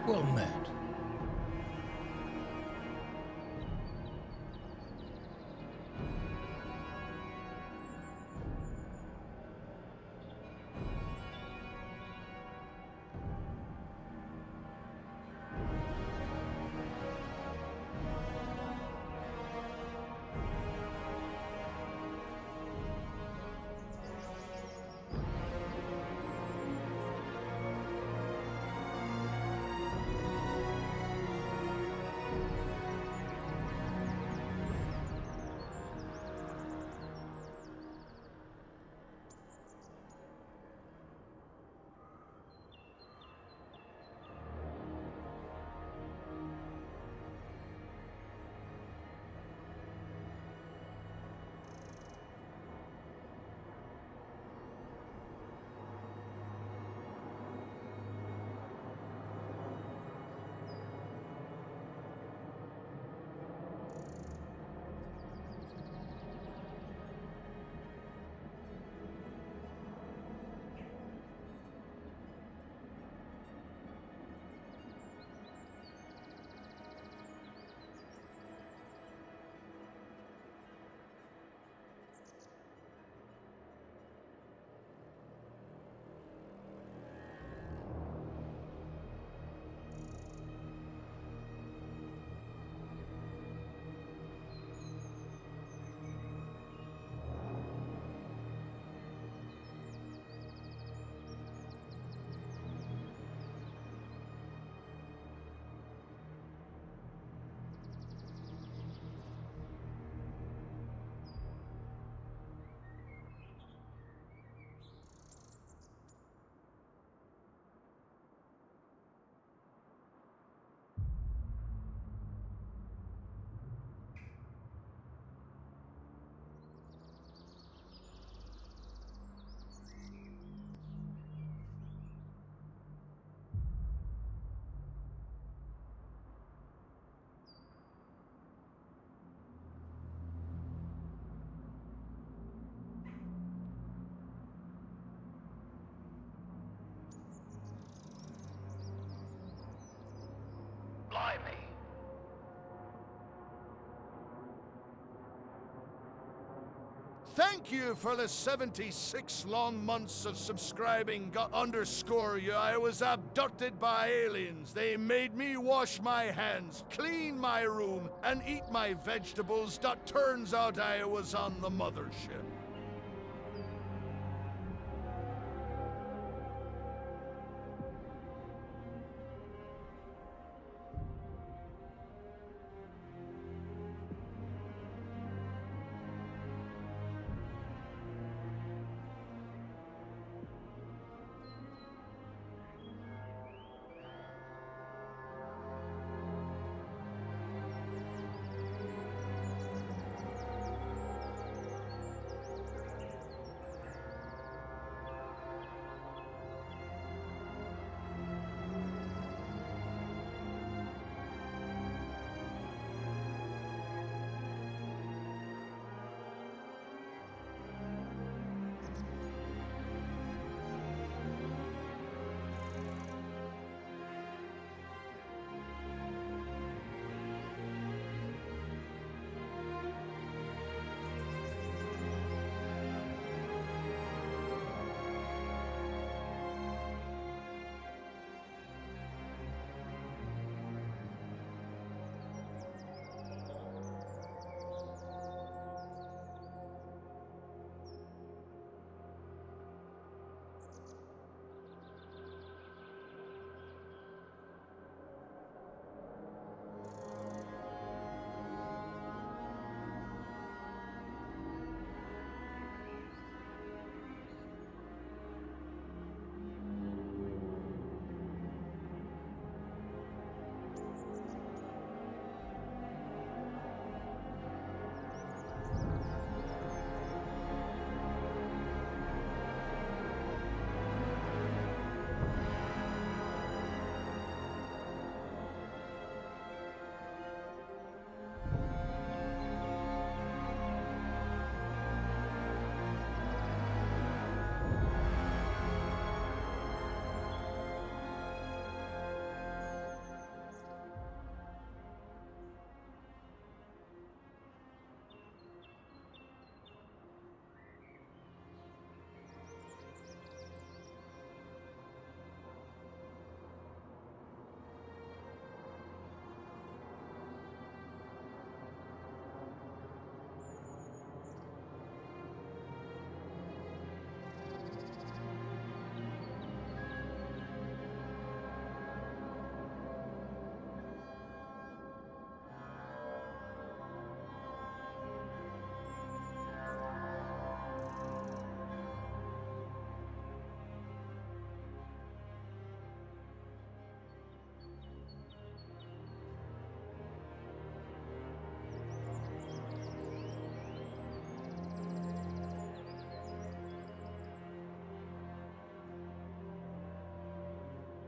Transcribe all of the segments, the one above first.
Well met. Blimey. Thank you for the 76 long months of subscribing. Underscore you. I was abducted by aliens. They made me wash my hands, clean my room, and eat my vegetables. That turns out I was on the mothership.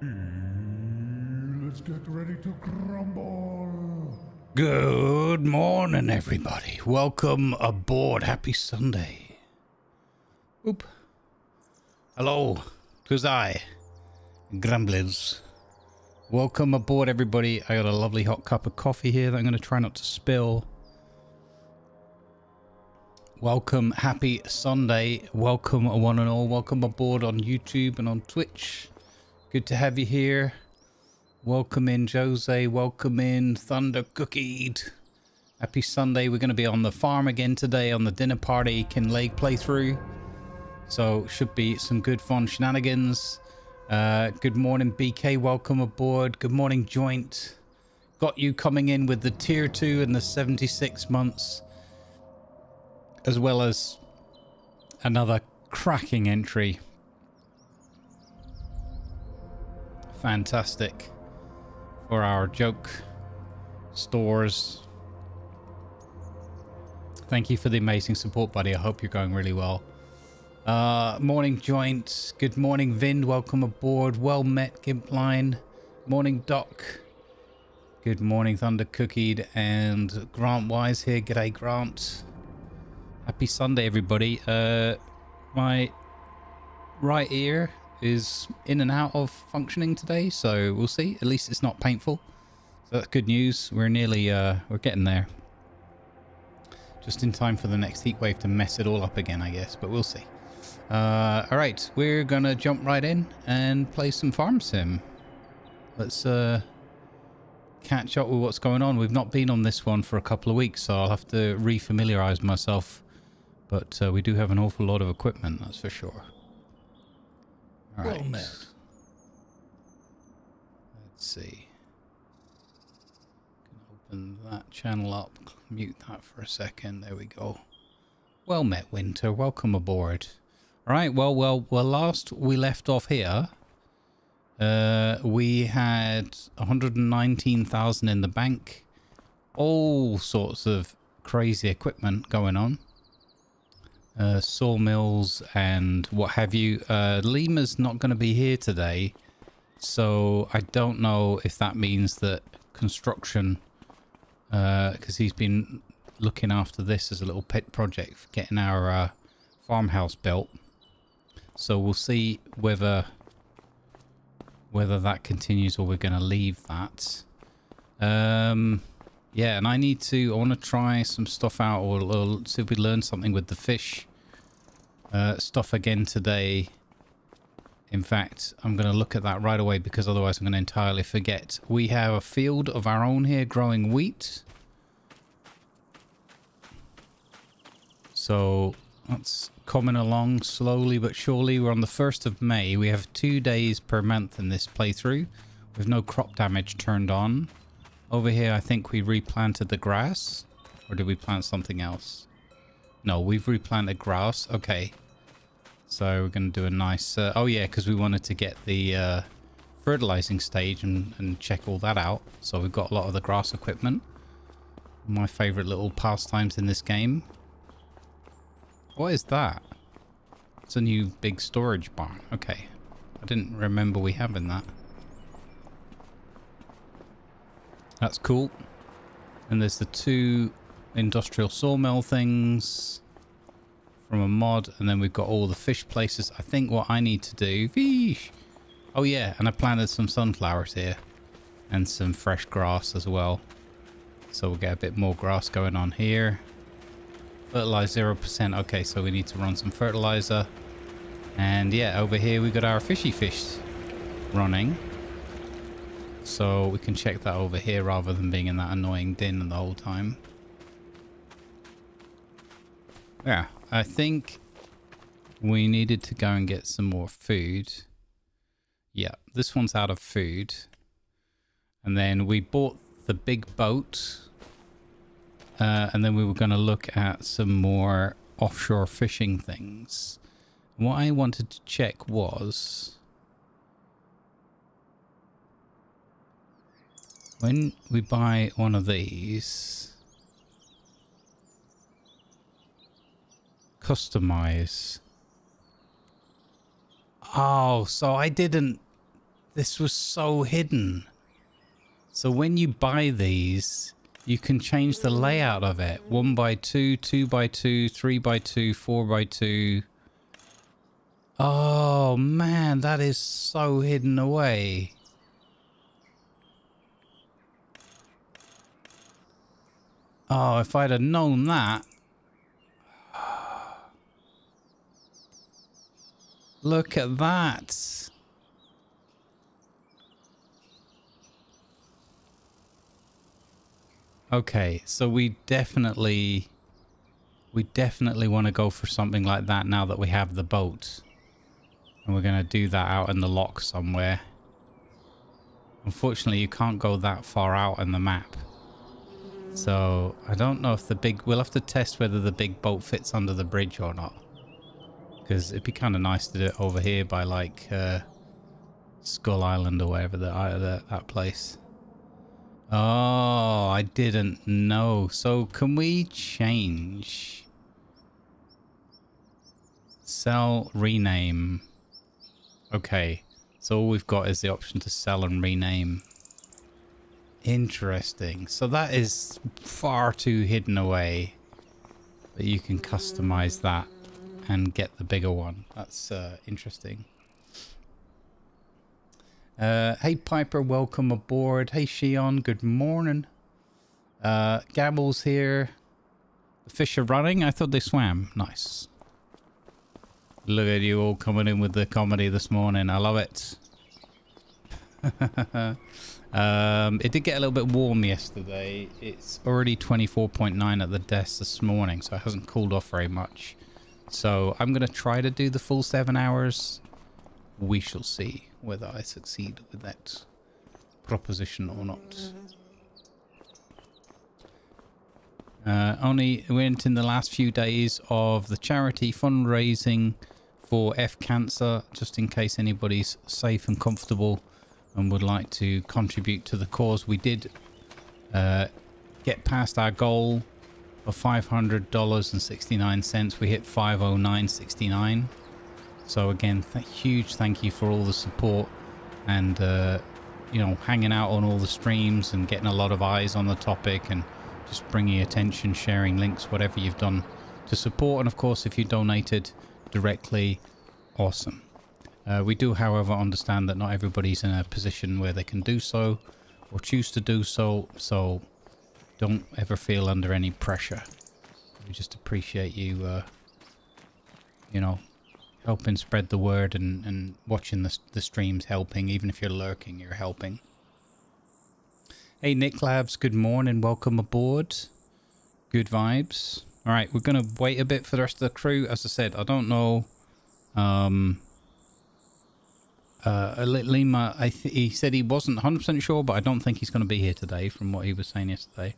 Let's get ready to grumble. Good morning, everybody. Welcome aboard. Happy Sunday. Oop. Hello. 'Twas I, Grumblers. Welcome aboard, everybody. I got a lovely hot cup of coffee here that I'm going to try not to spill. Welcome. Happy Sunday. Welcome, one and all. Welcome aboard on YouTube and on Twitch. Good to have you here. Welcome in, Jose. Welcome in, Thunder Cookied. Happy Sunday. We're going to be on the farm again today on the dinner party Kinlake playthrough. So should be some good fun shenanigans. Good morning, BK. Welcome aboard. Good morning, Joint. Got you coming in with the tier 2 and the 76 months. As well as another cracking entry. Fantastic. For our joke stores. Thank you for the amazing support, buddy. I hope you're going really well. Morning, Joint. Good morning, Vind. Welcome aboard. Well met, Gimpline. Morning, Doc. Good morning, Thunder Cookied and Grant Wise here. G'day, Grant. Happy Sunday, everybody. My right ear is in and out of functioning today, so we'll see. At least it's not painful, so that's good news. We're nearly we're getting there, just in time for the next heat wave to mess it all up again, I guess, but we'll see. All right, we're gonna jump right in and play some farm sim. Let's catch up with what's going on. We've not been on this one for a couple of weeks, so I'll have to re-familiarize myself, but we do have an awful lot of equipment, that's for sure. All right. Well met. Let's see. Can open that channel up. Mute that for a second. There we go. Well met, Winter. Welcome aboard. All right. Well. Last we left off here, we had 119,000 in the bank. All sorts of crazy equipment going on. Sawmills and what have you. Lima's not going to be here today, so I don't know if that means that construction, because he's been looking after this as a little pet project for getting our farmhouse built, so we'll see whether that continues or we're going to leave that. Yeah, and I want to try some stuff out, or see if we learn something with the fish stuff again today. In fact, I'm going to look at that right away, because otherwise I'm going to entirely forget. We have a field of our own here growing wheat. So that's coming along slowly but surely. We're on the 1st of May. We have 2 days per month in this playthrough with no crop damage turned on. Over here, I think we replanted the grass. Or did we plant something else? No, we've replanted grass. Okay. So we're going to do a nice... oh, yeah, because we wanted to get the fertilizing stage and check all that out. So we've got a lot of the grass equipment. My favorite little pastimes in this game. What is that? It's a new big storage barn. Okay. I didn't remember we having that. That's cool. And there's the 2 industrial sawmill things from a mod, and then we've got all the fish places. I think what I need to do... Fish! Oh yeah, and I planted some sunflowers here. And some fresh grass as well. So we'll get a bit more grass going on here. Fertilize 0%. Okay, so we need to run some fertilizer. And yeah, over here we got our fishy fish running. So we can check that over here rather than being in that annoying din the whole time. Yeah, I think we needed to go and get some more food. Yeah, this one's out of food. And then we bought the big boat. And then we were going to look at some more offshore fishing things. What I wanted to check was... when we buy one of these, customize. Oh, so I didn't This was so hidden. So when you buy these, you can change the layout of it. 1x2, 2x2, 3x2, 4x2. Oh man, that is so hidden away. Oh, if I'd have known that. Look at that. Okay, so we definitely want to go for something like that now that we have the boat. And we're going to do that out in the lock somewhere. Unfortunately, you can't go that far out in the map. So I don't know if we'll have to test whether the big boat fits under the bridge or not. Because it'd be kind of nice to do it over here by like Skull Island or wherever that place. Oh, I didn't know. So can we change? Sell, rename. Okay, so all we've got is the option to sell and rename. Interesting. So that is far too hidden away that you can customize that and get the bigger one. That's interesting. Hey Piper, welcome aboard. Hey Shion, good morning. Gabbles here. The fish are running. I thought they swam. Nice. Look at you all coming in with the comedy this morning. I love it. It did get a little bit warm yesterday. It's already 24.9 at the desk this morning, so it hasn't cooled off very much. So I'm going to try to do the full 7 hours. We shall see whether I succeed with that proposition or not. Only went in the last few days of the charity fundraising for F Cancer, just in case anybody's safe and comfortable and would like to contribute to the cause. We did get past our goal of $500.69. We hit $509.69. So again, huge thank you for all the support and you know, hanging out on all the streams and getting a lot of eyes on the topic and just bringing attention, sharing links, whatever you've done to support. And of course, if you donated directly, awesome. We do, however, understand that not everybody's in a position where they can do so or choose to do so. So don't ever feel under any pressure. We just appreciate you, you know, helping spread the word and watching the streams, helping. Even if you're lurking, you're helping. Hey Nick Labs, good morning, welcome aboard. Good vibes. All right, we're gonna wait a bit for the rest of the crew. As I said, I don't know. Lima, he said he wasn't 100% sure, but I don't think he's going to be here today from what he was saying yesterday.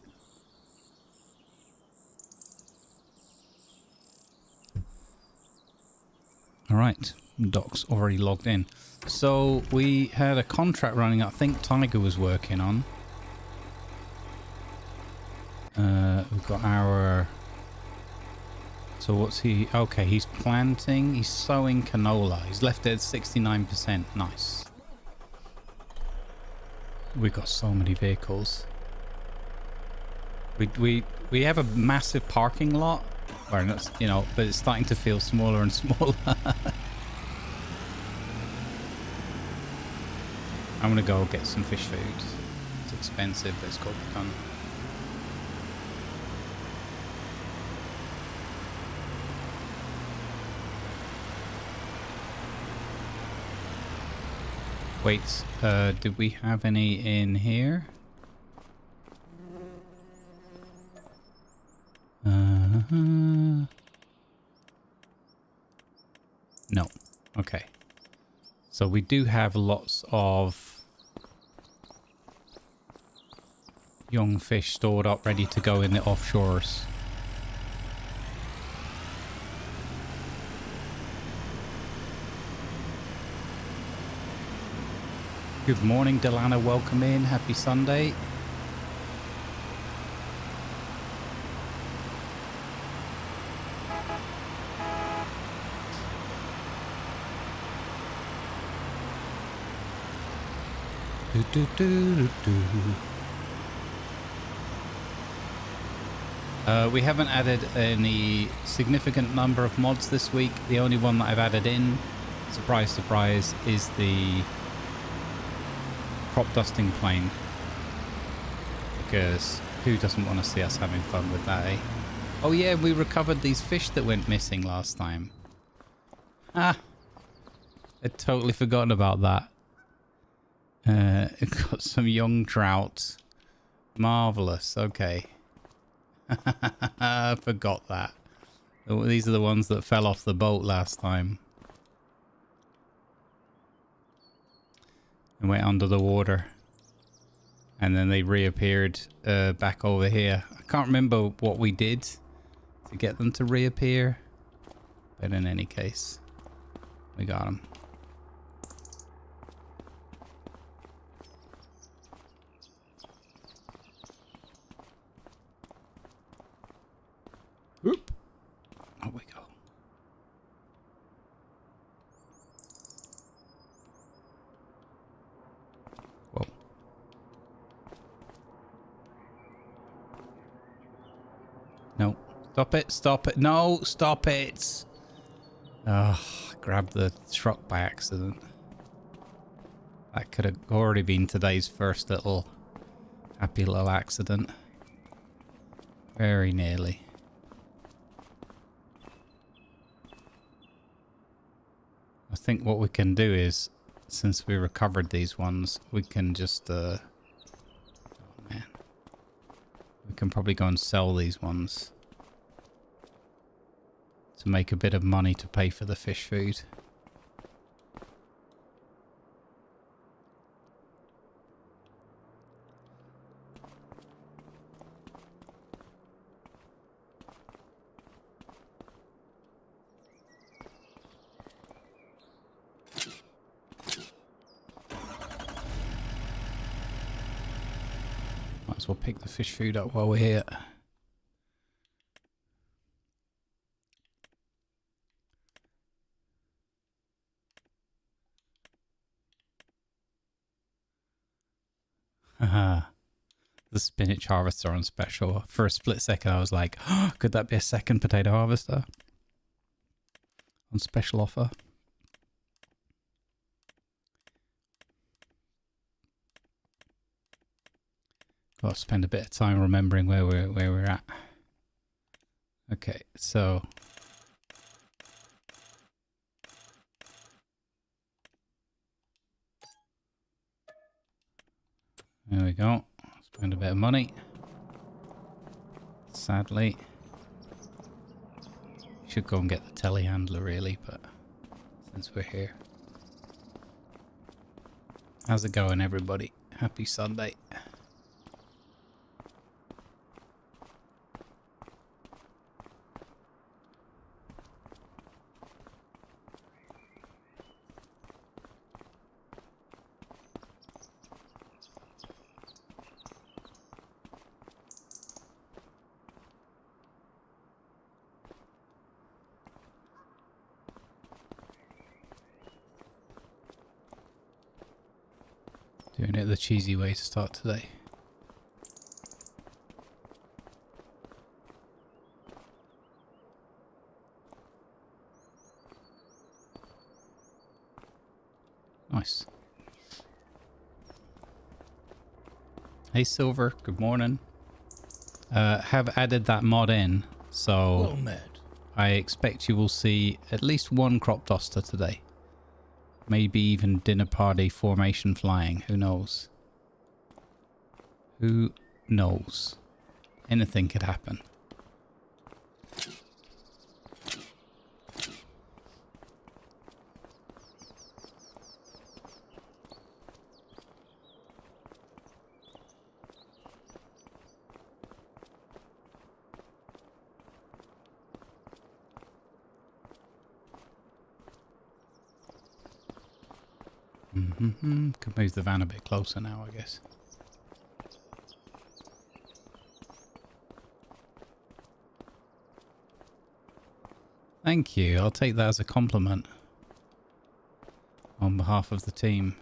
All right, Doc's already logged in. So we had a contract running I think Tiger was working on. We've got our... So what's he... Okay, he's planting. He's sowing canola. He's left it at 69%. Nice. We've got so many vehicles. We have a massive parking lot. Or not, you know, but it's starting to feel smaller and smaller. I'm gonna go get some fish food. It's expensive, but it's got to be done. Wait, did we have any in here? No. Okay. So we do have lots of young fish stored up, ready to go in the offshores. Good morning, Delana. Welcome in. Happy Sunday. Do, do, do, do, do. We haven't added any significant number of mods this week. The only one that I've added in, surprise, surprise, is the crop dusting plane. Because who doesn't want to see us having fun with that, eh? Oh yeah, we recovered these fish that went missing last time. Ah, I'd totally forgotten about that. Got some young trout. Marvelous, okay. I forgot that. These are the ones that fell off the boat last time. And went under the water. And then they reappeared back over here. I can't remember what we did to get them to reappear. But in any case, we got them. Whoop. There we go. Whoa. No. Stop it. Stop it. No. Stop it. Oh, I grabbed the truck by accident. That could have already been today's first happy little accident. Very nearly. I think what we can do is, since we recovered these ones, we can just, oh man. We can probably go and sell these ones to make a bit of money to pay for the fish food. Might as well pick the fish food up while we're here. Haha. The spinach harvester on special. For a split second I was like, oh, could that be a second potato harvester? On special offer. Got to spend a bit of time remembering where we're at. Okay, so there we go. Spend a bit of money. Sadly, should go and get the telehandler really, but since we're here. How's it going, everybody? Happy Sunday. Doing it the cheesy way to start today. Nice. Hey Silver, good morning. Have added that mod in, so Well met. I expect you will see at least one crop duster today. Maybe even dinner party formation flying. Who knows? Who knows? Anything could happen. Could move the van a bit closer now, I guess. Thank you. I'll take that as a compliment on behalf of the team.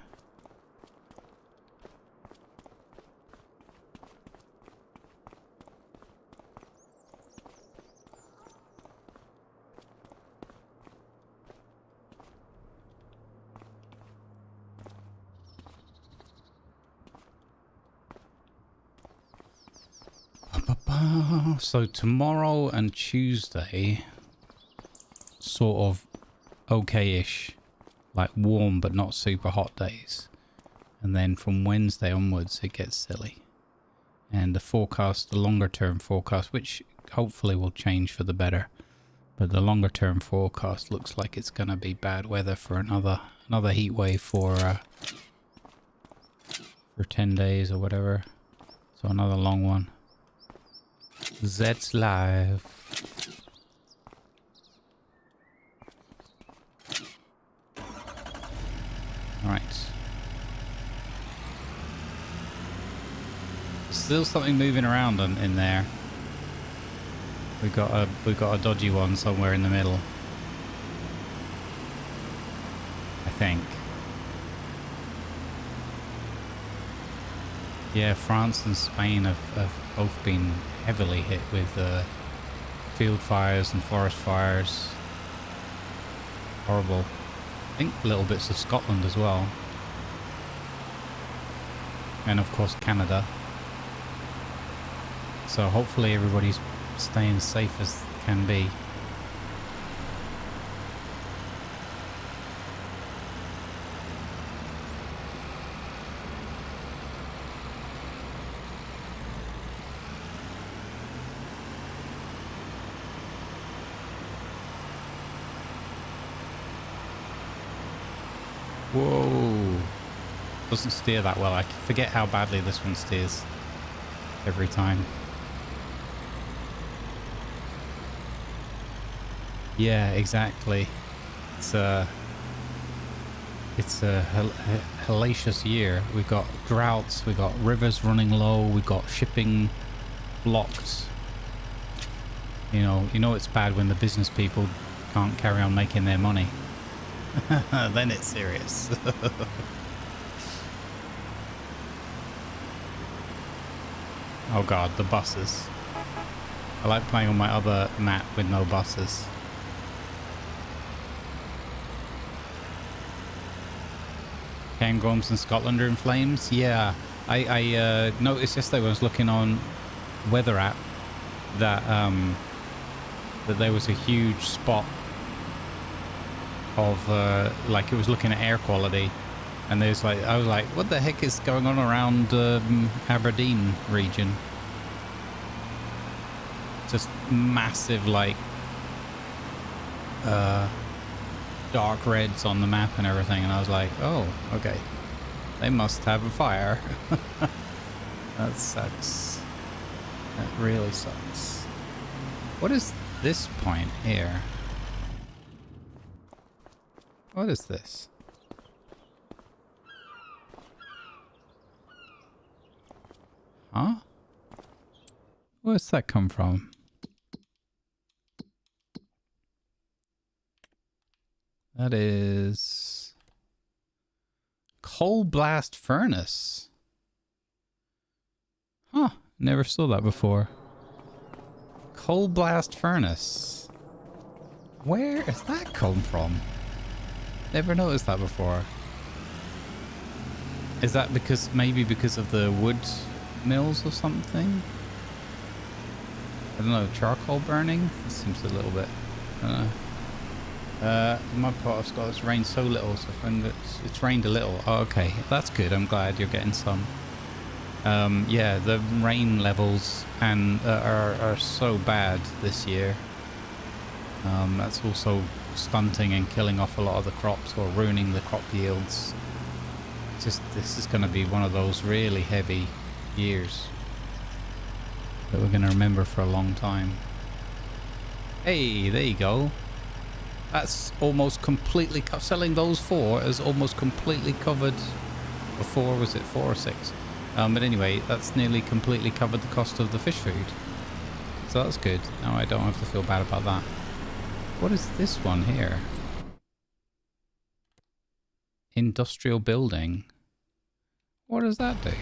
So tomorrow and Tuesday, sort of okay-ish, like warm but not super hot days. And then from Wednesday onwards, it gets silly. And the forecast, the longer term forecast, which hopefully will change for the better, but the longer term forecast looks like it's going to be bad weather for another heat wave for 10 days or whatever. So another long one. Zed's live. All right. Still something moving around in there. We got a dodgy one somewhere in the middle, I think. Yeah, France and Spain have both been heavily hit with field fires and forest fires. Horrible. I think little bits of Scotland as well, and of course Canada. So hopefully everybody's staying safe as can be. Whoa. Doesn't steer that well. I forget how badly this one steers every time. Yeah, exactly. It's a hellacious year. We've got droughts, we've got rivers running low, we've got shipping blocked. You know it's bad when the business people can't carry on making their money. Then it's serious. Oh god, the buses. I like playing on my other map with no buses. Cairngorms in Scotland are in flames? Yeah, I noticed yesterday when I was looking on weather app that that there was a huge spot of like it was looking at air quality, and there's like, I was like, what the heck is going on around Aberdeen region? Just massive like dark reds on the map and everything, and I was like, oh, okay, they must have a fire. That sucks. That really sucks. What is this point here? What is this? Huh? Where's that come from? That is coal blast furnace. Huh, never saw that before. Coal blast furnace. Where has that come from? Never noticed that before. Is that because, maybe because of the wood mills or something? I don't know, charcoal burning? This seems a little bit, I don't know. My part of Scotland, it's rained so little, so it's rained a little. Oh, okay, that's good. I'm glad you're getting some. Yeah, the rain levels and are so bad this year. That's also stunting and killing off a lot of the crops, or ruining the crop yields. Just, this is going to be one of those really heavy years that we're going to remember for a long time. Hey, there you go. That's almost completely selling those 4 as almost completely covered. Before, was it 4 or 6? But anyway, that's nearly completely covered the cost of the fish food. So that's good. Now I don't have to feel bad about that. What is this one here? Industrial building. What does that do?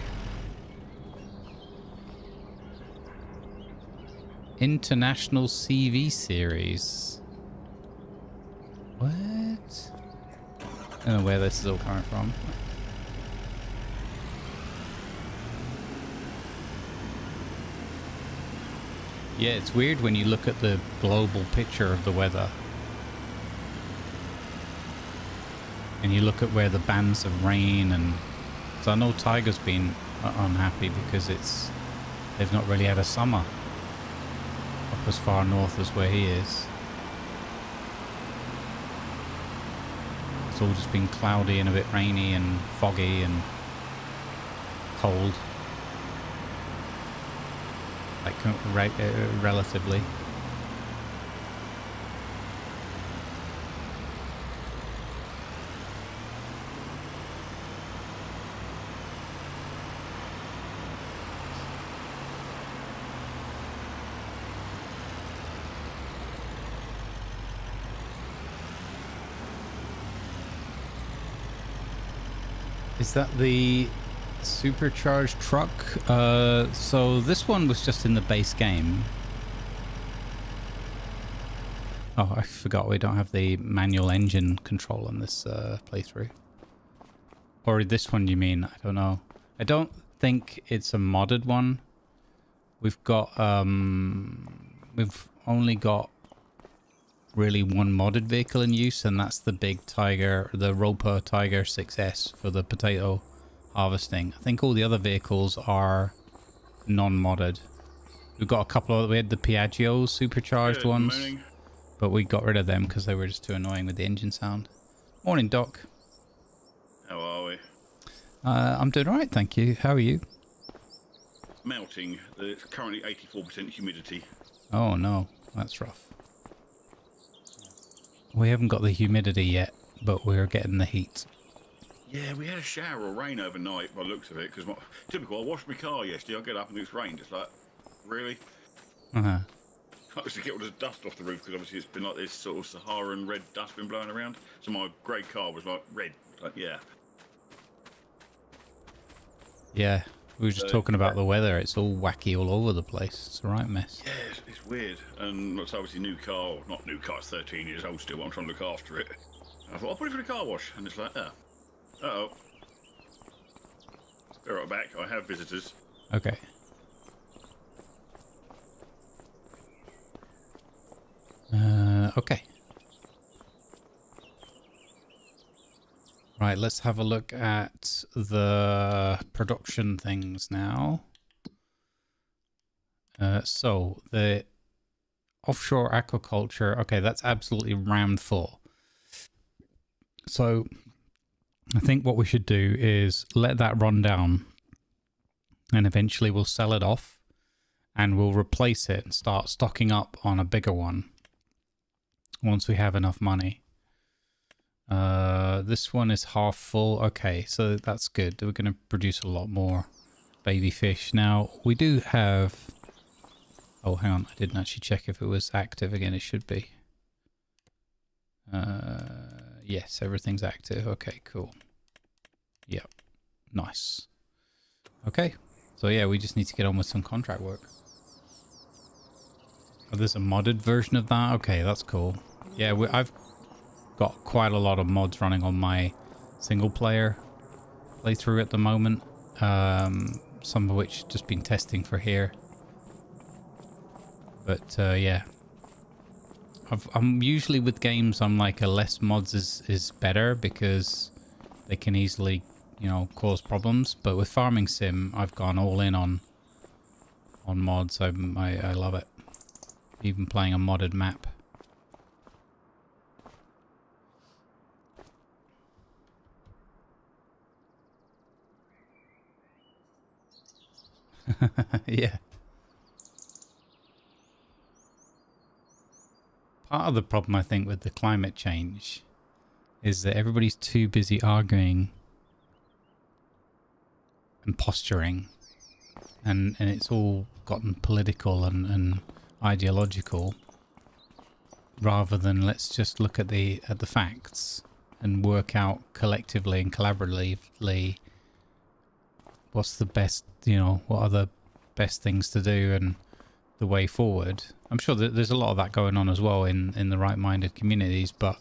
International CV series. What? I don't know where this is all coming from. Yeah, it's weird when you look at the global picture of the weather. And you look at where the bands of rain and... So I know Tiger's been unhappy because they've not really had a summer up as far north as where he is. It's all just been cloudy and a bit rainy and foggy and cold. Like relatively. Is that the supercharged truck? So this one was just in the base game. Oh, I forgot we don't have the manual engine control on this playthrough. Or this one, you mean? I don't know. I don't think it's a modded one. We've got we've only got really one modded vehicle in use, and that's the big Tiger, the Roper Tiger 6S for the potato harvesting. I think all the other vehicles are non-modded. We've got a couple of... We had the Piaggios supercharged ones, morning. But we got rid of them because they were just too annoying with the engine sound. Morning, Doc. How are we? I'm doing alright, thank you. How are you? Melting. It's currently 84% humidity. Oh no, that's rough. We haven't got the humidity yet, but we're getting the heat. Yeah, we had a shower or rain overnight by the looks of it, because typical, I washed my car yesterday, I get up and it's rained. It's like, really? Uh-huh. I was to get all the dust off the roof, because obviously it's been like this sort of Saharan red dust been blowing around. So my grey car was like red. Like, yeah. Yeah, we were just talking about the weather. It's all wacky all over the place. It's a right mess. Yeah, it's weird. And it's obviously new car, not new car, it's 13 years old still, but I'm trying to look after it. And I thought, I'll put it for the car wash. And it's like, oh. Uh-oh. Be right back, I have visitors. Okay. Okay. Right, let's have a look at the production things now. So the offshore aquaculture, okay, that's absolutely rammed full. So I think what we should do is let that run down, and eventually we'll sell it off and we'll replace it and start stocking up on a bigger one once we have enough money. This one is half full. Okay, so that's good. We're going to produce a lot more baby fish. Now, we do have... Oh, hang on. I didn't actually check if it was active again. It should be. Yes, everything's active. Okay, cool. Yep. Nice. Okay. So, yeah, we just need to get on with some contract work. Oh, there's a modded version of that? Okay, that's cool. Yeah, I've got quite a lot of mods running on my single player playthrough at the moment. Some of which just been testing for here. But yeah, I'm usually with games, I'm like a less mods is better because they can easily, you know, cause problems. But with Farming Sim, I've gone all in on mods. I love it. Even playing a modded map. Yeah. Part of the problem, I think, with the climate change is that everybody's too busy arguing and posturing, and it's all gotten political and ideological, rather than let's just look at the facts and work out collectively and collaboratively what's the best, you know, what are the best things to do and the way forward. I'm sure that there's a lot of that going on as well in the right-minded communities, but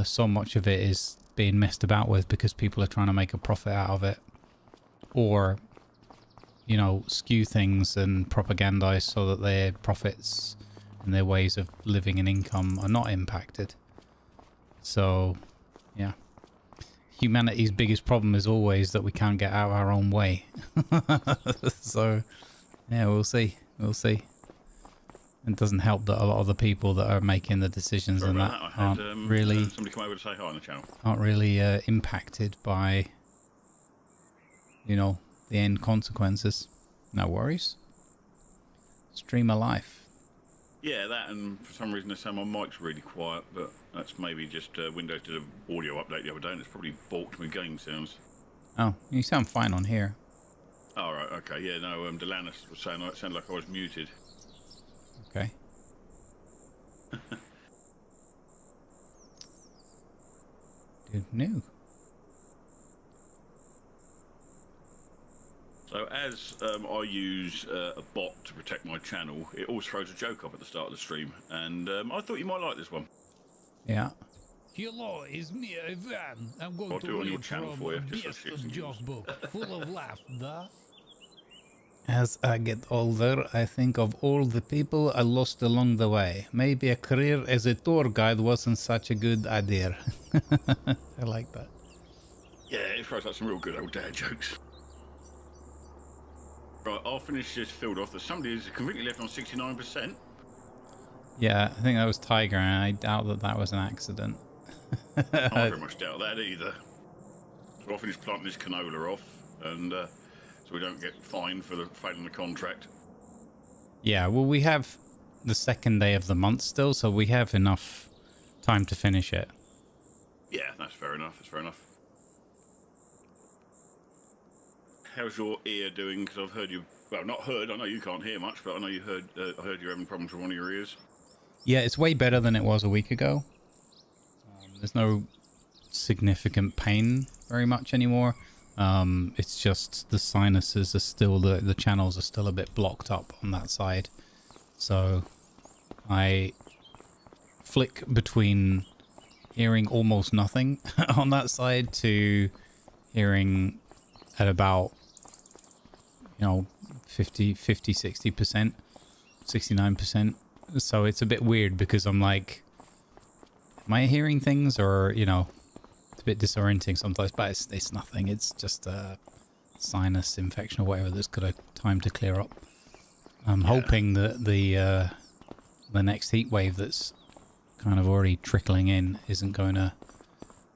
so much of it is being messed about with because people are trying to make a profit out of it, or you know, skew things and propagandize so that their profits and their ways of living and income are not impacted. So, yeah. Humanity's biggest problem is always that we can't get out of our own way. So, yeah, we'll see. We'll see. It doesn't help that a lot of the people that are making the decisions and that aren't really somebody come over to say hi on the channel. Aren't really impacted by, you know, the end consequences. No worries. Stream of life. Yeah, that, and for some reason they say my mic's really quiet, but that's maybe just Windows did an audio update the other day, and it's probably balked my game sounds. Oh, you sound fine on here. All right, okay, yeah, no, Delanus was saying it sounded like I was muted. Okay. Good news. So as I use a bot to protect my channel, it always throws a joke up at the start of the stream, and I thought you might like this one. Yeah. Hello, it's me, Ivan. I'm going I'll to do it on your read channel from for you, just so Best's shits and joke giggles. book, full of laughter. As I get older, I think of all the people I lost along the way. Maybe a career as a tour guide wasn't such a good idea. I like that. Yeah, it throws out some real good old dad jokes. Right, I'll finish this field off. There's somebody who's completely left on 69%. Yeah, I think that was Tiger, and I doubt that that was an accident. I very much doubt that either. So I'll finish planting this canola off, and so we don't get fined for failing the contract. Yeah, well, we have the second day of the month still, so we have enough time to finish it. Yeah, that's fair enough. That's fair enough. How's your ear doing? Because I've heard you. Well, not heard. I know you can't hear much, but I know you heard. I heard you're having problems with one of your ears. Yeah, it's way better than it was a week ago. There's no significant pain very much anymore. It's just the sinuses are still, the channels are still a bit blocked up on that side. So I flick between hearing almost nothing on that side to hearing at about, you know, 50, 60%, 69%. So it's a bit weird because I'm like, am I hearing things, or, you know, it's a bit disorienting sometimes, but it's nothing. It's just a sinus infection or whatever that's got a time to clear up. I'm hoping that the next heat wave that's kind of already trickling in isn't going to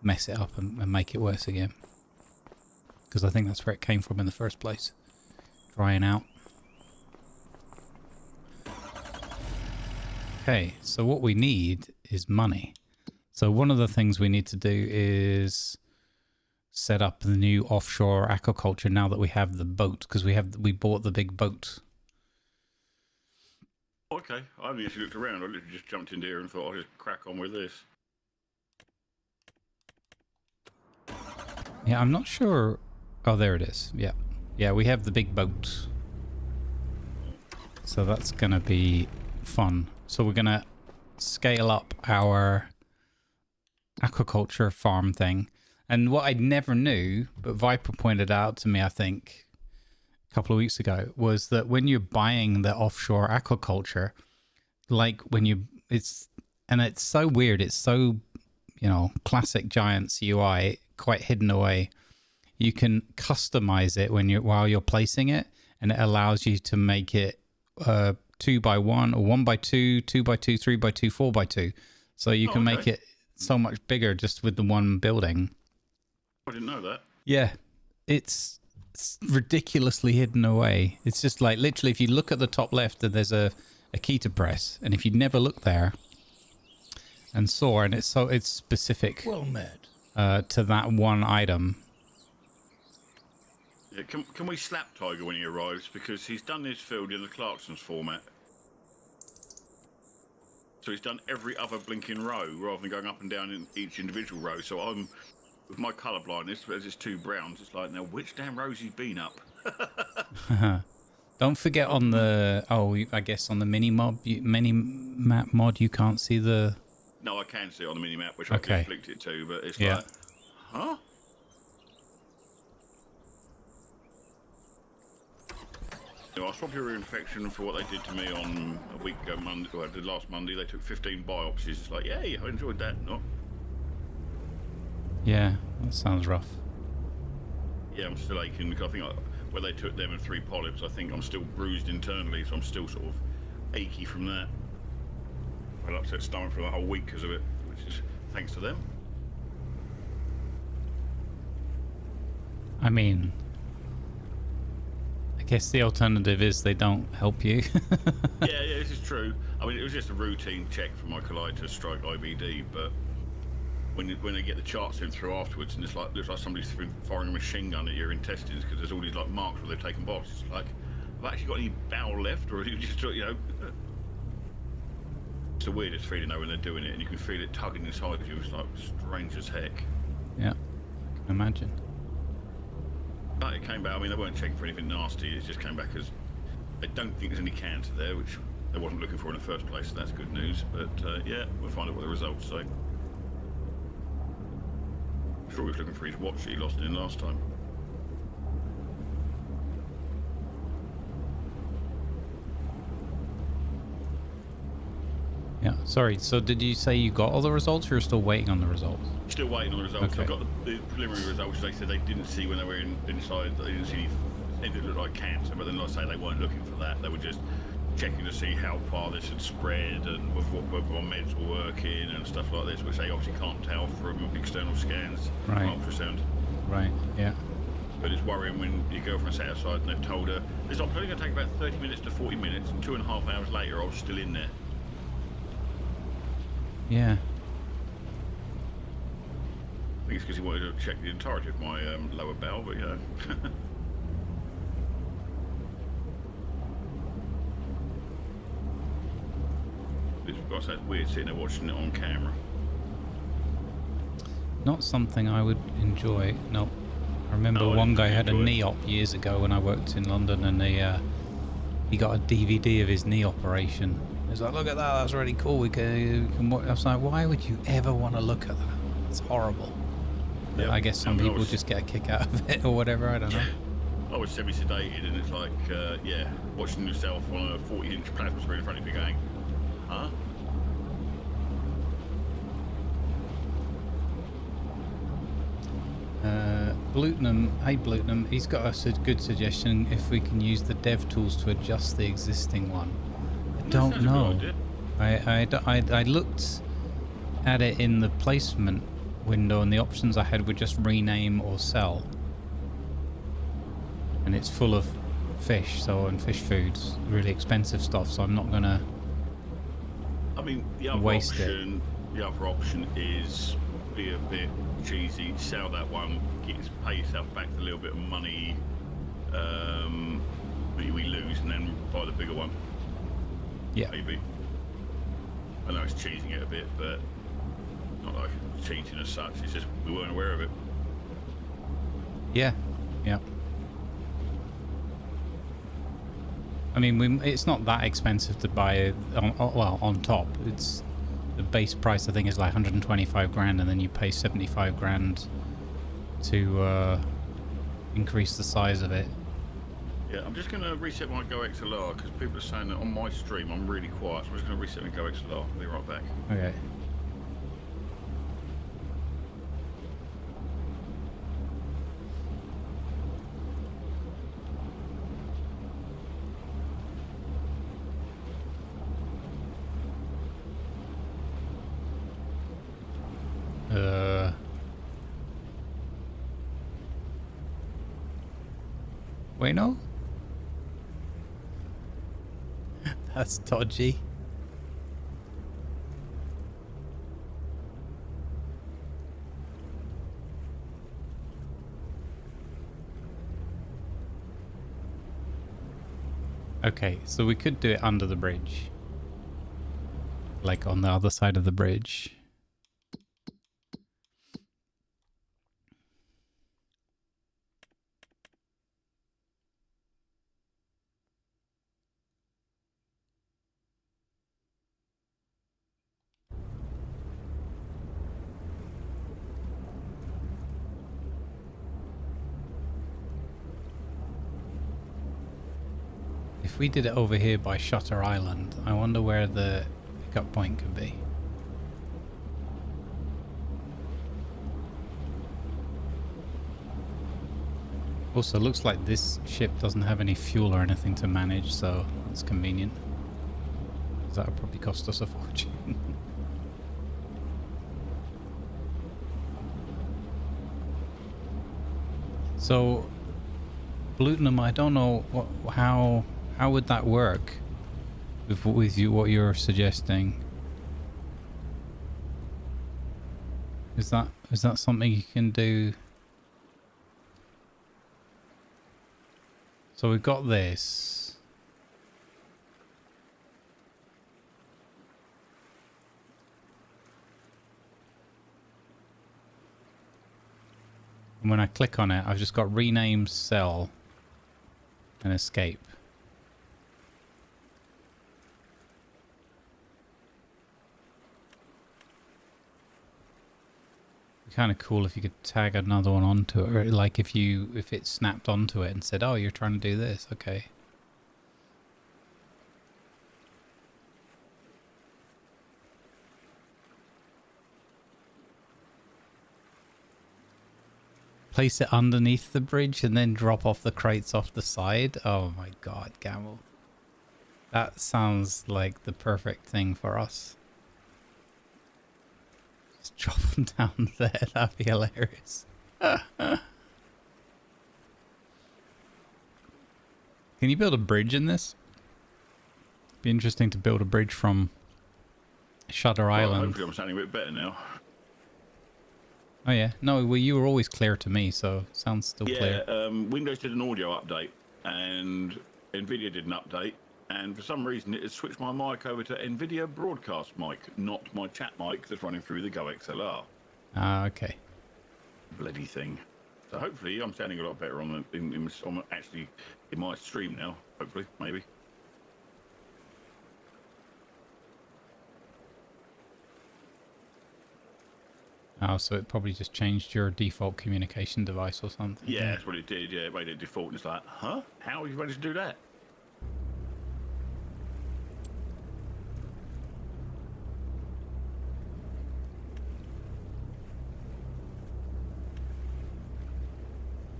mess it up and make it worse again. Because I think that's where it came from in the first place. Drying out. Okay, so what we need is money. So one of the things we need to do is set up the new offshore aquaculture now that we have the boat, because we bought the big boat. Okay, I haven't actually looked around. I literally just jumped in here and thought I'll just crack on with this. Yeah, I'm not sure. Oh, there it is. Yeah. Yeah, we have the big boat. So that's going to be fun. So we're going to scale up our aquaculture farm thing. And what I never knew, but Viper pointed out to me, I think, a couple of weeks ago, was that when you're buying the offshore aquaculture, like when you, it's so weird. It's so, you know, classic Giants UI, quite hidden away. You can customize it while you're placing it, and it allows you to make it 2x1 or 1x2, 2x2, 3x2, 4x2. So you can make it so much bigger just with the one building. I didn't know that. Yeah, it's ridiculously hidden away. It's just like literally if you look at the top left, there's a key to press, and if you never look there and saw, and it's specific Well met. to that one item. Yeah, can we slap Tiger when he arrives? Because he's done this field in the Clarkson's format. So he's done every other blinking row rather than going up and down in each individual row. So I'm, with my colour blindness, as it's two browns, it's like, now which damn row's he been up? Don't forget on the, I guess on the mini-map mod, you can't see the... No, I can see it on the mini-map, which I've just flicked it to, but it's like, huh? You know, I swapped a reinfection for what they did to me on a week ago, Monday. Well, the last Monday, they took 15 biopsies. It's like, yay, I enjoyed that. Not. Yeah, that sounds rough. Yeah, I'm still aching because I think where they took them and 3 polyps, I think I'm still bruised internally, so I'm still sort of achy from that. I had upset stomach for the whole week because of it, which is thanks to them. I mean, I guess the alternative is they don't help you. yeah, this is true. I mean, it was just a routine check for my colitis stroke IBD, but when they get the charts in through afterwards, and it's like looks like somebody's been firing a machine gun at your intestines because there's all these like marks where they've taken biopsies. It's like, have I actually got any bowel left, or are you just, you know? It's the weirdest feeling though when they're doing it, and you can feel it tugging inside of you. It's like strange as heck. Yeah, I can imagine. But it came back. I mean, they weren't checking for anything nasty. It just came back as they don't think there's any cancer there, which they wasn't looking for in the first place. So that's good news. But yeah, we'll find out what the results say. I'm sure he was looking for his watch that he lost in last time. Yeah, sorry, so did you say you got all the results, or you're still waiting on the results? Still waiting on the results. Okay. I've got the preliminary results. They said they didn't see when they were inside. They didn't see anything that looked like cancer, but then I say they weren't looking for that. They were just checking to see how far this had spread and whether my meds were working and stuff like this, which they obviously can't tell from external scans, Right. ultrasound. Right, yeah. But it's worrying when your girlfriend's sat outside and they've told her it's only going to take about 30 minutes to 40 minutes, and 2.5 hours later I was still in there. Yeah. I think it's because he wanted to check the entirety of my lower bowel, but yeah. It's weird sitting there watching it on camera. Not something I would enjoy. No. I remember one guy had a knee op years ago when I worked in London, and he got a DVD of his knee operation. He was like, look at that, that's really cool. We can watch. I was like, why would you ever want to look at that? It's horrible. But Yeah. I guess some people just get a kick out of it or whatever, I don't know. I was semi-sedated, and it's like, yeah, watching yourself on a 40-inch plasma screen in front of you going, huh? Blutenham, hey Blutenham, he's got a good suggestion if we can use the dev tools to adjust the existing one. I don't know. I looked at it in the placement window, and the options I had were just rename or sell. And it's full of fish, and fish foods, really expensive stuff, so I'm not gonna waste it. The other option is be a bit cheesy, sell that one, pay yourself back a little bit of money that we lose, and then buy the bigger one. Yeah. Maybe. I know it's cheating it a bit, but not like cheating as such. It's just we weren't aware of it. Yeah. Yeah. I mean, it's not that expensive to buy it on top. It's the base price, I think, is like 125 grand, and then you pay 75 grand to increase the size of it. Yeah, I'm just going to reset my Go XLR because people are saying that on my stream I'm really quiet, so I'm just going to reset my Go XLR. I'll be right back. Okay. Wait, no? That's dodgy. Okay, so we could do it under the bridge. Like on the other side of the bridge. if we did it over here by Shutter Island, I wonder where the pickup point could be. Also, looks like this ship doesn't have any fuel or anything to manage, so it's convenient. That would probably cost us a fortune. So, Blutenham, I don't know how would that work with you, what you're suggesting. Is that something you can do? So we've got this. And when I click on it, I've just got rename cell and escape. Kind of cool if you could tag another one onto it, or like if it snapped onto it and said, oh, you're trying to do this, okay. Place it underneath the bridge and then drop off the crates off the side. Oh my god, Gamble. That sounds like the perfect thing for us. Just drop them down there. That'd be hilarious. Can you build a bridge in this? Be interesting to build a bridge from Shutter Island. Hopefully I'm sounding a bit better now. Oh yeah, no, well you were always clear to me, so sounds still clear. Yeah, Windows did an audio update and Nvidia did an update, and for some reason it has switched my mic over to Nvidia broadcast mic, not my chat mic that's running through the Go XLR. Ah, okay. Bloody thing. So hopefully I'm sounding a lot better on actually in my stream now. Hopefully, maybe. Oh, so it probably just changed your default communication device or something. Yeah, that's what it did. Yeah, it made it default, and it's like, huh? How have you managed to do that?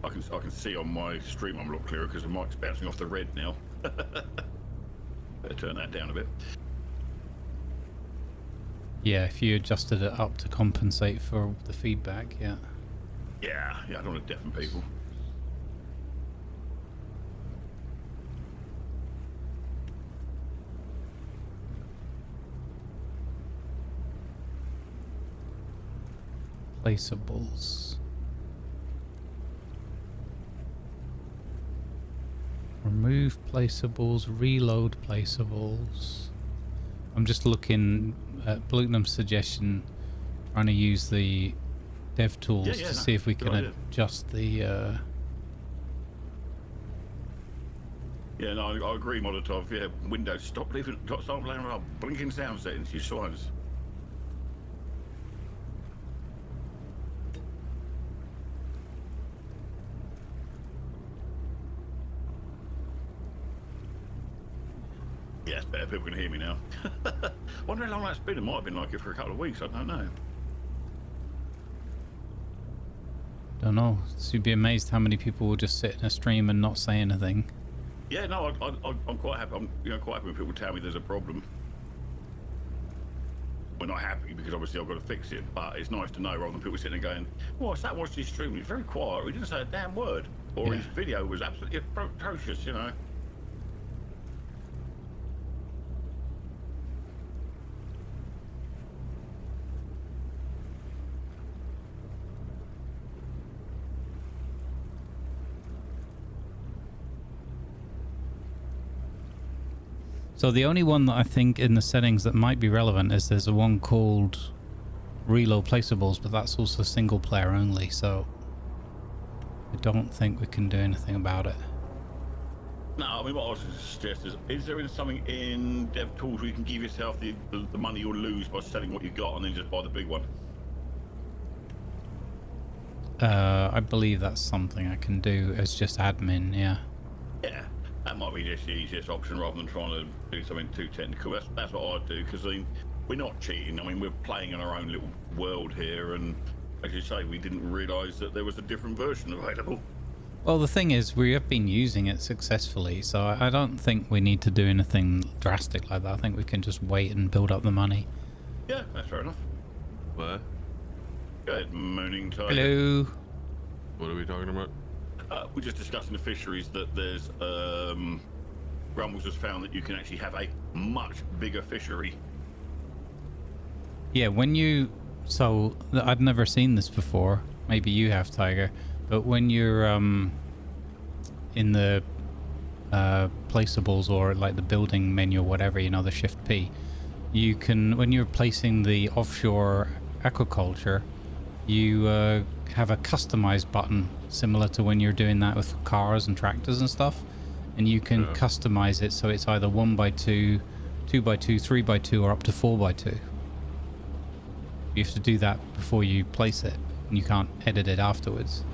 I can see on my stream I'm a lot clearer because the mic's bouncing off the red now. Better turn that down a bit. Yeah, if you adjusted it up to compensate for the feedback, yeah. Yeah, I don't want to deafen people. Placeables. Remove placeables, reload placeables. I'm just looking at Blutenham's suggestion, trying to use the dev tools to see if we can adjust the... Yeah, no, I agree, Molotov. Yeah, Windows, stop playing around blinking sound settings, you swines. Yeah, it's better. People can hear me now. Wonder how long that's been. It might have been like it for a couple of weeks. I don't know. Don't know. So you'd be amazed how many people will just sit in a stream and not say anything. Yeah, no, I'm quite happy. I'm quite happy when people tell me there's a problem. We're not happy because obviously I've got to fix it, but it's nice to know rather than people sitting there going, "Well, I sat and watched his stream. He's very quiet. He didn't say a damn word, or his video was absolutely atrocious." You know. So the only one that I think in the settings that might be relevant is there's a one called reload placeables, but that's also single player only, so I don't think we can do anything about it. No, I mean what I was going to suggest is there something in DevTools where you can give yourself the money you'll lose by selling what you got and then just buy the big one? I believe that's something I can do as just admin, yeah. Yeah. That might be just the easiest option rather than trying to do something too technical. That's what I'd do, because I mean, we're not cheating. I mean, we're playing in our own little world here, and as you say, we didn't realise that there was a different version available. Well, the thing is, we have been using it successfully, so I don't think we need to do anything drastic like that. I think we can just wait and build up the money. Yeah, that's fair enough. What? Good morning, Tiger. Hello. What are we talking about? We're just discussing the fisheries that there's, Grumbles has found that you can actually have a much bigger fishery. Yeah, when you... So, I'd never seen this before. Maybe you have, Tiger. But when you're in the placeables or like the building menu or whatever, you know, the Shift P, you can, when you're placing the offshore aquaculture, you have a customized button similar to when you're doing that with cars and tractors and stuff, and you can customize it so it's either 1x2, 2x2, 3x2, or up to 4x2. You have to do that before you place it, and you can't edit it afterwards.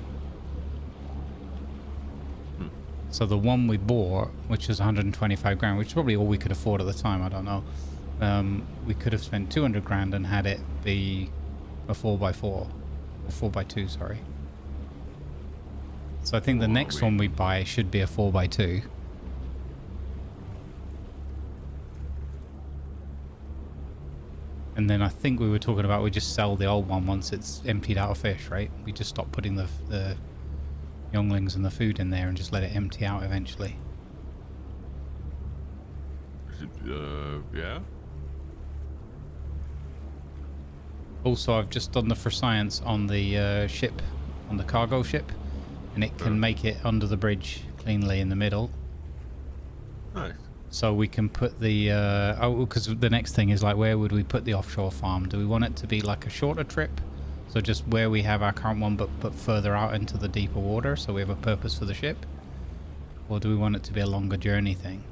So the one we bought, which was 125 grand, which is probably all we could afford at the time, I don't know. We could have spent 200 grand and had it be a 4x4, or 4x2, sorry. So I think the next one we buy should be a 4x2. And then I think we were talking about we just sell the old one once it's emptied out of fish, right? We just stop putting the younglings and the food in there and just let it empty out eventually. Yeah. Also, I've just done the for science on the ship, on the cargo ship, and it can make it under the bridge cleanly in the middle. Nice. So we can put the because the next thing is like, where would we put the offshore farm? Do we want it to be like a shorter trip, so just where we have our current one, but further out into the deeper water, so we have a purpose for the ship? Or do we want it to be a longer journey thing?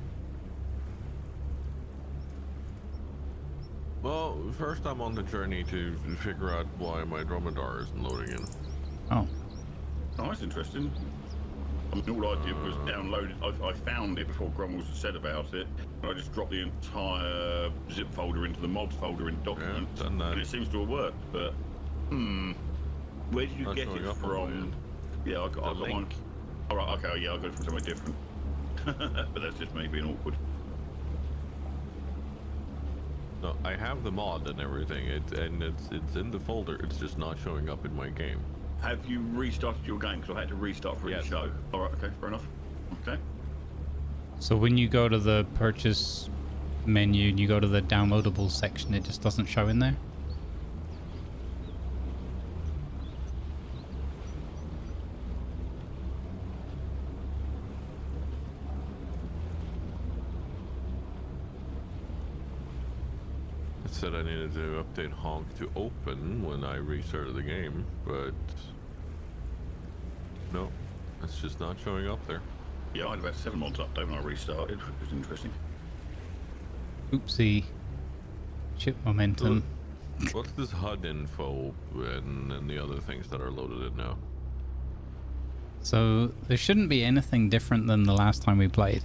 Well, first I'm on the journey to figure out why my dromedar isn't loading in. Oh. Oh, that's interesting. I mean, all I did was download it. I found it before Grumbles said about it, and I just dropped the entire zip folder into the mods folder in Documents, Yeah, done that. and it seems to have worked. But where did you Not get showing it up on my from? end. Yeah, I got one. link. All right, okay, yeah, I got it from somewhere different. But that's just me being awkward. No, I have the mod and everything. It's in the folder. It's just not showing up in my game. Have you restarted your game? Because I had to restart for each show. All right, okay, fair enough. Okay. So when you go to the purchase menu and you go to the downloadable section, it just doesn't show in there? It said I needed to update honk to open when I restarted the game, but no, it's just not showing up there. Yeah, I had about 7 mods update when I restarted. It was interesting. Oopsie. Ship momentum. What's this HUD info and the other things that are loaded in now? So there shouldn't be anything different than the last time we played,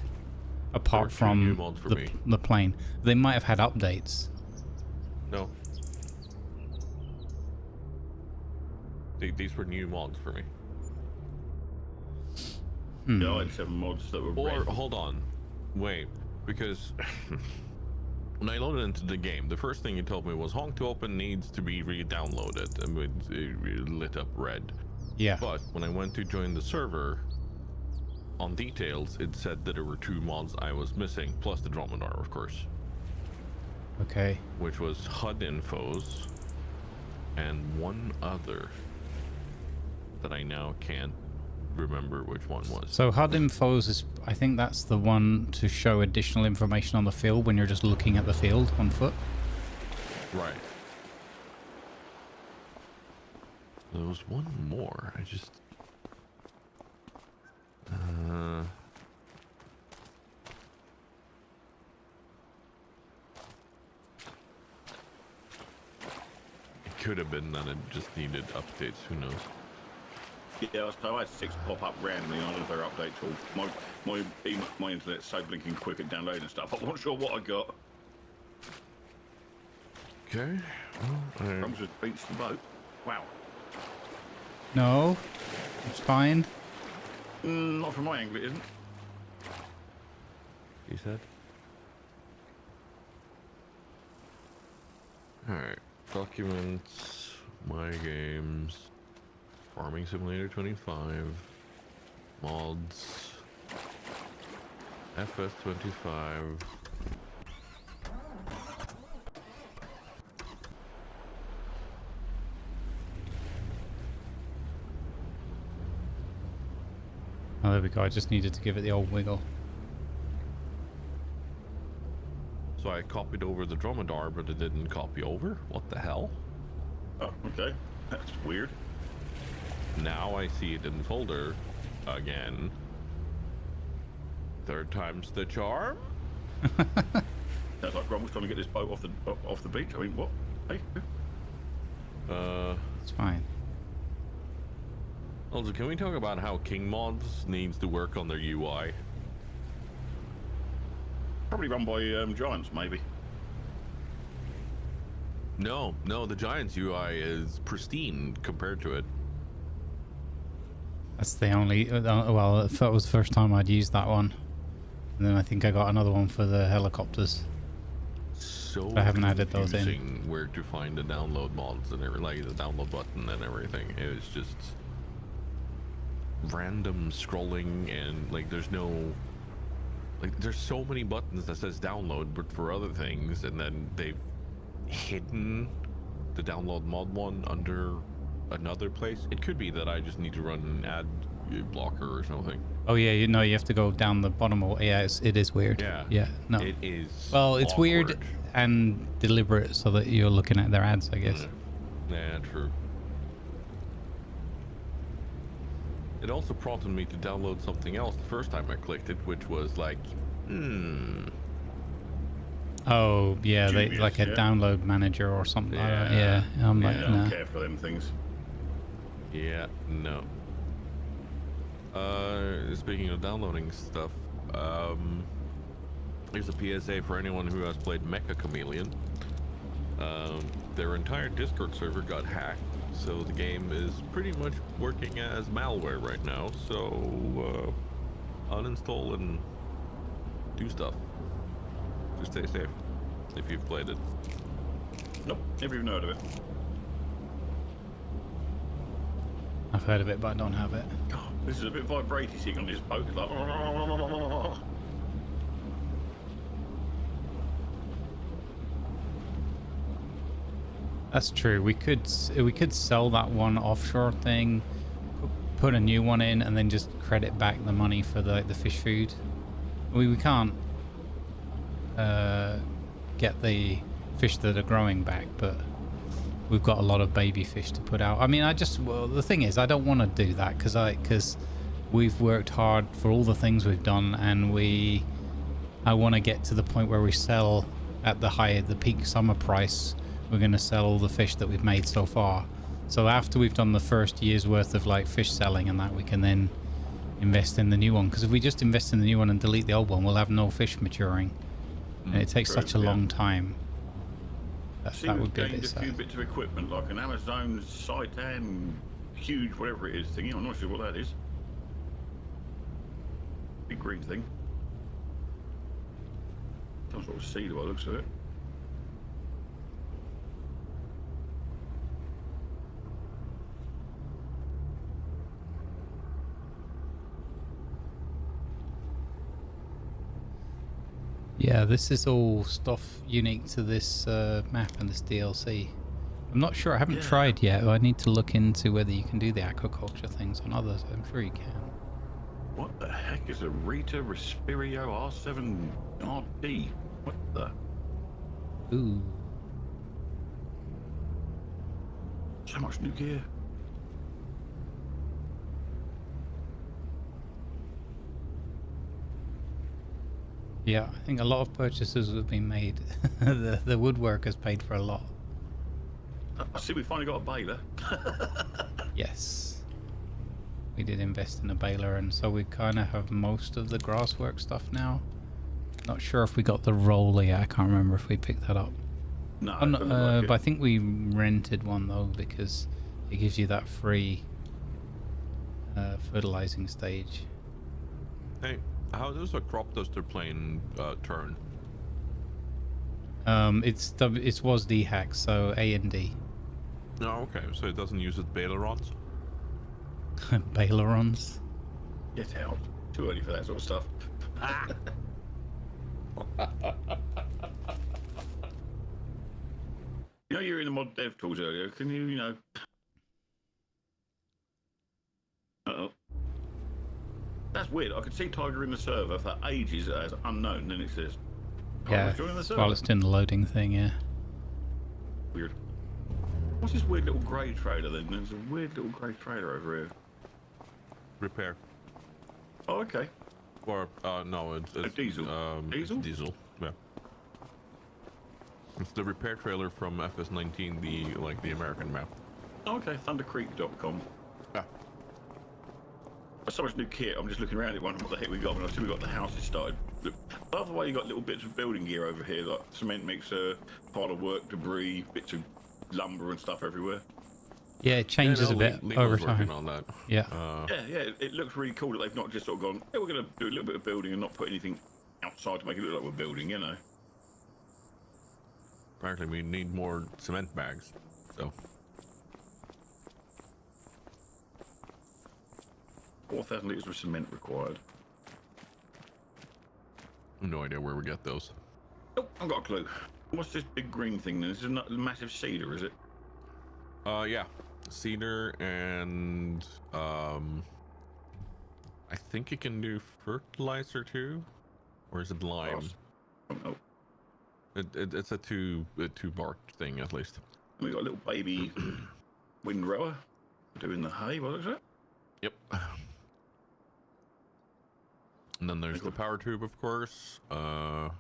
apart There are 2 new from mods for me. the plane. They might have had updates. No. These were new mods for me. Yeah, I had 7 mods that were Or, red. hold on. Wait, because when I loaded into the game, the first thing you told me was honk to open needs to be re-downloaded, and it lit up red. Yeah. But when I went to join the server, on details, it said that there were 2 mods I was missing, plus the dromedar, of course. Okay. Which was HUD infos and one other that I now can't remember which one was. So HUD infos is, I think that's the one to show additional information on the field when you're just looking at the field on foot. Right. There was one more. I just it could have been that it just needed updates, who knows. Yeah, so I had 6 pop up randomly. I don't know if they're updates or my internet's so blinking quick at downloading stuff. I'm not sure what I got. Okay. Well, Grumbles just beats the boat. Wow. No, it's fine. Not from my angle, it isn't. he said. Alright. Documents. My games. Farming Simulator 25. Mods. FS25. Oh, there we go. I just needed to give it the old wiggle. So I copied over the dromedar, but it didn't copy over? What the hell? Oh, okay. That's weird. Now I see it in the folder again. Third time's the charm. Sounds like Grumbles trying to get this boat off the beach. I mean, what? Hey. It's fine. Also, can we talk about how King Mods needs to work on their UI? Probably run by Giants, maybe. No, the Giants UI is pristine compared to it. That's the only. Well, that was the first time I'd used that one, and then I think I got another one for the helicopters. So I haven't added those in. confusing where to find the download mods and everything, like the download button and everything. It was just random scrolling, and like there's so many buttons that says download, but for other things, and then they've hidden the download mod one under another place. It could be that I just need to run an ad blocker or something. Oh yeah, you have to go down the bottom. Yeah, it is weird. Yeah, no. It is. Well, it's awkward. weird and deliberate so that you're looking at their ads, I guess. Yeah, true. It also prompted me to download something else the first time I clicked it, which was like, Oh yeah, Dubious, like a yeah. download manager or something like that. Yeah. Yeah, I'm like, I don't no. care for them things. yeah, no. Speaking of downloading stuff, here's a PSA for anyone who has played Mecha Chameleon. Their entire Discord server got hacked, so the game is pretty much working as malware right now. So uninstall and do stuff. Just stay safe if you've played it. Nope, never even heard of it. I've heard of it, but I don't have it. God, this is a bit vibraty seeing on this boat. It's like, That's true. We could sell that one offshore thing, put a new one in, and then just credit back the money for the fish food. We can't get the fish that are growing back, but we've got a lot of baby fish to put out. I mean, well, the thing is, I don't want to do that because we've worked hard for all the things we've done, and I want to get to the point where we sell at the peak summer price. We're going to sell all the fish that we've made so far. So after we've done the first year's worth of like fish selling and that, we can then invest in the new one. Because if we just invest in the new one and delete the old one, we'll have no fish maturing, and it takes true, such a long time. That would be a bit a few sad. bits of equipment like an Amazon Titan huge whatever it is thingy. I'm not sure what that is. Big green thing. Some sort of seed by the looks of it. Yeah, this is all stuff unique to this map and this DLC. I'm not sure. I haven't tried yet. I need to look into whether you can do the aquaculture things on others. I'm sure you can. What the heck is a Rita Respirio R7RD? What the? Ooh. So much new gear. Yeah, I think a lot of purchases have been made. the woodwork has paid for a lot. I see we finally got a baler. Yes. we did invest in a baler, and so we kind of have most of the grasswork stuff now. Not sure if we got the roller yet. I can't remember if we picked that up. No, I'm it not, doesn't look like but I it. think we rented one though, because it gives you that free fertilizing stage. Hey, how does a crop duster plane turn? It was D-hack, so A and D. Oh, okay. So it doesn't use its balerons? Balerons. Get out. Too early for that sort of stuff. You know, you were in the mod dev tools earlier. Can you know... Uh-oh. That's weird. I could see Tiger in the server for ages as unknown, then it says... Yeah, joining the server. while it's doing the loading thing, yeah. Weird. What's this weird little grey trailer then? There's a weird little grey trailer over here. Repair. Oh, okay. Or, no, it's diesel. Diesel? Diesel, yeah. It's the repair trailer from FS19, the American map. Oh, okay. ThunderCreek.com. Yeah. There's so much new kit. I'm just looking around it, wondering what the heck we got. And I see we got the houses started. Look, I love the way you got little bits of building gear over here, like cement mixer, pile of work debris, bits of lumber and stuff everywhere. Yeah, it changes a bit over time. Working on that. Yeah. Yeah, it looks really cool that they've not just sort of gone, yeah, we're going to do a little bit of building and not put anything outside to make it look like we're building, you know. Apparently we need more cement bags, so. 4,000 litres of cement required. No idea where we get those. Oh, I've got a clue. What's this big green thing then? This is a massive cedar, is it? Yeah. Cedar and, I think it can do fertilizer too? Or is it lime? Oh, no. It's a two bark thing at least. We got a little baby windrower doing the hay, what looks like. Yep. And then there's the power tube, of course. I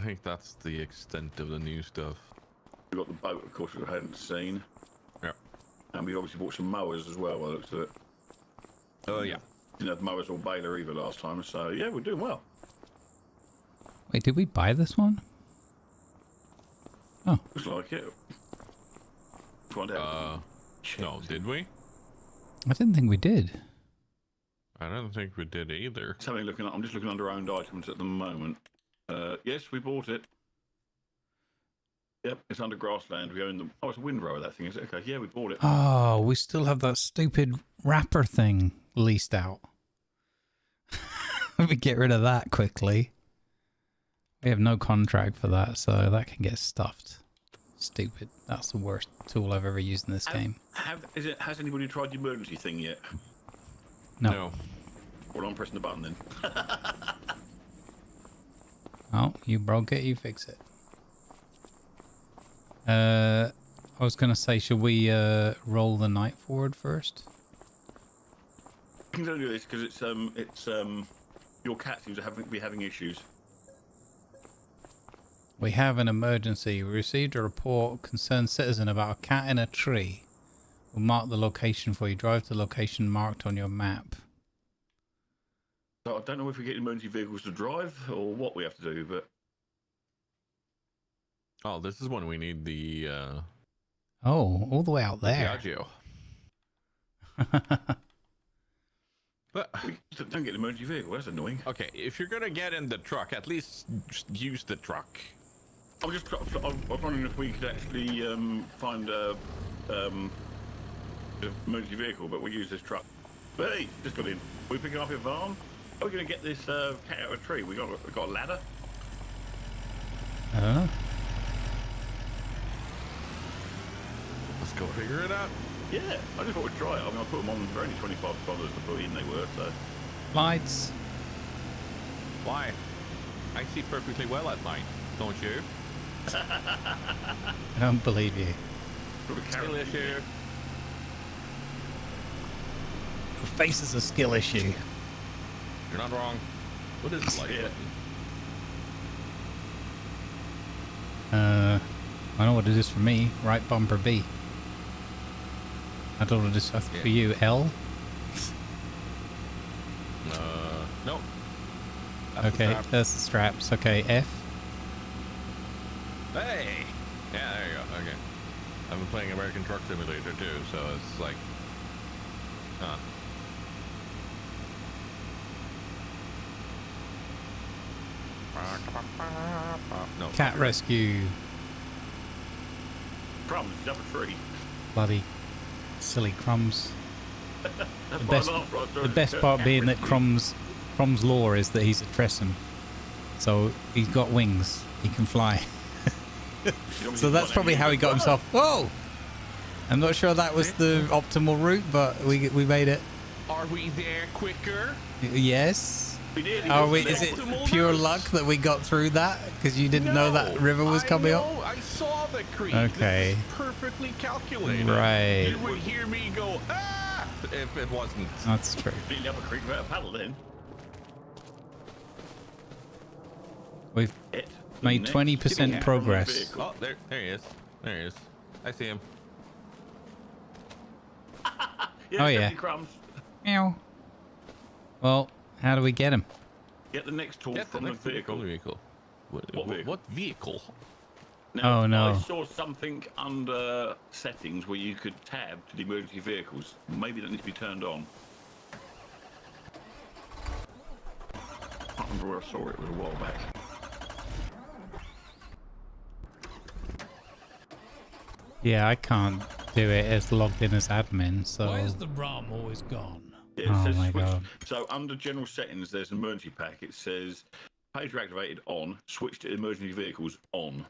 think that's the extent of the new stuff. We got the boat, of course, we hadn't seen. Yeah. And we obviously bought some mowers as well, by the looks of it. Yeah. Didn't have mowers or baler either last time, so yeah, we're doing well. Wait, did we buy this one? Oh. Looks like it. Find out. No, did we? I didn't think we did. I don't think we did either. Just having a look, I'm just looking under owned items at the moment. Yes, we bought it. Yep, it's under grassland. We own them. Oh, it's a windrower, that thing, is it? Okay, yeah, we bought it. Oh, we still have that stupid wrapper thing leased out. Let me get rid of that quickly. We have no contract for that, so that can get stuffed. Stupid. That's the worst tool I've ever used in this game. Has anybody tried the emergency thing yet? No. Well, I'm pressing the button then. Oh, you broke it, you fix it. I was going to say, should we roll the night forward first? I'm going to do this because it's your cat seems to be having issues. We have an emergency. We received a report, concerned citizen, about a cat in a tree. We'll mark the location for you. Drive to the location marked on your map. So I don't know if we get emergency vehicles to drive or what we have to do, but... Oh, this is when we need the, Oh, all the way out there. Diageo. But we don't get an emergency vehicle, that's annoying. okay, if you're gonna get in the truck, at least just use the truck. I was wondering if we could actually find an emergency vehicle, but we use this truck. But hey, just got in. Are we picking up your van? Are we going to get this cat out of a tree? We got a ladder. I don't know. Let's go figure it out. Yeah, I just thought we'd try it. I mean, I put them on for only $25 to put in. They were so. Lights. Why? I see perfectly well at night, don't you? I don't believe you. Skill issue. Your face is a skill issue. You're not wrong. What is this like? Yeah. I know what it is for me. Right bumper B. I don't know what it is for you. L? Nope. Okay, That's that's the straps. Okay, F. Hey! Yeah, there you go. Okay. I've been playing American Truck Simulator too, so it's like... Huh. No. Cat rescue. Crumbs, is up a tree. Bloody silly Crumbs. That's The why I best, laughed right through the it. best part Cat being that rescue. Crumb's lore is that he's a Tresson. So he's got wings. He can fly. So that's probably how he got himself. Whoa! I'm not sure that was the optimal route, but we made it. Are we there quicker? Yes. We did. Are we? Is it Optimal pure route. luck that we got through that because you didn't know that river was coming up? I saw the creek. Okay. This is perfectly calculated. Right. You would hear me go, ah, if it wasn't. That's true. Beating up a creek without a paddle then. We've It. made Next. 20% Yeah. progress. Vehicle. Oh, there he is. There he is. I see him. Yeah, Oh, 70 yeah. Crumbs. Meow. Well, how do we get him? Get the next tool from the vehicle. vehicle. What vehicle? What vehicle? Now, Oh, no. I saw something under settings where you could tab to the emergency vehicles. Maybe that needs to be turned on. I can't remember where I saw it. It was a while back. Yeah, I can't do it as logged in as admin, so... Where's the Brum always gone? Yeah, it Oh says my switch. God. So under general settings, there's an emergency pack. It says page activated on, switch to emergency vehicles on.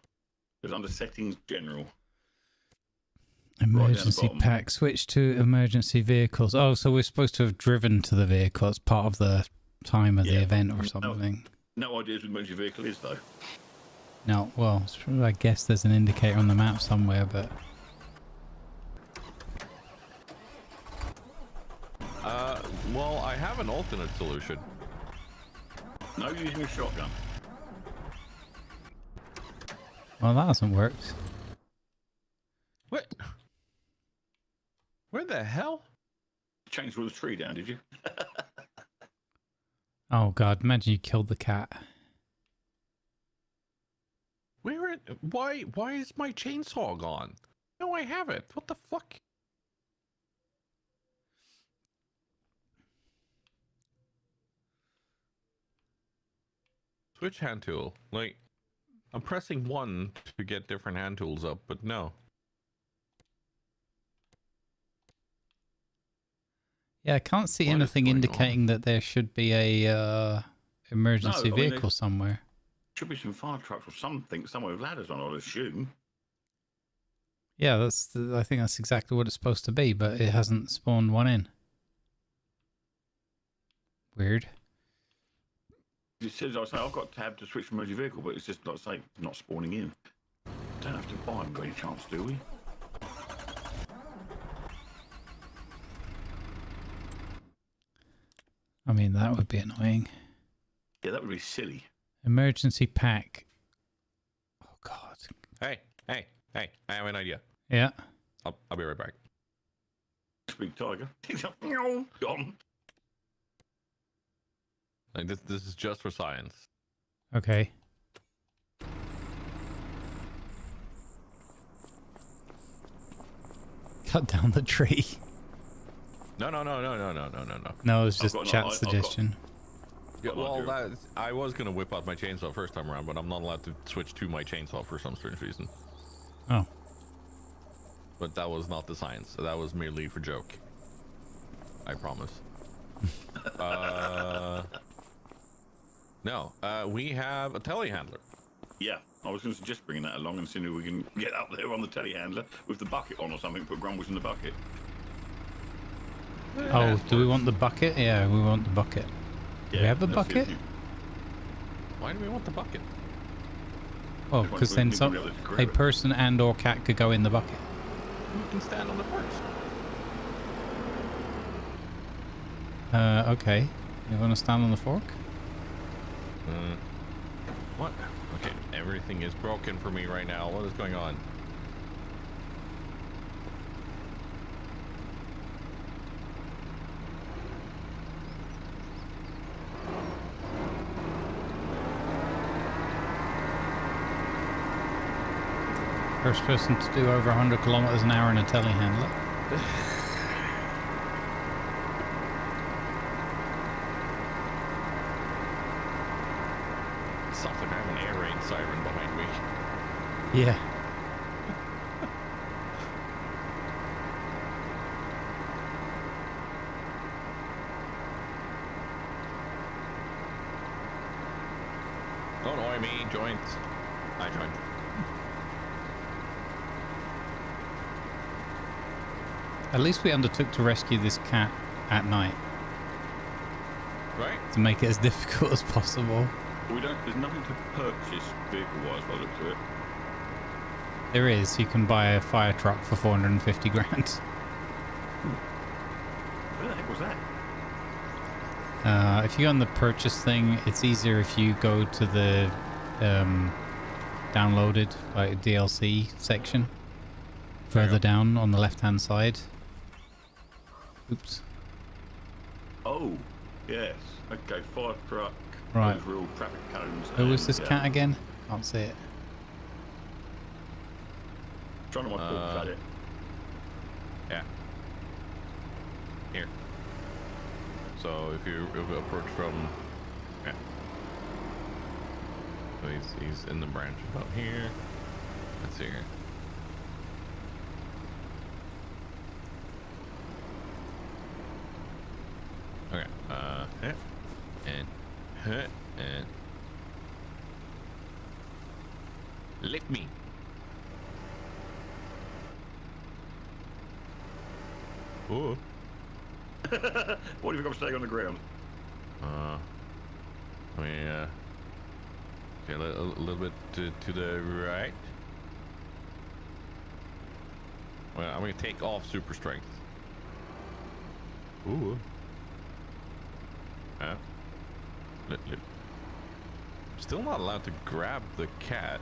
There's under settings general. Emergency bottom. pack, switch to emergency vehicles. Oh, so we're supposed to have driven to the vehicle as part of the time of the Yeah. event or No. something. No idea what an emergency vehicle is though. No, well, I guess there's an indicator on the map somewhere, but... Well, I have an alternate solution. No using a shotgun. Well, that hasn't worked. What? Where the hell? Changed the tree down, did you? Oh, God, imagine you killed the cat. Why is my chainsaw gone? No, I have it. What the fuck? Switch hand tool. Like, I'm pressing 1 to get different hand tools up, but no. Yeah, I can't see What is anything going indicating that there should be a emergency No, I mean, vehicle somewhere. Should be some fire trucks or something somewhere with ladders on, I'd assume. Yeah, I think that's exactly what it's supposed to be, but it hasn't spawned one in. Weird. It says, I say, I've got tab to switch from emergency vehicle, but it's just, like I say, not spawning in. Don't have to buy them by any chance, do we? I mean, that would be annoying. Yeah, that would be silly. Emergency pack. Oh, God. Hey, I have an idea. Yeah. I'll be right back. Big tiger. Gone. Like this is just for science. Okay. Cut down the tree. No. No, it's just got no- chat I've got- suggestion. Yeah, well, idea. I was gonna whip out my chainsaw first time around, but I'm not allowed to switch to my chainsaw for some strange reason. Oh. But that was not the science. That was merely for joke. I promise. No, we have a telehandler. Yeah, I was going to suggest bringing that along and seeing if we can get up there on the telehandler with the bucket on or something, put Grumbles in the bucket. Oh, do we want the bucket? Yeah, we want the bucket. Do we have a let's see if bucket? you- Why do we want the bucket? Oh, Just because want then to some be able to grab a it. person and or cat could go in the bucket. We can stand on the forks. Okay. You want to stand on the fork? What? Okay, everything is broken for me right now. What is going on? First person to do over 100 kilometers an hour in a telehandler. Sounds like I have an air raid siren behind me. Yeah. Don't annoy me, joints. I joined. At least we undertook to rescue this cat at night. Right? To make it as difficult as possible. We don't. There's nothing to purchase vehicle-wise by the looks of it. There is. You can buy a fire truck for 450 grand. Where the heck was that? If you go on the purchase thing, it's easier if you go to the downloaded like DLC section further down on the left-hand side. Oops. Oh, yes. Okay, fire truck. Right. Those real traffic cones. Who was and, this cat again? Can't see it. Trying to my thoughts at it. Yeah. Here. So if you approach from, yeah. So he's in the branch about here. Let's see here. Okay. And lift me. Ooh. What do you think I'm staying on the ground? I mean, okay, a little bit to the right. Well, I'm gonna take off super strength. Ooh. Still not allowed to grab the cat.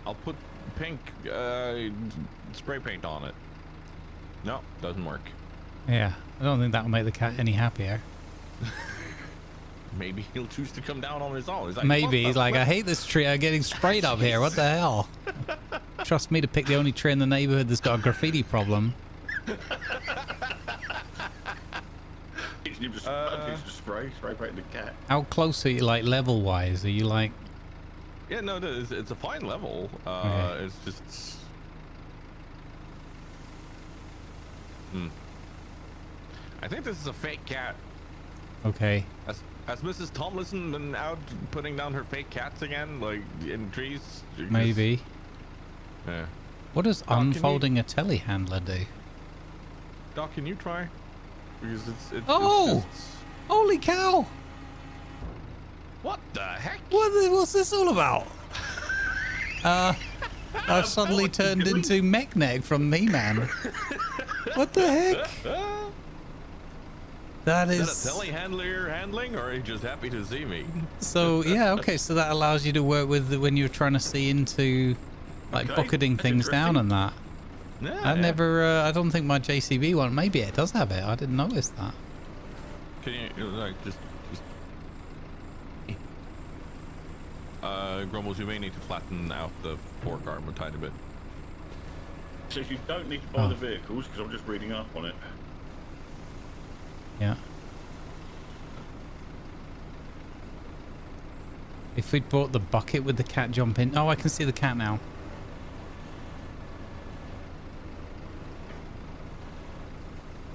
I'll put pink spray paint on it. No, doesn't work. Yeah, I don't think that'll make the cat any happier. Maybe he'll choose to come down on his own. He's like, Maybe he's like, I hate this tree. I'm getting sprayed up here. What the hell? Trust me to pick the only tree in the neighborhood that's got a graffiti problem. You just spray paint the cat. How close are you, like level wise? Are you like? Yeah, no, it's a fine level. Okay. It's just. I think this is a fake cat. Okay. Has Mrs. Tomlinson been out putting down her fake cats again, like in trees? Maybe. Yeah. What does Doc, unfolding a telehandler do? Doc, can you try? Because it's Oh! It's just... Holy cow! What the heck? What's this all about? I've suddenly turned into Mechneck from Me-Man. What the heck? That is... Is that a telehandler handling, or are you just happy to see me? So, yeah, okay, so that allows you to work with when you're trying to see into, like, bucketing that's things down and that. Yeah, I never, I don't think my JCB one, maybe it does have it. I didn't notice that. Can you, like, just... Grumbles, you may need to flatten out the forearm a tiny bit. So you don't need to buy the vehicles, because I'm just reading up on it. Yeah. If we'd bought the bucket with the cat jump in... Oh, I can see the cat now.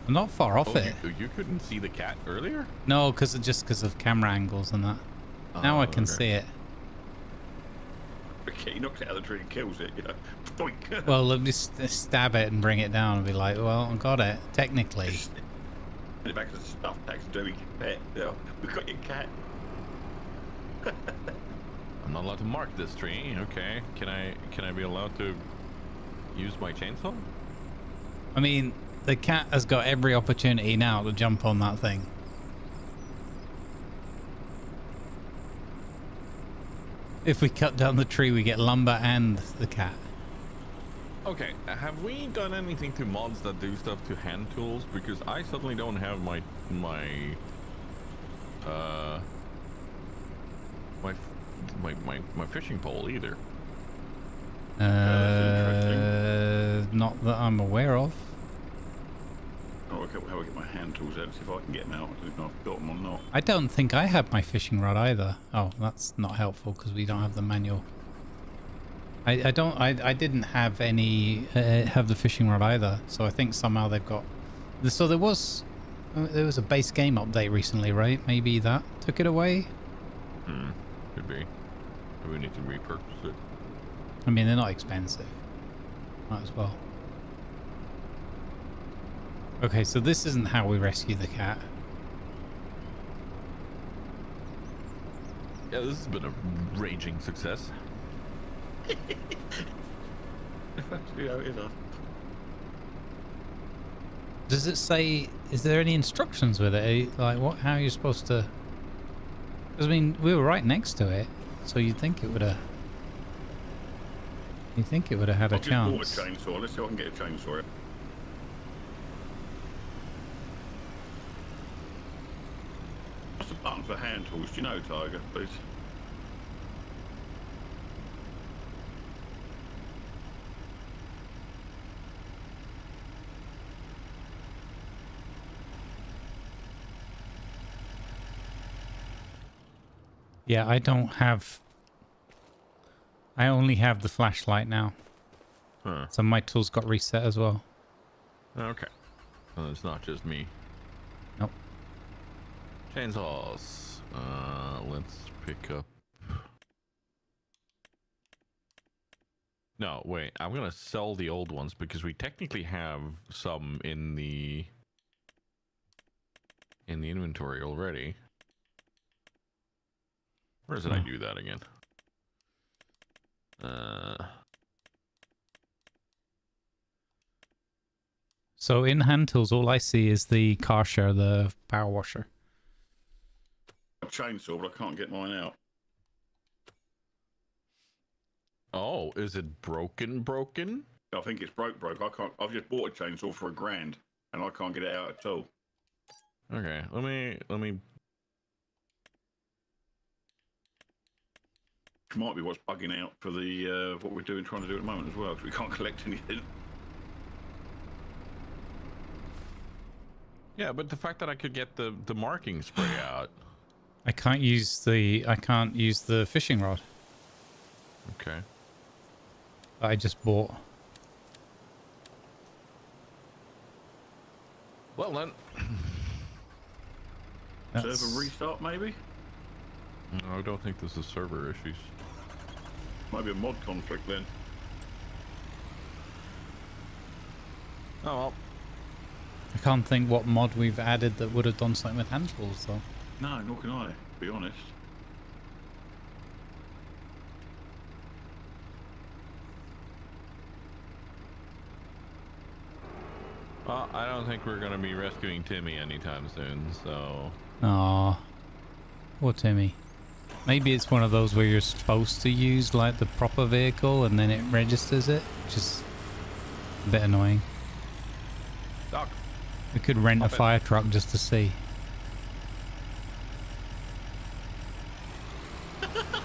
I'm not far off it. You couldn't see the cat earlier? No, because of camera angles and that. Now I can see it. Okay, he knocks it out of the tree and kills it, you know. Boink. Well, let me stab it and bring it down and be like, well, I got it, technically. Put it back to the stuff taxidermy pet. You know, we've got your cat. I'm not allowed to mark this tree. Okay. Can I be allowed to use my chainsaw? I mean, the cat has got every opportunity now to jump on that thing. If we cut down the tree, we get lumber and the cat. Okay, have we done anything to mods that do stuff to hand tools? Because I suddenly don't have my my fishing pole either. Not that I'm aware of. I'll work out how I get my hand tools out and see if I can get them out. I don't know if I've got them or not. I don't think I have my fishing rod either. Oh, that's not helpful because we don't have the manual. I didn't have any have the fishing rod either. So I think somehow they've got. So there was a base game update recently, right? Maybe that took it away. Could be. We need to repurchase it. I mean, they're not expensive. Might as well. Okay, so this isn't how we rescue the cat. Yeah, this has been a raging success. Yeah, it is. Does it say, is there any instructions with it? Like, what? How are you supposed to... Because, I mean, we were right next to it, so you'd think it would have... You'd think it would have had a chance. I've just bought a chainsaw. Let's see if I can get a chainsaw. What's the button for hand tools? Do you know, Tiger, please? Yeah, I don't have... I only have the flashlight now. Huh. So my tools got reset as well. Okay. Well, it's not just me. Nope. Chainsaws. Let's pick up... No, wait. I'm gonna sell the old ones because we technically have some in the inventory already. Where did I do that again? So in hand tools, all I see is the Karsher, the power washer. A chainsaw, but I can't get mine out. Oh, is it broken? I think it's broke. I can't. I've just bought a chainsaw for $1,000, and I can't get it out at all. Okay, let me. Which might be what's bugging out for the what we're trying to do at the moment as well, because we can't collect anything. Yeah, but the fact that I could get the marking spray out. I can't use the fishing rod Okay. that I just bought. Well then. Server restart, maybe? No, I don't think this is server issues. Might be a mod conflict then. Oh well. I can't think what mod we've added that would have done something with hand tools though. No, nor can I, to be honest. Well, I don't think we're gonna be rescuing Timmy anytime soon, so... Aw. Poor Timmy. Maybe it's one of those where you're supposed to use like the proper vehicle and then it registers it, which is a bit annoying. Doc. We could rent a fire truck just to see.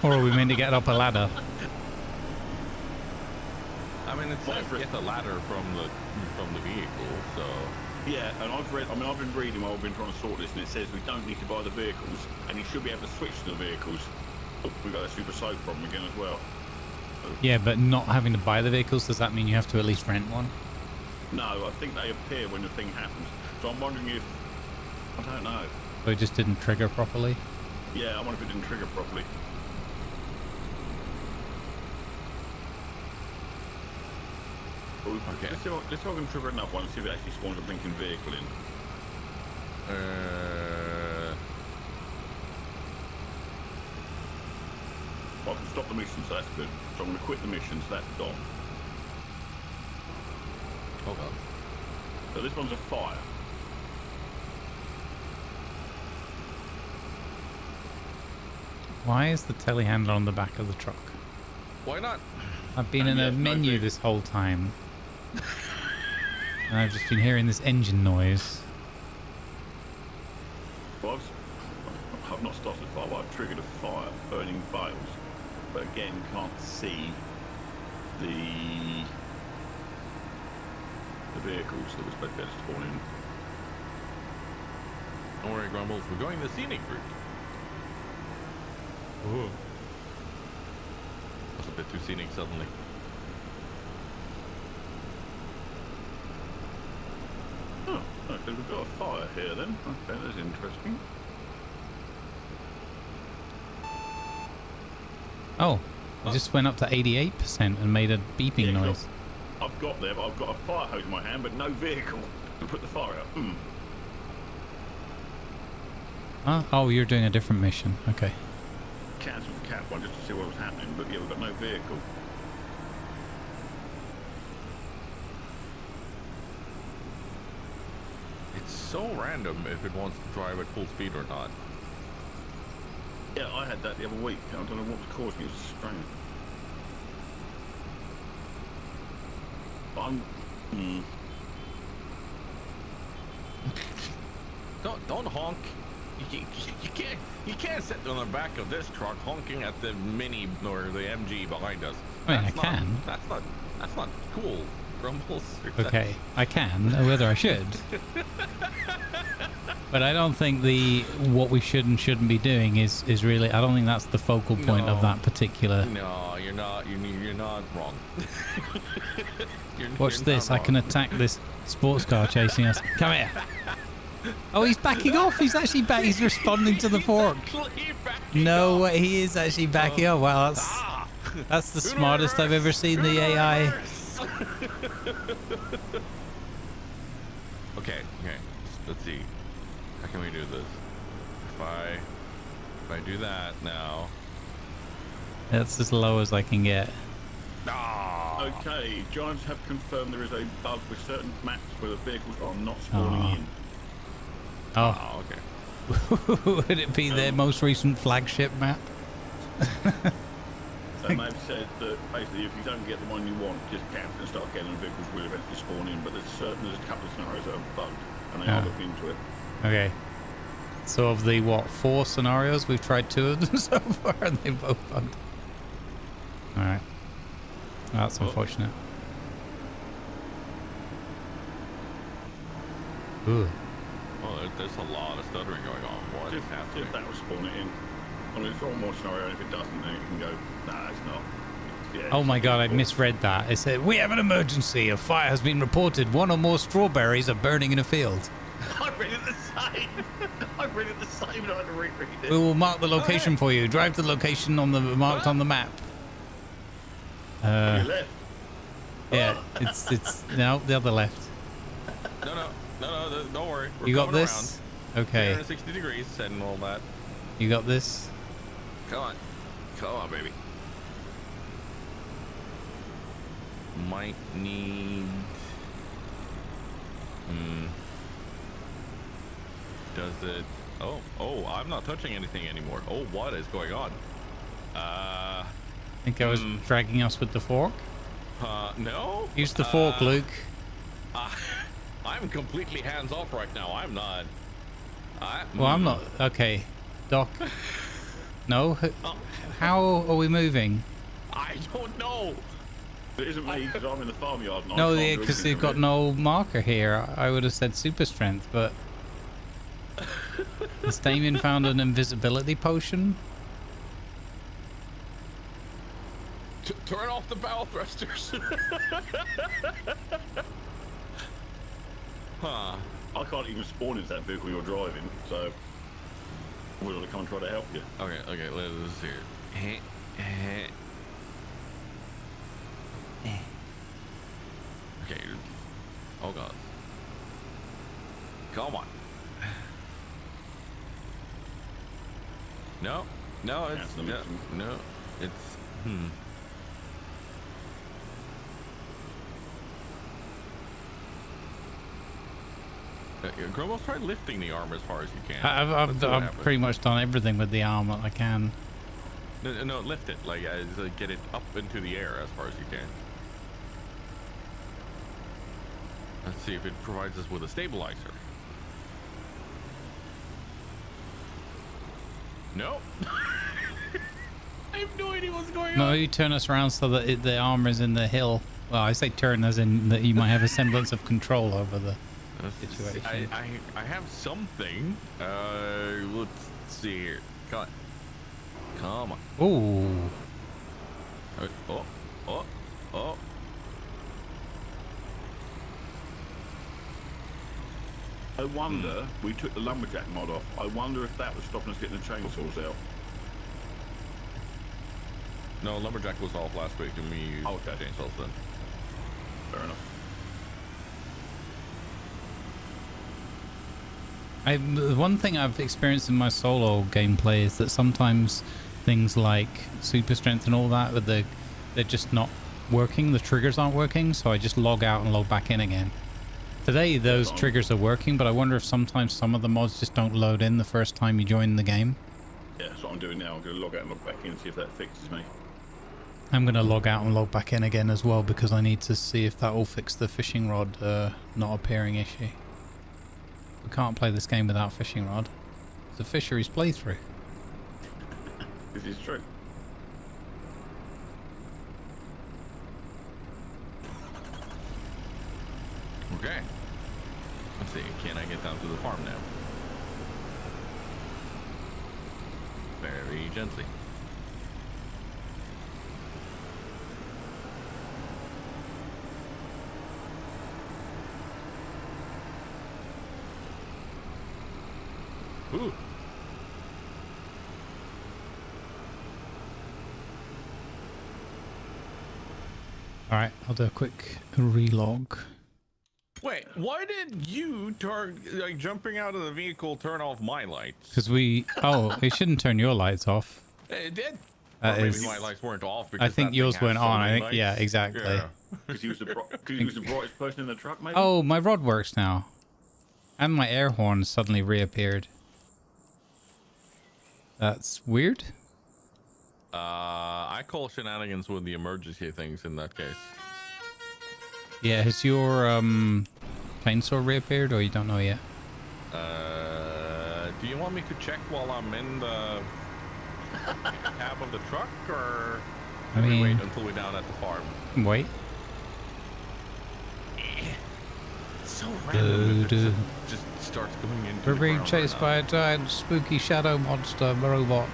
Or are we meant to get up a ladder? I mean, it's like get the ladder from the vehicle, so... Yeah, and I've been reading while I've been trying to sort this, and it says we don't need to buy the vehicles, and you should be able to switch to the vehicles. Oh, we've got a super soak problem again as well. Yeah, but not having to buy the vehicles, does that mean you have to at least rent one? No, I think they appear when the thing happens. So I'm wondering if... I don't know. So it just didn't trigger properly? Yeah, I wonder if it didn't trigger properly. Okay. Let's see if I can trigger another one and see if it actually spawns a blinking vehicle in. Well, I can stop the mission, so that's good. So I'm going to quit the mission, so that's gone. Hold on. So this one's a fire. Why is the telehandler on the back of the truck? Why not? I've been in a menu this whole time. And I've just been hearing this engine noise. Well, I've not started a fire, but I've triggered a fire, burning bales. But again, can't see the vehicles that were supposed to be able to spawn in. Don't worry, Grumbles. We're going the scenic route. Ooh. That's a bit too scenic suddenly. Oh, okay, we've got a fire here then. Okay, that's interesting. Oh, it just went up to 88% and made a beeping noise. I've got there, but I've got a fire hose in my hand, but no vehicle to put the fire out. Huh? Oh, you're doing a different mission. Okay. Cancelled the cat one just to see what was happening, but yeah, we've got no vehicle. It's so random if it wants to drive at full speed or not. Yeah, I had that the other week. I don't know what was causing it. It was strange. But Don't honk. You can't sit on the back of this truck honking at the Mini or the MG behind us. I mean, I can. That's not cool, Grumbles. Okay, I can. Whether I should. But I don't think what we should and shouldn't be doing is really. I don't think that's the focal point of that particular. No, you're not. You're not wrong. Watch this. I can attack this sports car chasing us. Come here. Oh, he's backing off. He's actually back. He's responding to the fork. No, he is actually backing off. Wow, that's the smartest I've ever seen the AI. Okay. Let's see. How can we do this? If I do that now. That's as low as I can get. Okay, Giants have confirmed there is a bug with certain maps where the vehicles are not spawning in. Oh, okay. Would it be their most recent flagship map? And they've said that basically if you don't get the one you want, just cancel and start getting the vehicles will eventually spawn in. But there's a couple of scenarios that are bugged, and they are looking into it. Okay. So of the 4 scenarios, we've tried 2 of them so far, and they both bugged. All right. That's unfortunate. Ooh. Well, there's a lot of stuttering going on. What is happening? If that will spawn it in. I mean, it's one more scenario, and if it doesn't, then you can go, nah, it's not. Yeah, oh my god, I misread that. It said, we have an emergency. A fire has been reported. 1 or more strawberries are burning in a field. I read it the same. I read it the same, and I had to reread it. We will mark the location for you. Drive to the location marked on the map. You left. Yeah, it's no, the other left. No, don't worry. We're You got coming this? around. Okay. 360 degrees and all that. You got this? Come on, baby. Might need. Does it? Oh, I'm not touching anything anymore. Oh, what is going on? I think I was dragging us with the fork. No. Use the fork, Luke. I'm completely hands off right now. I'm not. Well, I'm not. Okay, Doc. No. How are we moving? I don't know. It isn't me because I'm in the farmyard. And No, I can't do because anything they've got from no marker here. I would have said super strength, but has Damien found an invisibility potion? Turn off the bow thrusters. Huh. I can't even spawn into that vehicle you're driving, so we're going to come and try to help you. Okay, let's see here. Okay. Oh god. Come on. No, it's no, it's Grumbles, try lifting the arm as far as you can. I've pretty much done everything with the arm that I can. No, lift it, like get it up into the air as far as you can. Let's see if it provides us with a stabilizer. Nope. I have no idea what's going No, on. you turn us around so that the armor's in the hill. Well, I say turn as in that you might have a semblance of control over the situation. I have something. Let's see here. Come on. Come on. Ooh. Oh. I wonder, we took the lumberjack mod off. I wonder if that was stopping us getting the chainsaws out. No, lumberjack was off last week, and we used okay. chainsaws then. Fair enough. One thing I've experienced in my solo gameplay is that sometimes things like super strength and all that, but they're just not working. The triggers aren't working, so I just log out and log back in again. Today those triggers are working, but I wonder if sometimes some of the mods just don't load in the first time you join the game. Yeah, that's what I'm doing now. I'm going to log out and log back in and see if that fixes me. I'm going to log out and log back in again as well, because I need to see if that will fix the fishing rod not appearing issue. We can't play this game without fishing rod. It's a fisheries playthrough. This is true. Okay. Let's see. Can I get down to the farm now? Very gently. Ooh. All right, I'll do a quick relog. Wait, why did you jumping out of the vehicle turn off my lights? Because it shouldn't turn your lights off. It did. That Or maybe is- my lights weren't off. Because I think that yours thing has went so on. many I think, lights. yeah, exactly. Yeah. Because he was the brightest person in the truck, maybe? Oh, my rod works now. And my air horn suddenly reappeared. That's weird. I call shenanigans with the emergency things in that case. Yeah, has your chainsaw reappeared, or you don't know yet? Do you want me to check while I'm in the cab of the truck, or I can we mean, wait until we're down at the farm? wait. It's so random if Do. it just starts going into We're the being ground chased or by a not. giant spooky shadow monster robot.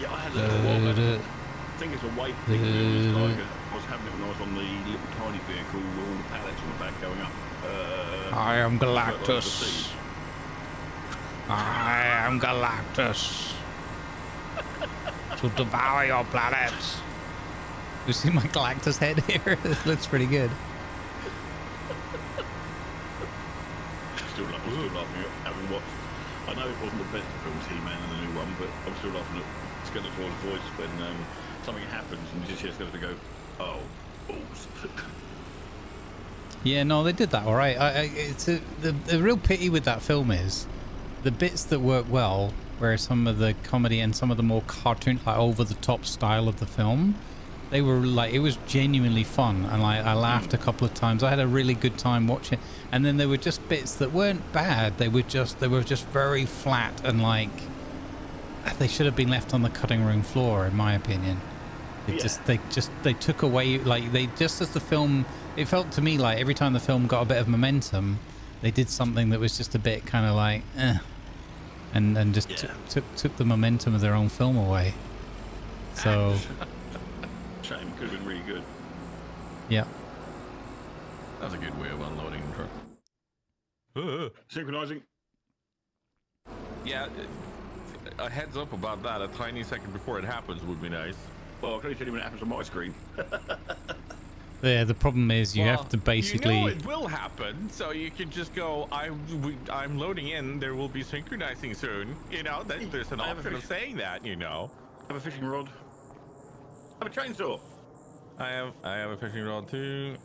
Yeah, I had a little Do. I think it's a weight thing. It was like I was having it when I was on the little tiny vehicle with all the pallets on the back going up. I am like the Galactus. sea. I am Galactus. To devour your planet. You see my Galactus head here? It looks pretty good. Still laughing at having watched. I know it wasn't the best film, He-Man and the new one, but I'm still laughing at Skeletor's voice when something happens and you just hear Skeletor go, "Oh, balls." Yeah, no, they did that all right. The real pity with that film is the bits that work well, where some of the comedy and some of the more cartoon, like over the top style of the film, they were like, it was genuinely fun, and like I laughed a couple of times. I had a really good time watching. And then there were just bits that weren't bad. They were just very flat, and like they should have been left on the cutting room floor, in my opinion. They took away, like, they just, as the film, it felt to me like every time the film got a bit of momentum, they did something that was just a bit kind of like and just took the momentum of their own film away. So Shame, could have been really good. yeah. That was a good way of unloading the truck. Synchronizing. Yeah, a heads up about that a tiny second before it happens would be nice. Well, I can only tell you when it happens on my screen. Yeah, the problem is you have to basically, You know it will happen, so you can just go, I'm loading in, there will be synchronizing soon. You know, there's an I have a option of fish- saying that, you know. Have a fishing rod. Have a chainsaw. I have a fishing rod too,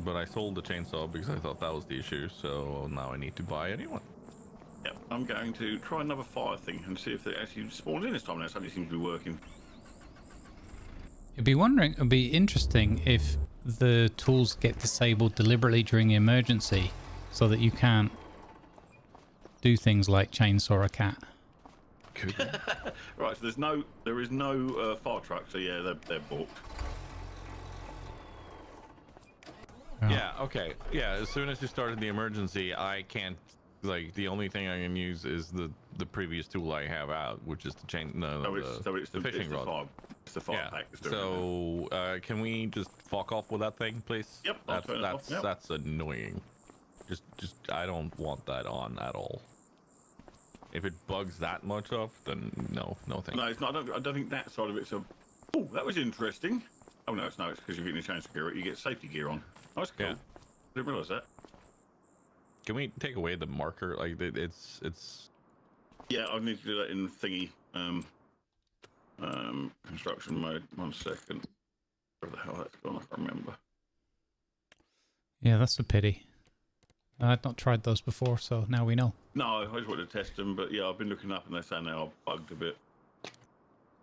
but I sold the chainsaw because I thought that was the issue, so now I need to buy a new one. Yep, I'm going to try another fire thing and see if it actually spawns in this time. Now something seems to be working. it'd be interesting if the tools get disabled deliberately during the emergency, so that you can't do things like chainsaw a cat. Could be. Right, so there is no fire truck, so yeah, they're balked. Oh. Yeah, okay. Yeah, as soon as you started the emergency, I can't, like, the only thing I can use is the previous tool I have out, which is the chain, It's the fishing rod. It's the fire Yeah, pack. That's doing it. so, can we just fuck off with that thing, please? Yep, I'll turn it off, yep. That's annoying. Just, I don't want that on at all. If it bugs that much off, then no thank you. No, it's not. I don't think that side of it's a... Oh, that was interesting. Oh, no, it's because you're getting a change of gear. You get safety gear on. Oh, that's cool. Yeah. Didn't realise that. Can we take away the marker? Like, it's... Yeah, I need to do that in thingy. Construction mode. 1 second. Where the hell that's gone? I can't remember. Yeah, that's a pity. I'd not tried those before, so now we know. No, I just wanted to test them, but yeah, I've been looking up and they're saying they are bugged a bit.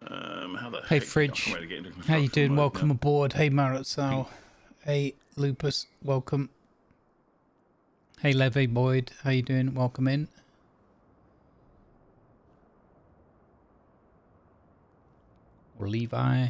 How the Hey, heck Fridge. I can't get into How you doing? construction mode Welcome now. aboard. Hey, Maratsow. Hey, Lupus. Welcome. Hey, Levy Boyd. How you doing? Welcome in. Or Levi.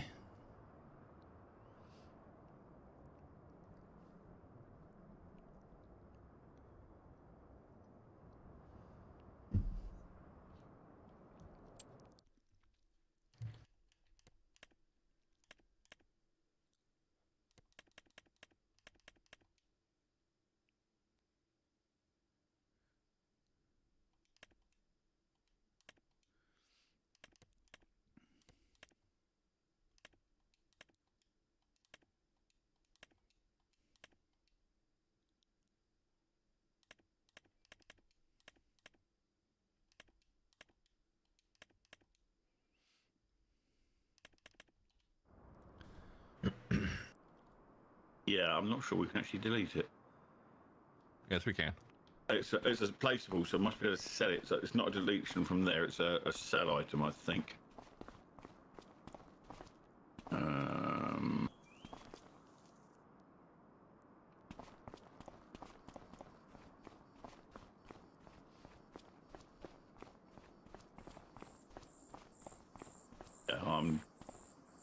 Yeah, I'm not sure we can actually delete it. Yes, we can. It's a placeable, so I must be able to sell it. So it's not a deletion from there. It's a sell item, I think. Yeah, I'm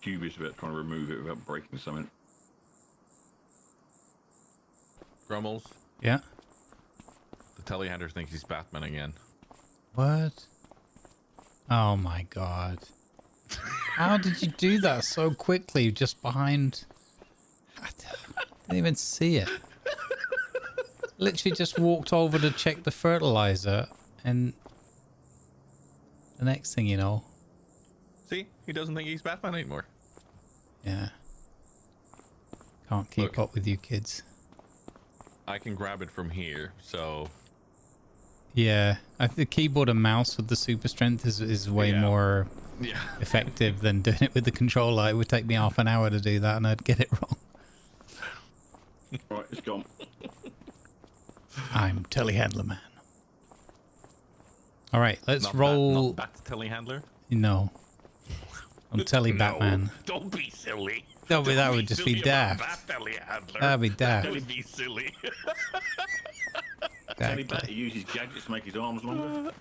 dubious about trying to remove it without breaking something. Grumbles, Yeah. the telehandler thinks he's Batman again. What? Oh my god. How did you do that so quickly just behind... I didn't even see it. Literally just walked over to check the fertilizer and the next thing you know... See? He doesn't think he's Batman anymore. Yeah. Can't keep Look. up with you kids. I can grab it from here, so... Yeah. I think the keyboard and mouse with the super strength is way Yeah. more Yeah. effective than doing it with the controller. It would take me half an hour to do that and I'd get it wrong. Right, it's gone. I'm telehandler man. All right, let's Not roll. Bat telehandler? No, I'm telly Batman. Don't be silly. That would just be daft. Telehandler. That'd be daft. That would be silly. Teddy Bat, Exactly. he uses gadgets to make his arms longer.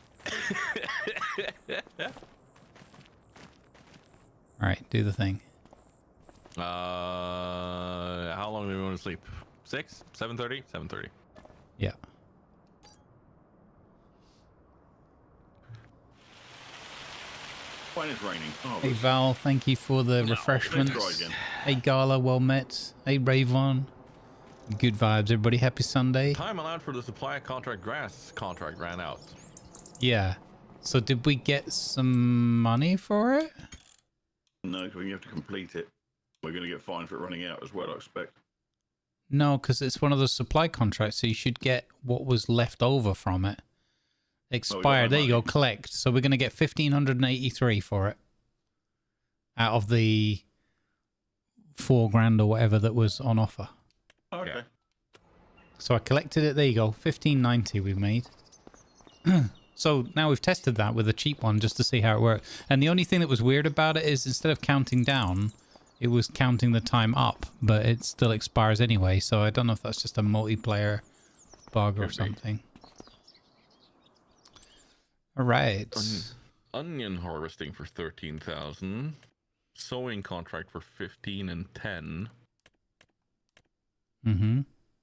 All right, do the thing. How long do we want to sleep? 6? 7:30? 7:30. Yeah. When it's raining. Oh, Hey Val, thank you for the let's refreshments. try again. Hey Gala, well met. Hey Ravon. Good vibes, everybody. Happy Sunday. Time allowed for the supply contract grass contract ran out. Yeah. So did we get some money for it? No, because you have to complete it. We're going to get fined for it running out as well, I expect. No, because it's one of those supply contracts, so you should get what was left over from it. Expired. no There you go. money. Collect. So we're going to get 1,583 for it. Out of the $4,000 or whatever that was on offer. Oh, okay. Yeah. So I collected it. There you go. 1,590 we've made. So now we've tested that with a cheap one just to see how it works. And the only thing that was weird about it is instead of counting down, it was counting the time up, but it still expires anyway. So I don't know if that's just a multiplayer bug or Could be. something. All right. onion harvesting for 13,000. Sowing contract for 15 and 10. Mm-hmm.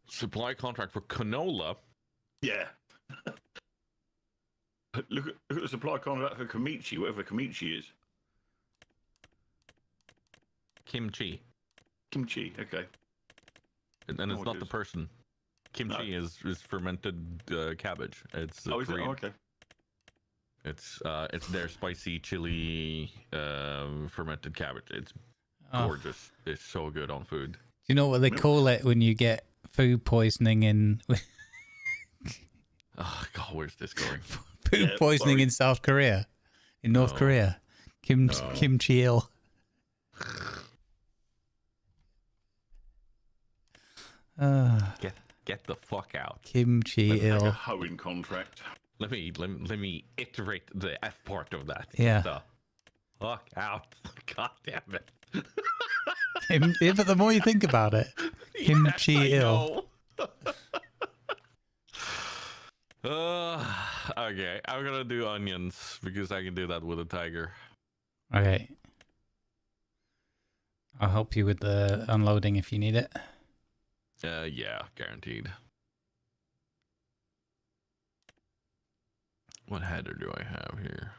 Supply contract for canola. Yeah. look at the supply contract for Kamichi, whatever Kamichi is. Kimchi. Kimchi, okay. And it's not the person. Kimchi is fermented cabbage. It's is it? Korean. Oh, okay. It's their spicy chili fermented cabbage. It's gorgeous. It's so good on food. Do you know what they call it when you get food poisoning in Oh God, where's this going? food poisoning in South Korea, in North Korea? Kimchi ill. Get the fuck out. Kimchi ill. Like a hoeing contract. Let me iterate the F part of that. Yeah. Get the fuck out. God damn it. Yeah, but the more you think about it, kimchi Yes, ill. Okay, I'm gonna do onions because I can do that with a tiger. Okay. I'll help you with the unloading if you need it. Yeah, guaranteed. What header do I have here?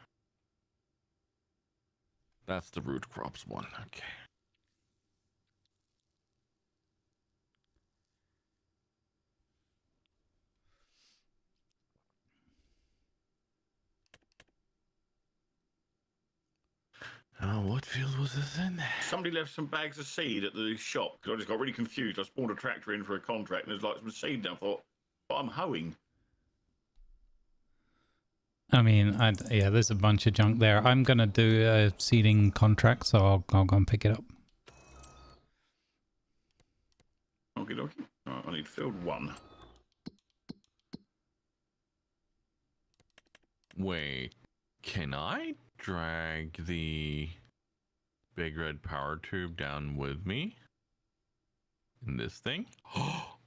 That's the root crops one. Okay. What field was this in? Somebody left some bags of seed at the shop because I just got really confused. I spawned a tractor in for a contract and there's like some seed down. I thought, I'm hoeing. I mean, yeah, there's a bunch of junk there. I'm going to do a seeding contract, so I'll go and pick it up. Okay, dokie. Right, I need field 1. Wait, can I drag the big red power tube down with me in this thing?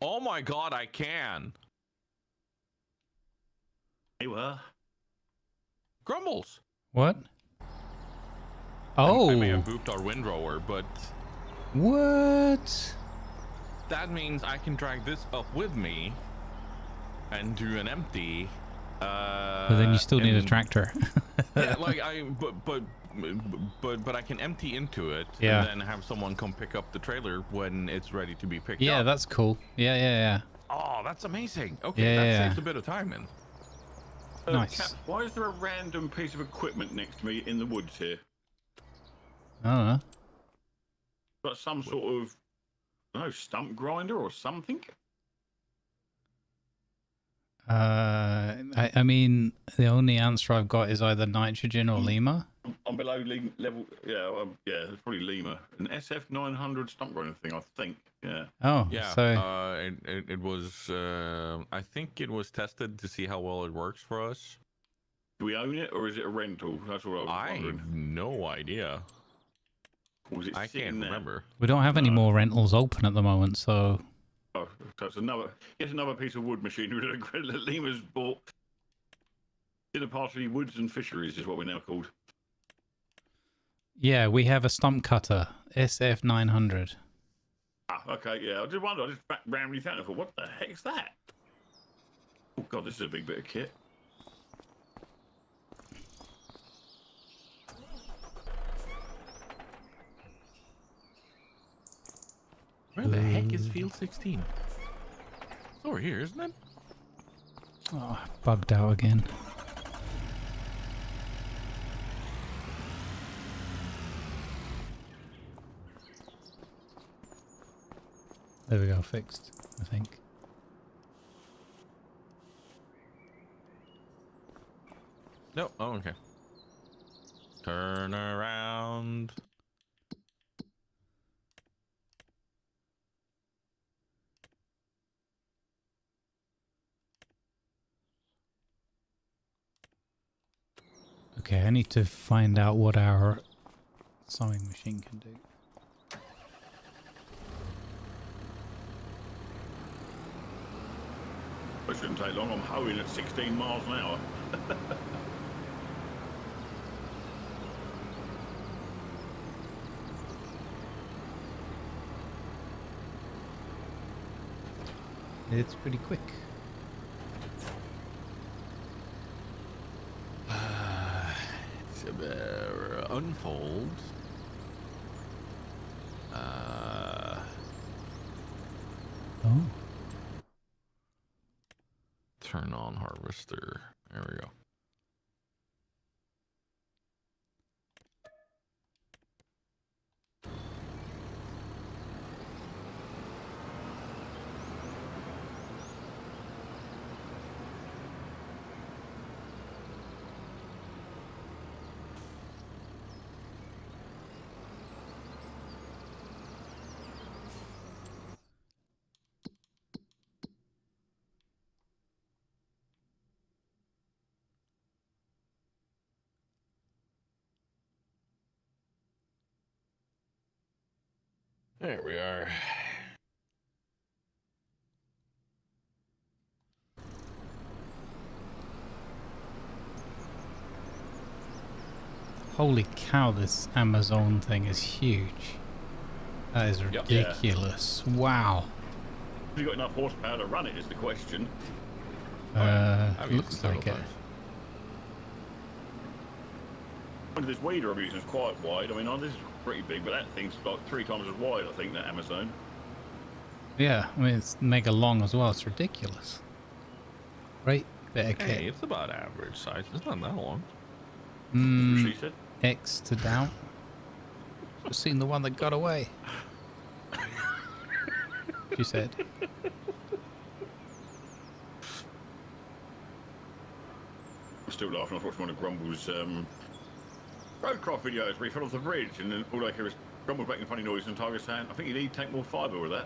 Oh my God, I can. Hey, were. Grumbles. What? Oh. I may have booped our windrower, but what? that means I can drag this up with me and do an empty. But then you still need a tractor. Yeah, like but I can empty into it Yeah. and then have someone come pick up the trailer when it's ready to be picked up. Yeah, that's cool. Yeah. Oh, that's amazing. Okay, Yeah, that yeah. saves a bit of time then. Nice. Cap, why is there a random piece of equipment next to me in the woods here? I don't know. Got some sort of, I don't know, stump grinder or something? I mean, the only answer I've got is either nitrogen or Lima. I'm below level, yeah, it's probably Lima. An SF900 stump grinder thing, I think, yeah. Oh, Yeah, so it was, I think it was tested to see how well it works for us. Do we own it or is it a rental? That's what I was I wondering. have no idea. Or is it I sitting can't there? remember. we don't have any more rentals open at the moment, so Oh, so it's another piece of wood machinery that Lima's bought. In the Parsley Woods and Fisheries is what we're now called. yeah, we have a stump cutter, SF900. Ah, okay, yeah. I did wonder. I just randomly found it. I thought, what the heck's that? Oh god, this is a big bit of kit. Where the heck is field 16? It's over here, isn't it? Oh, bugged out again. There we go, fixed, I think. No. Oh, okay. Turn around. Okay, I need to find out what our sewing machine can do. It shouldn't take long. I'm hoeing at 16 miles an hour. It's pretty quick. Unfold. Oh. Turn on harvester. There we go. There we are. Holy cow, this Amazon thing is huge. That is ridiculous. Yeah. Wow. Have you got enough horsepower to run it is the question. Looks like it. This weeder I'm using is quite wide. I mean, this is pretty big, but that thing's like 3 times as wide, I think, that Amazon. Yeah, I mean, it's mega long as well. It's ridiculous. Right? Better kit. Hey, it's about average size. It's not that long. She said. X to doubt. I've seen the one that got away. She said. I'm still laughing. I watched one of Grumble's roadcraft videos where he fell off the bridge, and then all I hear is Grumble making funny noises and Tiger saying, I think you need to take more fibre with that.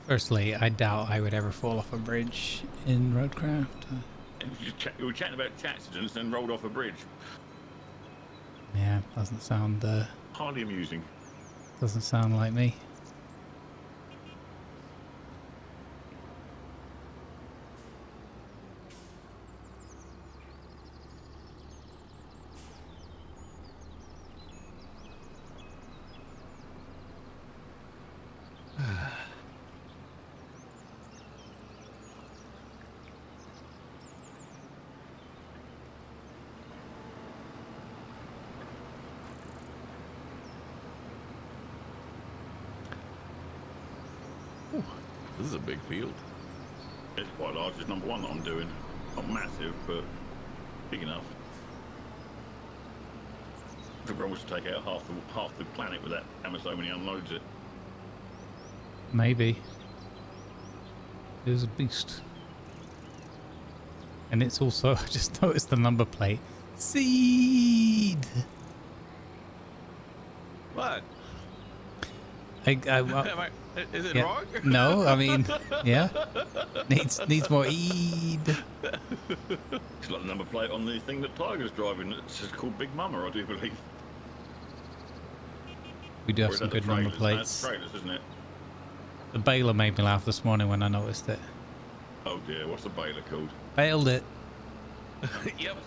Firstly, I doubt I would ever fall off a bridge in roadcraft. You were chatting about accidents and then rolled off a bridge. Yeah, doesn't sound hardly amusing. Doesn't sound like me. This is a big field. It's quite large. It's number 1 that I'm doing. Not massive, but big enough. I think Grumble should take out half the planet with that Amazon when he unloads it. Maybe. It was a beast. And it's also, I just noticed the number plate. Seed! What? Is it wrong? No, I mean, yeah. Needs more eed. It's like the number plate on the thing that Tiger's driving. It's just called Big Mama, I do believe. We do have some good number plates. That's trailers, isn't it? The baler made me laugh this morning when I noticed it. Oh dear, what's the baler called? Bailed it. Yep.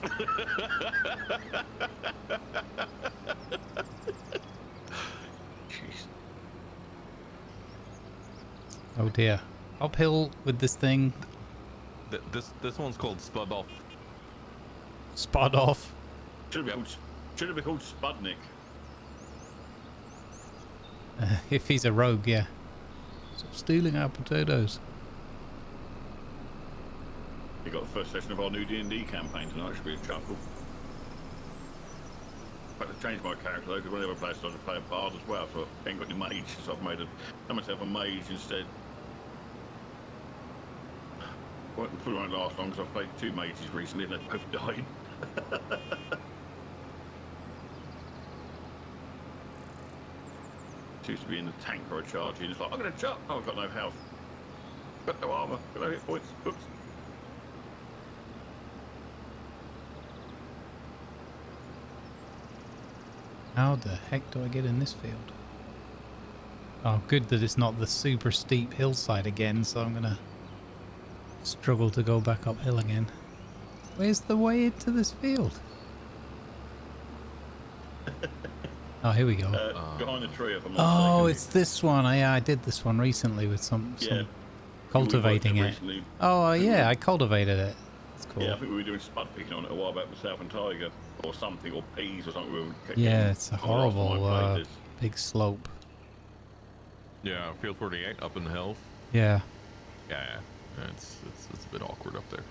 Jeez. Oh dear. Uphill with this thing. This one's called Spud Off. Spud Off. Should have been called Spudnik. If he's a rogue, yeah. Stop stealing our potatoes. We got the first session of our new D&D campaign tonight. Should be a chuckle. I had to change my character though, because whenever I play, I started to play a bard as well, so I ain't got any mage, so I've made myself a mage instead. Well, it probably won't last long because I've played 2 mages recently and they've both died. Used to be in the tank or a charge, and it's like, I'm going to charge. Oh, I've got no health. Got no armour. Got no hit points. Oops. How the heck do I get in this field? Oh, good that it's not the super steep hillside again, so I'm going to struggle to go back uphill again. Where's the way into this field? Oh, here we go. Behind the tree, if I'm not Oh, mistaken. it's this one. Yeah, I did this one recently with some cultivating we it. recently. Oh, yeah, I cultivated it. It's cool. Yeah, I think we were doing spud picking on it a while back with Southern Tiger or something, or peas or something. We were Yeah, it's a the last time I horrible played this. big slope. Yeah, Field 48 up in the hills. Yeah. Yeah, it's a bit awkward up there.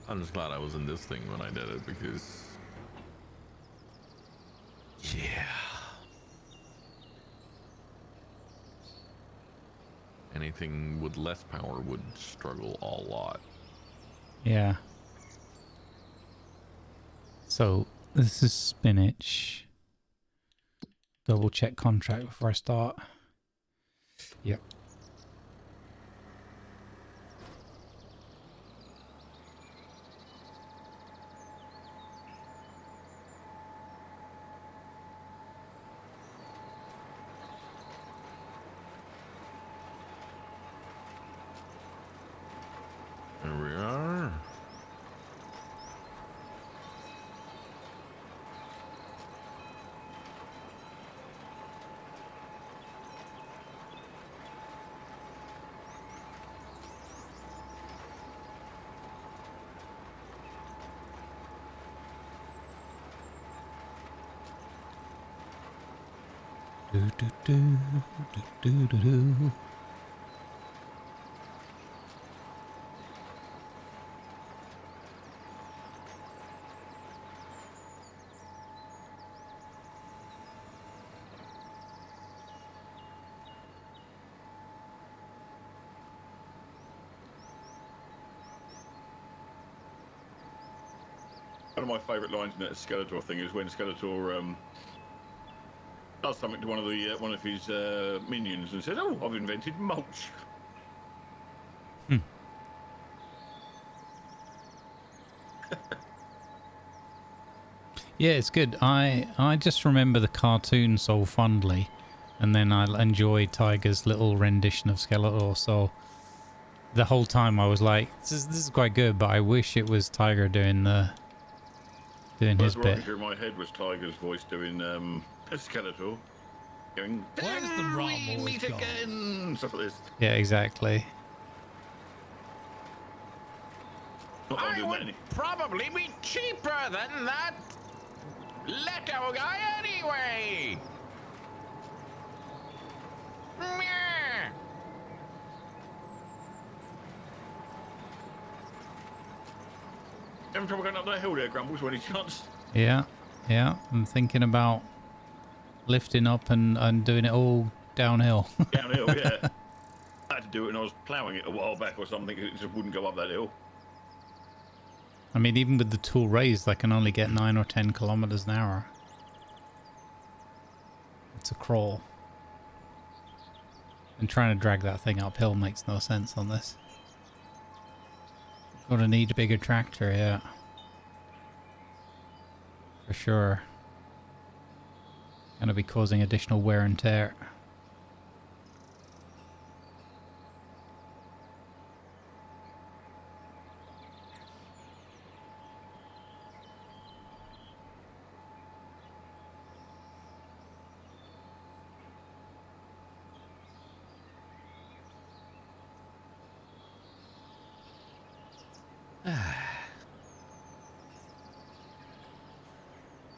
I'm just glad I was in this thing when I did it because, yeah. Anything with less power would struggle a lot. Yeah. So this is spinach. Double check contract before I start. Yep. There we are. Do do do do do do do. One of my favourite lines in that Skeletor thing is when Skeletor does something to one of his minions and says, "Oh, I've invented mulch." Yeah, it's good. I just remember the cartoon so fondly, and then I enjoyed Tiger's little rendition of Skeletor. So the whole time I was like, "This is quite good," but I wish it was Tiger doing his Right bit. through my head was Tiger's voice doing Skeletor, going, Where's the "Then rum we always meet gone?" again." Stuff like this. Yeah, exactly. Not that I'm I doing that would any- probably be cheaper than that Leto guy anyway. Meh. Having trouble going up that hill there, Grumbles, when he chance. Yeah, yeah. I'm thinking about lifting up and doing it all downhill. Downhill, yeah. I had to do it when I was ploughing it a while back or something. It just wouldn't go up that hill. I mean, even with the tool raised, I can only get 9 or 10 kilometers an hour. It's a crawl. And trying to drag that thing uphill makes no sense on this. Gonna need a bigger tractor, yeah. For sure. Gonna be causing additional wear and tear.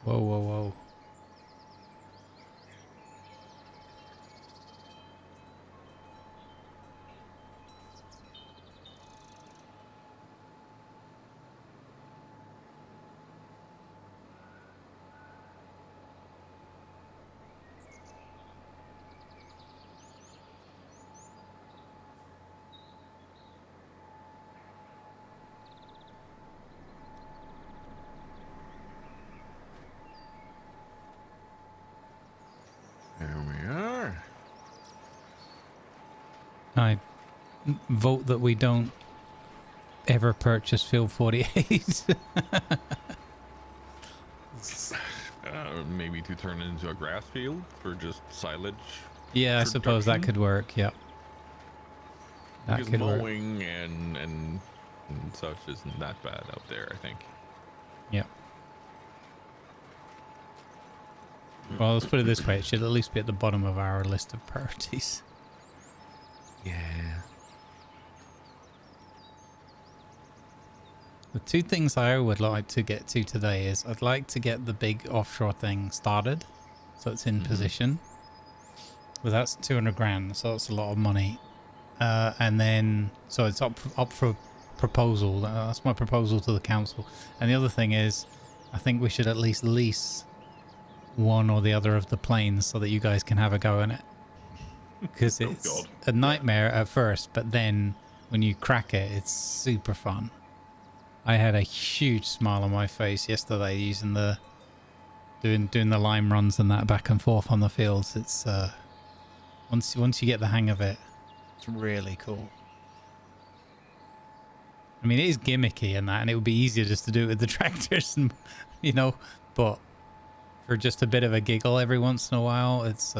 Whoa, whoa, whoa. There we are. I vote that we don't ever purchase Field 48. Maybe to turn it into a grass field for just silage. Yeah, I suppose that production? could work, yep. That Because could work. mowing and such isn't that bad out there, I think. Yeah. Well, let's put it this way. It should at least be at the bottom of our list of priorities. Yeah. The two things I would like to get to today is I'd like to get the big offshore thing started. So it's in position. Well, that's 200 grand. So that's a lot of money. And then, so it's up for proposal. That's my proposal to the council. And the other thing is, I think we should at least lease one or the other of the planes so that you guys can have a go in it. Because it's a nightmare at first, but then when you crack it, it's super fun. I had a huge smile on my face yesterday using the doing the lime runs and that back and forth on the fields. It's once you get the hang of it, it's really cool. I mean, it is gimmicky and that, and it would be easier just to do it with the tractors, and you know, but for just a bit of a giggle every once in a while, it's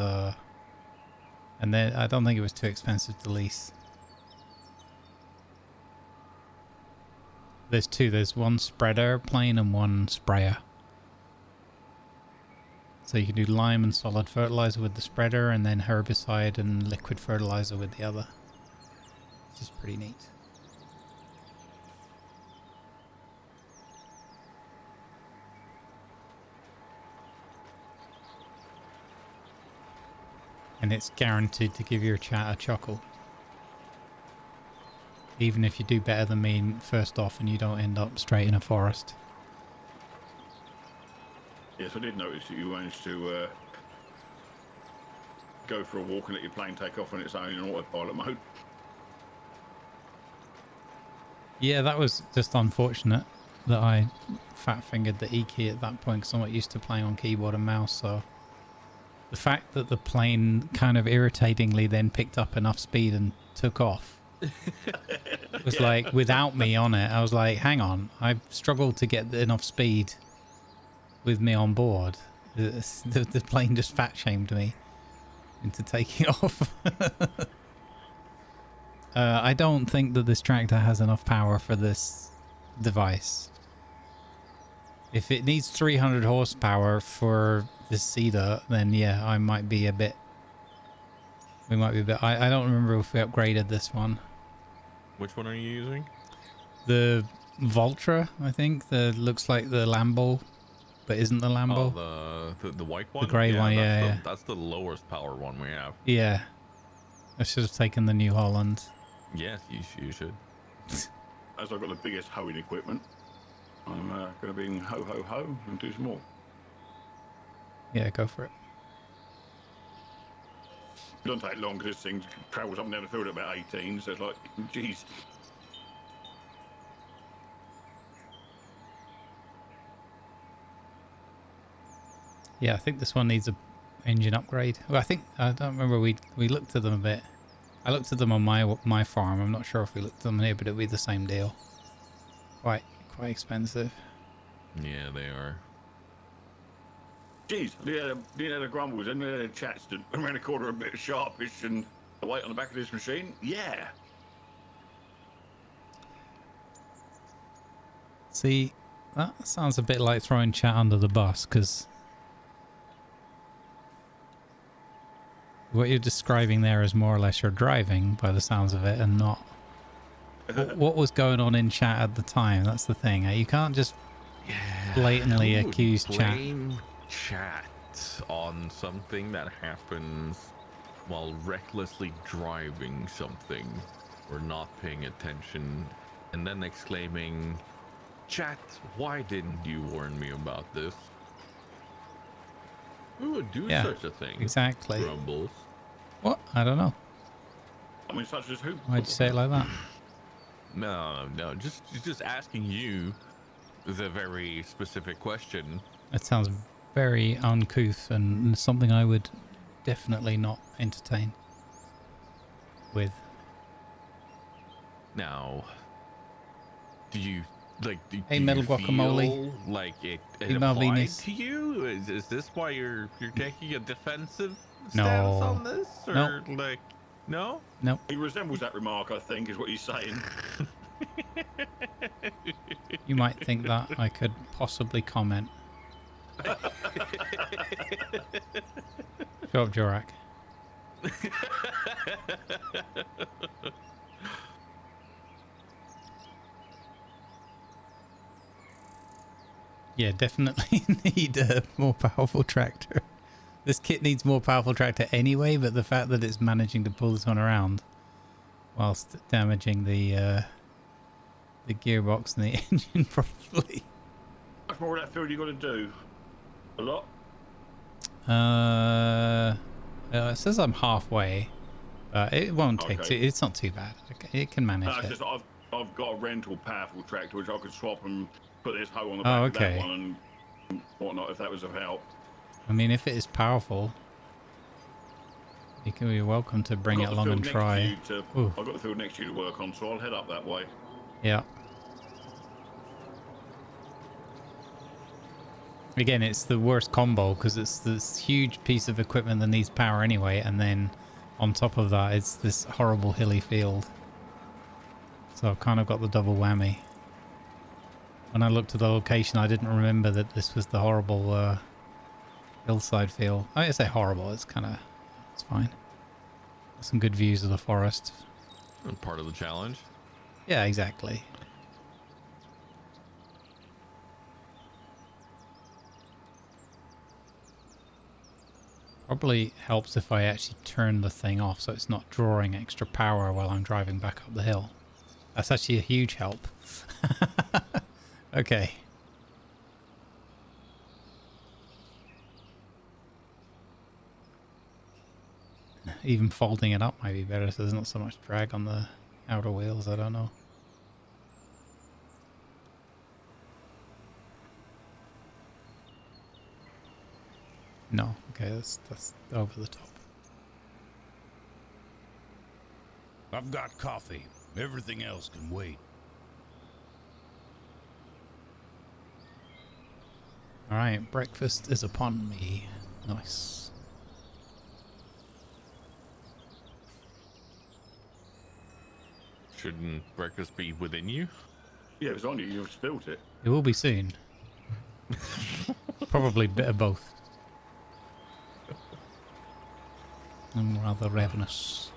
and then I don't think it was too expensive to lease. There's two. There's one spreader plane and one sprayer. So you can do lime and solid fertilizer with the spreader, and then herbicide and liquid fertilizer with the other. Which is pretty neat. And it's guaranteed to give your chat a chuckle. Even if you do better than me first off and you don't end up straight in a forest. Yes, I did notice that you managed to go for a walk and let your plane take off on its own in autopilot mode. Yeah, that was just unfortunate that I fat-fingered the E key at that point because I'm not used to playing on keyboard and mouse, so... The fact that the plane kind of irritatingly then picked up enough speed and took off was like, without me on it, I was like, hang on, I've struggled to get enough speed with me on board. The plane just fat-shamed me into taking off. I don't think that this tractor has enough power for this device. If it needs 300 horsepower for this cedar, then yeah, I might be a bit... We might be a bit... I don't remember if we upgraded this one. Which one are you using? The Voltra, I think. The looks like the Lambo, but isn't the Lambo. Oh, the white one? The grey one, yeah. That's the lowest power one we have. Yeah. I should have taken the New Holland. Yes, you should. As I've got the biggest hoeing equipment, I'm going to bring ho and do some more. Yeah, go for it. It doesn't take long because this thing travels up and down the field at about 18, so it's like, geez. Yeah, I think this one needs a engine upgrade. Well, I don't remember, we looked at them a bit. I looked at them on my farm. I'm not sure if we looked at them here, but it'd be the same deal. Quite expensive. Yeah, they are. Geez, the grumbles and the chats to around the corner a bit sharpish and the weight on the back of this machine. Yeah. See, that sounds a bit like throwing chat under the bus, because what you're describing there is more or less your driving by the sounds of it, and not what was going on in chat at the time. That's the thing. You can't just blatantly accuse chat. Chat on something that happens while recklessly driving something or not paying attention, and then exclaiming, "Chat, why didn't you warn me about this?" Who would do such a thing? Exactly. Grumbles. What? I don't know. I mean, such as who? Why'd you say it like that? No, just asking you the very specific question. It sounds very uncouth and something I would definitely not entertain with. Now, do you like? Hey, do Metal you Guacamole. feel like it Email applies Venus. to you? Is this why you're taking a defensive No. stance on this, or No. like, no? Nope. He resembles that remark, I think, is what he's saying. You might think that I could possibly comment. Shut up, Jorak. Yeah, definitely need a more powerful tractor. This kit needs more powerful tractor anyway, but the fact that it's managing to pull this one around whilst damaging the gearbox and the engine probably. How much more of that field you got to do? A lot? It says I'm halfway, but it won't take Okay. it's not too bad. It can manage It's it. just I've got a rental powerful tractor which I could swap and put this hoe on the Oh, back okay. of that one and whatnot if that was of help. I mean, if it is powerful, you're welcome to bring it along and try. Ooh. I've got the field next to you to work on, so I'll head up that way. Yeah. Again, it's the worst combo because it's this huge piece of equipment that needs power anyway, and then on top of that, it's this horrible hilly field. So I've kind of got the double whammy. When I looked at the location, I didn't remember that this was the horrible hillside field. I say horrible, it's fine. Some good views of the forest. And part of the challenge. Yeah, exactly. Probably helps if I actually turn the thing off so it's not drawing extra power while I'm driving back up the hill. That's actually a huge help. Okay. Even folding it up might be better so there's not so much drag on the outer wheels, I don't know. No, okay, that's over the top. I've got coffee. Everything else can wait. Alright, breakfast is upon me. Nice. Shouldn't breakfast be within you? Yeah, it's on you. You've spilt it. It will be soon. Probably a bit of both. I'm rather ravenous.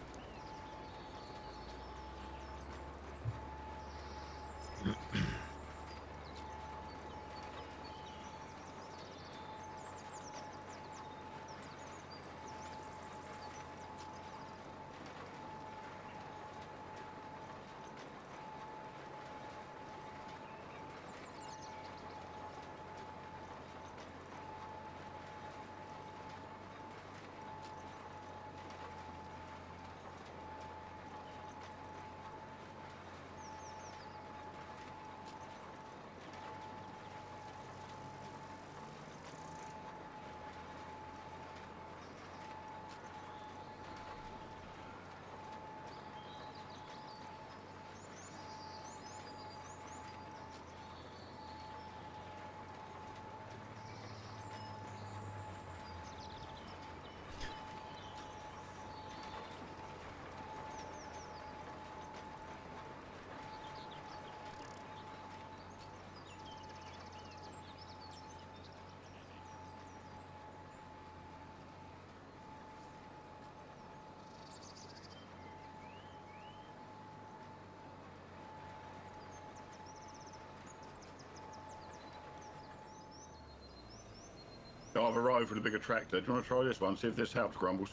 I've arrived with a bigger tractor. Do you want to try this one? See if this helps, Grumbles.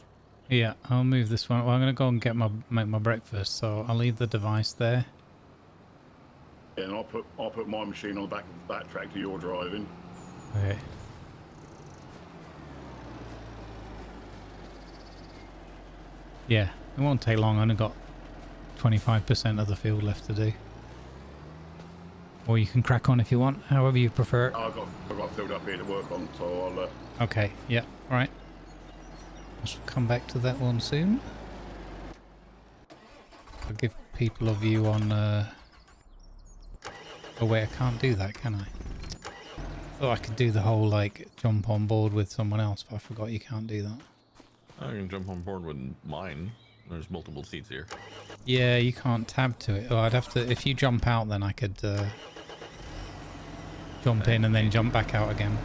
Yeah, I'll move this one. Well, I'm going to go and make my breakfast, so I'll leave the device there. Yeah, and I'll put my machine on the back of that tractor you're driving. Okay. Yeah, it won't take long. I only got 25% of the field left to do. Or you can crack on if you want, however you prefer. I've got filled up here to work on, so I'll... Okay, yeah, right. I shall come back to that one soon. I'll give people a view on... Oh wait, I can't do that, can I? Thought I could do the whole, like, jump on board with someone else, but I forgot you can't do that. I can jump on board with mine. There's multiple seats here. Yeah, you can't tab to it. Oh, I'd have to... If you jump out, then I could jump in and then jump back out again.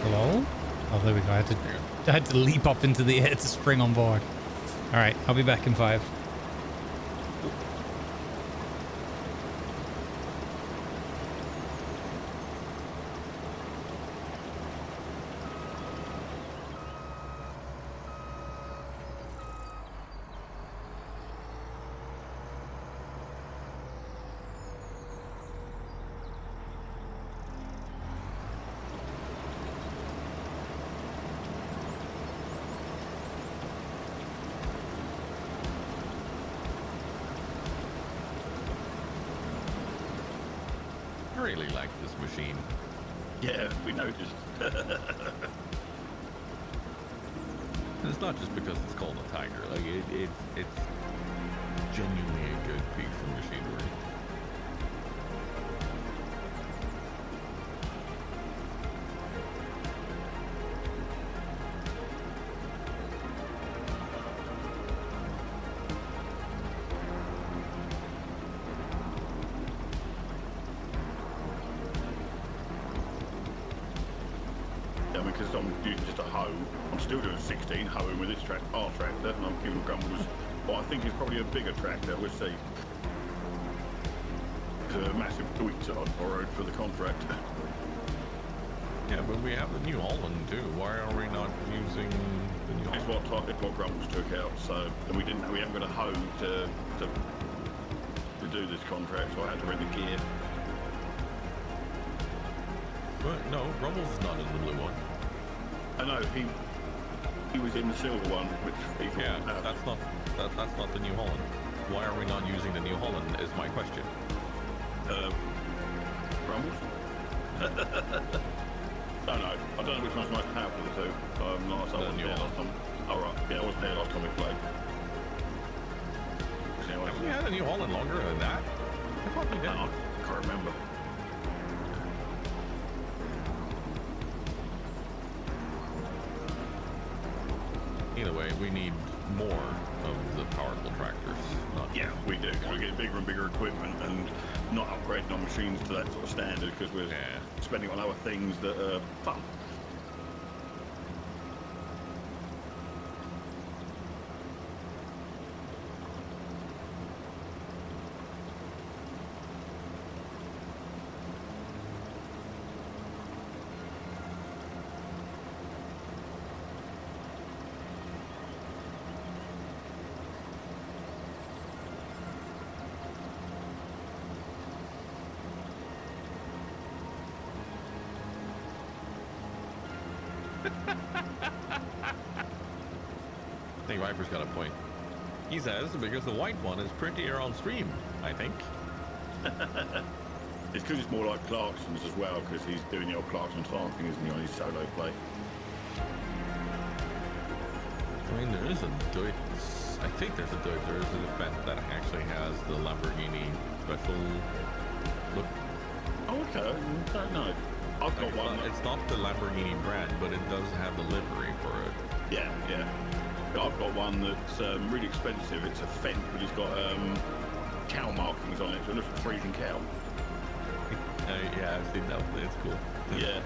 Hello? Oh, there we go. I had to leap up into the air to spring on board. All right, I'll be back in 5. I really like this machine. Yeah, we noticed. And it's not just because it's called a Tiger. Like it's genuinely a good piece of machinery. Because I'm using just a hoe. I'm still doing 16 hoeing with this our tractor, and I'm giving Grumbles what I think is probably a bigger tractor. We'll see. A massive tweet that I borrowed for the contract. Yeah, but we have the New Holland too. Why are we not using the New It's Holland? what Grumbles took out. So, and we haven't got a hoe to do this contract, so I had to rent the gear. But no, Grumbles is not in the blue one. I know he was in the silver one, which he Yeah, out. that's not the New Holland. Why are we not using the New Holland? Is my question. Grumbles? I don't know. I don't know which one's most powerful of the two. I wasn't New there last time. Oh right, yeah, I wasn't there last time we played. Anyway, Have we had a New Holland longer than that? I thought we did. I can't remember. Either way, we need more of the powerful tractors. Not Yeah, we do. Because we're getting bigger and bigger equipment and not upgrading our machines to that sort of standard because we're spending on other things that are fun. I think Viper's got a point. He says because the white one is prettier on stream, I think. It's because it's more like Clarkson's as well, because he's doing the old Clarkson's farm thing, isn't he, on his solo play? I mean, there is a Deutz. I think there's a Deutz. There is an event that actually has the Lamborghini special look. Oh, okay. I don't know. I've got one. It's not the Lamborghini brand, but it does have the livery for it. Yeah, yeah. I've got one that's really expensive. It's a Fendt, but it's got cow markings on it, so it looks like a freezing cow. Yeah, I've seen that. It's cool. Yeah.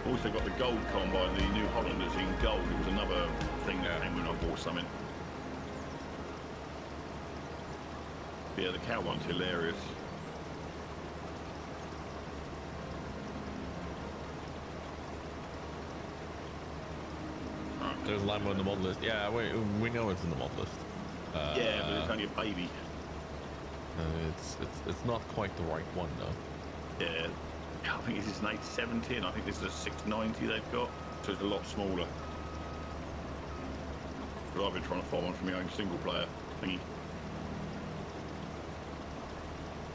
Also got the gold combine, the New Hollanders in gold. It was another thing that came when I bought something. Yeah, the cow one's hilarious. There's Lambo in the mod list. Yeah, we know it's in the mod list. Yeah, but it's only a baby. It's not quite the right one though. Yeah. I think this is an 870 and I think this is a 690 they've got. So it's a lot smaller. But I've been trying to find one for my own single player thingy.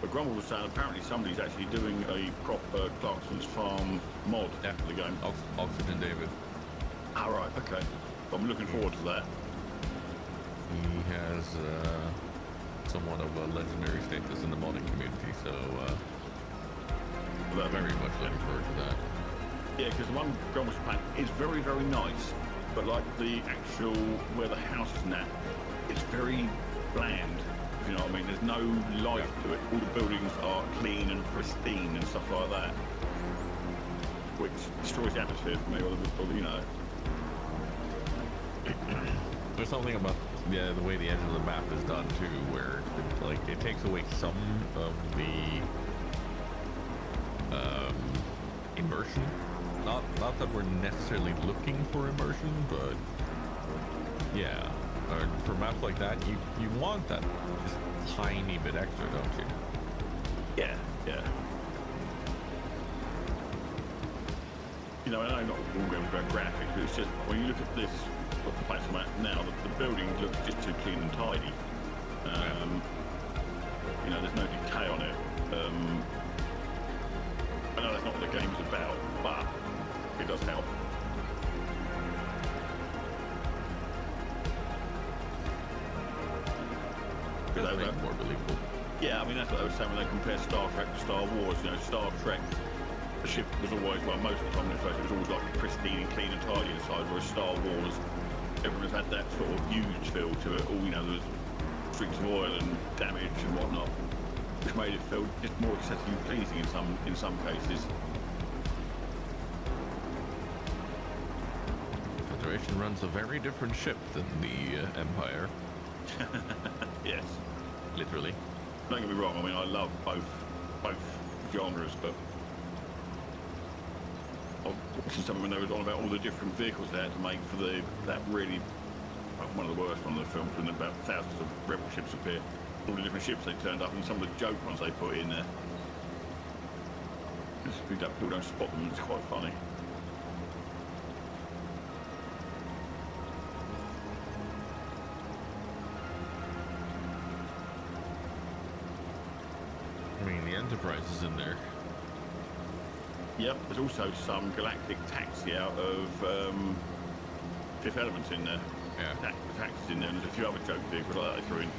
But Grumble was saying apparently somebody's actually doing a proper Clarkson's Farm mod for the game. Oxygen David. Alright, okay. I'm looking forward to that. He has somewhat of a legendary status in the modding community, so But, very much looking forward to that. yeah, because the one Grumbles pack is very, very nice, but like the actual where the house is now, it's very bland. If you know what I mean? There's no life to it. All the buildings are clean and pristine and stuff like that, which destroys the atmosphere for me. Or you know. There's something about the way the edge of the map is done too, where like it takes away some of the immersion. Not that we're necessarily looking for immersion, but yeah, for maps like that, you want that just tiny bit extra, don't you? Yeah, yeah. You know, I know not all going about graphics, but it's just when you look at this place I'm at now, the building looks just too clean and tidy. You know, there's no decay on it. I know that's not what the game's about, but it does help. Does make it more believable. Yeah, I mean, that's what I was saying when they compare Star Trek to Star Wars. You know, Star Trek, the ship was always, well, most of the time when it first, it was always like pristine and clean and tidy inside, whereas Star Wars, everyone's had that sort of huge feel to it. All, you know, there's streaks of oil and damage and whatnot, which made it feel just more excessively pleasing in some cases. The Federation runs a very different ship than the Empire. Yes. Literally. Don't get me wrong, I mean, I love both genres, but watching someone when they were on about all the different vehicles they had to make for that really, one of the worst one of the films, when about thousands of rebel ships appear, all the different ships they turned up, and some of the joke ones they put in there. People don't spot them, it's quite funny. I mean, the Enterprise is in there. Yep, there's also some galactic taxi out of Fifth Element's in there. Yeah. Taxi's in there, and there's a few other joke vehicles like that they threw in.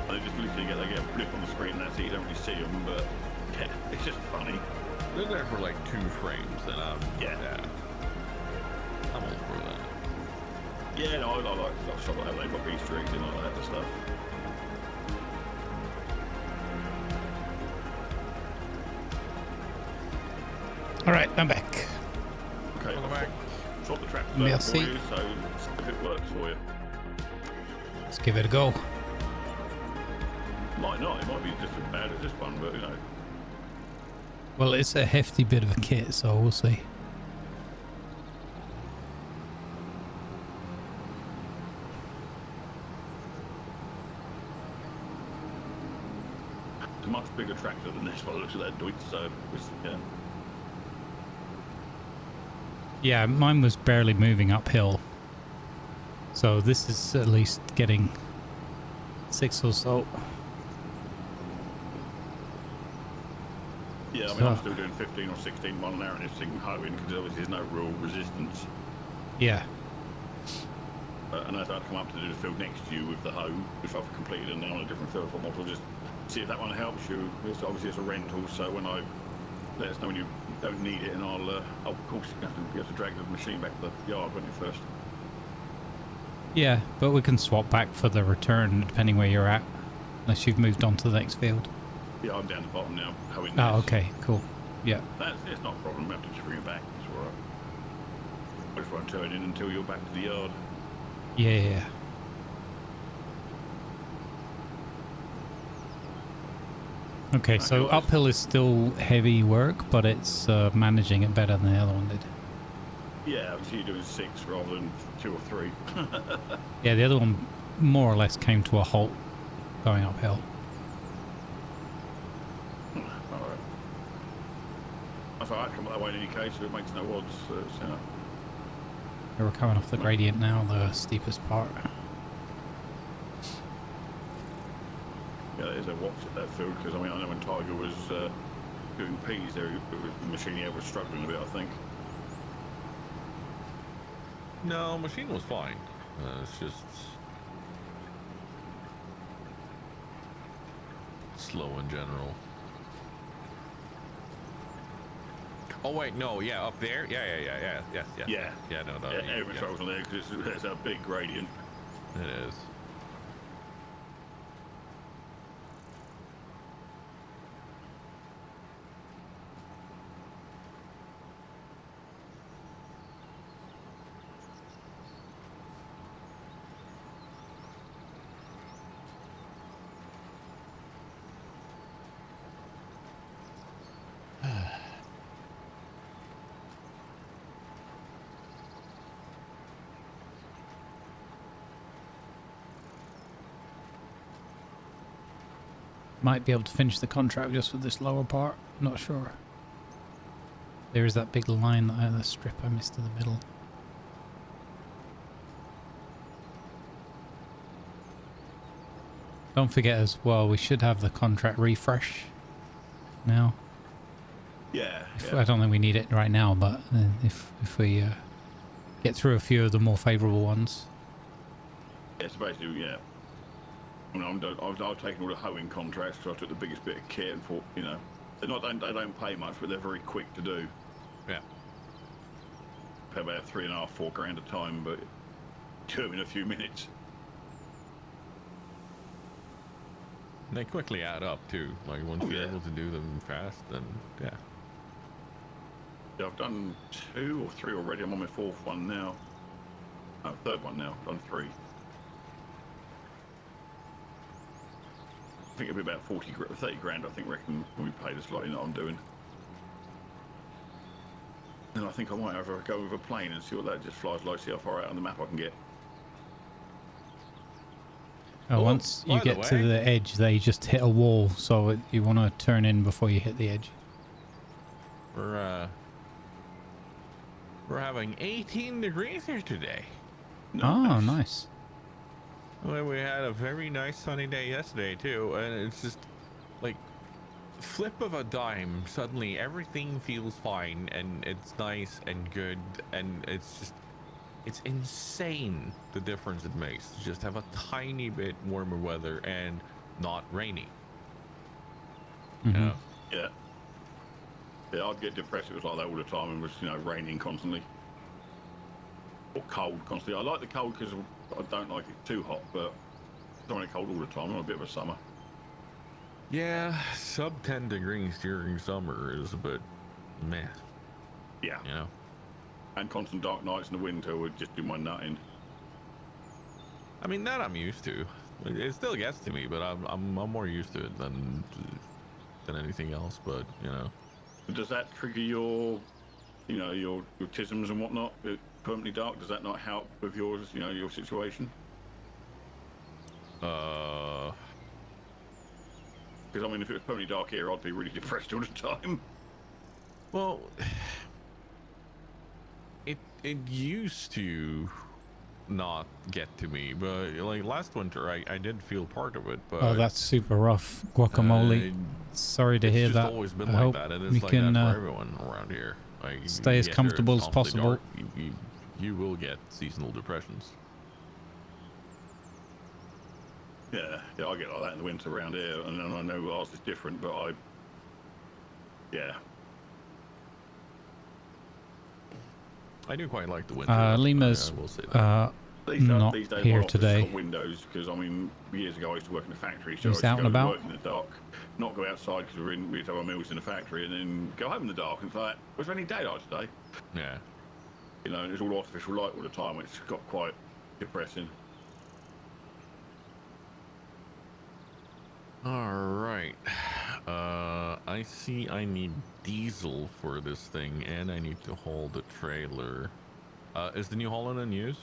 And they just literally get a blip on the screen, and that's it. You don't really see them, but yeah, it's just funny. They're there for like 2 frames, and yeah. I'm all for that. Yeah, no, I like stuff like that. They've got Easter eggs and all that stuff. All right, I'm back. Okay, Welcome back. Swap the track Merci. for you, so if it works for you. Let's give it a go. Might not. It might be just as bad as this one, but you know. Well, it's a hefty bit of a kit, so we'll see. It's a much bigger tractor than this one. Looks at that Deutz, so yeah. Yeah, mine was barely moving uphill. So this is at least getting 6 or so. Yeah, I mean, I'm still doing 15 or 16 mile an hour in this thing hoeing because obviously there's no real resistance. Yeah. And as I'd come up to do the field next to you with the hoe, which I've completed and now on a different field, I will just see if that one helps you. It's obviously it's a rental, so when I let us know when you don't need it, and I'll of course you have to drag the machine back to the yard, won't you, first? Yeah, but we can swap back for the return depending where you're at, unless you've moved on to the next field. Yeah, I'm down the bottom now, hoeing Oh, this. okay, cool. Yeah. It's not a problem. I have to just bring it back. It's all right. I just won't turn in until you're back to the yard. Yeah. Okay, so uphill is still heavy work, but it's managing it better than the other one did. Yeah, obviously you're doing 6 rather than 2 or 3. Yeah, the other one more or less came to a halt going uphill. Alright. That's alright, come that way in any case, so it makes no odds. So, We're coming off the gradient now, the steepest part. yeah, there's a watch at that field, because I mean, I know when Tiger was doing P's there, the machine was struggling a bit, I think. No, machine was fine. It's just slow in general. Oh wait, no, yeah, up there, yeah, no, Everyone struggles on there because there's a big gradient. It is. Might be able to finish the contract just with this lower part. Not sure. There is that big line, that the strip I missed in the middle. Don't forget as well, we should have the contract refresh now. Yeah. I don't think we need it right now, but if we get through a few of the more favourable ones. It's basically, yeah. I mean, I've taken all the hoeing contracts, so I took the biggest bit of kit and thought, you know, they don't pay much, but they're very quick to do. Yeah. Pay about $3.5, $4 grand a time, but do them in a few minutes. They quickly add up too. Like once you're able to do them fast, then yeah. Yeah, I've done 2 or 3 already. I'm on my 4th one now. No, 3rd one now. I've done 3. I think it'll be about 30 grand, I think, reckon, when we pay this lot in that I'm doing. And I think I might have a go with a plane and see what that just flies like, see how far out on the map I can get. Oh, once you get to the edge, they just hit a wall, so you want to turn in before you hit the edge. We're having 18 degrees here today. Oh, nice. Well, we had a very nice sunny day yesterday too, and it's just like flip of a dime. Suddenly everything feels fine and it's nice and good, and it's insane the difference it makes to just have a tiny bit warmer weather and not rainy. Mm-hmm. Yeah. Yeah, I'd get depressed if it was like that all the time and was, you know, raining constantly. Or cold constantly. I like the cold because I don't like it too hot, but I don't want it cold all the time. I'm a bit of a summer. Yeah, sub 10 degrees during summer is a bit meh. Yeah. You know? And constant dark nights in the winter would just do my nutting. I mean, that I'm used to. It still gets to me, but I'm more used to it than anything else. But you know, does that trigger your, you know, your tisms and whatnot? Permanently dark. Does that not help with yours? You know, your situation. Because I mean, if it was permanently dark here, I'd be really depressed all the time. Well, it used to not get to me, but like last winter I did feel part of it. But that's super rough, guacamole. Sorry to hear that. It's always been I like that, and it's like that for everyone around here. Like, stay as comfortable as possible. Dark, you will get seasonal depressions. Yeah, I get like that in the winter around here, and then I know ours is different, but I do quite like the winter. Lima's I will say that. not these days, here my office has today. got windows, because I mean, years ago I used to work in a factory, so He's I out used and to go about. work in the dark, not go outside because we'd have our meals in the factory, and then go home in the dark. And it's like, was there any daylight today? Yeah. You know, and it's all artificial light all the time. It's got quite depressing. All right. I see I need diesel for this thing, and I need to haul the trailer. Is the New Holland in use?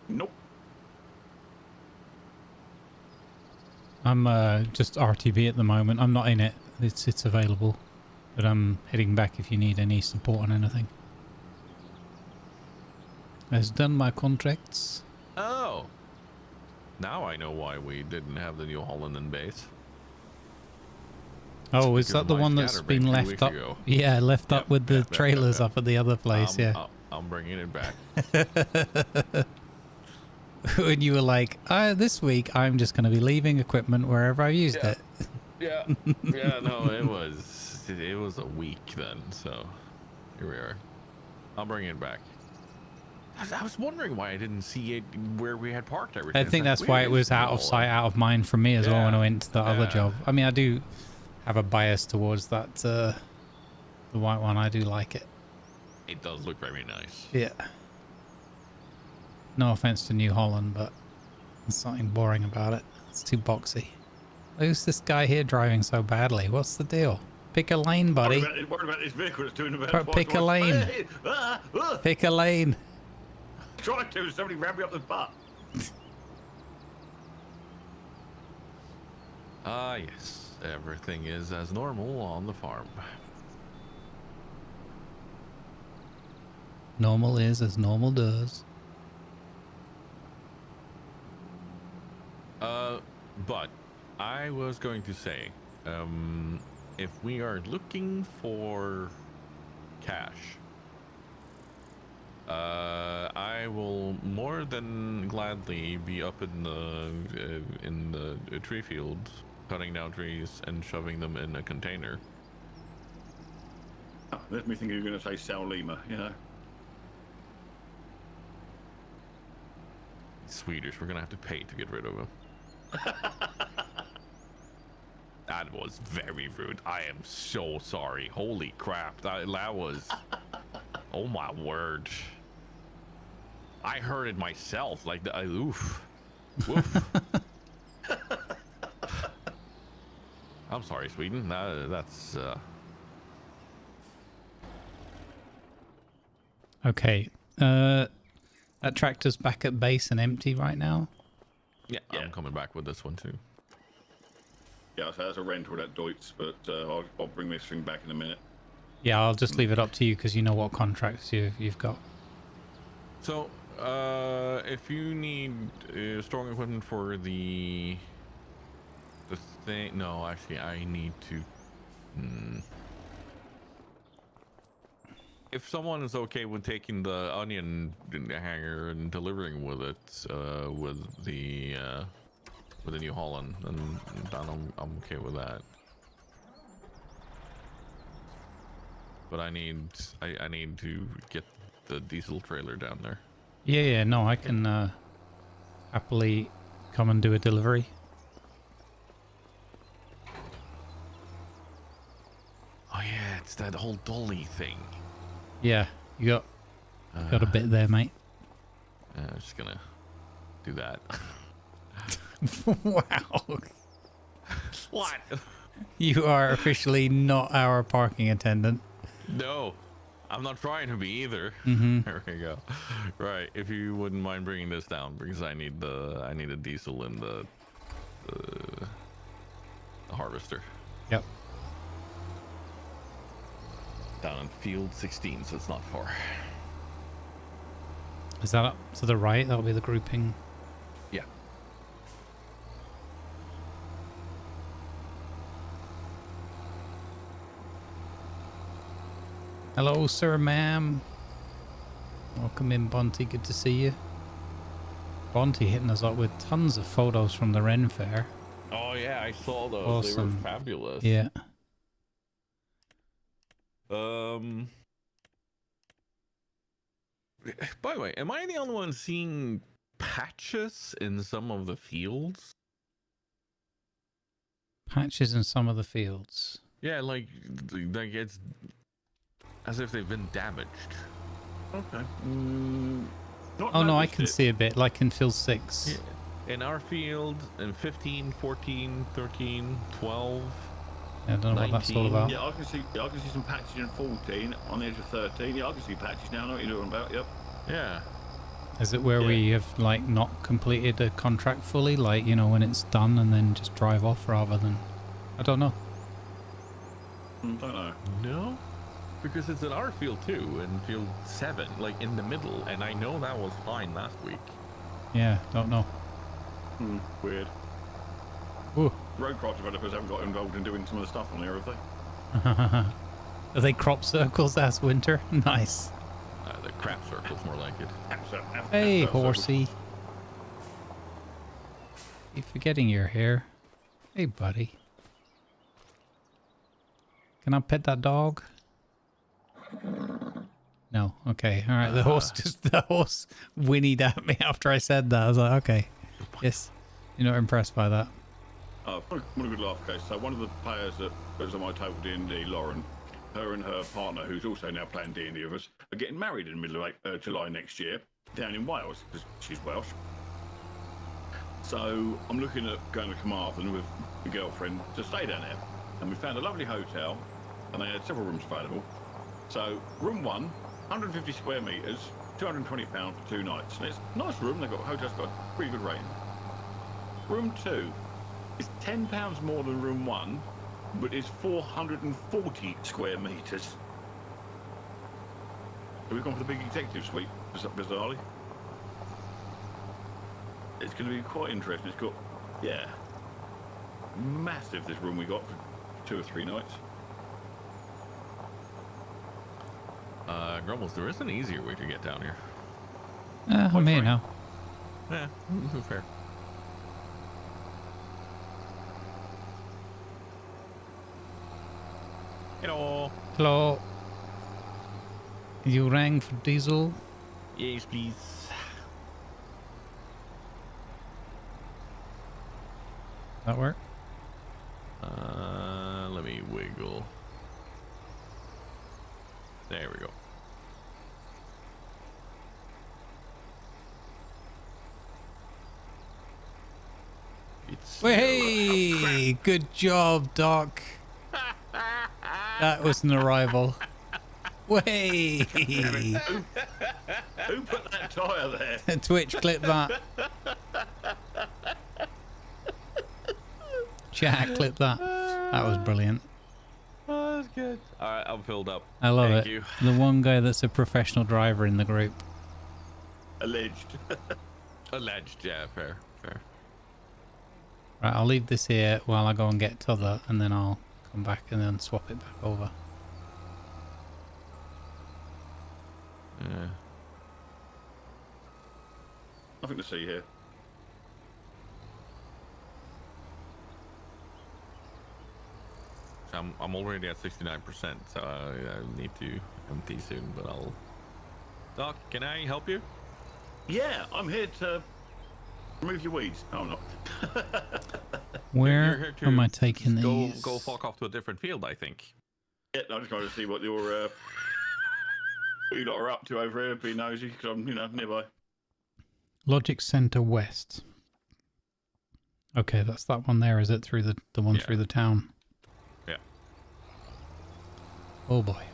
Nope. I'm just RTB at the moment. I'm not in it. It's available, but I'm heading back if you need any support on anything. I've done my contracts. Oh. Now I know why we didn't have the New Holland in base. Oh, is that the one that's been left up? Yeah, left up with the trailers up at the other place, yeah. I'm bringing it back. When you were like, this week I'm just going to be leaving equipment wherever I've used it. Yeah, yeah, no, it was a week then, so here we are. I'll bring it back. I was wondering why I didn't see it where we had parked everything. I think that's why it was out of sight, out of mind for me as well when I went to the other job. I mean, I do have a bias towards that, the white one. I do like it. It does look very nice. Yeah. No offense to New Holland, but there's something boring about it. It's too boxy. Who's this guy here driving so badly? What's the deal? Pick a lane, buddy. Worried about this vehicle that's doing about Pick a lane. Pick a lane. Trying to, somebody rammed me up the butt. Ah, yes. Everything is as normal on the farm. Normal is as normal does. But I was going to say, if we are looking for cash, I will more than gladly be up in the tree field, cutting down trees and shoving them in a container. Oh, let me think you're going to say Sal Lima, you know. Swedish, we're gonna have to pay to get rid of him. That was very rude. I am so sorry. Holy crap, that was... Oh my word. I heard it myself, like the oof. Woof. I'm sorry, Sweden. That's Okay. That tractor's back at base and empty right now. yeah, I'm coming back with this one too. Yeah, so that's a rental, that Deutz, but I'll bring this thing back in a minute. Yeah, I'll just leave it up to you because you know what contracts you've got. So, if you need strong equipment for the thing, no, actually, I need to. If someone is okay with taking the onion hanger and delivering with it, with the New Holland, then I'm okay with that. But I need to get the diesel trailer down there. Yeah, no, I can happily come and do a delivery. Oh yeah, it's that whole dolly thing. Yeah, you got a bit there, mate. I'm just gonna do that. Wow. What? You are officially not our parking attendant. No, I'm not trying to be either. There we go. Right, if you wouldn't mind bringing this down, because I need a diesel in the harvester. Yep. Down in field 16, so it's not far. Is that up to the right? That'll be the grouping. Yeah. Hello, sir, ma'am. Welcome in, Bonty. Good to see you. Bonty hitting us up with tons of photos from the Ren Fair. Oh yeah, I saw those. Awesome. They were fabulous. Yeah. By the way, am I the only one seeing patches in some of the fields? Patches in some of the fields. Yeah, like it's as if they've been damaged. Okay. Oh no, I can see a bit, like in field 6. Yeah. In our field, in 15, 14, 13, 12. Yeah, I don't know 19. what that's all about. Yeah, I can see some patches in 14 on the edge of 13. Yeah, I can see patches now. I know what you're talking about. Yep. Yeah. Is it where we have like not completed a contract fully, like, you know, when it's done and then just drive off rather than... I don't know. Don't know. No, because it's in our field too, in field 7, like in the middle, and I know that was fine last week. Yeah, don't know. Weird. Ooh. Roadcraft developers haven't got involved in doing some of the stuff on there, have they? Are they crop circles? That's winter. Nice. The crap circle's more like it. Hey, horsey. You forgetting your hair? Hey, buddy. Can I pet that dog? No. Okay. All right. The horse whinnied at me after I said that. I was like, okay. Yes. You're not impressed by that. What a good laugh, okay. So one of the players that was on my table D&D, Lauren, her and her partner, who's also now playing D&D with us, are getting married in the middle of July next year down in Wales, because she's Welsh. So I'm looking at going to Carmarthen with my girlfriend to stay down there. And we found a lovely hotel, and they had several rooms available. So room 1, 150 square metres, £220 for 2 nights. And it's a nice room, hotel's got a pretty good rating. Room 2 is £10 more than room 1, but is 440 square metres. So we've gone for the big executive suite, bizarrely. It's going to be quite interesting. It's got, yeah, massive this room we got for 2 or 3 nights. Grumbles, there is an easier way to get down here. I may know. Yeah, fair. Hello. Hello. You rang for diesel? Yes, please. That work? Let me wiggle. There we go. It's Hey, good job, Doc. That was an arrival. Way. Who put that tyre there? Twitch, clip that. Chat, clip that. That was brilliant. Oh, that's good. All right, I'm filled up. I love Thank it. you. The one guy that's a professional driver in the group. Alleged. Alleged, yeah, fair. Right, I'll leave this here while I go and get t'other, and then I'll come back and then swap it back over. Yeah. Nothing to see here. So I'm already at 69%, so I need to empty soon, but I'll... Doc, can I help you? Yeah, I'm here to remove your weeds. No, I'm not. Where You're here to am I taking these? Go fuck off to a different field, I think. Yeah, I'm just going to see what your what you lot are up to over here. Be nosy because I'm nearby. Logic Center West. Okay, that's that one there, is it? Through the one through the town. Yeah. Oh boy.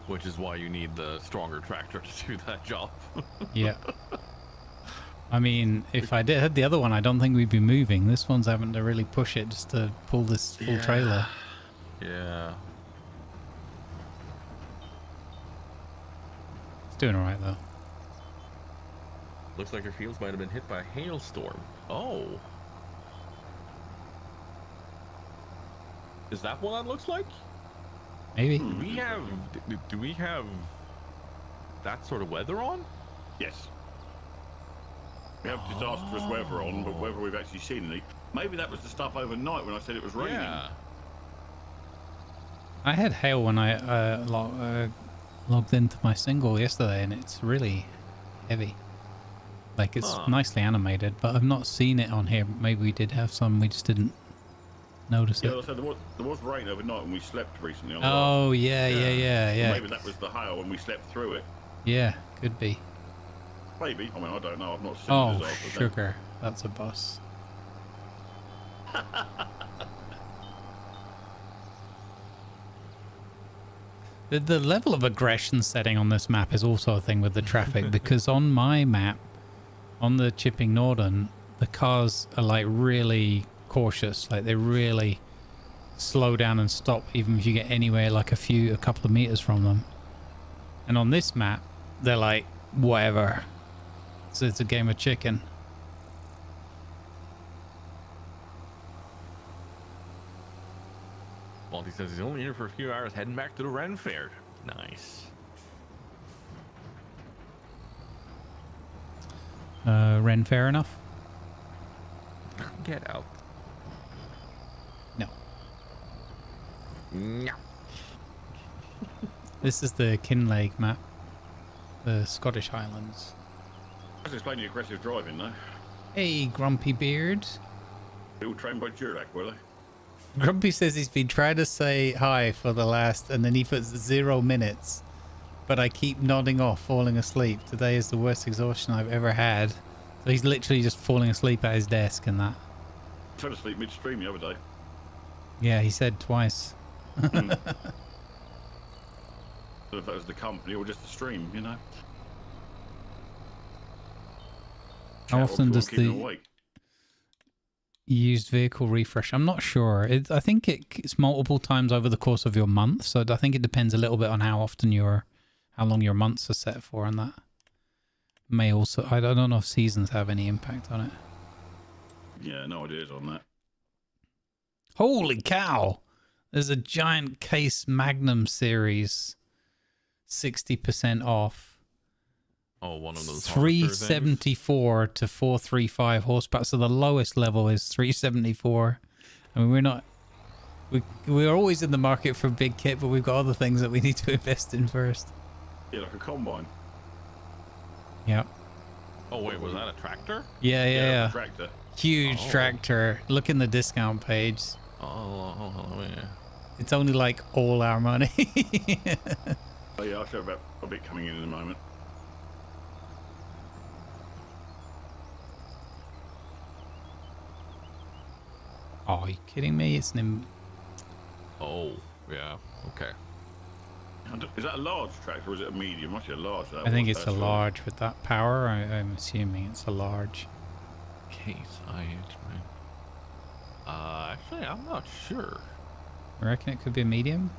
Which is why you need the stronger tractor to do that job. Yeah. I mean, if I had the other one, I don't think we'd be moving. This one's having to really push it just to pull this full trailer. Yeah. It's doing all right though. Looks like your fields might have been hit by a hailstorm. Oh. Is that what that looks like? Maybe. Do we have that sort of weather on? Yes. We have disastrous weather on, but whether we've actually seen any, maybe that was the stuff overnight when I said it was raining. Yeah. I had hail when I logged into my single yesterday, and it's really heavy. Like, it's nicely animated, but I've not seen it on here. Maybe we did have some, we just didn't notice it. Yeah, so there was rain overnight when we slept recently. On the Oh, last. yeah. Maybe that was the hail when we slept through it. Yeah, could be. Maybe. I mean, I don't know. I've not seen Oh, the disaster. sugar. That's a bus. The level of aggression setting on this map is also a thing with the traffic, because on my map, on the Chipping Northern, the cars are like really cautious. Like, they really slow down and stop even if you get anywhere like a couple of meters from them. And on this map, they're like, whatever. So it's a game of chicken. Monty says he's only here for a few hours, heading back to the Ren Fair. Nice. Ren fair enough? Get out. No. No. This is the Kinlake map. The Scottish Highlands. That's explaining aggressive driving, though. Hey, Grumpy Beard. They all trained by Durac, were they? Grumpy says he's been trying to say hi for the last, and then he puts 0 minutes. But I keep nodding off, falling asleep. Today is the worst exhaustion I've ever had. So he's literally just falling asleep at his desk and that. I fell asleep midstream the other day. Yeah, he said twice. I don't know if that was the company or just the stream, you know. How often does keep them the awake. used vehicle refresh? I'm not sure. I think it's multiple times over the course of your month. So I think it depends a little bit on how long your months are set for, and that may also. I don't know if seasons have any impact on it. Yeah, no ideas on that. Holy cow! There's a giant case Magnum series, 60% off. Oh, one of those 374 to 435 horsepower. So the lowest level is 374. I mean, we're always in the market for big kit, but we've got other things that we need to invest in first. Yeah, like a combine. Yeah. Oh wait, was that a tractor? Yeah. A tractor. Huge tractor. Look in the discount page. Oh yeah. It's only like all our money. Oh yeah, I'll show about a bit coming in a moment. Oh, are you kidding me? It's an... Oh yeah. Okay. Is that a large tractor or is it a medium? Actually, a large. I think it's a large with that power. I'm assuming it's a large. Case IH, man. Actually, I'm not sure. I reckon it could be a medium.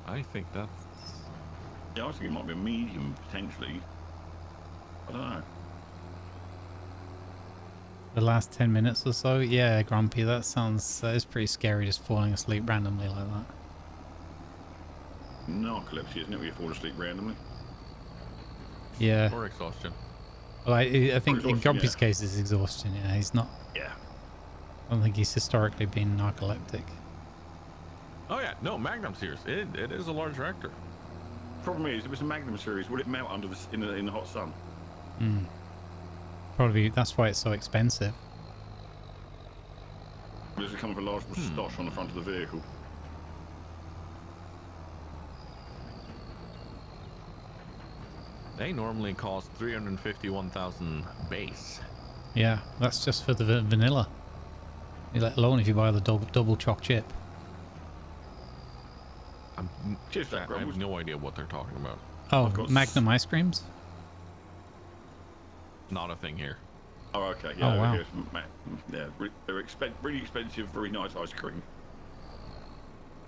I think that's... Yeah, I think it might be a medium, potentially. I don't know. The last 10 minutes or so? Yeah, Grumpy, that is pretty scary, just falling asleep randomly like that. Narcolepsy, isn't it, where you fall asleep randomly? Yeah. Or exhaustion. Well, I think in exhaustion, Grumpy's yeah. case it's exhaustion, yeah. He's not... Yeah. I don't think he's historically been narcoleptic. Oh yeah, no, Magnum series. It is a large tractor. Problem is, if it's a Magnum series, will it melt under in the hot sun? Probably that's why it's so expensive. Or does it come with a large moustache on the front of the vehicle? They normally cost 351,000 base. Yeah, that's just for the vanilla. Let alone if you buy the double choc chip. Cheers, Jack I have Grumbles. no idea what they're talking about. Oh, course. Magnum ice creams? Not a thing here. Oh, okay. Yeah, Oh, wow. here's yeah, they're really expensive, very nice ice cream.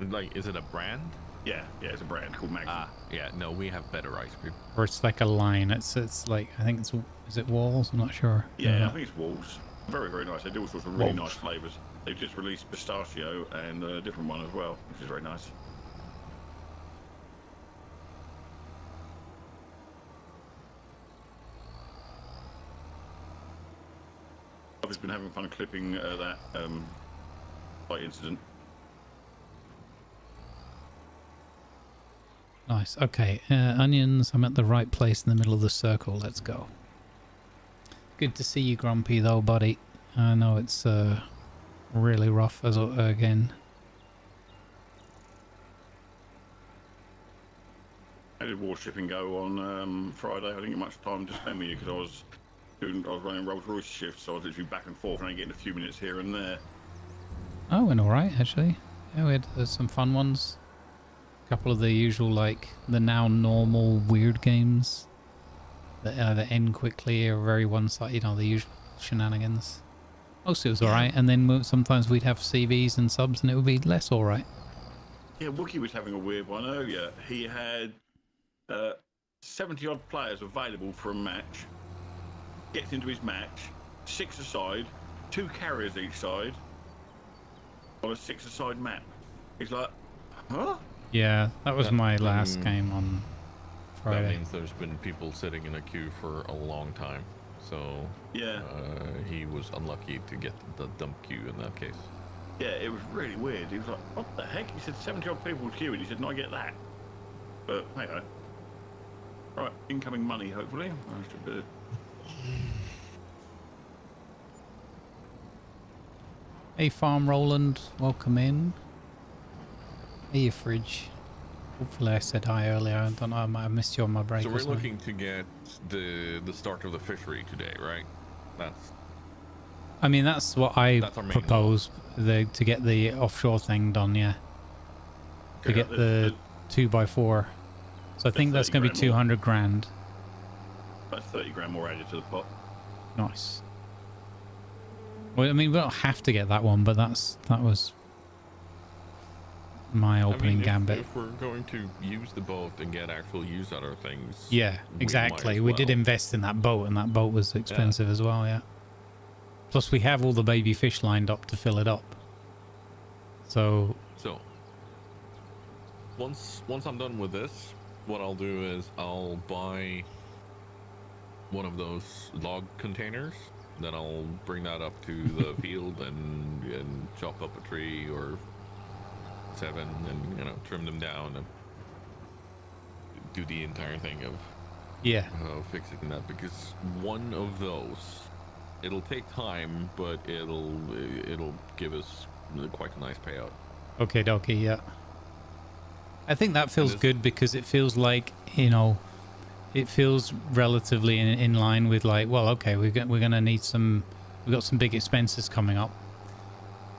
Like, is it a brand? Yeah, it's a brand called Magnum. Ah, yeah. No, we have better ice cream. Or it's like a line. It's like, I think is it Walls? I'm not sure. Yeah, I think it's Walls. Very, very nice. They do all sorts of really Walls. nice flavours. They've just released pistachio and a different one as well, which is very nice. I've just been having fun clipping that fight incident. Nice. Okay, onions. I'm at the right place in the middle of the circle. Let's go. Good to see you, Grumpy, though, buddy. I know it's really rough again. How did warshipping go on Friday? I didn't get much time to spend with you because I was running Rolls-Royce shifts, so I was literally back and forth and I getting a few minutes here and there. Oh, went all right actually. Yeah, we had some fun ones. A couple of the usual, like the now normal weird games that either end quickly or very one-sided. You know, the usual shenanigans. Mostly it was all right, and then sometimes we'd have CVs and subs, and it would be less all right. Yeah, Wookie was having a weird one earlier. He had 70-odd players available for a match. Gets into his match, 6 aside, 2 carriers each side, on a 6-a-side map. He's like, huh? Yeah, that was my last game on That Friday. means there's been people sitting in a queue for a long time. So Yeah. he was unlucky to get the dump queue in that case. Yeah, it was really weird. He was like, what the heck? He said 70-odd people queuing. He said, no, I get that. But hey ho. Right, incoming money hopefully. That's a bit. Hey, Farm Roland, welcome in. Hey, your fridge. Hopefully I said hi earlier. I don't know, I might have missed you on my break. So or we're something. looking to get the start of the fishery today, right? I mean, that's what I That's our main propose, to get the offshore thing done, yeah. To get the 2x4. So I think that's going to be 200 grand. That's 30 grand more added to the pot. Nice. Well, I mean, we don't have to get that one, but that was my opening gambit. If we're going to use the boat and get actual use out of things. Yeah, exactly. We did invest in that boat, and that boat was expensive as well, yeah. Plus, we have all the baby fish lined up to fill it up. So once I'm done with this, what I'll do is I'll buy one of those log containers. Then I'll bring that up to the field and chop up a tree or 7 and trim them down and do the entire thing of fixing that, because one of those, it'll take time, but it'll give us quite a nice payout. Okay, dokie, yeah. I think that feels good because it feels like, it feels relatively in line with like, well, okay, we're gonna need we've got some big expenses coming up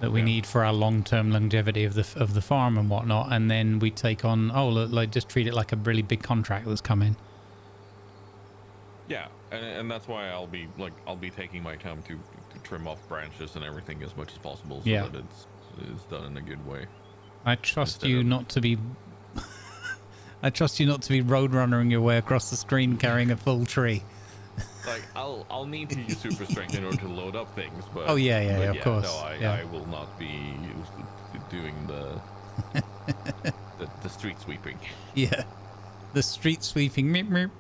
that we need for our long-term longevity of the farm and whatnot, and then we take on just treat it like a really big contract that's coming. Yeah, and that's why I'll be taking my time to trim off branches and everything as much as possible, so that it's done in a good way. I trust you not to be. I trust you not to be roadrunnering your way across the screen carrying a full tree. Like I'll need to use super strength in order to load up things, but of course. No, I will not be doing the street sweeping. Yeah, the street sweeping. Meep, meep.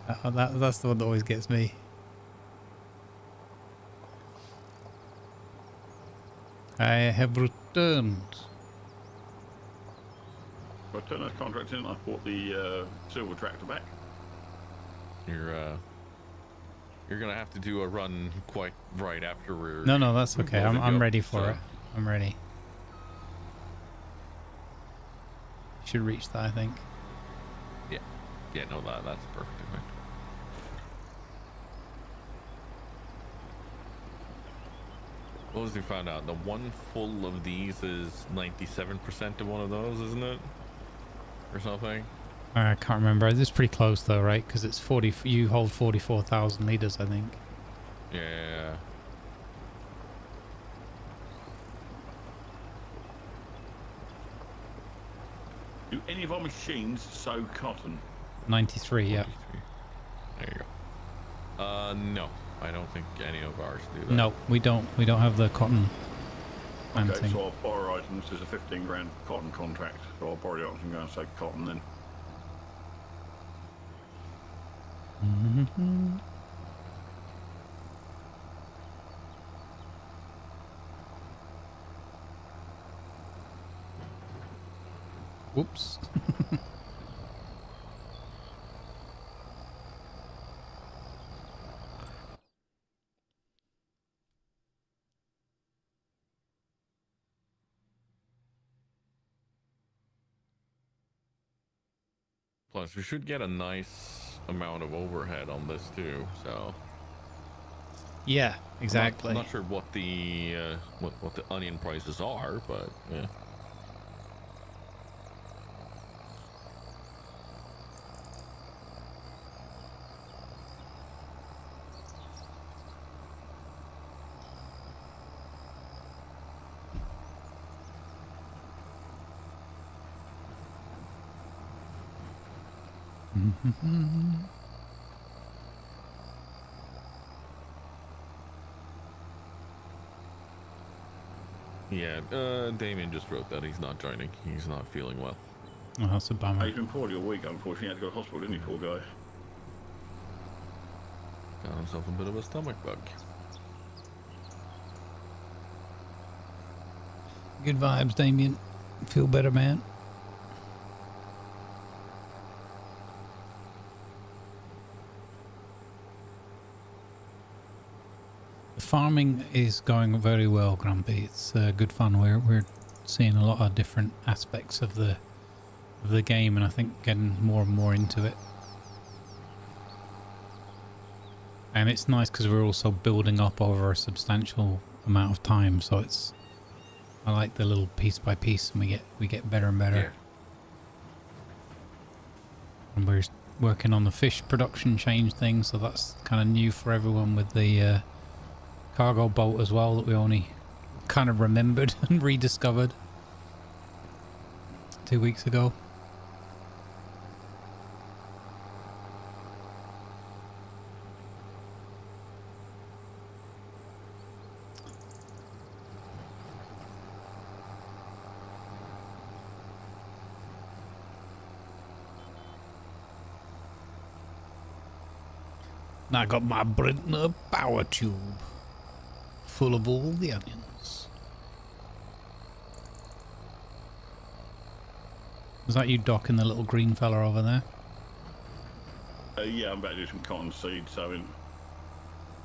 That's the one that always gets me. I have returned. I turned those contracts in. I bought the silver tractor back. You're gonna have to do a run quite right after we're. No, that's okay. I'm ready for it. I'm ready. Should reach that, I think. Yeah. No, that's perfect. What was we found out? The one full of these is 97% of one of those, isn't it? Or something. I can't remember. It's pretty close though, right? Because it's 40. You hold 44,000 liters, I think. Yeah. Do any of our machines sew cotton? 93. Yeah. There you go. No, I don't think any of ours do that. No, we don't. We don't have the cotton. Okay, so I'll borrow items. There's a 15 grand cotton contract, so I'll borrow the items and go and say cotton then. Mm-hmm. Whoops. Plus, we should get a nice amount of overhead on this too. So. Yeah, exactly. I'm not sure what the what the onion prices are, but yeah. Yeah, Damien just wrote that he's not joining. He's not feeling well. Oh, that's a bummer. He's been poorly all week, unfortunately. He had to go to hospital, didn't he, poor guy? Got himself a bit of a stomach bug. Good vibes, Damien. Feel better, man. The farming is going very well, Grumpy. It's good fun. We're seeing a lot of different aspects of the game, and I think getting more and more into it. And it's nice because we're also building up over a substantial amount of time, so I like the little piece by piece, and we get better and better. Yeah. And we're working on the fish production change thing, so that's kind of new for everyone with the cargo boat as well, that we only kind of remembered and rediscovered 2 weeks ago. And I got my Brintner power tube full of all the onions. Is that you, Doc, and the little green fella over there? Yeah, I'm about to do some cotton seed sowing.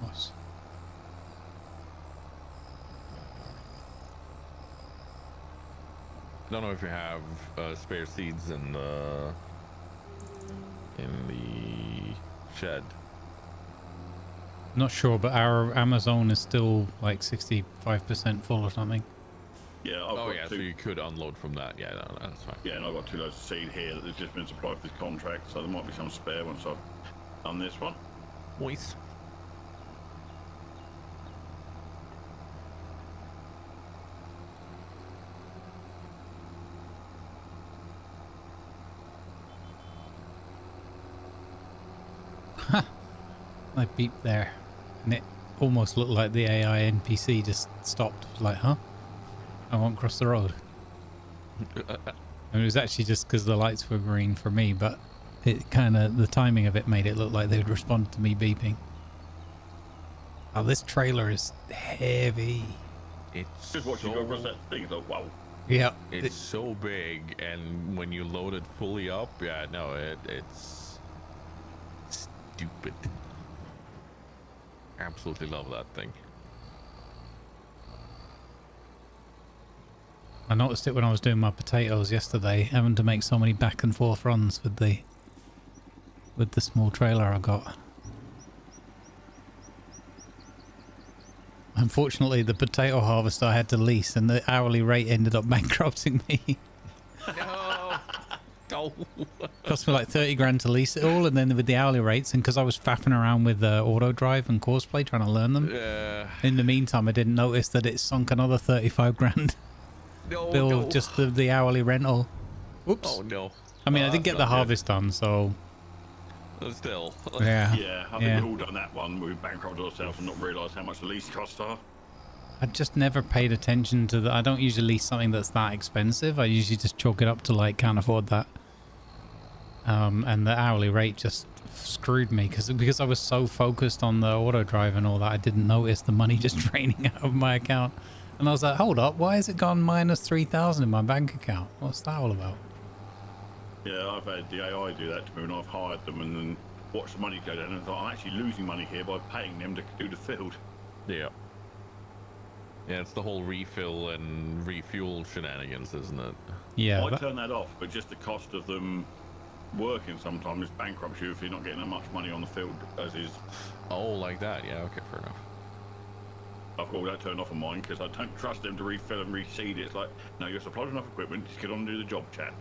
Nice. I don't know if you have spare seeds in the shed. Not sure, but our Amazon is still like 65% full or something. Yeah, Oh yeah, so you could unload from that. Yeah, no, that's fine. Yeah, and I've got 2 loads of seed here that has just been supplied for this contract, so there might be some spare once I've done this one. Moist. I beeped there, and it almost looked like the AI NPC just stopped. Like, huh? I won't cross the road. And it was actually just because the lights were green for me, but it kind of, the timing of it made it look like they would respond to me beeping. Oh, this trailer is heavy. It's Just watching you go across that thing, it's like, wow. Yeah. It's so big, and when you load it fully up, yeah, no, it's stupid. Absolutely love that thing. I noticed it when I was doing my potatoes yesterday, having to make so many back and forth runs with the small trailer I got. Unfortunately, the potato harvester I had to lease, and the hourly rate ended up bankrupting me. No. Cost me like 30 grand to lease it all, and then with the hourly rates, and because I was faffing around with auto drive and courseplay trying to learn them. In the meantime, I didn't notice that it sunk another 35 grand bill of just the hourly rental. Whoops. Oh no. I mean, I did get the harvest done, so Still. yeah. Yeah, I think we've all done that one. We've bankrupted ourselves and not realised how much the lease costs are. I just never paid attention to that. I don't usually lease something that's that expensive. I usually just chalk it up to like, can't afford that. And the hourly rate just screwed me because I was so focused on the auto drive and all that, I didn't notice the money just draining out of my account. And I was like, hold up, why has it gone minus 3,000 in my bank account? What's that all about? Yeah, I've had the AI do that to me when I've hired them and then watched the money go down and thought, I'm actually losing money here by paying them to do the field. Yeah. Yeah, it's the whole refill and refuel shenanigans, isn't it? Yeah. I turn that off, but just the cost of them working sometimes bankrupts you if you're not getting that much money on the field as is. Oh, like that. Yeah, okay, fair enough. I've got all that turned off on mine because I don't trust them to refill and reseed it. It's like, no, you're supplied enough equipment, just get on and do the job, chat.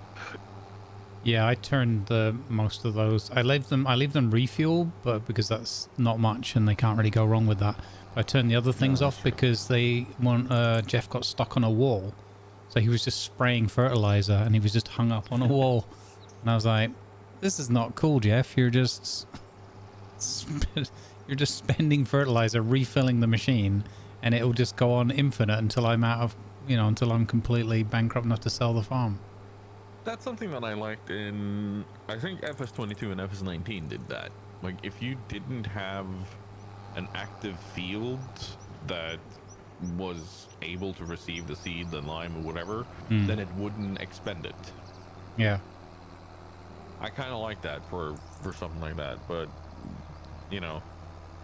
Yeah, I turned most of those. I leave them refuel, but because that's not much and they can't really go wrong with that. I turned the other things off because Jeff got stuck on a wall. So he was just spraying fertilizer and he was just hung up on a wall. And I was like, this is not cool, Jeff. You're just spending fertilizer, refilling the machine, and it'll just go on infinite until I'm out of, until I'm completely bankrupt enough to sell the farm. That's something that I liked in, I think FS22 and FS19 did that. Like, if you didn't have an active field that was able to receive the seed, the lime, or whatever, then it wouldn't expend it. Yeah. I kind of like that for something like that, but,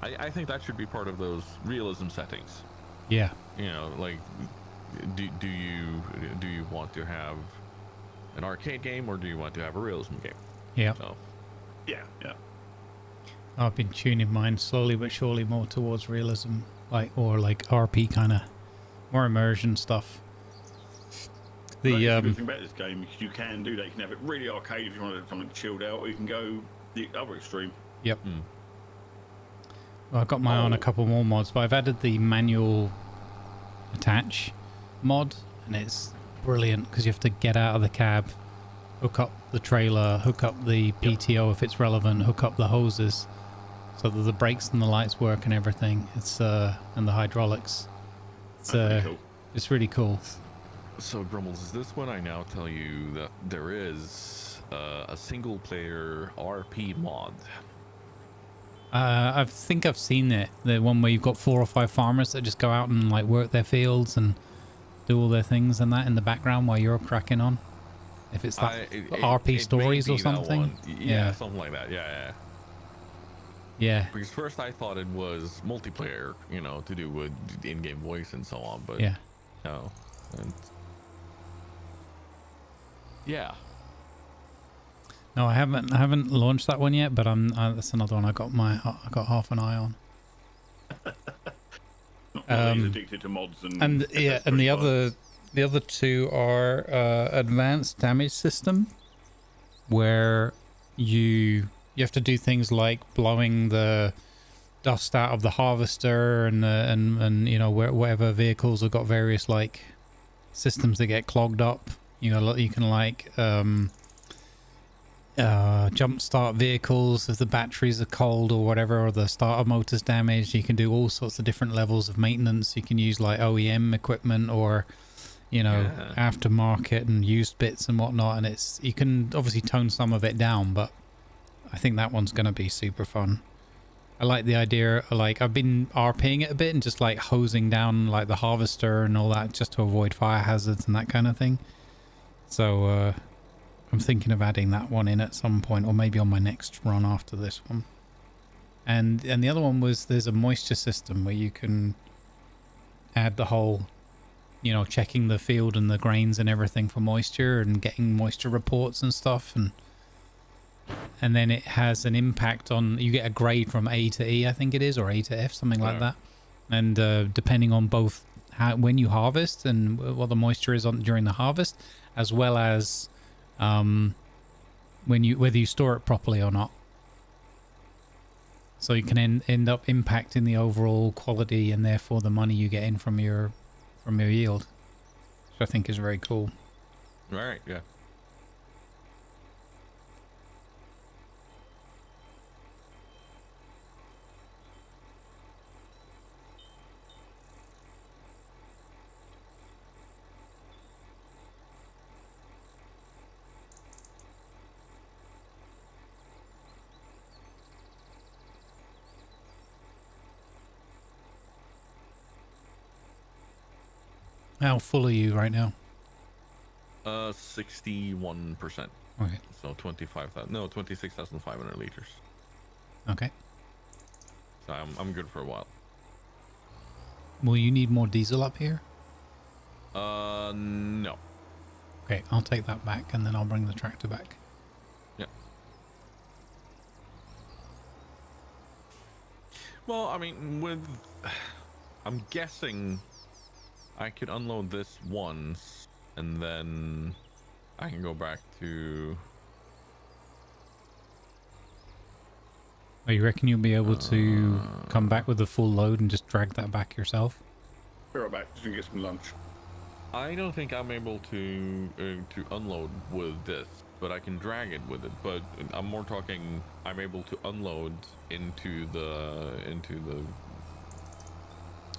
I think that should be part of those realism settings. Yeah. You know, like, do you want to have an arcade game or do you want to have a realism game? Yeah. So, Yeah, yeah. I've been tuning mine slowly but surely more towards realism, or RP kind of more immersion stuff. The good thing about this game is you can do that. You can have it really arcade if you want something chilled out, or you can go the other extreme. Yep. Well, I've got my eye on a couple more mods, but I've added the manual attach mod, and it's brilliant because you have to get out of the cab, hook up the trailer, hook up the PTO if it's relevant, hook up the hoses so that the brakes and the lights work and everything. It's and the hydraulics. It's Cool. It's really cool. So Grumbles, is this when I now tell you that there is a single player RP mod? I think I've seen it. The one where you've got 4 or 5 farmers that just go out and like work their fields and do all their things and that in the background while you're cracking on. If it's that RP stories or something. Yeah, something like that. Yeah. Yeah. Because first I thought it was multiplayer, you know, to do with in-game voice and so on, but yeah. No. Yeah. No, I haven't launched that one yet, but that's another one I got half an eye on. He's addicted to mods and the other two are advanced damage system, where you have to do things like blowing the dust out of the harvester and you know whatever vehicles have got various like systems that get clogged up. You know, you can like jump start vehicles if the batteries are cold or whatever, or the starter motor's damaged. You can do all sorts of different levels of maintenance. You can use like OEM equipment or, you know, aftermarket and used bits and whatnot. And you can obviously tone some of it down, but I think that one's going to be super fun. I like the idea, like I've been RPing it a bit and just like hosing down like the harvester and all that just to avoid fire hazards and that kind of thing. So I'm thinking of adding that one in at some point, or maybe on my next run after this one. And the other one was there's a moisture system where you can add the whole, you know, checking the field and the grains and everything for moisture and getting moisture reports and stuff, and then it has an impact on, you get a grade from A to E, I think it is, or A to F, something like that. And depending on both when you harvest and what the moisture is on during the harvest, as well as whether you store it properly or not. So you can end up impacting the overall quality and therefore the money you get in from your yield, which I think is very cool. All right, yeah. How full are you right now? 61%. Okay. So 26,500 liters. Okay. So I'm good for a while. Will you need more diesel up here? No. Okay, I'll take that back and then I'll bring the tractor back. Yeah. Well, I mean, I'm guessing I could unload this once and then I can go back to... Oh, you reckon you'll be able to come back with a full load and just drag that back yourself? Be right back, just gonna get some lunch. I don't think I'm able to unload with this, but I can drag it with it. But I'm more talking I'm able to unload into the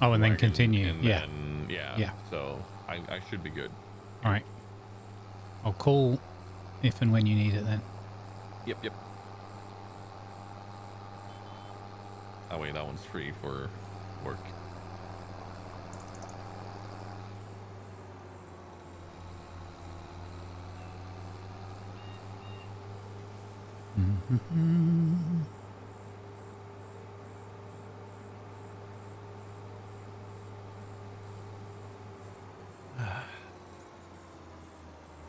oh, and then wagon continue. And yeah. then, Yeah. So I should be good. All right. I'll call if and when you need it then. Yep. That way that one's free for work.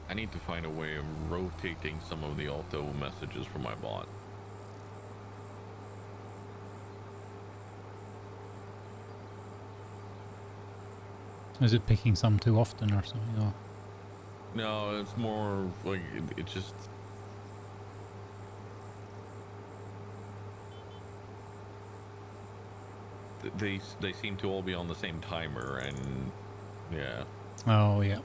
I need to find a way of rotating some of the auto messages from my bot. Is it picking some too often or something? Or? No, it's more like it just. They seem to all be on the same timer, and yeah. Oh yeah.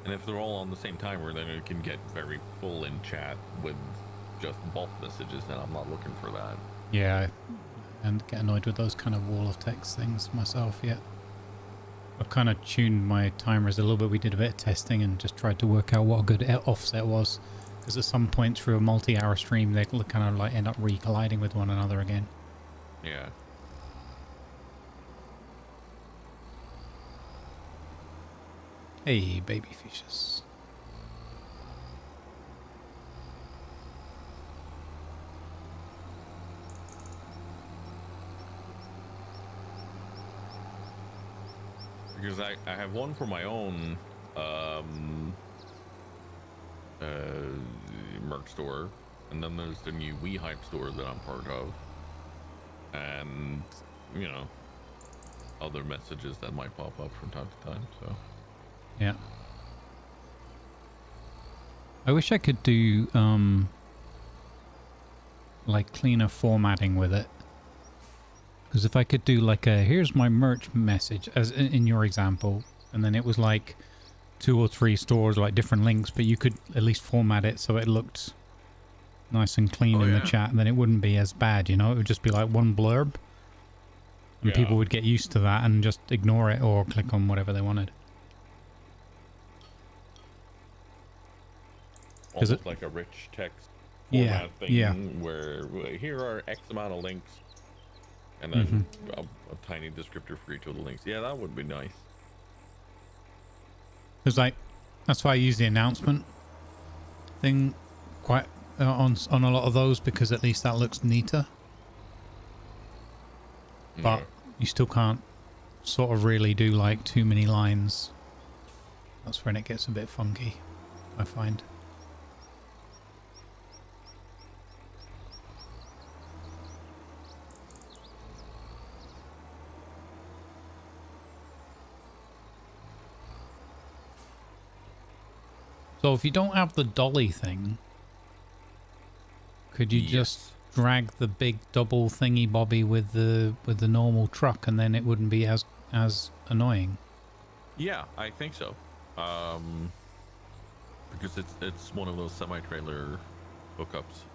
And if they're all on the same timer, then it can get very full in chat with just bot messages, and I'm not looking for that. Yeah, and get annoyed with those kind of wall of text things myself. Yeah. I've kind of tuned my timers a little bit. We did a bit of testing and just tried to work out what a good offset was, because at some point through a multi-hour stream they kind of like end up re-colliding with one another again. Yeah. Hey, baby fishes. Because I have one for my own merch store, and then there's the new We Hype store that I'm part of, and you know, other messages that might pop up from time to time. So yeah, I wish I could do like cleaner formatting with it. Because if I could do like a, here's my merch message, as in your example, and then it was like 2 or 3 stores, like different links, but you could at least format it so it looked nice and clean in the chat, and then it wouldn't be as bad, you know? It would just be like one blurb, and people would get used to that and just ignore it or click on whatever they wanted. almost like a rich text format thing, where here are X amount of links. And then a tiny descriptor for each of the links. Yeah, that would be nice. Because like, that's why I use the announcement thing quite on a lot of those, because at least that looks neater. But you still can't sort of really do like too many lines. That's when it gets a bit funky, I find. So if you don't have the dolly thing, could you just drag the big double thingy bobby with the normal truck, and then it wouldn't be as annoying? Yeah, I think so. Because it's one of those semi-trailer hookups,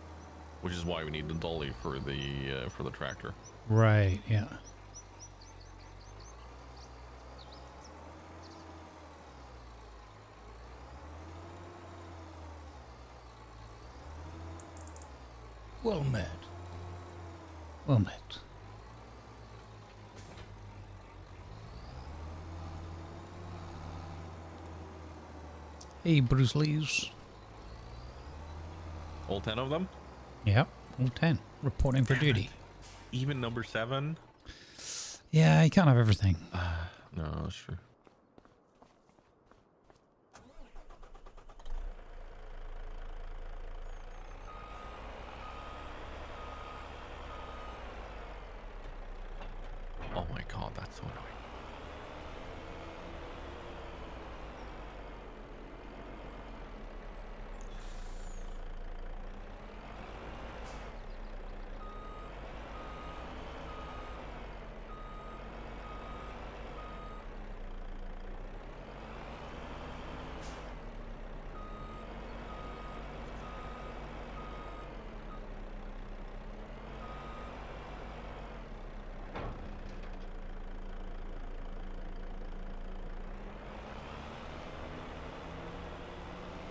which is why we need the dolly for the tractor. Right. Yeah. Well met. Well met. Hey, Bruce Lee's. All 10 of them? Yep, all 10. Reporting for duty. Even number 7? Yeah, you can't have everything. No, that's true. Oh my god, that's so annoying.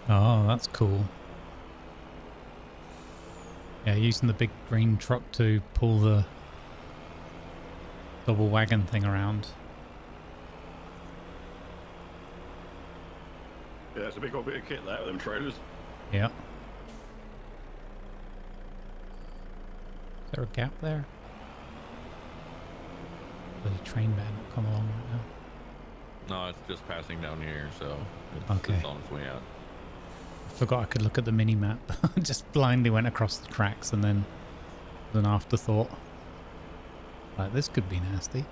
Oh, that's cool. Yeah, using the big green truck to pull the double wagon thing around. Yeah, it's a big old bit of kit that with them trailers. Yeah. Is there a gap there? The train better not come along right now. No, it's just passing down here, so Okay. it's on its way out. I forgot I could look at the mini map. Just blindly went across the tracks and then was an afterthought. Like, this could be nasty.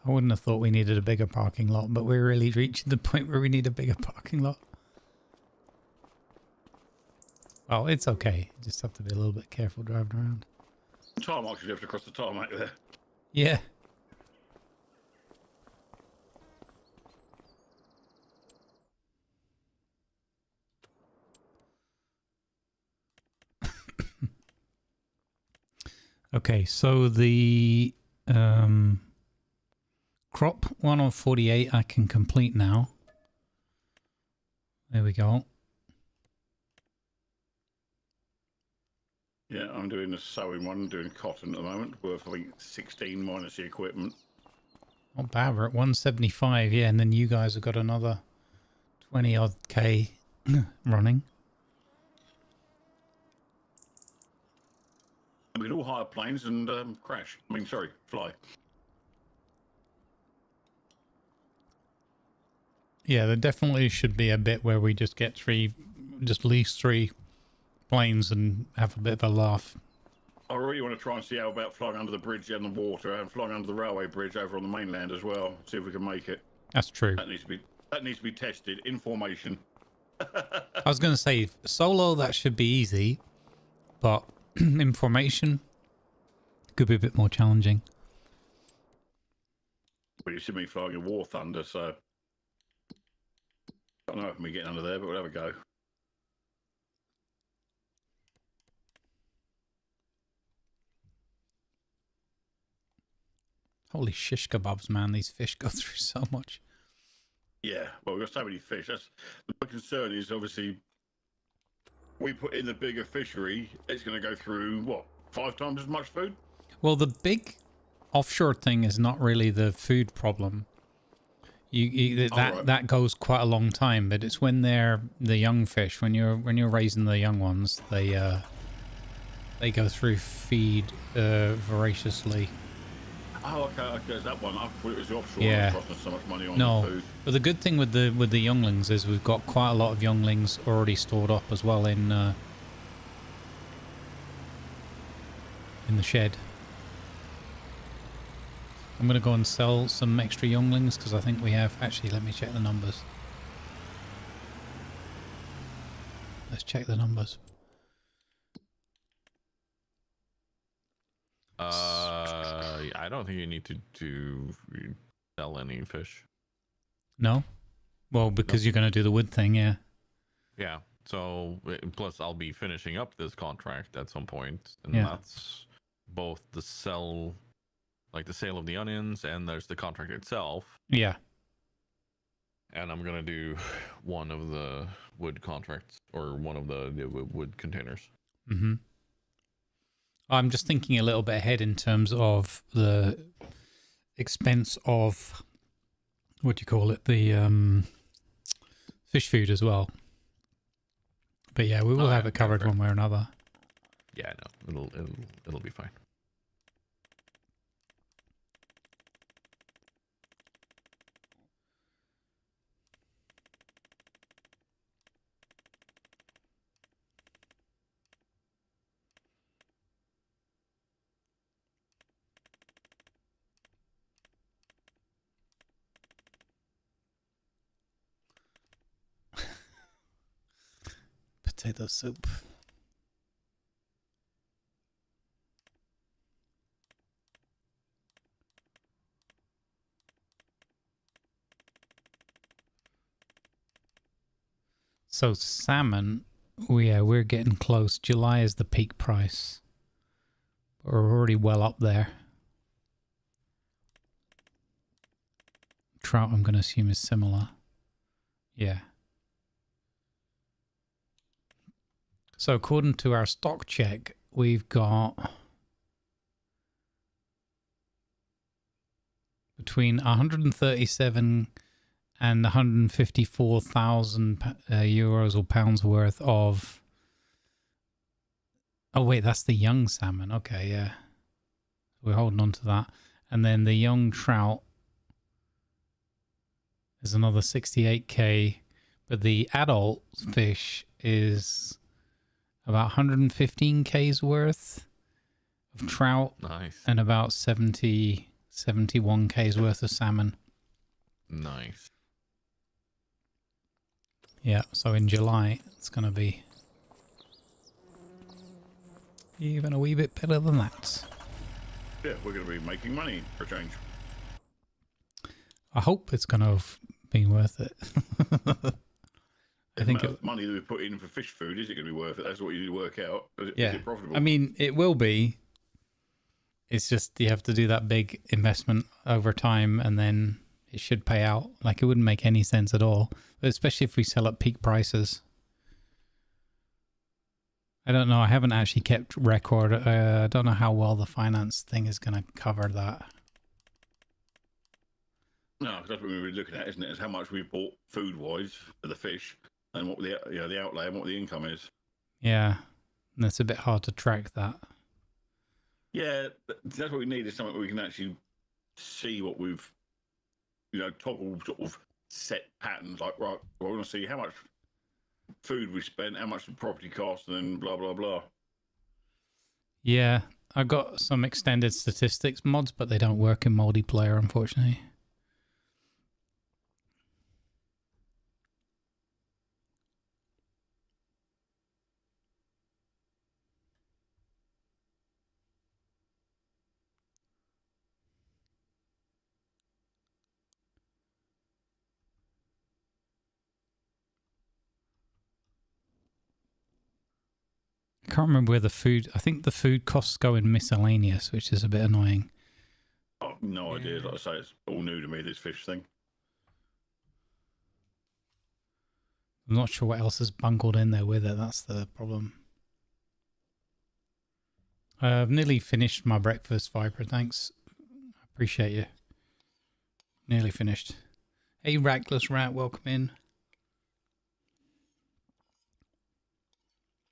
I wouldn't have thought we needed a bigger parking lot, but we're really reaching the point where we need a bigger parking lot. Well, it's okay. You just have to be a little bit careful driving around. Tarmac should lift across the tarmac there. Yeah. Okay, so the crop 1 of 48 I can complete now. There we go. Yeah, I'm doing a sewing one, doing cotton at the moment, worth I think 16 minus the equipment. Not bad, we're at 175, yeah, and then you guys have got another 20 odd K running. We can all hire planes and crash. I mean, sorry, fly. Yeah, there definitely should be a bit where we just get just lease 3 planes and have a bit of a laugh. I really want to try and see how about flying under the bridge and the water and flying under the railway bridge over on the mainland as well. See if we can make it. That's true. That needs to be tested in formation. I was going to say solo that should be easy, but in formation could be a bit more challenging. But you see me flying a War Thunder, so I don't know if I'm getting under there, but we'll have a go. Holy shish kebabs, man. These fish go through so much. Yeah, well, we've got so many fish. That's the concern is obviously we put in the bigger fishery, it's going to go through, what, 5 times as much food? Well, the big offshore thing is not really the food problem. That goes quite a long time, but it's when they're the young fish, when you're raising the young ones, they go through feed voraciously. Oh, okay, there's that one. I thought it was the offshore. Yeah. Costing so much money on No, the food. but the good thing with the younglings is we've got quite a lot of younglings already stored up as well in the shed. I'm gonna go and sell some extra younglings because I think we have. Actually, let me check the numbers. Let's check the numbers. I don't think you need to sell any fish. No? Well, because you're going to do the wood thing, yeah. Yeah. So, plus I'll be finishing up this contract at some point, and Yeah. that's both the sale of the onions, and there's the contract itself. Yeah. And I'm gonna do one of the wood contracts, or one of the wood containers. Mm-hmm. I'm just thinking a little bit ahead in terms of the expense of, what do you call it, the fish food as well. But yeah, we will have it covered one way or another. Yeah, no, it'll be fine. Potato soup. So salmon, we're getting close. July is the peak price. We're already well up there. Trout, I'm going to assume, is similar. Yeah. So according to our stock check, we've got between 137 and 154,000 euros or pounds worth of... Oh, wait, that's the young salmon. Okay, yeah. We're holding on to that. And then the young trout is another 68k. But the adult fish is about 115k's worth of trout. Nice. And about 71k's worth of salmon. Nice. Yeah, so in July, it's going to be even a wee bit better than that. Yeah, we're going to be making money for a change. I hope it's going to have been worth it. I think money that we put in for fish food, is it going to be worth it? That's what you need to work out. Is it profitable? I mean, it will be. It's just you have to do that big investment over time and then it should pay out. Like, it wouldn't make any sense at all, but especially if we sell at peak prices. I don't know. I haven't actually kept record. I don't know how well the finance thing is going to cover that. No, because that's what we were looking at, isn't it? Is how much we bought food-wise for the fish and what the outlay and what the income is. Yeah, and it's a bit hard to track that. Yeah, that's what we need, is something where we can actually see what we've, toggle sort of set patterns. Like, right, we're going to see how much food we spent, how much the property cost, and then blah, blah, blah. Yeah, I got some extended statistics mods, but they don't work in multiplayer, unfortunately. I can't remember where the food... I think the food costs go in miscellaneous, which is a bit annoying. I've no idea. Like I say, it's all new to me, this fish thing. I'm not sure what else is bungled in there with it. That's the problem. I've nearly finished my breakfast, Viper. Thanks. I appreciate you. Nearly finished. Hey, Rackless Rat, welcome in.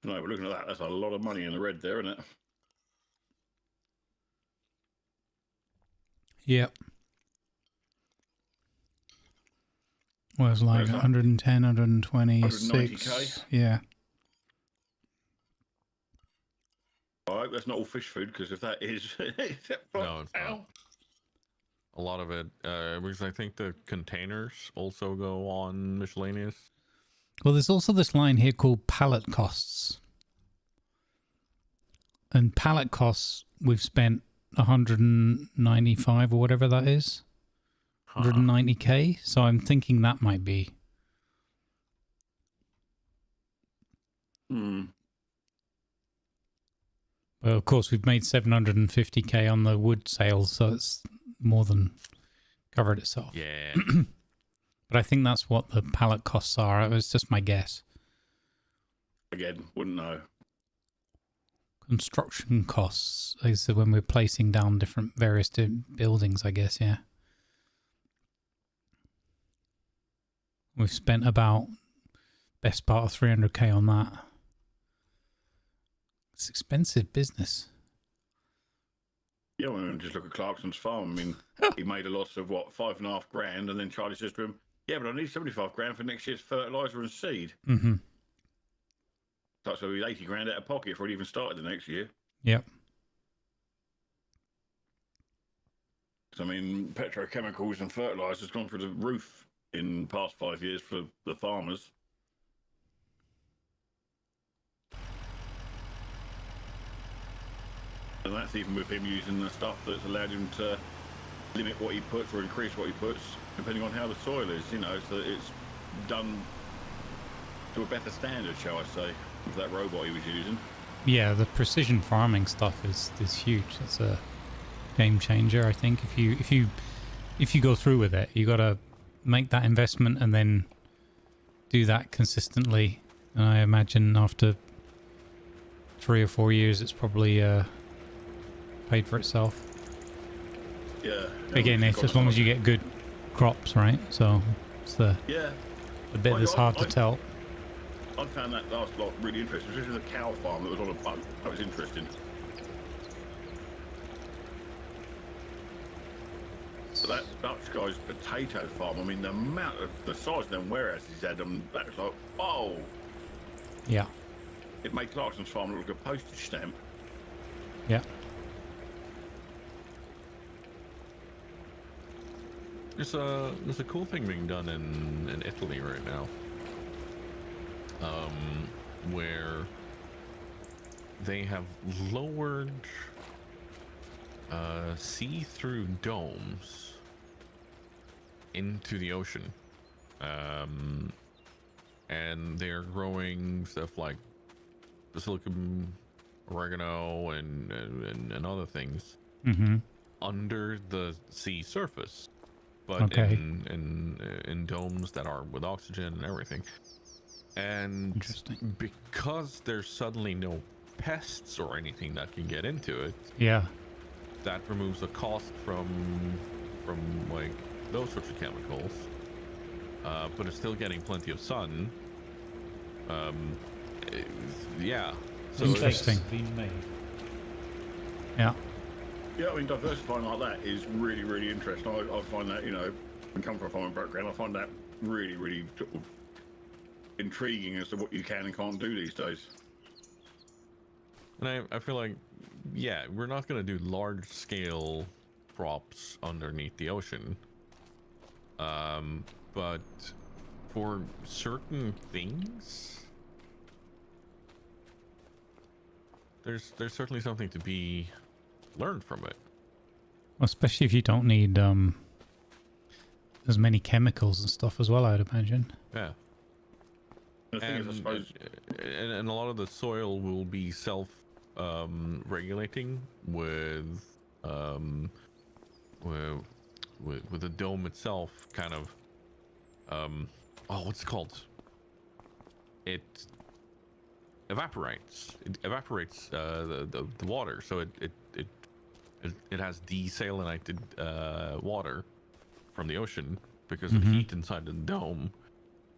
No, we're looking at that. That's a lot of money in the red there, isn't it? Yep. Well, it's like 110, 126. 190k. Yeah. I hope that's not all fish food, because if that is... No, it's not. A lot of it, because I think the containers also go on miscellaneous. Well, there's also this line here called pallet costs. And pallet costs, we've spent 195 or whatever that is. 190k. So I'm thinking that might be. Hmm. Well, of course, we've made 750k on the wood sales, so it's more than covered itself. Yeah. But I think that's what the pallet costs are. It was just my guess. Again, wouldn't know. Construction costs, like I said, when we're placing down various buildings, I guess, yeah. We've spent about best part of 300k on that. It's expensive business. Yeah, well, just look at Clarkson's farm. I mean, he made a loss of, what, $5.5 grand, and then Charlie says to him, yeah, but I need 75 grand for next year's fertiliser and seed. Mm-hmm. So he's 80 grand out of pocket before he even started the next year. Yep. So, I mean, petrochemicals and fertilisers gone through the roof in the past 5 years for the farmers. And that's even with him using the stuff that's allowed him to limit what he puts or increase what he puts, depending on how the soil is, so it's done to a better standard, shall I say, of that robot he was using. Yeah, the precision farming stuff is huge. It's a game changer, I think. If you go through with it, you got to make that investment and then do that consistently. And I imagine after 3 or 4 years, it's probably paid for itself. Yeah. Again, it's as long as you get good crops, right? So it's the bit that's hard to tell. I found that last lot really interesting, especially the cow farm that was on a boat. That was interesting. So that Dutch guy's potato farm, I mean, the amount of the size of them warehouses he's had, that was like, oh. Yeah. It makes Larson's farm look like a postage stamp. Yeah. There's a cool thing being done in Italy right now, where they have lowered see-through domes into the ocean, and they're growing stuff like basilicum, oregano, and other things under the sea surface, but in domes that are with oxygen and everything. And because there's suddenly no pests or anything that can get into it, that removes the cost from like those sorts of chemicals, but it's still getting plenty of sun. So interesting. Yeah, I mean, diversifying like that is really, really interesting. I find that, when come from a farming background, I find that really, really intriguing as to what you can and can't do these days. And I feel like, we're not going to do large scale crops underneath the ocean, but for certain things, there's certainly something to be learned from it. Well, especially if you don't need as many chemicals and stuff as well, I'd imagine. Yeah. The thing is, I suppose, and a lot of the soil will be self regulating with the dome itself, kind of what's it called? It evaporates the water, so it has desalinated water from the ocean because of the heat inside the dome.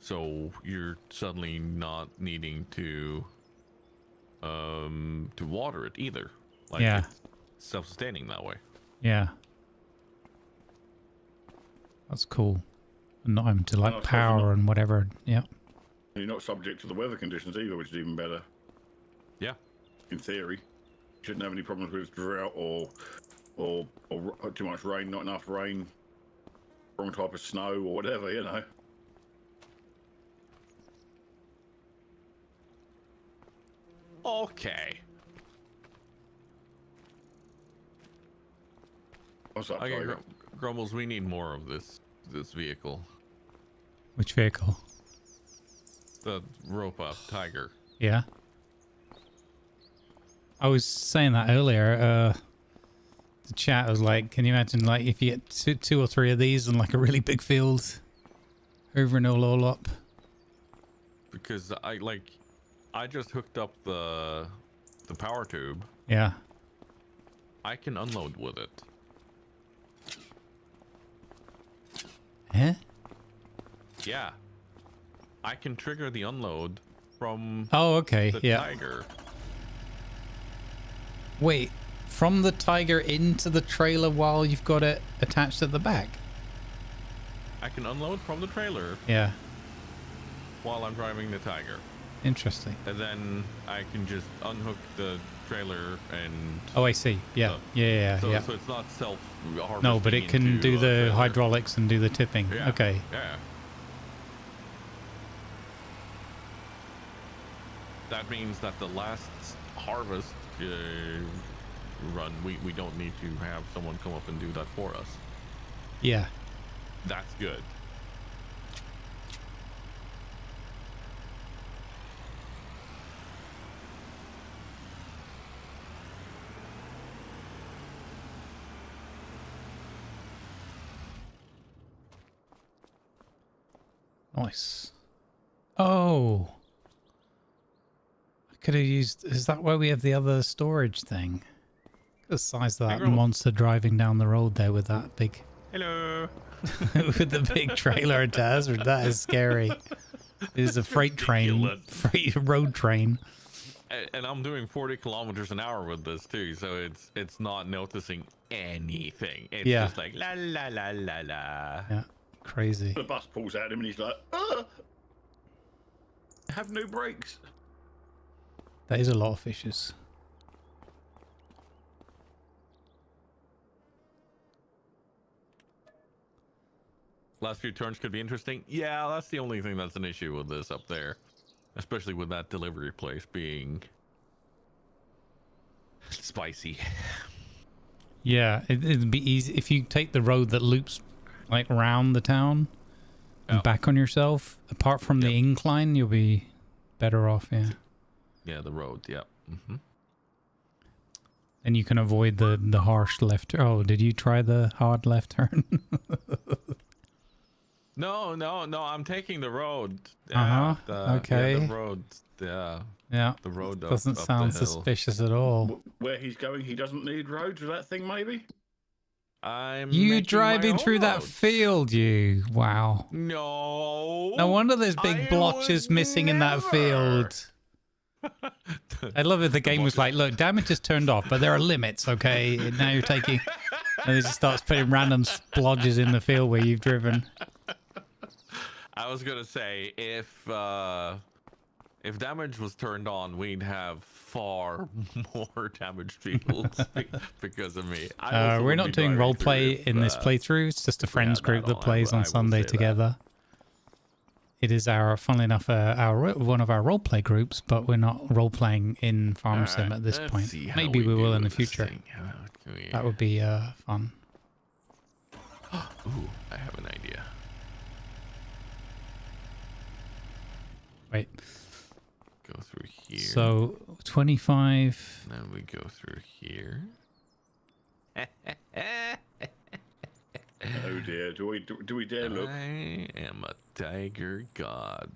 So you're suddenly not needing to water it either. Like, it's self-sustaining that way. Yeah, that's cool. And not having to like power and whatever. Yeah. You're not subject to the weather conditions either, which is even better. Yeah. In theory, you shouldn't have any problems with drought or too much rain, not enough rain, wrong type of snow or whatever, Okay. What's up, Okay, Tiger? Grumbles, we need more of this vehicle. Which vehicle? The rope-up Tiger. Yeah. I was saying that earlier. The chat was like, can you imagine like if you get two or three of these in like a really big field over and all up? Because I just hooked up the power tube. Yeah. I can unload with it. Huh? Yeah. I can trigger the unload from the Tiger. Wait, from the Tiger into the trailer while you've got it attached at the back? I can unload from the trailer. Yeah. While I'm driving the Tiger. Interesting. And then I can just unhook the trailer and... Oh, I see. Yeah. So it's not self-harvesting. No, but it can do the hydraulics and do the tipping. Yeah. Okay. Yeah. That means that the last harvest run, we don't need to have someone come up and do that for us. Yeah. That's good. Nice. Oh. I could have used... Is that why we have the other storage thing? The size of that monster driving down the road there with that big... Hello. with the big trailer attached. That is scary. It is a freight train. Freight road train. And I'm doing 40 kilometers an hour with this too, so it's not noticing anything. It's just like la la la la la. Yeah, crazy. The bus pulls at him and he's like, "Ah, I have no brakes." That is a lot of fishes. Last few turns could be interesting. Yeah, that's the only thing that's an issue with this up there. Especially with that delivery place being spicy. Yeah, it'd be easy if you take the road that loops like around the town and back on yourself. Apart from the incline, you'll be better off. Yeah. Yeah, the road. Yeah. Mm-hmm. And you can avoid the harsh left. Oh, did you try the hard left turn? No, I'm taking the road. Okay. Yeah, the road. Yeah. Yeah. The road doesn't up sound the hill. suspicious at all. Where he's going, he doesn't need roads or that thing, maybe? You driving through that roads. field, you. Wow. No. No wonder there's big blotches missing in that field. I love it. The game was like, look, damage is turned off, but there are limits, okay? And now you're taking... And it just starts putting random splodges in the field where you've driven. I was gonna say if damage was turned on, we'd have far more damaged fields because of me. We're not doing roleplay in this playthrough. It's just a friends group that plays on Sunday together. It is funnily enough, one of our roleplay groups, but we're not roleplaying in Farm Sim at this point. Maybe we will in the future. That would be fun. Ooh, I have an idea. Wait. Go through here. So 25. Then we go through here. Oh dear, do we dare look? I am a tiger god.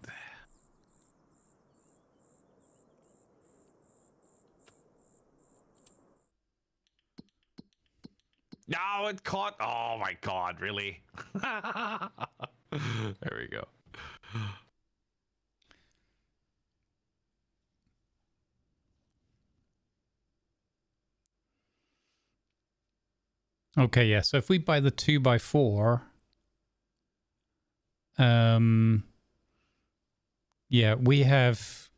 No, it caught. Oh my god, really? There we go. Okay, yeah. So if we buy the 2x4, yeah, we have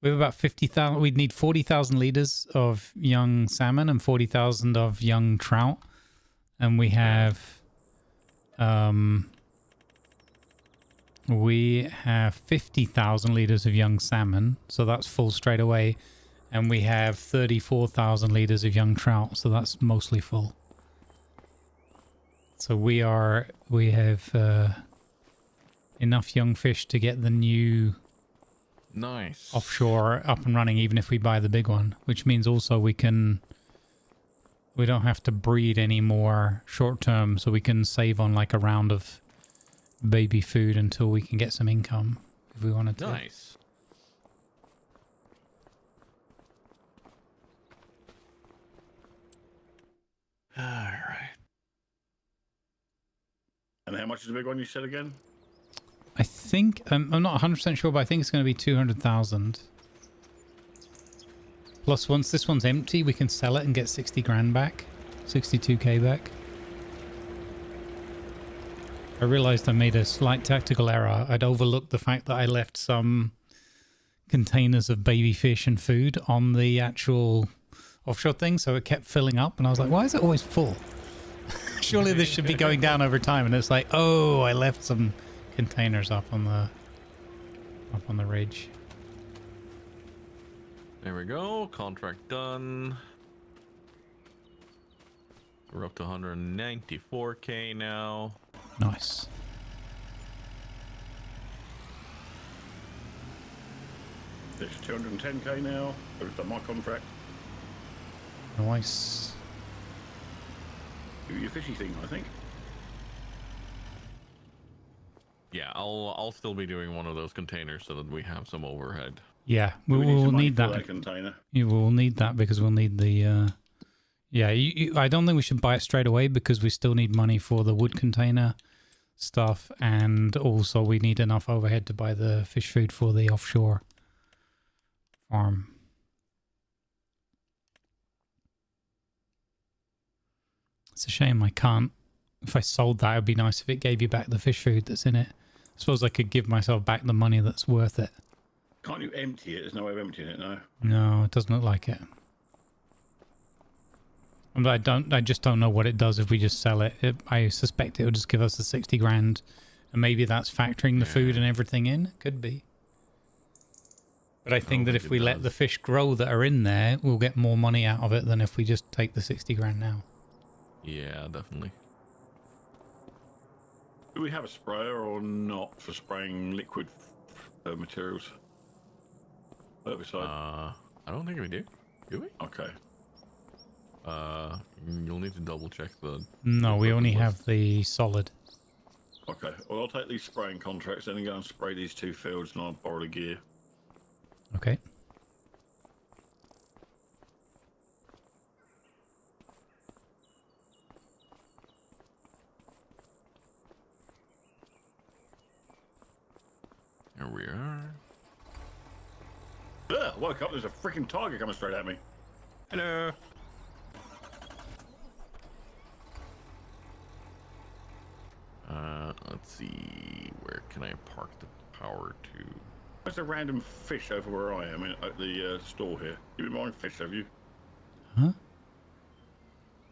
about 50,000. We'd need 40,000 liters of young salmon and 40,000 of young trout, and we have 50,000 liters of young salmon, so that's full straight away, and we have 34,000 liters of young trout, so that's mostly full. So we have enough young fish to get the new offshore up and running, even if we buy the big one, which means also we don't have to breed anymore short term, so we can save on like a round of baby food until we can get some income if we wanted to. Nice. All right. And how much is the big one you said again? I think, I'm not 100% sure, but I think it's going to be 200,000. Plus, once this one's empty, we can sell it and get 60 grand back. 62k back. I realized I made a slight tactical error. I'd overlooked the fact that I left some containers of baby fish and food on the actual offshore thing, so it kept filling up, and I was like, why is it always full? Surely this should be going down over time. And it's like, oh, I left some containers up on the ridge. There we go. Contract done. We're up to 194k now. Nice. It's 210k now. I've done my contract. Nice. Do your fishy thing, I think. Yeah, I'll still be doing one of those containers so that we have some overhead. Yeah, Do we we need will some money need for that. container. You will need that because we'll need the. Yeah, I don't think we should buy it straight away because we still need money for the wood container stuff, and also we need enough overhead to buy the fish food for the offshore farm. It's a shame I can't. If I sold that, it'd be nice if it gave you back the fish food that's in it. I suppose I could give myself back the money that's worth it. Can't you empty it? There's no way of emptying it, no. No, it doesn't look like it. I just don't know what it does if we just sell it. I suspect it will just give us the 60 grand, and maybe that's factoring the food and everything in. Could be. But I think that if we let the fish grow that are in there, we'll get more money out of it than if we just take the 60 grand now. Yeah, definitely. Do we have a sprayer or not for spraying liquid materials? Herbicide? I don't think we do. Do we? Okay. You'll need to double check the... No, we only have the solid. Okay. Well, I'll take these spraying contracts then and go and spray these 2 fields and I'll borrow the gear. Okay. Here we are. Ugh, I woke up, there's a freaking tiger coming straight at me. Hello. Let's see. Where can I park the power to? There's a random fish over where I am at the store here. You've been buying fish, have you? Huh?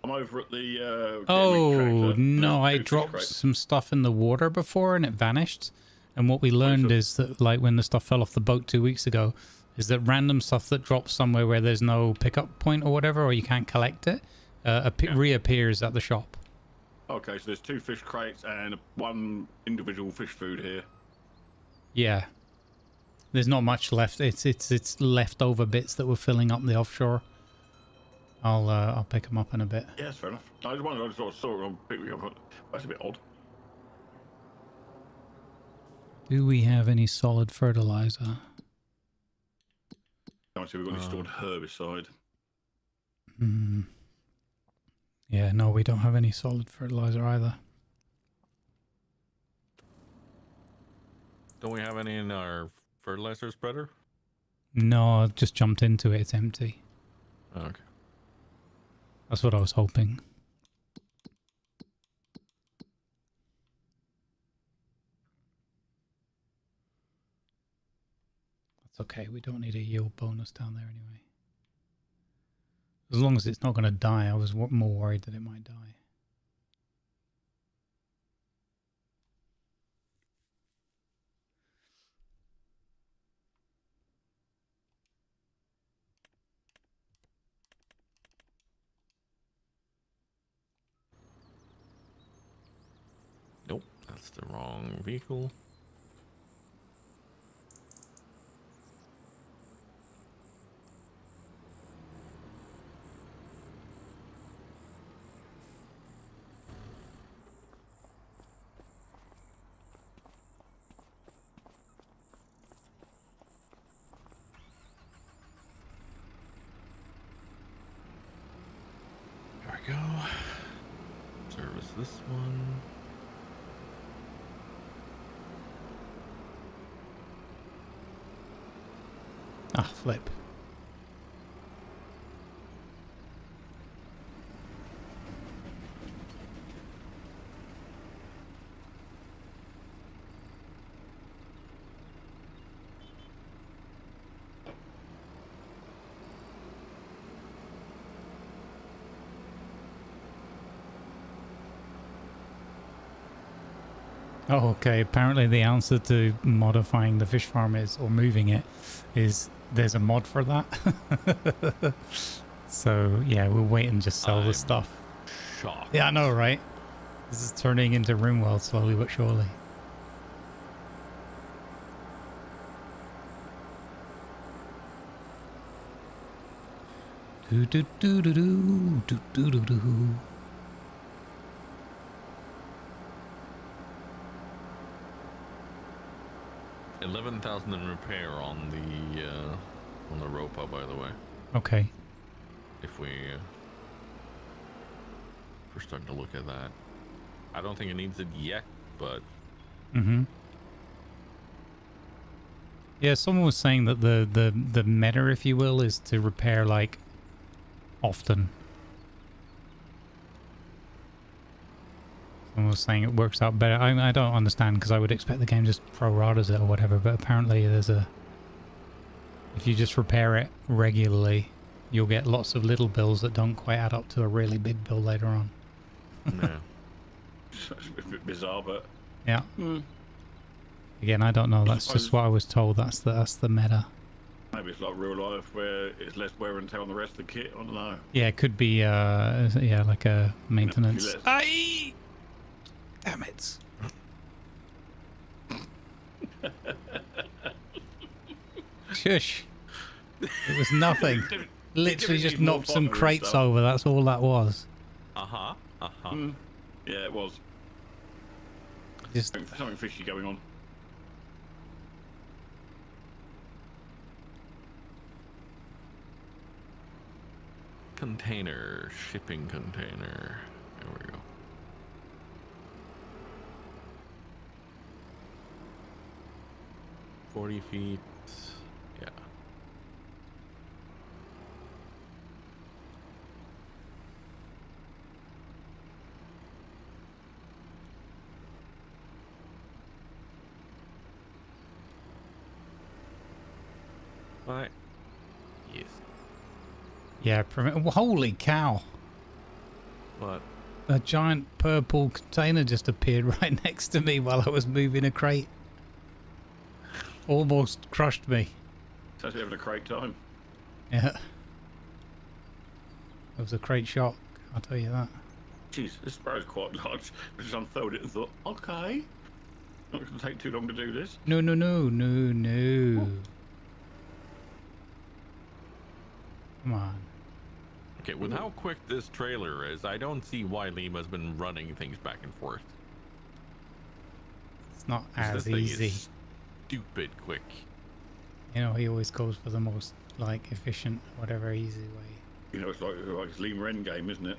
I'm over at the... Oh, no, I There's 2 fish dropped crates. some stuff in the water before and it vanished. And what we learned is that, like, when the stuff fell off the boat 2 weeks ago, is that random stuff that drops somewhere where there's no pickup point or whatever, or you can't collect it, reappears at the shop. Okay, so there's 2 fish crates and 1 individual fish food here. Yeah. There's not much left. It's leftover bits that we're filling up the offshore. I'll pick them up in a bit. Yeah, that's fair enough. I was wondering, I just sort of saw it on picking up. That's a bit odd. Do we have any solid fertilizer? Can't see we've got any stored herbicide. Hmm. Yeah, no, we don't have any solid fertilizer either. Don't we have any in our fertilizer spreader? No, I just jumped into it. It's empty. Oh, okay. That's what I was hoping. That's okay. We don't need a yield bonus down there anyway. As long as it's not going to die, I was more worried that it might die. Nope, that's the wrong vehicle. There we go. Service this one. Ah, flip. Oh, okay. Apparently the answer to modifying the fish farm is, or moving it, is there's a mod for that. So, yeah, we'll wait and just sell the stuff. Shocked. Yeah, I know, right? This is turning into RimWorld slowly but surely. Do do do do do do do do do. 11,000 in repair on the Ropa, by the way. Okay. If we're starting to look at that, I don't think it needs it yet, but. Mm-hmm. Yeah, someone was saying that the meta, if you will, is to repair like often. Someone was saying it works out better. I don't understand because I would expect the game just pro-ratas it or whatever, but apparently there's a... If you just repair it regularly, you'll get lots of little bills that don't quite add up to a really big bill later on. Yeah. It's a bit bizarre, but... Yeah. Again, I don't know. That's just what I was told. That's the meta. Maybe it's like real life where it's less wear and tear on the rest of the kit. I don't know. Yeah, it could be, yeah, like a maintenance. You Aye! Damn it. Shush. It was nothing. Literally just knocked some crates over. That's all that was. Uh-huh. Uh-huh. Yeah, it was. Just Something fishy going on. Container, shipping container. There we go. $40 feet. Yeah. Right. Yes. yeah. Holy cow! What? A giant purple container just appeared right next to me while I was moving a crate. Almost crushed me. It's actually having a great time. Yeah. It was a crate shock, I'll tell you that. Jeez, this sparrow's quite large. I just unfurled it and thought, okay. Not going to take too long to do this. No. Ooh. Come on. Okay, with how quick this trailer is, I don't see why Lima's been running things back and forth. It's not 'Cause as this thing easy. is stupid quick. You know, he always goes for the most, like, efficient, whatever, easy way. You know, it's like it's Lima Endgame, isn't it?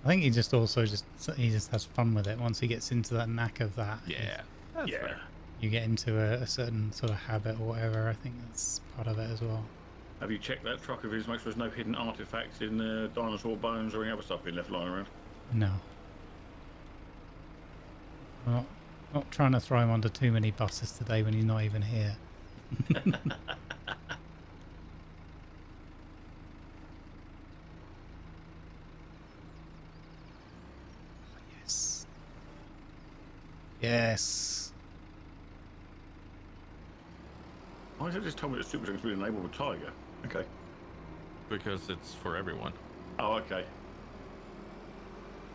I think he just has fun with it once he gets into that knack of that. Yeah. That's Yeah. fair. You get into a certain sort of habit or whatever. I think that's part of it as well. Have you checked that truck of his? Make sure there's no hidden artifacts in dinosaur bones or any other stuff being left lying around. No. Not trying to throw him under too many buses today when he's not even here. Yes. Yes. Why has it just told me that Super Junk's been enabled with Tiger? Okay. Because it's for everyone. Oh, okay.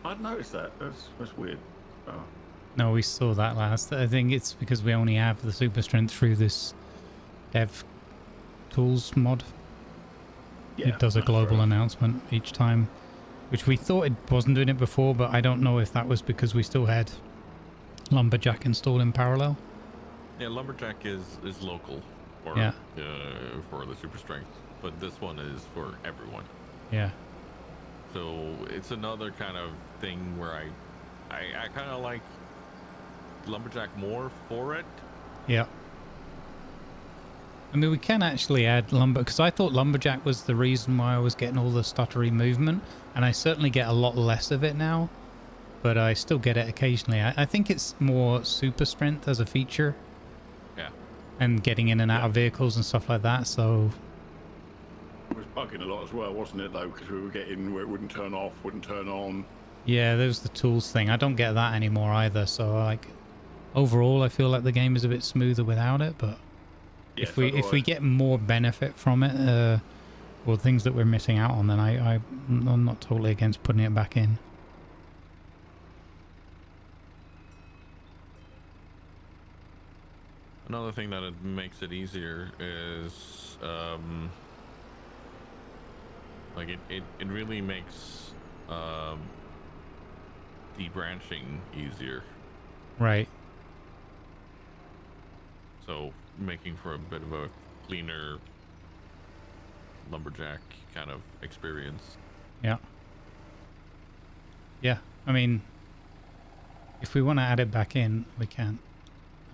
I'd noticed that. That's weird. Oh. No, we saw that last. I think it's because we only have the super strength through this dev tools mod. Yeah, It does a that's global right. announcement each time, which we thought it wasn't doing it before, but I don't know if that was because we still had Lumberjack installed in parallel. Yeah, Lumberjack is local for, Yeah. For the super strength, but this one is for everyone. Yeah. So it's another kind of thing where I kind of like Lumberjack more for it. Yeah. I mean, we can actually add lumber, because I thought Lumberjack was the reason why I was getting all the stuttery movement, and I certainly get a lot less of it now, but I still get it occasionally. I think it's more super strength as a feature. Yeah. And getting in and out of vehicles and stuff like that, so... It was bugging a lot as well, wasn't it, though? Because we were getting where it wouldn't turn off, wouldn't turn on. Yeah, there's the tools thing. I don't get that anymore either, so like... Overall, I feel like the game is a bit smoother without it, but... Yeah, if we get more benefit from it, or things that we're missing out on, then I'm not totally against putting it back in. Another thing that it makes it easier is like it really makes debranching easier. Right. So making for a bit of a cleaner lumberjack kind of experience. Yeah. Yeah. I mean, if we want to add it back in, we can.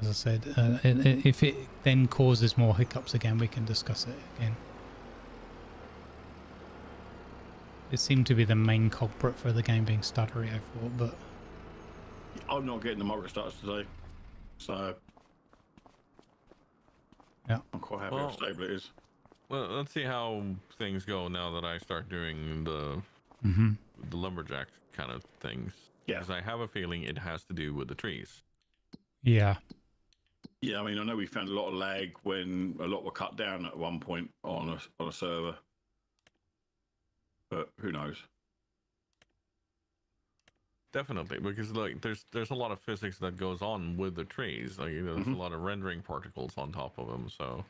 As I said, if it then causes more hiccups again, we can discuss it again. It seemed to be the main culprit for the game being stuttery, I thought, but... I'm not getting the micro starts today, so... Yeah. I'm quite happy how stable it is. Well, let's see how things go now that I start doing the lumberjack kind of things. Yeah. Because I have a feeling it has to do with the trees. Yeah. Yeah, I mean, I know we found a lot of lag when a lot were cut down at one point on a server. But who knows? Definitely, because like there's a lot of physics that goes on with the trees. Like there's a lot of rendering particles on top of them, so...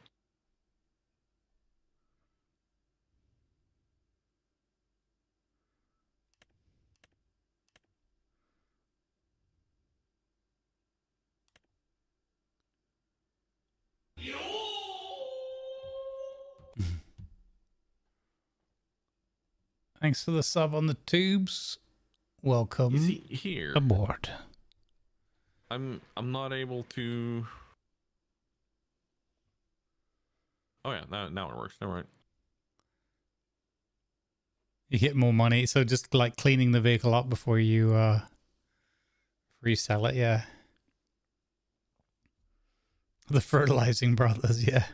Thanks for the sub on the tubes. Welcome You see, here aboard. I'm not able to... Oh yeah, now it works. All right. You get more money, so just like cleaning the vehicle up before you resell it, yeah. The fertilizing brothers, yeah.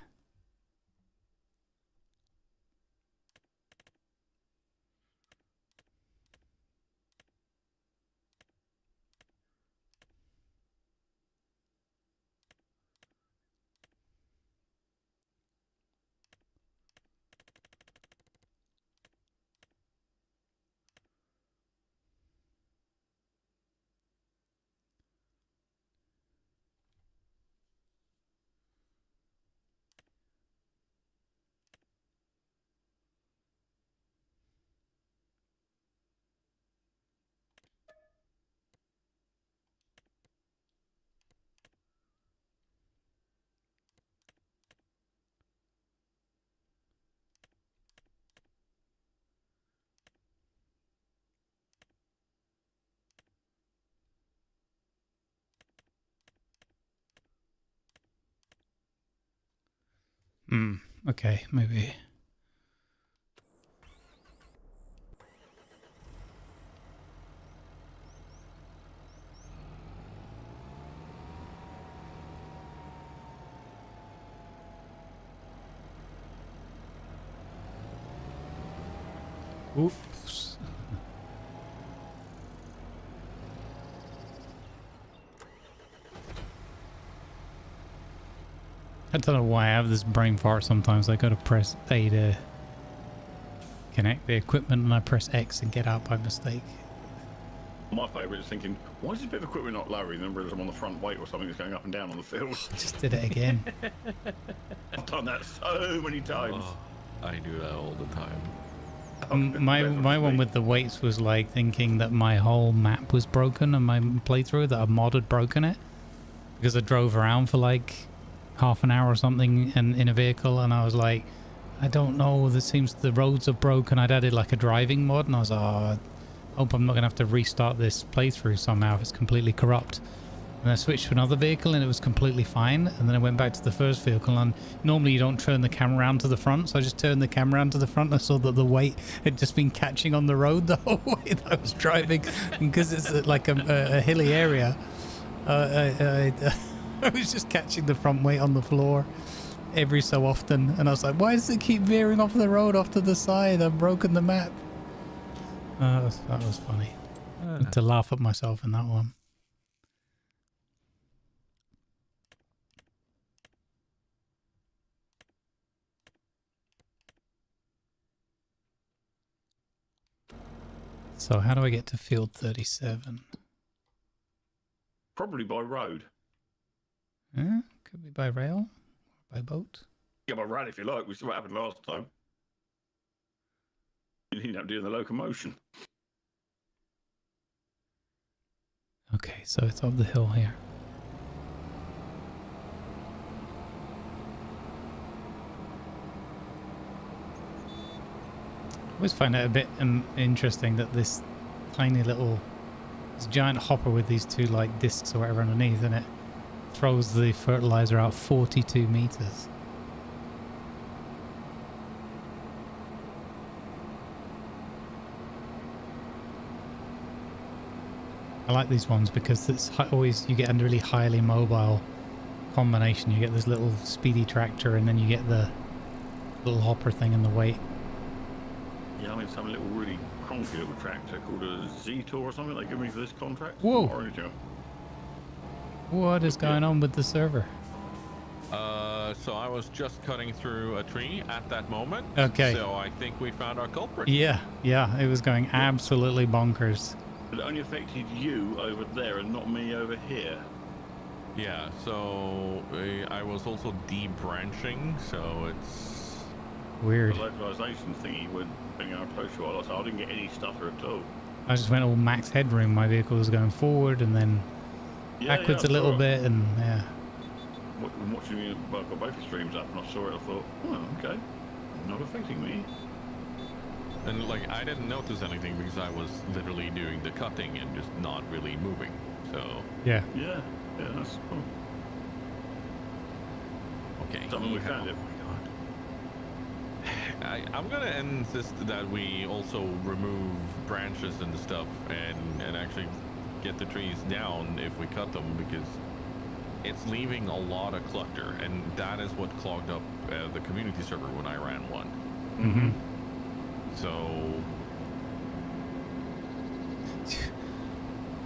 Okay, maybe. Oops. I don't know why I have this brain fart sometimes. I go to press A to connect the equipment and I press X and get out by mistake. My favourite is thinking, why is this bit of equipment not lowering? Then realize I'm on the front weight or something that's going up and down on the field. I just did it again. I've done that so many times. Oh, I do that all the time. My one with the weights was like thinking that my whole map was broken and my playthrough, that a mod had broken it. Because I drove around for like half an hour or something and in a vehicle and I was like, I don't know, this seems the roads are broken. I'd added like a driving mod and I was like, oh, I hope I'm not gonna have to restart this playthrough somehow if it's completely corrupt. And I switched to another vehicle and it was completely fine, and then I went back to the first vehicle and normally you don't turn the camera around to the front, so I just turned the camera around to the front and I saw that the weight had just been catching on the road the whole way that I was driving. Because it's like a hilly area, I was just catching the front weight on the floor every so often, and I was like, why does it keep veering off the road off to the side? I've broken the map. That was funny. To laugh at myself in that one. So how do I get to field 37? Probably by road. Could be by rail, by boat. Yeah, by road if you like. We saw what happened last time. You end up doing the locomotion. Okay, so it's up the hill here. I always find it a bit interesting that this tiny little, this giant hopper with these two like discs or whatever underneath, and it throws the fertilizer out 42 meters. I like these ones because it's always, you get a really highly mobile combination. You get this little speedy tractor and then you get the little hopper thing and the weight. Yeah, I mean, some little really cronky little tractor called a Z-Tour or something they give me for this contract. Whoa. Orange. What is going on with the server? So I was just cutting through a tree at that moment. Okay. So I think we found our culprit. Yeah, it was going absolutely bonkers. But it only affected you over there and not me over here. Yeah, so I was also debranching, so it's Weird. The localization thingy would bring out close to us. I didn't get any stuffer at all. I just went all max headroom. My vehicle was going forward and then backwards a little bit, and yeah. I'm watching you, well, I've got both your streams up and I saw it, I thought, oh, okay, not affecting me. And like I didn't notice anything because I was literally doing the cutting and just not really moving. So Yeah, that's cool. okay. Something we found it. Oh my god. I'm gonna insist that we also remove branches and stuff and actually get the trees down if we cut them, because it's leaving a lot of clutter, and that is what clogged up the community server when I ran one. mm-hmm. So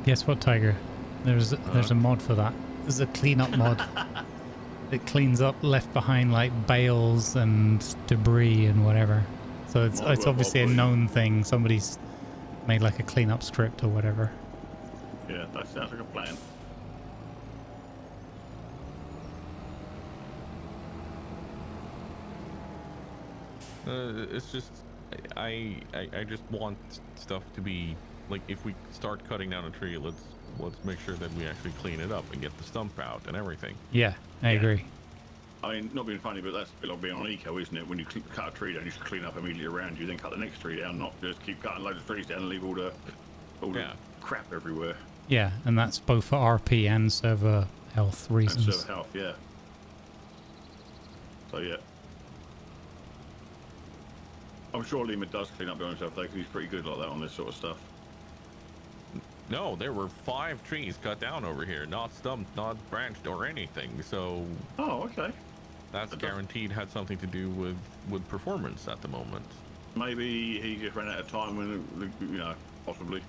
Guess what, Tiger? There's a mod for that. There's a cleanup mod. It cleans up left behind like bales and debris and whatever. So it's obviously a known thing. Somebody's made like a cleanup script or whatever. Yeah, that sounds like a plan. it's just I just want stuff to be like, if we start cutting down a tree, let's make sure that we actually clean it up and get the stump out and everything. Yeah, I agree. I mean, not being funny, but that's a bit like being on eco, isn't it? When you cut a tree down, you should clean up immediately around you, then cut the next tree down, not just keep cutting loads of trees down and leave all the crap everywhere. Yeah, and that's both for RP and server health reasons. And server health, yeah. So yeah. I'm sure Lima does clean up by himself though, because he's pretty good like that on this sort of stuff. No, there were 5 trees cut down over here, not stumped, not branched or anything. So oh, okay. That's guaranteed had something to do with performance at the moment. Maybe he just ran out of time when, you know, possibly.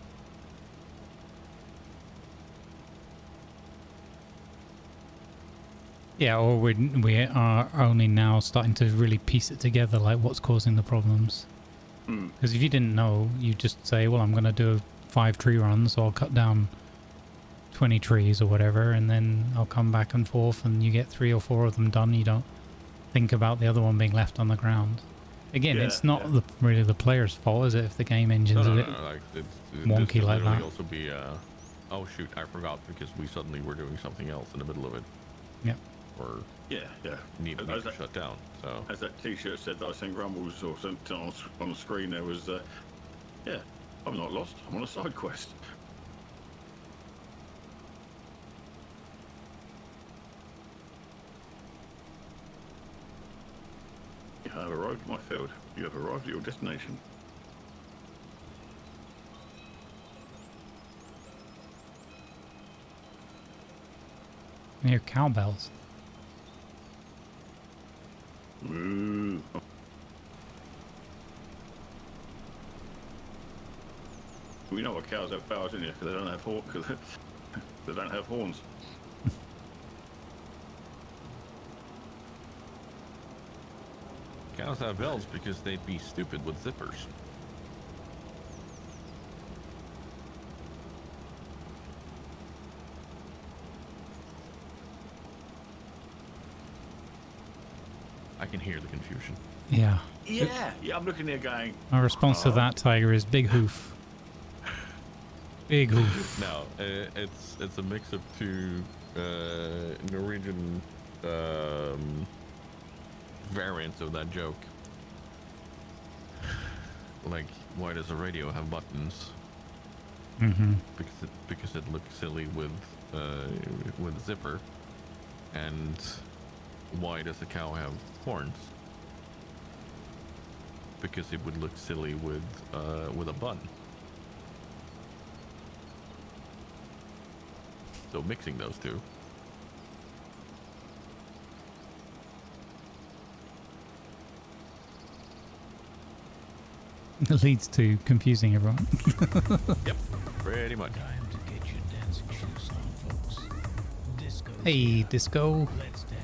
Yeah, or we are only now starting to really piece it together, like what's causing the problems. Because if you didn't know, you just say, well, I'm going to do 5 tree runs, so I'll cut down 20 trees or whatever, and then I'll come back and forth and you get 3 or 4 of them done. You don't think about the other one being left on the ground. Again, it's not really the player's fault, is it, if the game engine's a bit like, wonky like that? Also be oh shoot, I forgot, because we suddenly were doing something else in the middle of it. Yep. Or need to shut down. So as that T-shirt said that I sent Grumbles or sent on the screen, there was yeah, I'm not lost. I'm on a side quest. You have arrived at my field. You have arrived at your destination. I hear cowbells. Moo. We know what cows have powers in here, because they don't have they don't have horns. cows have bells because they'd be stupid with zippers. I can hear the confusion. Yeah. Yeah, I'm looking there going. My response to that, Tiger, is big hoof. Big hoof. No, it's a mix of two Norwegian variants of that joke. Like, why does a radio have buttons? Mm-hmm. Because it looks silly with zipper. And why does a cow have horns? Because it would look silly with a bun. So mixing those two. It leads to confusing everyone. Yep, pretty much. Time to get your dancing shoes on, folks. Disco. Hey, disco. Let's dance.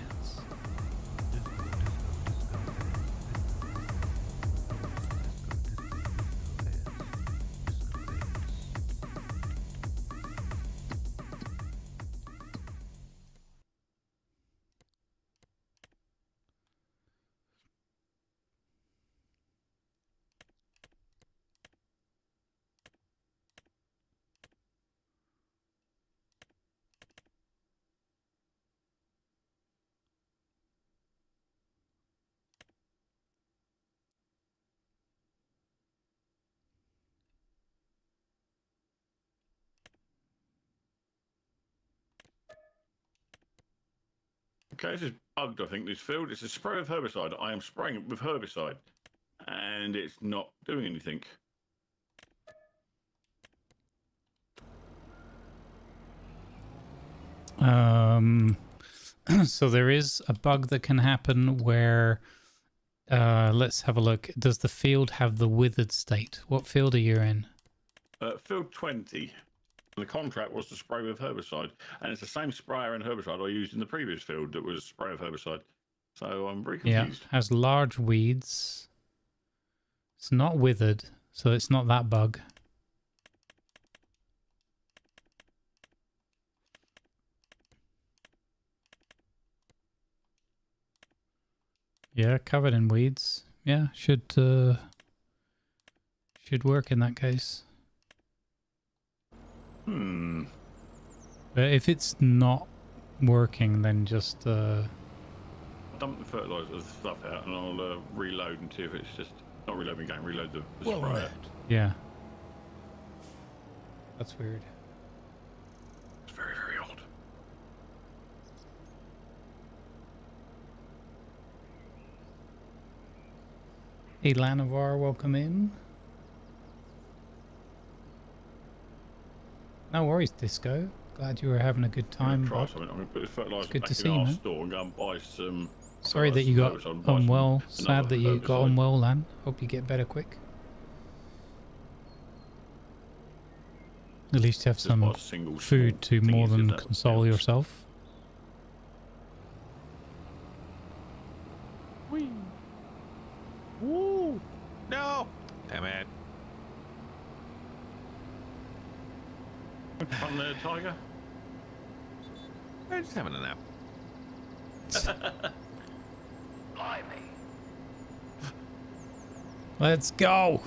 Okay, this is bugged, I think, this field. It's a spray of herbicide. I am spraying it with herbicide. And it's not doing anything. So there is a bug that can happen where, let's have a look. Does the field have the withered state? What field are you in? Field 20. The contract was to spray with herbicide, and it's the same sprayer and herbicide I used in the previous field that was spray of herbicide. So I'm very confused. Yeah, has large weeds. It's not withered, so it's not that bug. Yeah, covered in weeds. Yeah, should work in that case. But if it's not working, then just Dump the fertilizer stuff out, and I'll reload and see if it's just not reloading game. Reload the Well sprayer. met. yeah. That's weird. It's very, very odd. Hey, Lanavar, welcome in. No worries, Disco. Glad you were having a good time. Try bud. something. I'm going to put this fertilizer good back to in see you, our man. store and go and buy some. Sorry that you got herbicide and buy some unwell. another Sad that you got herbicide. unwell, Lan. Hope you get better quick. At least you have Just buy some a single food to small more thingy, than if that console counts. yourself. Whee! Woo! No! Damn it. Fun there, Tiger. I'm just having a nap. Let's go.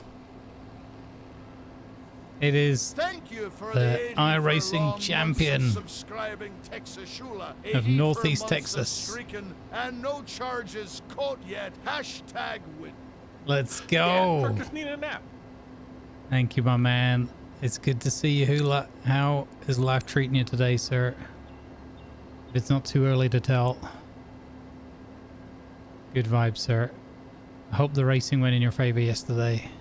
It is Thank you for the 84 iRacing long months champion of subscribing Texas Shula. of 84 Northeast months Texas. Of streaking and no charges caught yet. Hashtag win. Let's Yeah, go. Kirk just needed a nap. Thank you, my man. It's good to see you, Hula. How is life treating you today, sir? If it's not too early to tell. Good vibes, sir. I hope the racing went in your favor yesterday.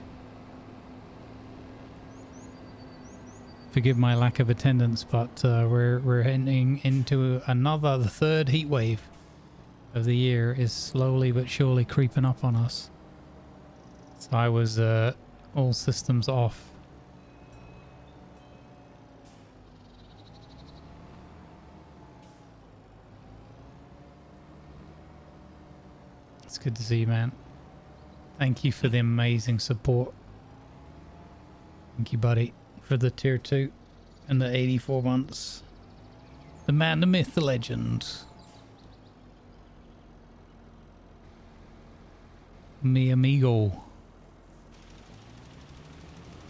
Forgive my lack of attendance, but we're heading into the third heat wave of the year is slowly but surely creeping up on us. So I was all systems off. It's good to see you, man. Thank you for the amazing support. Thank you, buddy, for the tier 2 and the 84 months. The man, the myth, the legend. Mi amigo,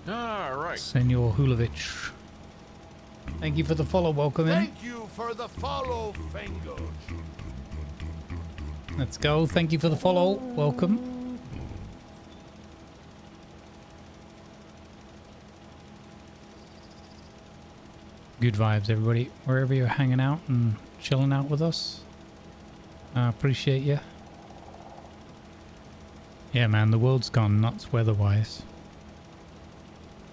All right. Senor Hulovich. Thank you for the follow. Welcome in. Thank you for the follow, Fengo. Let's go. Thank you for the follow. Welcome. Good vibes, everybody. Wherever you're hanging out and chilling out with us. I appreciate you. Yeah, man, the world's gone nuts weather-wise.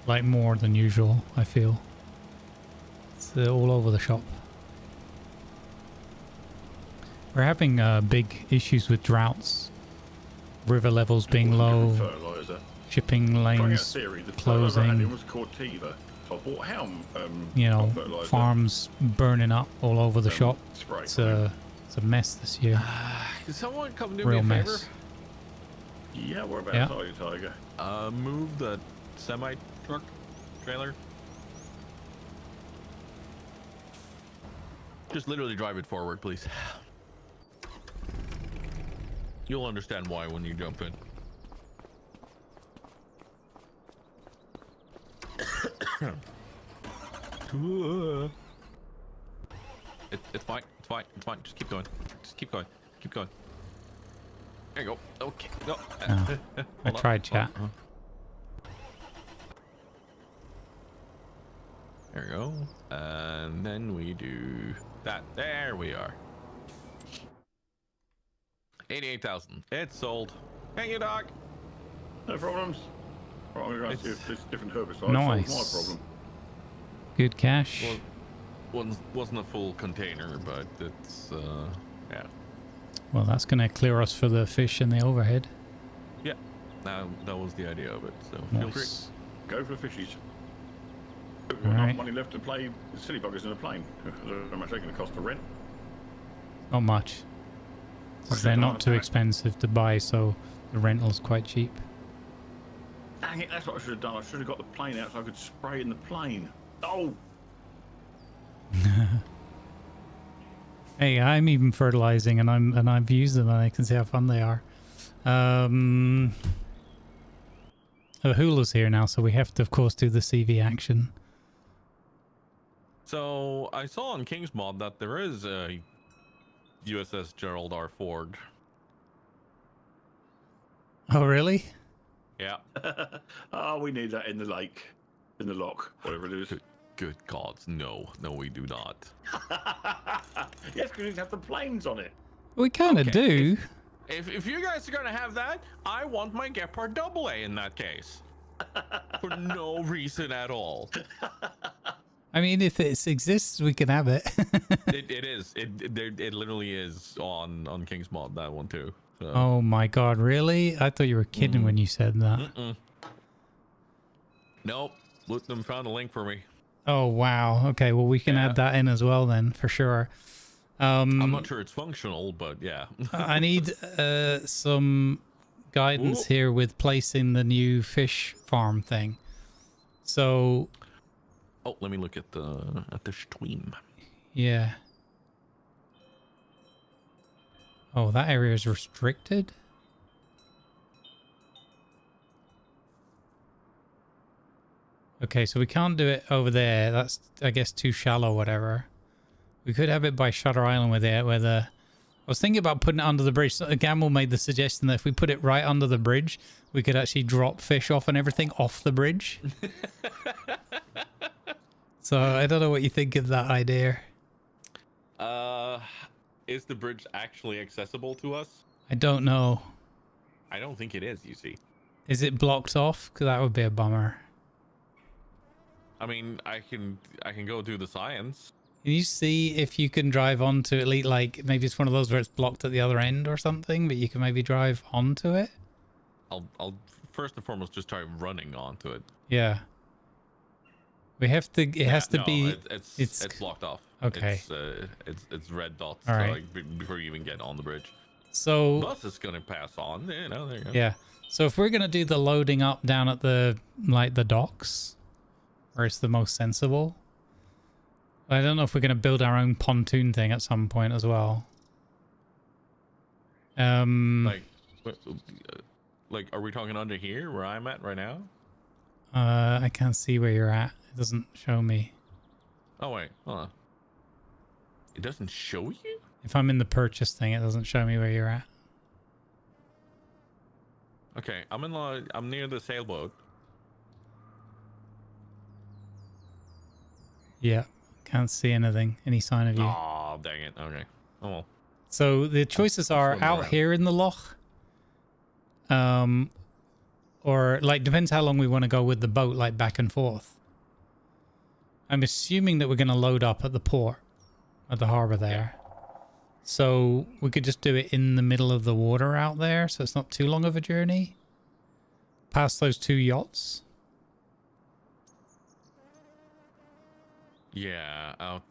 Like more than usual, I feel. It's all over the shop. We're having big issues with droughts. River levels being low. Fertilizer. Shipping lanes closing. Was Cortiva. So I bought Helm. You know, fertilizer. Farms burning up all over the shop. Spray. It's a mess this year. Can someone come do Real me a mess. favor? Yeah, whereabouts Yeah. are you, Tiger? Move the semi truck trailer. Just literally drive it forward, please. You'll understand why when you jump in. It's fine. It's fine. It's fine. Just keep going. Just keep going. Keep going. There you go. Okay. No. Oh, I tried chat. There we go. And then we do that. There we are. 88,000. It's sold. Thank you, Doc. No problems. Right, I'm going to see if there's different herbicides. Nice. Solves my problem. Good cash. Well, wasn't a full container, but it's yeah. Well, that's going to clear us for the fish and the overhead. Yeah. That was the idea of it. So feel free. Nice. Go for the fishies. We've got Alright. enough money left to play silly buggers in a plane. I don't know how much they're going to cost to rent. Not much. 'Cause they're not too expensive to buy, so the rental's quite cheap. Dang it, that's what I should have done. I should have got the plane out so I could spray in the plane. Oh! Hey, I'm even fertilizing, and I've used them, and I can see how fun they are. The Hula's here now, so we have to, of course, do the CV action. So I saw on King's Mod that there is a USS Gerald R. Ford. Oh, really? Yeah. Oh, we need that in the lake. In the lock, whatever it is. Good gods, no, we do not. Yes, because you have the planes on it. We kind of do. If you guys are gonna have that, I want my Gepard AA in that case. For no reason at all. I mean, if it exists, we can have it. It is. It literally is on King's Mod, that one too. So. Oh my god, really? I thought you were kidding when you said that. Nope. Look, them found a link for me. Oh wow. Okay, well we can add that in as well then, for sure. I'm not sure it's functional, but yeah. I need some guidance here with placing the new fish farm thing. So, oh, let me look at the stream. yeah. Oh, that area is restricted. Okay, so we can't do it over there. That's, I guess, too shallow, whatever. We could have it by Shutter Island where the... I was thinking about putting it under the bridge. So Gamble made the suggestion that if we put it right under the bridge, we could actually drop fish off and everything off the bridge. So I don't know what you think of that idea. Is the bridge actually accessible to us? I don't know. I don't think it is, you see. Is it blocked off? Because that would be a bummer. I mean, I can go do the science. Can you see if you can drive onto it? Like maybe it's one of those where it's blocked at the other end or something, but you can maybe drive onto it. I'll first and foremost just try running onto it. Yeah. We have to. It has to be. It's blocked off. Okay. It's red dots. All right. Like, before you even get on the bridge. So. Bus is gonna pass on. You know. There you go. Yeah. So if we're gonna do the loading up down at the docks, where it's the most sensible. I don't know if we're gonna build our own pontoon thing at some point as well. Like, are we talking under here where I'm at right now? I can't see where you're at. It doesn't show me. Oh wait, hold on. It doesn't show you? If I'm in the purchase thing, it doesn't show me where you're at. Okay, I'm near the sailboat. Yeah, can't see anything, any sign of you. Oh, dang it. Okay. Oh well. So the choices are swim out around. here in the loch. Or like depends how long we want to go with the boat, like back and forth. I'm assuming that we're going to load up at the port, at the harbor there. So we could just do it in the middle of the water out there, so it's not too long of a journey. Past those 2 yachts. Yeah, out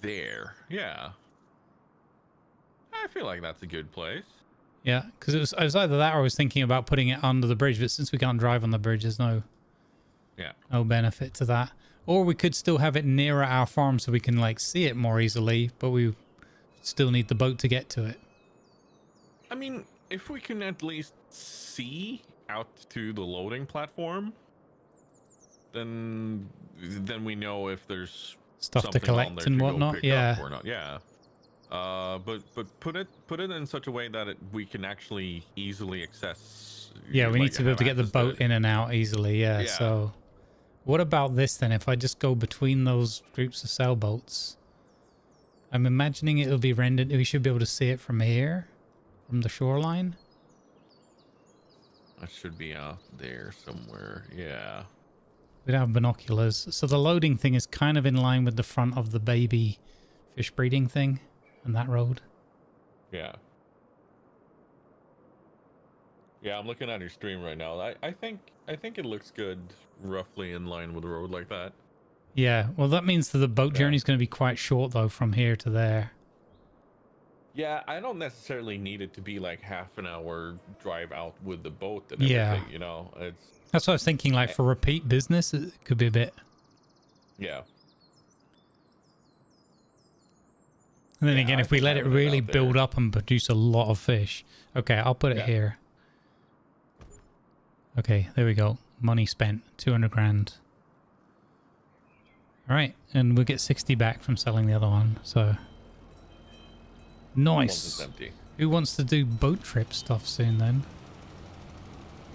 there. Yeah. I feel like that's a good place. Yeah, because it was either that or I was thinking about putting it under the bridge, but since we can't drive on the bridge, there's no benefit to that. Or we could still have it nearer our farm so we can like see it more easily, but we still need the boat to get to it. I mean, if we can at least see out to the loading platform, then we know if there's Stuff to something on collect there and to go whatnot. pick Yeah. up or not. Yeah. But put it in such a way that we can actually easily access. Yeah, we like, need to be able have to get the access boat it. in and out easily. Yeah, Yeah. so what about this then? If I just go between those groups of sailboats, I'm imagining it'll be rendered. We should be able to see it from here, from the shoreline. That should be out there somewhere. Yeah. We'd have binoculars. So the loading thing is kind of in line with the front of the baby fish breeding thing and that road. Yeah. Yeah, I'm looking at your stream right now. I think it looks good, roughly in line with the road like that. Yeah, well that means that the boat journey is going to be quite short though from here to there. Yeah, I don't necessarily need it to be like half an hour drive out with the boat and Yeah. everything, you know. That's what I was thinking, like for repeat business, it could be a bit. Yeah. And then Yeah, again, I if we think let it having it really out there- build up and produce a lot of fish. Okay, I'll put it Yeah. here. Okay, there we go. Money spent, 200 grand. All right, and we'll get 60 back from selling the other one, so. Once Nice. it's empty. Who wants to do boat trip stuff soon then?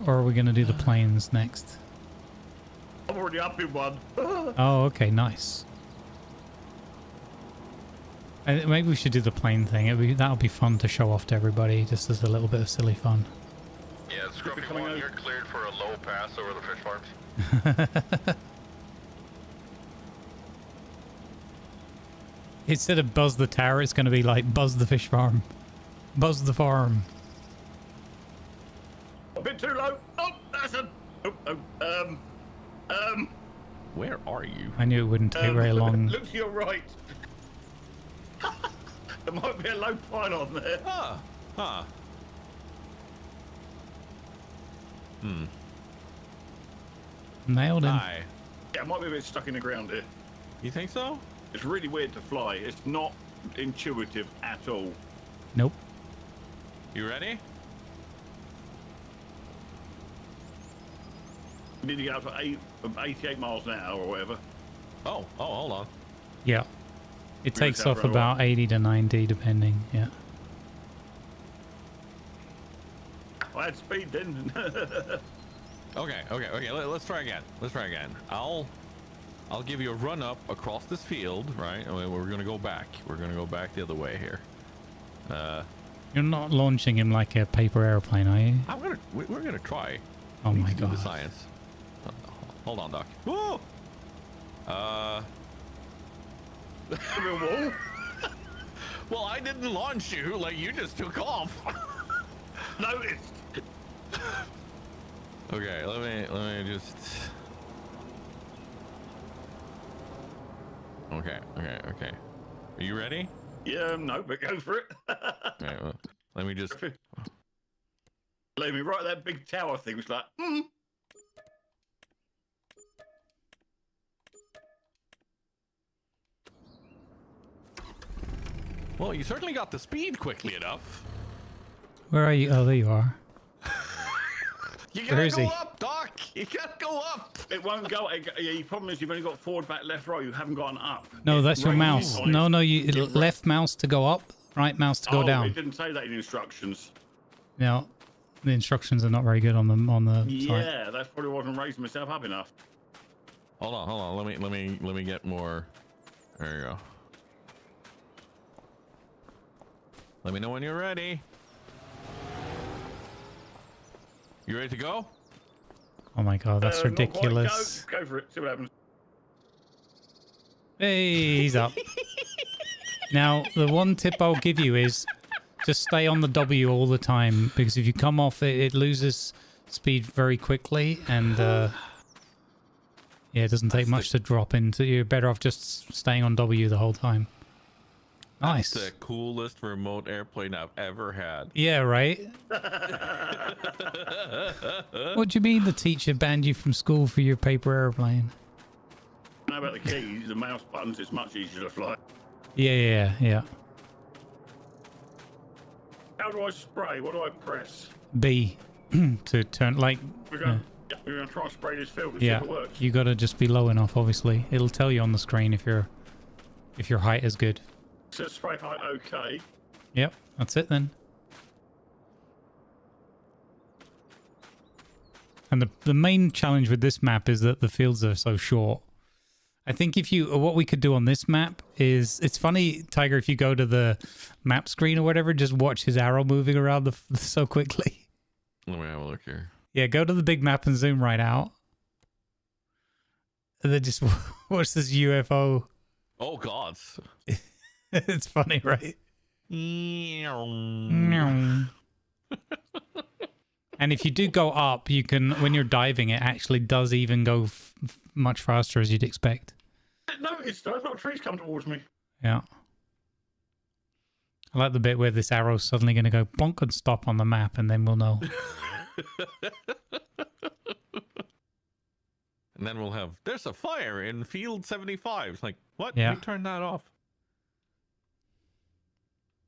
Or are we going to do the planes next? I'm already up in one. Oh, okay, nice. Maybe we should do the plane thing. That'll be fun to show off to everybody, just as a little bit of silly fun. Yeah, Scrumpy coming 1, out. you're cleared for a low pass over the fish farms. Instead of buzz the tower, it's going to be like buzz the fish farm. Buzz the farm. A bit too low. Oh, that's a. Where are you? I knew it wouldn't take very long. Look to your right. There might be a low pylon there. Ah. Huh. Nailed him. Hi. Yeah, it might be a bit stuck in the ground here. You think so? It's really weird to fly. It's not intuitive at all. Nope. You ready? We need to get up to 88 miles an hour or whatever. Oh, hold on. Yeah. It We're takes gonna off run away. about 80 to 90, depending. Yeah. I had speed then. Okay. Let's try again. I'll give you a run up across this field, right? I mean, we're gonna go back. We're gonna go back the other way here. You're not launching him like a paper airplane, are you? We're gonna try. Oh We my need to do the god. science. Hold on, Doc. Whoa! Wall. Well, I didn't launch you. Like you just took off. Noticed. Okay, let me just. Okay. Are you ready? Yeah, no, but go for it. Okay, well, let me just. Leave me right at that big tower thing. It was like, Well, you certainly got the speed quickly enough. Where are you? Oh, there you are. You Where gotta is go he? up, Doc. You gotta go up. It won't go. The problem is you've only got forward, back, left, right. You haven't got an up. No, It that's your ranges mouse. on No, it. no, you It left mouse to go up, right mouse to go Oh, down. it didn't say that in the instructions. Now, the instructions are not very good on the site. Yeah, that probably wasn't raising myself up enough. Hold on. Let me get more. There you go. Let me know when you're ready. You ready to go? Oh my god, that's Not quite. ridiculous. Go for it. See what happens. Hey, he's up. Now, the one tip I'll give you is just stay on the W all the time, because if you come off it, it loses speed very quickly, and yeah, it doesn't take much to drop into. You're better off just staying on W the whole time. Nice. That's the coolest remote airplane I've ever had. Yeah, right? What do you mean the teacher banned you from school for your paper airplane? How about the keys, the mouse buttons? It's much easier to fly. Yeah. How do I spray? What do I press? B to turn, like... We're going to try and spray this field and Yeah, see if it works. you gotta just be low enough, obviously. It'll tell you on the screen if your height is good. It says spray height okay. Yep, that's it then. And the main challenge with this map is that the fields are so short. I think what we could do on this map is, it's funny, Tiger, if you go to the map screen or whatever, just watch his arrow moving around so quickly. Let me have a look here. Yeah, go to the big map and zoom right out. And then just watch this UFO. Oh God. It's funny, right? And if you do go up, you can, when you're diving, it actually does even go much faster as you'd expect. No, it's not trees come towards me. Yeah. I like the bit where this arrow's suddenly going to go bonk and stop on the map, and then we'll know. And then we'll have, there's a fire in field 75. It's like, what? Yeah. We turned that off.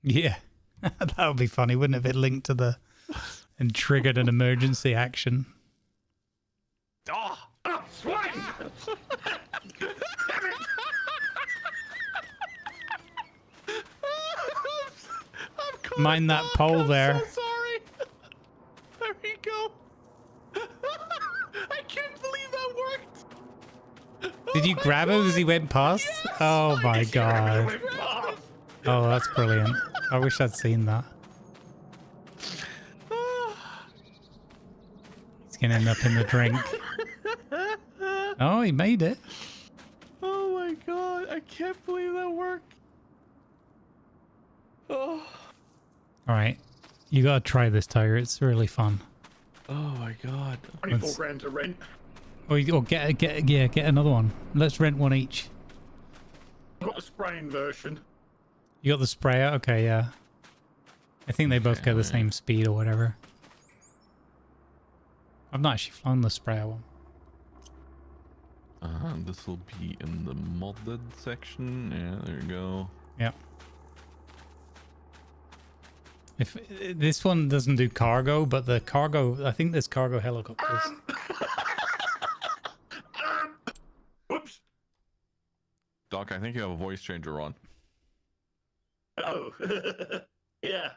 Yeah. That would be funny, wouldn't it, if it linked to the... and triggered an emergency action. Oh! Oh, swine! Mind that pole there. I'm so sorry. There we go. I can't believe that worked. Did you grab him as he went past? Yes, Oh my god. Went past. Oh, that's brilliant. I wish I'd seen that. He's gonna end up in the drink. Oh, he made it. Oh my god, I can't believe that worked. Oh. Alright. You gotta try this, Tiger. It's really fun. Oh my god. 24 grand to rent. Or get another one. Let's rent one each. I've got the spraying version. You got the sprayer? Okay, yeah. I think they both go the same speed or whatever. I've not actually flown the sprayer one. This will be in the modded section. Yeah, there you go. Yep. If this one doesn't do cargo, but the cargo, I think there's cargo helicopters. Whoops. Doc, I think you have a voice changer on. Oh. Yeah.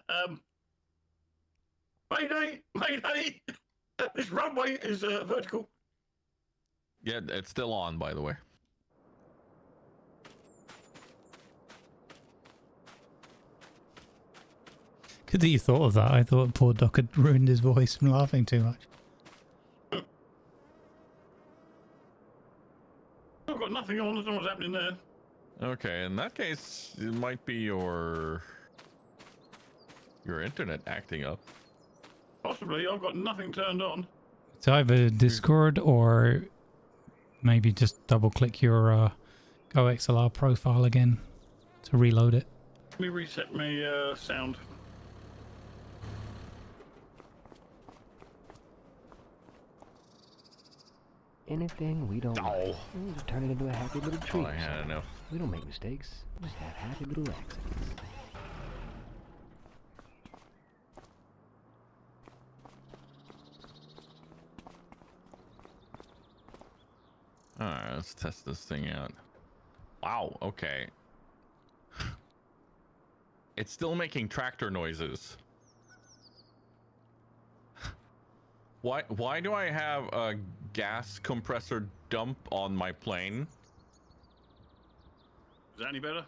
Mayday! Mayday! This runway is vertical. Yeah, it's still on, by the way. Good that you thought of that. I thought poor Doc had ruined his voice from laughing too much. I've got nothing on. I don't know what's happening there. Okay, in that case, it might be your internet acting up. Possibly. I've got nothing turned on. It's either Discord or maybe just double click your GoXLR profile again to reload it. Let me reset my sound. Anything we don't like, we'll just turn it into a happy little treat. Oh, I had enough. We don't make mistakes, we just have happy little accidents. let's test this thing out. Wow, okay. It's still making tractor noises. Why do I have a gas compressor dump on my plane? Is that any better?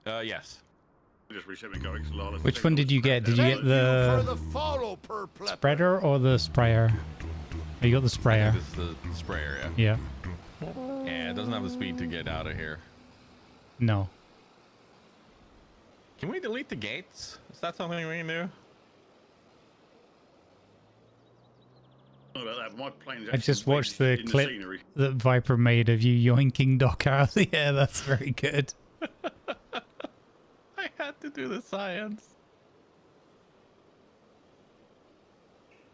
Yes. Just reset me going. Which one did you get? Did you get the spreader or the sprayer? Oh, you got the sprayer. This is the sprayer, yeah. Yeah. Yeah, it doesn't have the speed to get out of here. No. Can we delete the gates? Is that something we can do? About that. My plane's I just actually watched the in clip scenery. that Viper made of you yoinking Doc out of the air. That's very good. I had to do the science.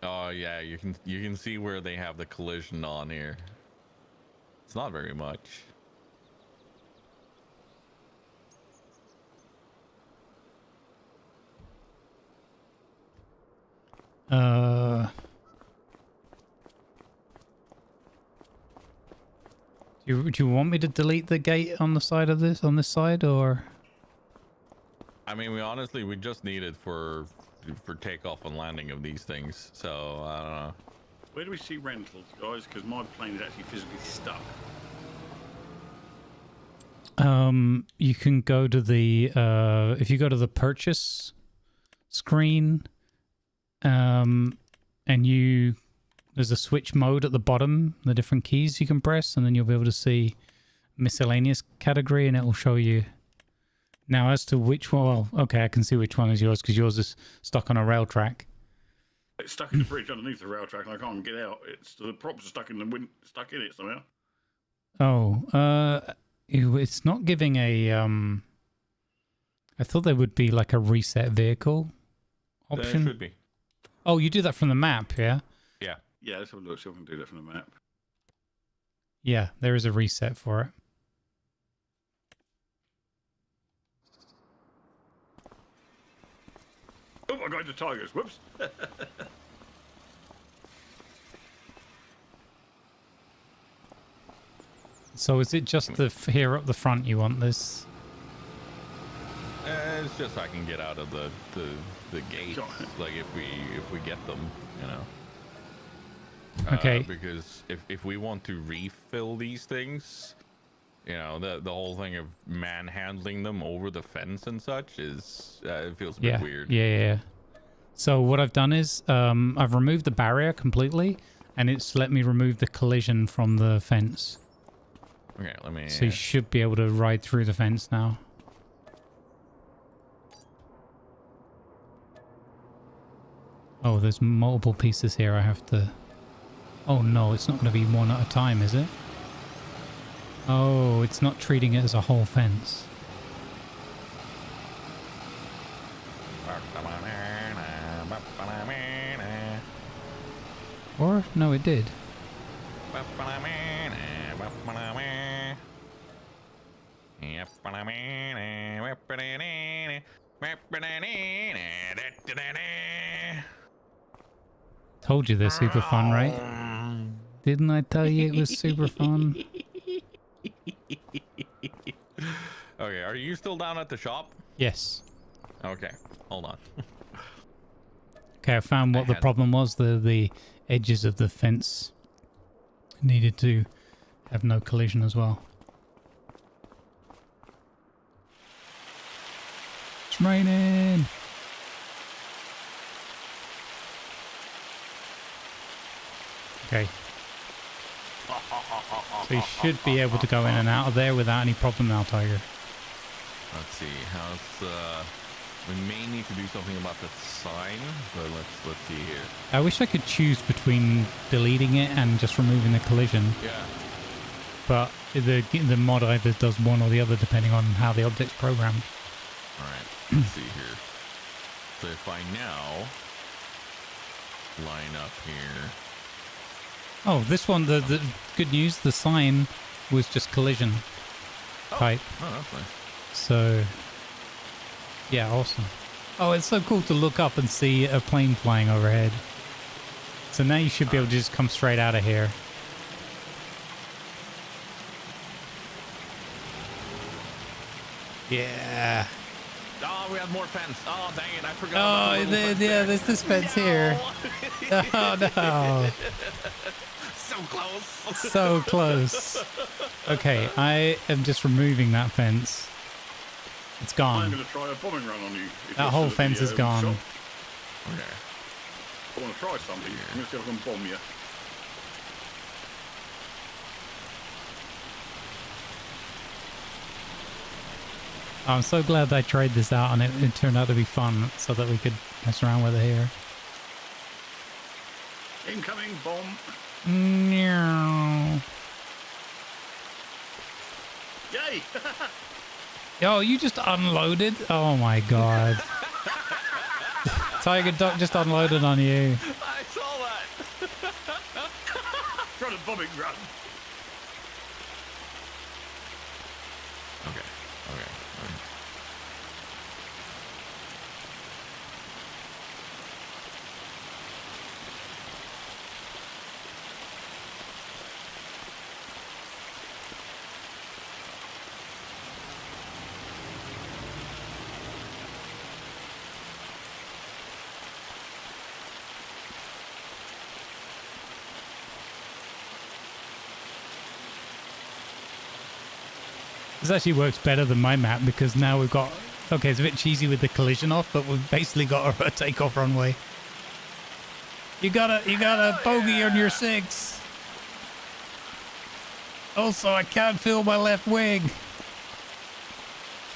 Oh yeah, you can see where they have the collision on here. It's not very much. Do you want me to delete the gate on the side of this, on this side, or? I mean, we just need it for takeoff and landing of these things. So I don't know. Where do we see rentals, guys? Because my plane is actually physically stuck. You can go to the if you go to the purchase screen, and there's a switch mode at the bottom, the different keys you can press, and then you'll be able to see miscellaneous category, and it will show you. Now, as to which one, well, okay, I can see which one is yours because yours is stuck on a rail track. It's stuck in the bridge underneath the rail track, and I can't get out. It's the props are stuck in the wind, stuck in it somehow. Oh, it's not giving a. I thought there would be like a reset vehicle option. There should be. Oh, you do that from the map, yeah? Yeah. Yeah, let's have a look. See if I can do that from the map. Yeah, there is a reset for it. Oh, I got the tigers. Whoops. So is it just the here up the front you want this? It's just I can get out of the gates, like if we get them, you know. Okay. Because if we want to refill these things, you know, the whole thing of manhandling them over the fence and such is it feels a bit weird. Yeah. So what I've done is I've removed the barrier completely, and it's let me remove the collision from the fence. Okay, let me. So you should be able to ride through the fence now. Oh, there's multiple pieces here. I have to. Oh no, it's not going to be one at a time, is it? Oh, it's not treating it as a whole fence. Or no, it did. Told you they're super fun, right? Didn't I tell you it was super fun? Okay, are you still down at the shop? Yes. Okay, hold on. Okay, I found what the problem was. The edges of the fence needed to have no collision as well. It's raining! Okay. So you should be able to go in and out of there without any problem now, Tiger. Let's see. We may need to do something about the sign, but let's see here. I wish I could choose between deleting it and just removing the collision. Yeah. But the mod either does one or the other depending on how the object's programmed. All right. Let's see here. So if I now line up here. Oh, this one, the good news, the sign was just collision type. Oh, that's nice. So, yeah, awesome. Oh, it's so cool to look up and see a plane flying overhead. So now you should be able to just come straight out of here. Yeah. Oh, we have more fence. Oh, dang it. I forgot. Oh, about the little fence yeah, there. there's this fence here. Oh, no. So close. So close. Okay, I am just removing that fence. It's I'm gone. going to try a bombing run on you. if That you're whole still at fence the, is gone. shop. Okay. I want to try something. I'm going to see if I can bomb you. I'm so glad I tried this out and it turned out to be fun so that we could mess around with it here. Incoming bomb. Meow. Yay! Yo, you just unloaded? Oh my god. Tiger Duck just unloaded on you. I saw that. Try the bombing run. Okay. This actually works better than my map because now we've got... Okay, it's a bit cheesy with the collision off, but we've basically got a takeoff runway. You got a bogey on your 6. Also, I can't feel my left wing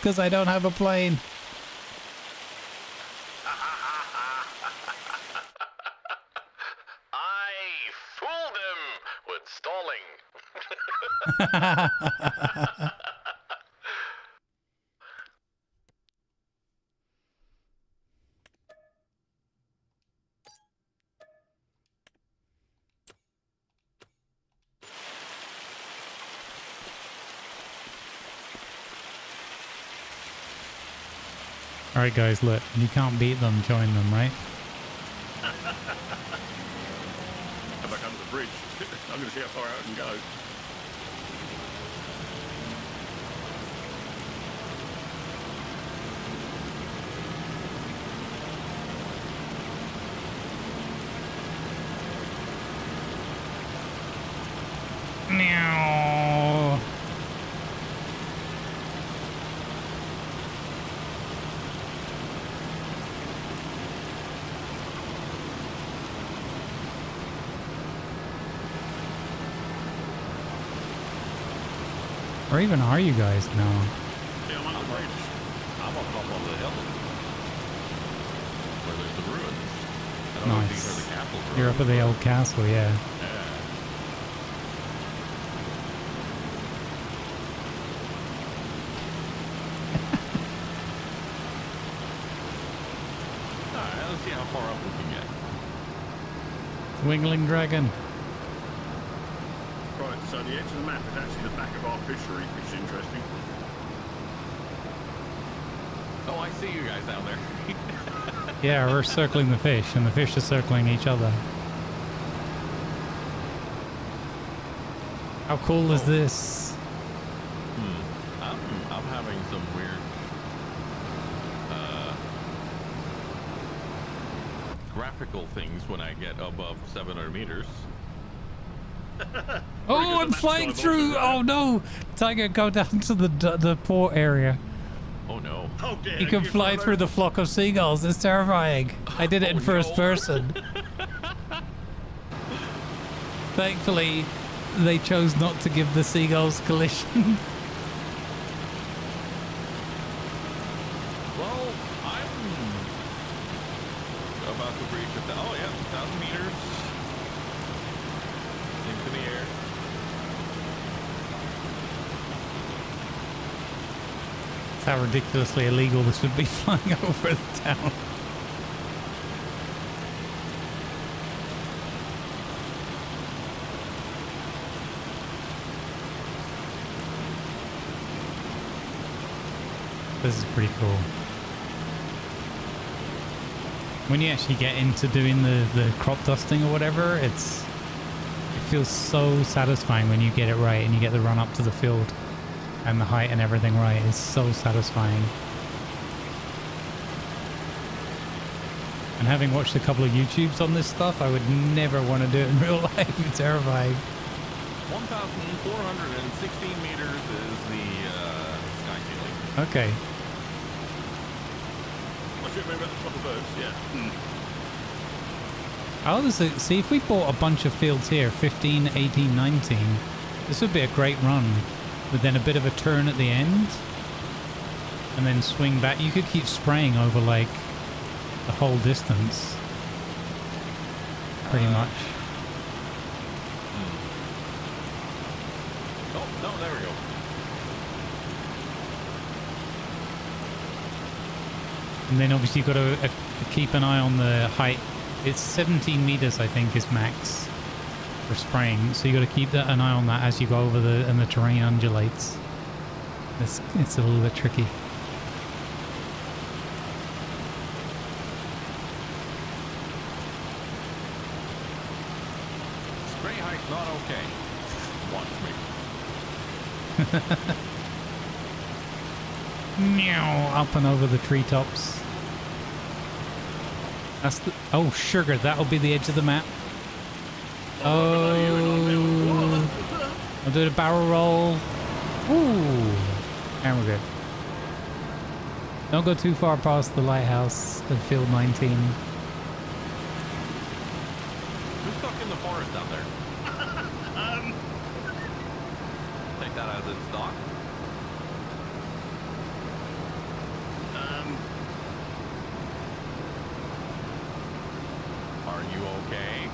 because I don't have a plane. I fooled him with stalling. All right, guys, look, you can't beat them, join them, right? Come back under the bridge. I'm going to see how far out I can go. Meow. Where even are you guys now? Yeah, I'm under the bridge. I'm up on the hill. Where there's the ruins. I don't know if these are the castle ruins. You're up at the old castle, yeah. Alright, let's see how far up we can get. Wingling Dragon. Right, so the edge of the map is actually the back of our fishery, which is interesting. Oh, I see you guys down there. Yeah, we're circling the fish, and the fish are circling each other. How cool is this? I'm having some weird graphical things when I get above 700 meters. Oh, I'm flying through! Oh no! Tiger, go down to the port area. Oh no. Oh dear. You can fly through the flock of seagulls. It's terrifying. I did it in first person. Thankfully, they chose not to give the seagulls collision. Well, I'm about to reach it. Oh yeah, 1,000 meters into the air. How ridiculously illegal this would be flying over the town. This is pretty cool. When you actually get into doing the crop dusting or whatever, it feels so satisfying when you get it right and you get the run up to the field. and the height and everything right is so satisfying. And having watched a couple of YouTubes on this stuff, I would never want to do it in real life. It's terrifying. 1,416 meters is the sky ceiling. Okay. What do you remember about the top of birds? Yeah. I'll just see if we bought a bunch of fields here, 15, 18, 19. This would be a great run, with then a bit of a turn at the end, and then swing back. You could keep spraying over like the whole distance, pretty much. Oh, no, there we go. And then obviously you've got to keep an eye on the height. It's 17 meters, I think, is max for spraying. So you got to keep an eye on that as you go over and the terrain undulates. It's a little bit tricky. Spray height not okay. Watch me. Meow, up and over the treetops. That's the... Oh, sugar. That'll be the edge of the map. Oh. I'll do the barrel roll. Ooh. And we're good. Don't go too far past the lighthouse of field 19. Who's stuck in the forest down there? Take that as its dock. Are you okay?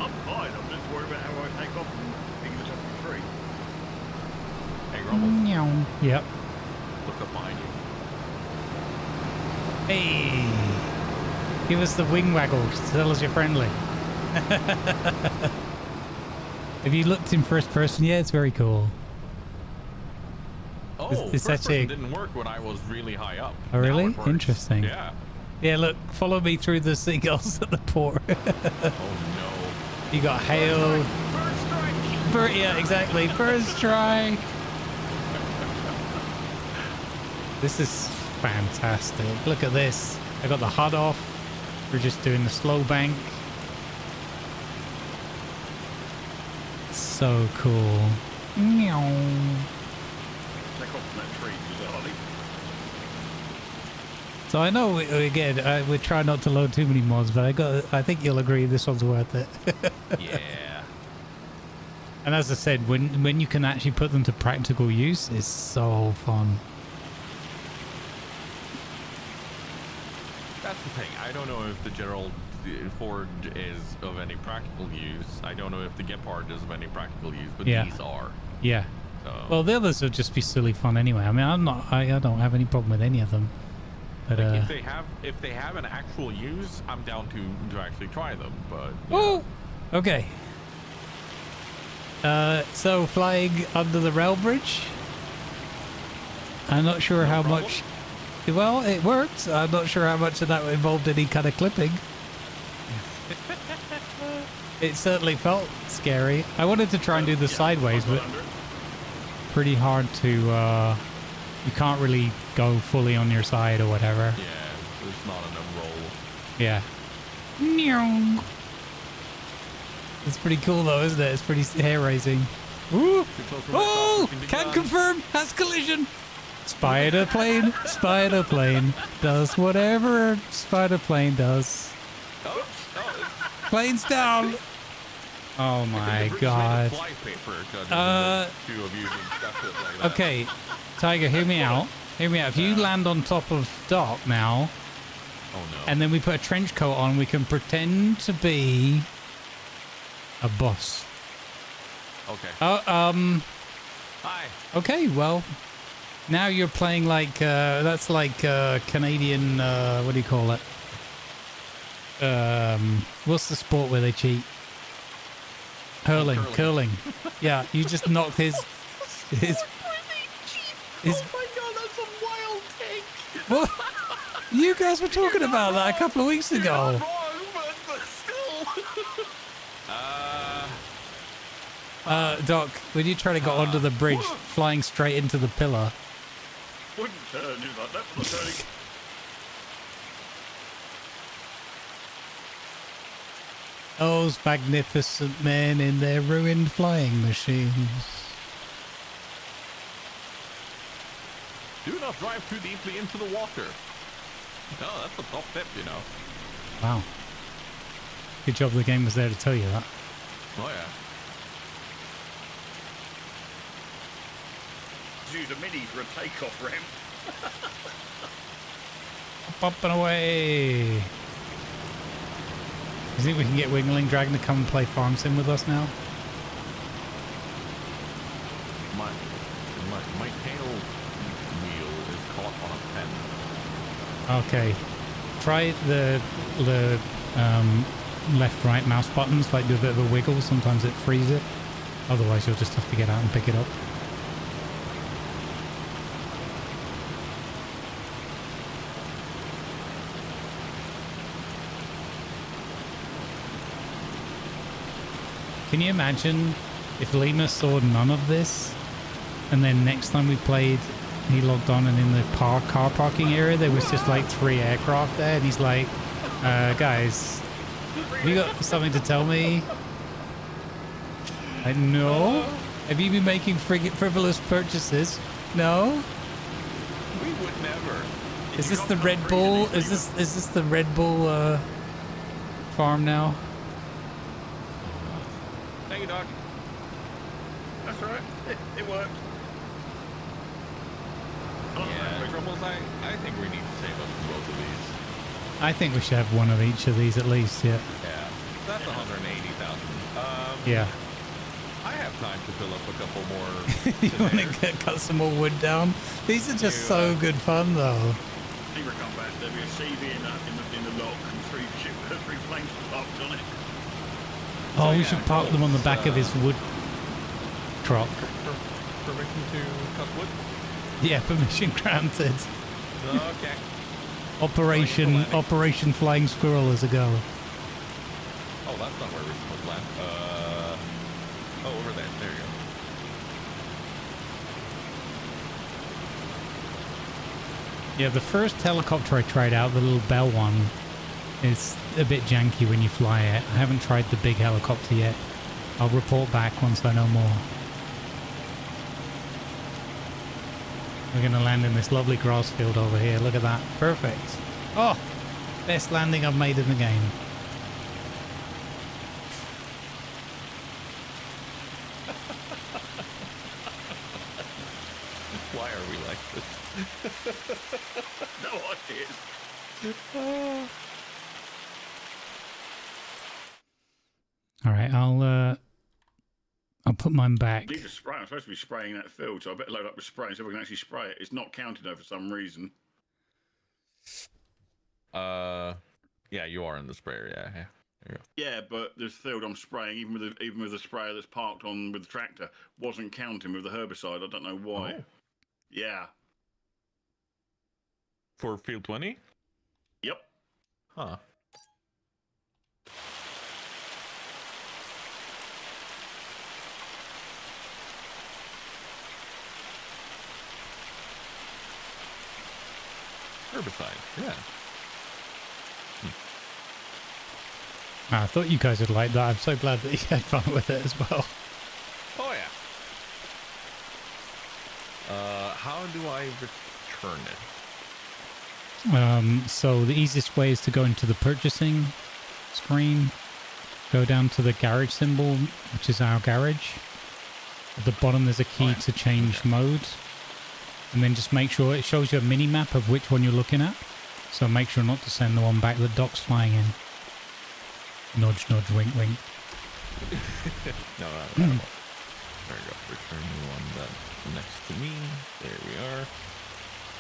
I'm fine. I'm just worried about how I take off and pick this up for free. Hey, Grumbles. Meow. Yep. Look up behind you. Hey. Give us the wing waggle to tell us you're friendly. Have you looked in first person? Yeah, it's very cool. Oh, It's first actually- person didn't work when I was really high up. Oh, really? Now it works. Interesting. Yeah. Yeah, look, follow me through the seagulls at the port. Oh no. You got hail. Bird strike. Yeah, exactly. Bird strike. This is fantastic. Look at this. I got the HUD off. We're just doing the slow bank. So cool. Meow. Take off from that tree, is that Ollie? So I know again we try not to load too many mods, but I think you'll agree this one's worth it. Yeah. And as I said, when you can actually put them to practical use, it's so fun. That's the thing. I don't know if the Gerald Ford is of any practical use. I don't know if the Gepard is of any practical use, but Yeah. these are. Yeah. So. Well, the others will just be silly fun anyway. I mean, I don't have any problem with any of them. But like if they have an actual use, I'm down to actually try them. But oh, okay. So flying under the rail bridge. I'm not sure how much. Well, it worked. I'm not sure how much of that involved any kind of clipping. It certainly felt scary. I wanted to try and do the sideways, but pretty hard to. You can't really go fully on your side or whatever. Yeah, there's not enough roll. Yeah. Meow. It's pretty cool though, isn't it? It's pretty hair-raising. Ooh. Oh! Can confirm. Has collision. Spider plane. Spider plane does whatever spider plane does. Plane's down. Oh my god. Okay, Tiger, hear me out. Hear me out. If you land on top of dock now, and then we put a trench coat on, we can pretend to be a boss. Okay. Hi. Okay, well, now you're playing like that's like Canadian. What do you call it? What's the sport where they cheat? Curling. Yeah, you just knocked his. Oh my god, that's a wild take. What? You guys were talking about that a couple of weeks ago. You're not wrong, but still. Doc, when you try to go onto the bridge, flying straight into the pillar. Wouldn't turn. He's like, that's not turning. Those magnificent men in their ruined flying machines. Do not drive too deeply into the water. No, that's a top tip, you know. Wow. Good job the game was there to tell you that. Oh, yeah. Use a mini for a takeoff ramp. Up and away. You think we can get Wingling Dragon to come and play Farm Sim with us now? My tail wheel is caught on a pen. Okay. Try the left right mouse buttons, like do a bit of a wiggle. Sometimes it frees it. Otherwise you'll just have to get out and pick it up. Can you imagine if Lima saw none of this and then next time we played he logged on and in the car parking area there was just like 3 aircraft there and he's like, guys, have you got something to tell me? Like, no? Have you been making frivolous purchases? No? We would never. Is this the Red Bull? Is this the Red Bull farm now? Thank you, Doc. That's all right. It worked. Yeah, Grumbles, I think we need to save up for both of these. I think we should have one of each of these at least, yeah. Yeah, that's 180,000. Yeah. I have time to fill up a couple more. You want to cut some more wood down? These are just so good fun, though. He would come back. There'd be a CV in the lock and 3 planes parked on it. Oh, we should park them on the back of his wood truck. Permission to cut wood? Yeah, permission granted. Okay. Operation Flying Squirrel is a go. Oh, that's not where we're supposed to land. Oh, over there. There you go. Yeah, the first helicopter I tried out, the little Bell one, is a bit janky when you fly it. I haven't tried the big helicopter yet. I'll report back once I know more. We're going to land in this lovely grass field over here. Look at that. Perfect. Oh, best landing I've made in the game. Why are we like this? No idea. All right, I'll put mine back. Need to spray. I'm supposed to be spraying that field, so I better load up with spray so we can actually spray it. It's not counted though for some reason. Yeah, you are in the sprayer. Yeah. There you go. Yeah, but this field I'm spraying, even with the sprayer that's parked on with the tractor, wasn't counting with the herbicide. I don't know why. Oh. Yeah. For field 20? Yep. Huh. Herbicide, yeah. I thought you guys would like that. I'm so glad that you had fun with it as well. Oh yeah. How do I return it? So the easiest way is to go into the purchasing screen, go down to the garage symbol, which is our garage. At the bottom there's a key to change mode, and then just make sure it shows you a mini map of which one you're looking at. So make sure not to send the one back that Doc's flying in. Nudge, nudge, wink, wink. No. There we go. Return the one that's next to me. There we are.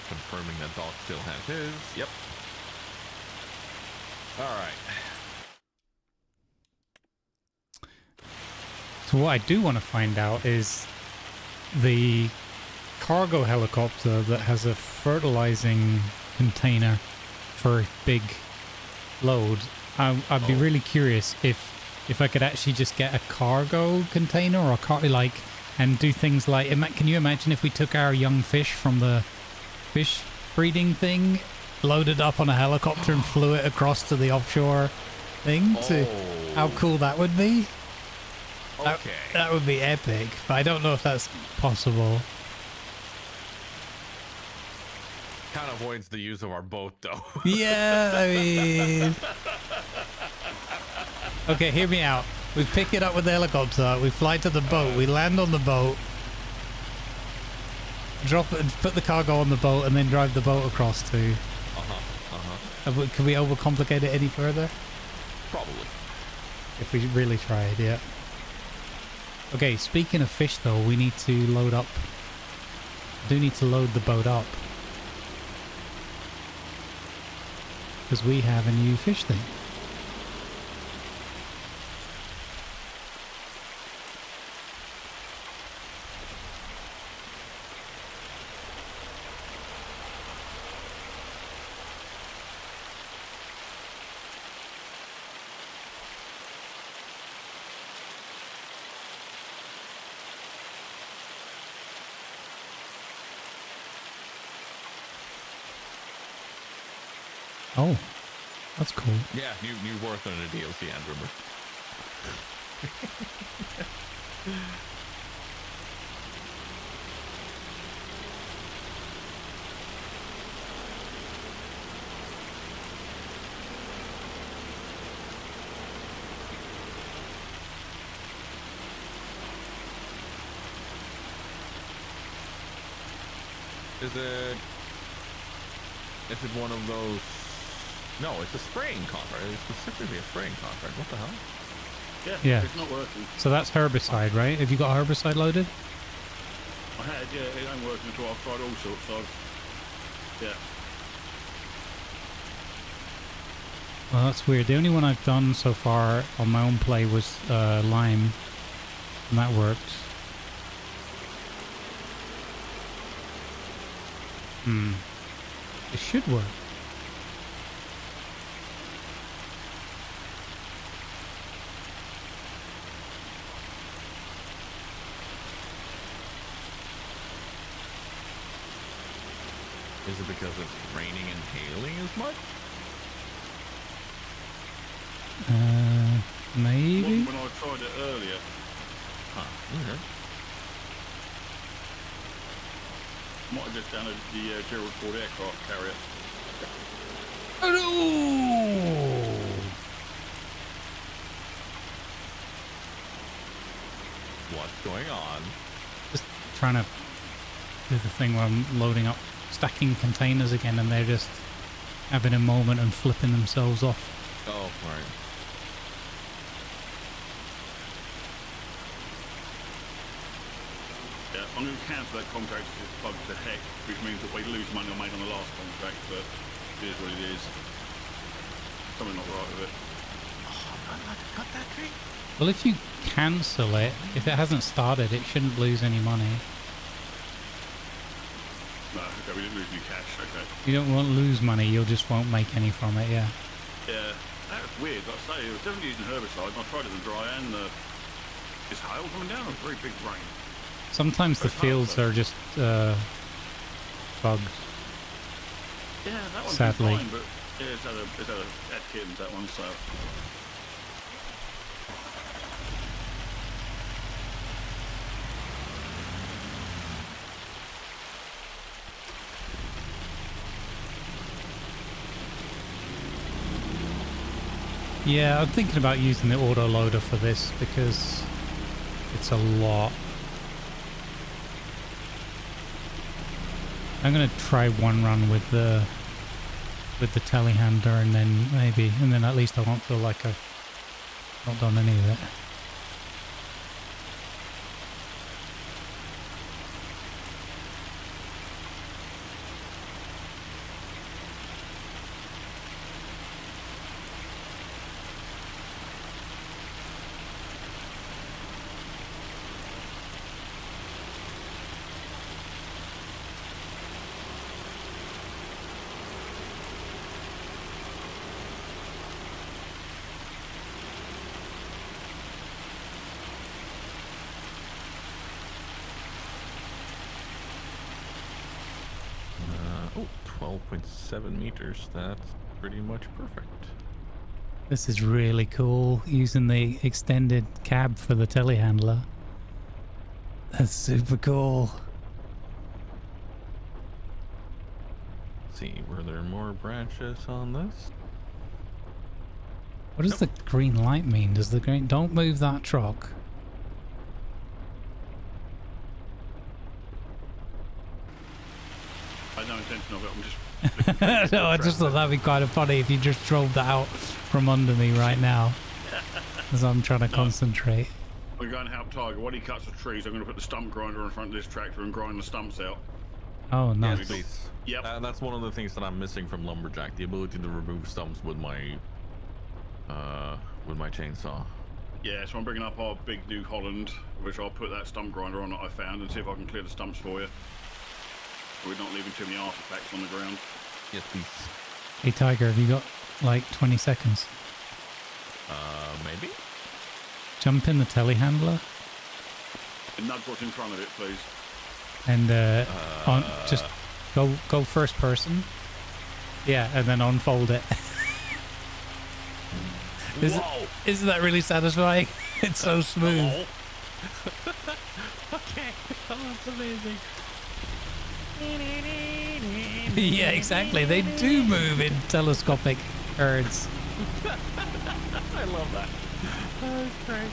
Confirming that Doc still has his. Yep. All right. So what I do want to find out is the cargo helicopter that has a fertilizing container for a big load. I'd be really curious if if I could actually just get a cargo container or a car, like, and do things like, can you imagine if we took our young fish from the fish breeding thing, loaded up on a helicopter and flew it across to the offshore thing? How cool that would be. Okay. That would be epic, but I don't know if that's possible. Kind of avoids the use of our boat, though. Yeah, I mean... Okay, hear me out. We pick it up with the helicopter, we fly to the boat, we land on the boat, drop it, put the cargo on the boat, and then drive the boat across to... Can we overcomplicate it any further? Probably. If we really tried, yeah. Okay, speaking of fish though, we need to load up. I do need to load the boat up. Because we have a new fish thing. Oh, that's cool. Yeah, new worth on a DLC, and remember. Is it one of those? No, it's a spraying contract. It's specifically a spraying contract. What the hell? Yeah, Yeah. it's not working. So that's herbicide, right? Have you got herbicide loaded? I had, yeah, it ain't working at all. I've tried all sorts, so yeah. Well, that's weird. The only one I've done so far on my own play was lime, and that worked. It should work. Is it because it's raining and hailing as much? Maybe? When I tried it earlier. Huh. Okay. Might have just downloaded the Gerald Ford aircraft carrier. What's going on? Just trying to do the thing where I'm loading up, stacking containers again, and they're just having a moment and flipping themselves off. Oh, right. Yeah, I'm going to cancel that contract because it's bugged to heck, which means that we lose money I made on the last contract, but it is what it is. Something not right with it. Oh, I'm not allowed to cut that tree? Well, if you cancel it, if it hasn't started, it shouldn't lose any money. No, okay, we didn't lose any cash, okay. You won't lose money, you just won't make any from it, yeah. Yeah, that was weird. Like I say, it was definitely using herbicide, and I tried it in the dry and is hail coming down or very big rain? Sometimes the fields are just bugs. Yeah, that one's Sadly. fine, but yeah, it's had kittens, that one, so. Yeah, I'm thinking about using the autoloader for this because it's a lot. I'm gonna try one run with the telehandler and then at least I won't feel like I've not done any of it. 12.7 meters. That's pretty much perfect. This is really cool, using the extended cab for the telehandler. That's super cool. Let's see, were there more branches on this? What does the green light mean? Does the green... Don't move that truck. I had no intention of it. I'm just... No, I just thought that'd be kind of funny if you just drove that out from under me right now. As I'm trying to concentrate. We're going to help Tiger. While he cuts the trees, I'm going to put the stump grinder in front of this tractor and grind the stumps out. Oh, nice. Yes, please. Yep. That's one of the things that I'm missing from Lumberjack, the ability to remove stumps with my chainsaw. Yeah, so I'm bringing up our big New Holland, which I'll put that stump grinder on that I found and see if I can clear the stumps for you. So we're not leaving too many artifacts on the ground. Yes, please. Hey, Tiger, have you got like 20 seconds? Maybe? Jump in the telehandler And nudge what's in front of it, please. and just go first person. Yeah, and then unfold it. Isn't that really satisfying? It's so smooth. Okay, that's amazing. Yeah, exactly. They do move in telescopic herds. I love that. That's great.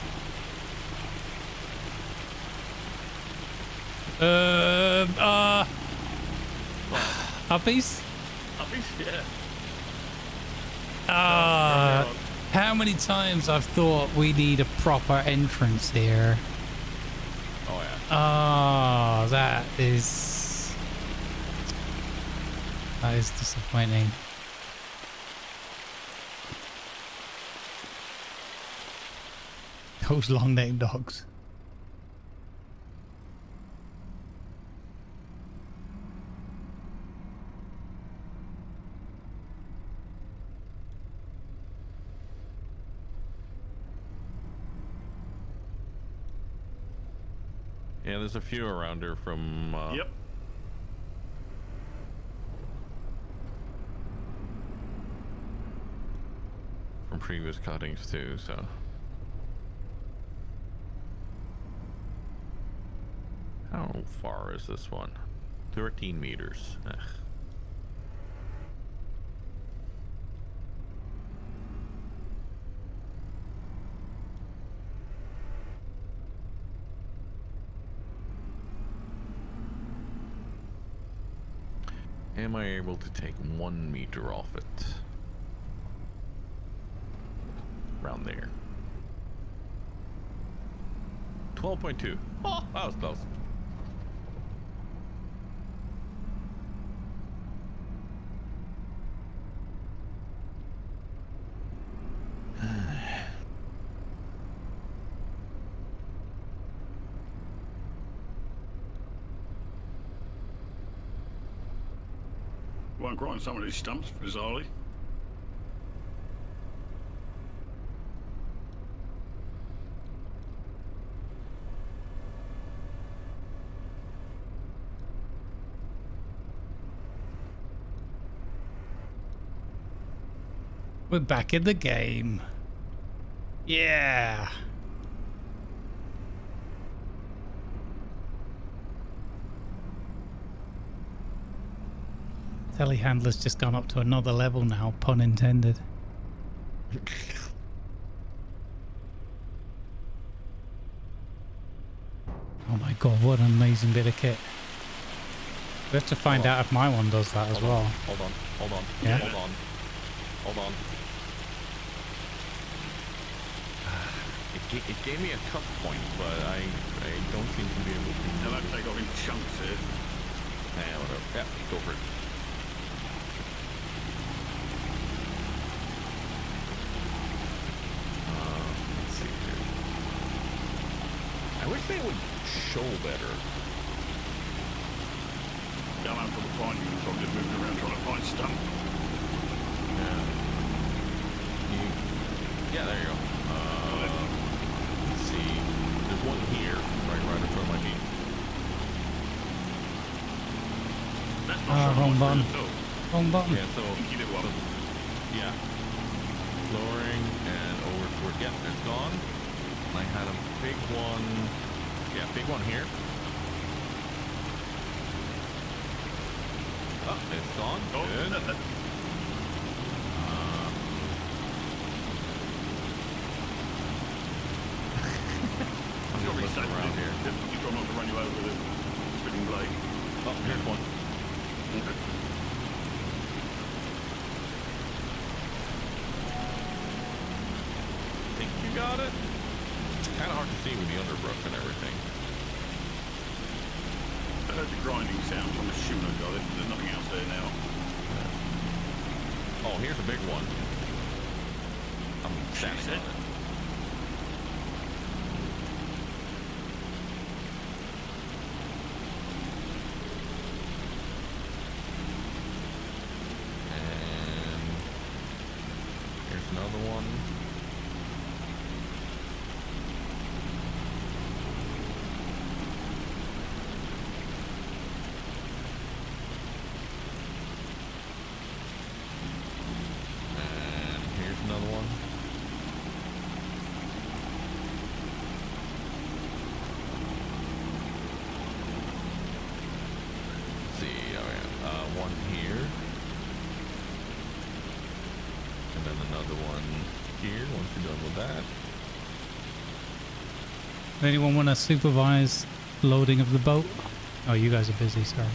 Uppies? Uppies? Yeah. How many times I've thought we need a proper entrance here. Oh, yeah. Oh, that is disappointing. Those long-necked dogs. Yeah, there's a few around here from... Yep. from previous cuttings too, so... How far is this one? 13 meters. Ugh. Am I able to take 1 meter off it? Around there. 12.2. Oh, that was close. Won't grind some of these stumps, bizarrely. We're back in the game. Yeah. Telehandler's just gone up to another level now, pun intended. Oh my god, what an amazing bit of kit. We have to find out if my one does that as well. Hold on. Yeah? Hold on. It gave me a cut point, but I don't seem to be able to... They'll have to take off in chunks here. Yeah, whatever. Yeah, go for it. Let's see here. I wish they would show better. Yeah, I'm for the finding, so I'm just moving around trying to find stuff. Yeah, there you go. Let's see. There's one here, right in front of my feet. That's not showing wrong much button. at all. Wrong button. Yeah, so You did one. yeah. Lowering and over toward, yeah, it's gone. I had a big one, yeah, big one here. Oh, it's gone. Oh, Good. I'm just looking around here. You try not to run you over with a spinning blade. Oh, here's one. Okay. Think you got it? It's kind of hard to see with the underbrush and everything. I heard the grinding sound from the shoe I got it. There's nothing else there now. Oh, here's a big one. I'm standing on it. And here's another one. And here's another one. Let's see, oh yeah, one here. And then another one here once you're done with that. Anyone want to supervise loading of the boat? Oh, you guys are busy, sorry.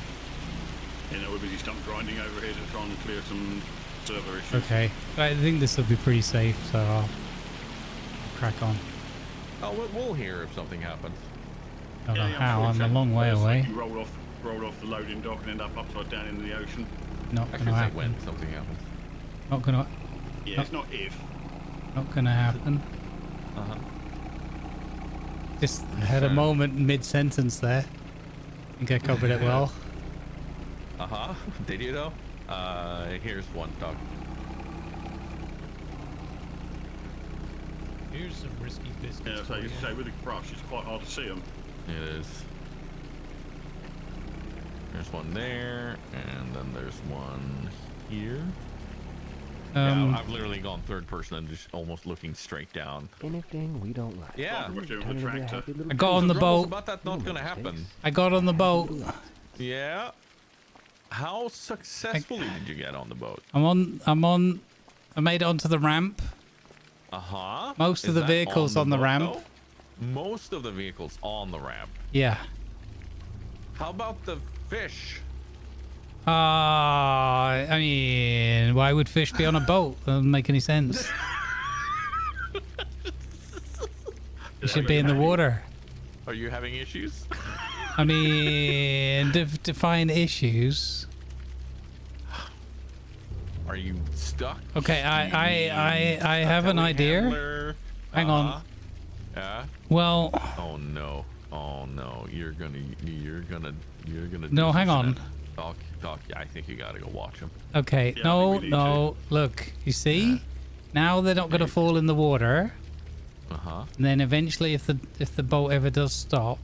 You know, we're busy stump grinding over here to try and clear some server issues. Okay, I think this will be pretty safe, so I'll crack on. Oh, we'll hear if something happens. I don't know I'm how, sure I'm a it's long way like away. You roll off the loading dock and end up upside down in the ocean. Not I gonna should say happen. when something happens. Not gonna, Yeah, it's not if. not gonna happen. Uh-huh. Just had a Sure. moment mid-sentence there. I think I covered it well. Uh-huh. Did you though? Here's one, Doc. Here's some risky biscuits Yeah, so for you you. say with the brush, it's quite hard to see them. It is. There's one there, and then there's one here. Yeah, I've literally gone third person and just almost looking straight down. Anything we don't like. Yeah. We're doing Turn the it into a tractor. happy little I got on the Grumbles, boat. about that not gonna happen. I got on the boat. Yeah. How successfully did you get on the boat? I made it onto the ramp. Uh-huh. Most of Is the that vehicles on the boat, ramp. though? Most of the vehicles on the ramp. Yeah. How about the fish? I mean, why would fish be on a boat? That doesn't make any sense. They should be in the water. Are you having issues? I mean, define issues. Are you stuck? Okay, I have an idea. Handler? Hang on. Yeah. Well, Oh no. Oh no. You're gonna do No, hang some on. shit. Doc, I think you gotta go watch him. okay, Yeah, I no, think we need no. Look, you see, now they're not going to fall in the water. Uh-huh. And then eventually, if the boat ever does stop,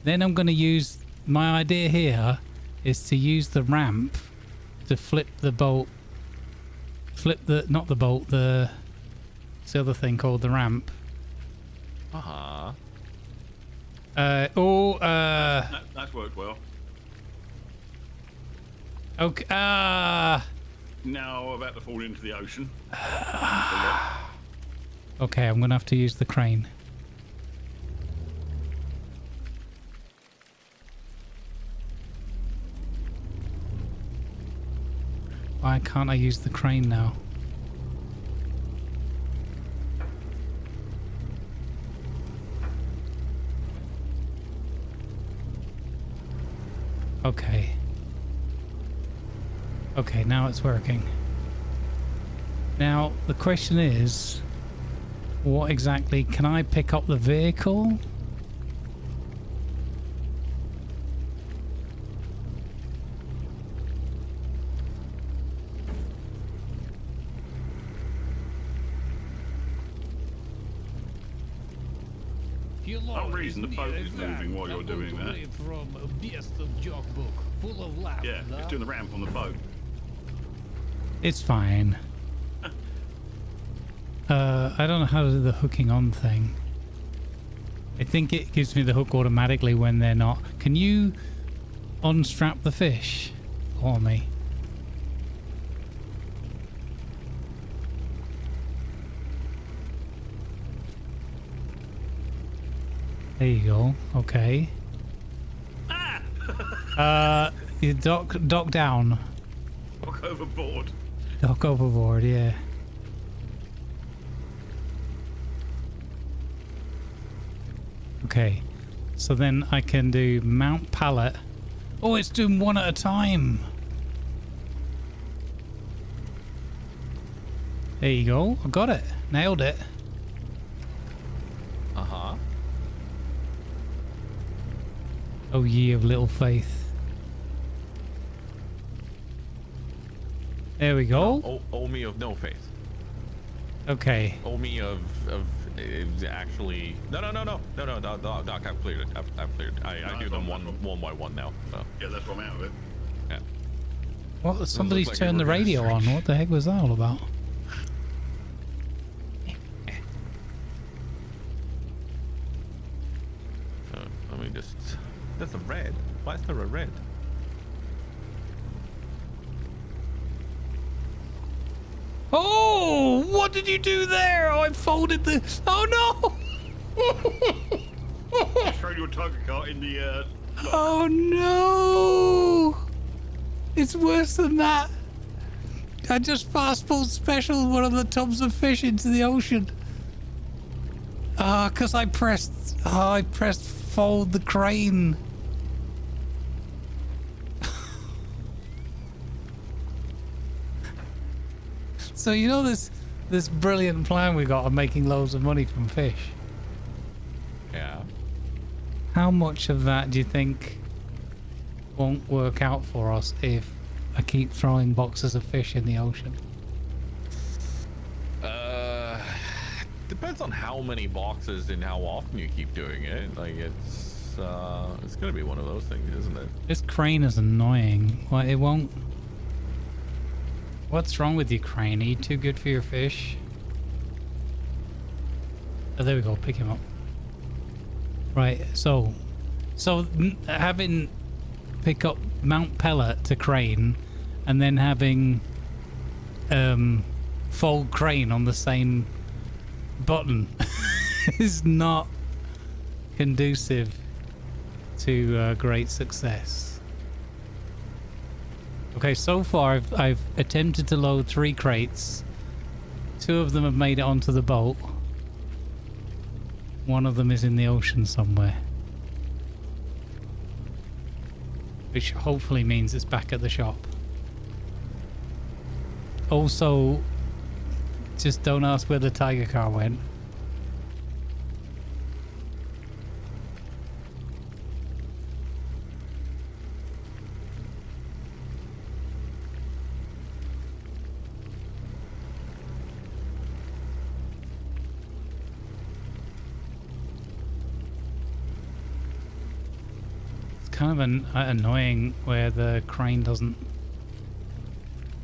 then I'm going to use my idea here is to use the ramp to flip the boat. Flip the not the boat, the other thing called the ramp. Uh-huh. That's worked well. Okay. Now about to fall into the ocean. Okay, I'm gonna have to use the crane. Why can't I use the crane now? Okay. Okay, now it's working. Now, the question is, what exactly, can I pick up the vehicle? Some reason the boat is moving while you're doing that. From a best of joke book full of laughter. Yeah, it's doing the ramp on the boat. It's fine. I don't know how to do the hooking on thing. I think it gives me the hook automatically when they're not. Can you unstrap the fish for me? There you go. Okay. You dock down. Walk overboard. Dock overboard, yeah. Okay. So then I can do mount pallet. Oh, it's doing one at a time. There you go. I got it. Nailed it. Uh-huh. Oh, ye of little faith. There we go. Oh me of no faith. Okay. Oh me of actually no, Doc, I've cleared it. I've cleared it. I do them one by one now. So. Yeah, that's what I'm out of it. Yeah. What? Somebody's like turned the radio on. What the heck was that all about? Let me just. That's a red. Why is there a red? Oh, what did you do there? Oh, I folded the... Oh, no! Just throw your tiger cart in the... Oh, no! It's worse than that. I just fast pulled special one of the tubs of fish into the ocean. Because I pressed fold the crane. So you know this brilliant plan we got of making loads of money from fish? Yeah. How much of that do you think won't work out for us if I keep throwing boxes of fish in the ocean? Depends on how many boxes and how often you keep doing it. Like it's gonna be one of those things, isn't it? This crane is annoying. Well, it won't. What's wrong with you, crane? Are you too good for your fish? Oh, there we go. Pick him up. Right. So having pick up mount pellet to crane, and then having fold crane on the same button is not conducive to great success. Okay, so far I've attempted to load 3 crates. 2 of them have made it onto the boat. 1 of them is in the ocean somewhere, which hopefully means it's back at the shop. Also, just don't ask where the tiger car went. It's kind of annoying where the crane doesn't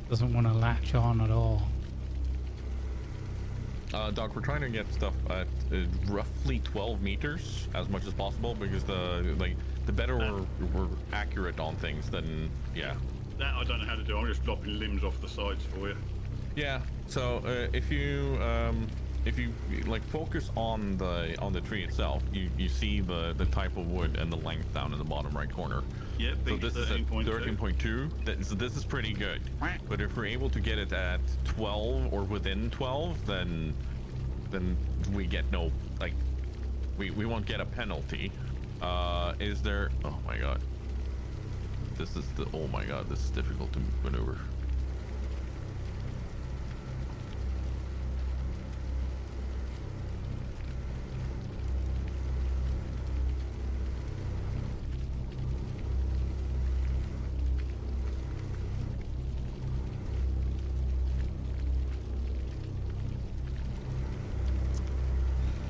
want to latch on at all. Doc, we're trying to get stuff at roughly 12 meters as much as possible, because the better we're accurate on things, then yeah. That I don't know how to do. I'm just dropping limbs off the sides for you. Yeah. So if you like focus on the tree itself, you see the type of wood and the length down in the bottom right corner. Yeah. So this is at 13.2. So this is pretty good. But if we're able to get it at 12 or within 12, then we get no, like, we won't get a penalty. Is there? Oh my god. This is oh my god. This is difficult to maneuver.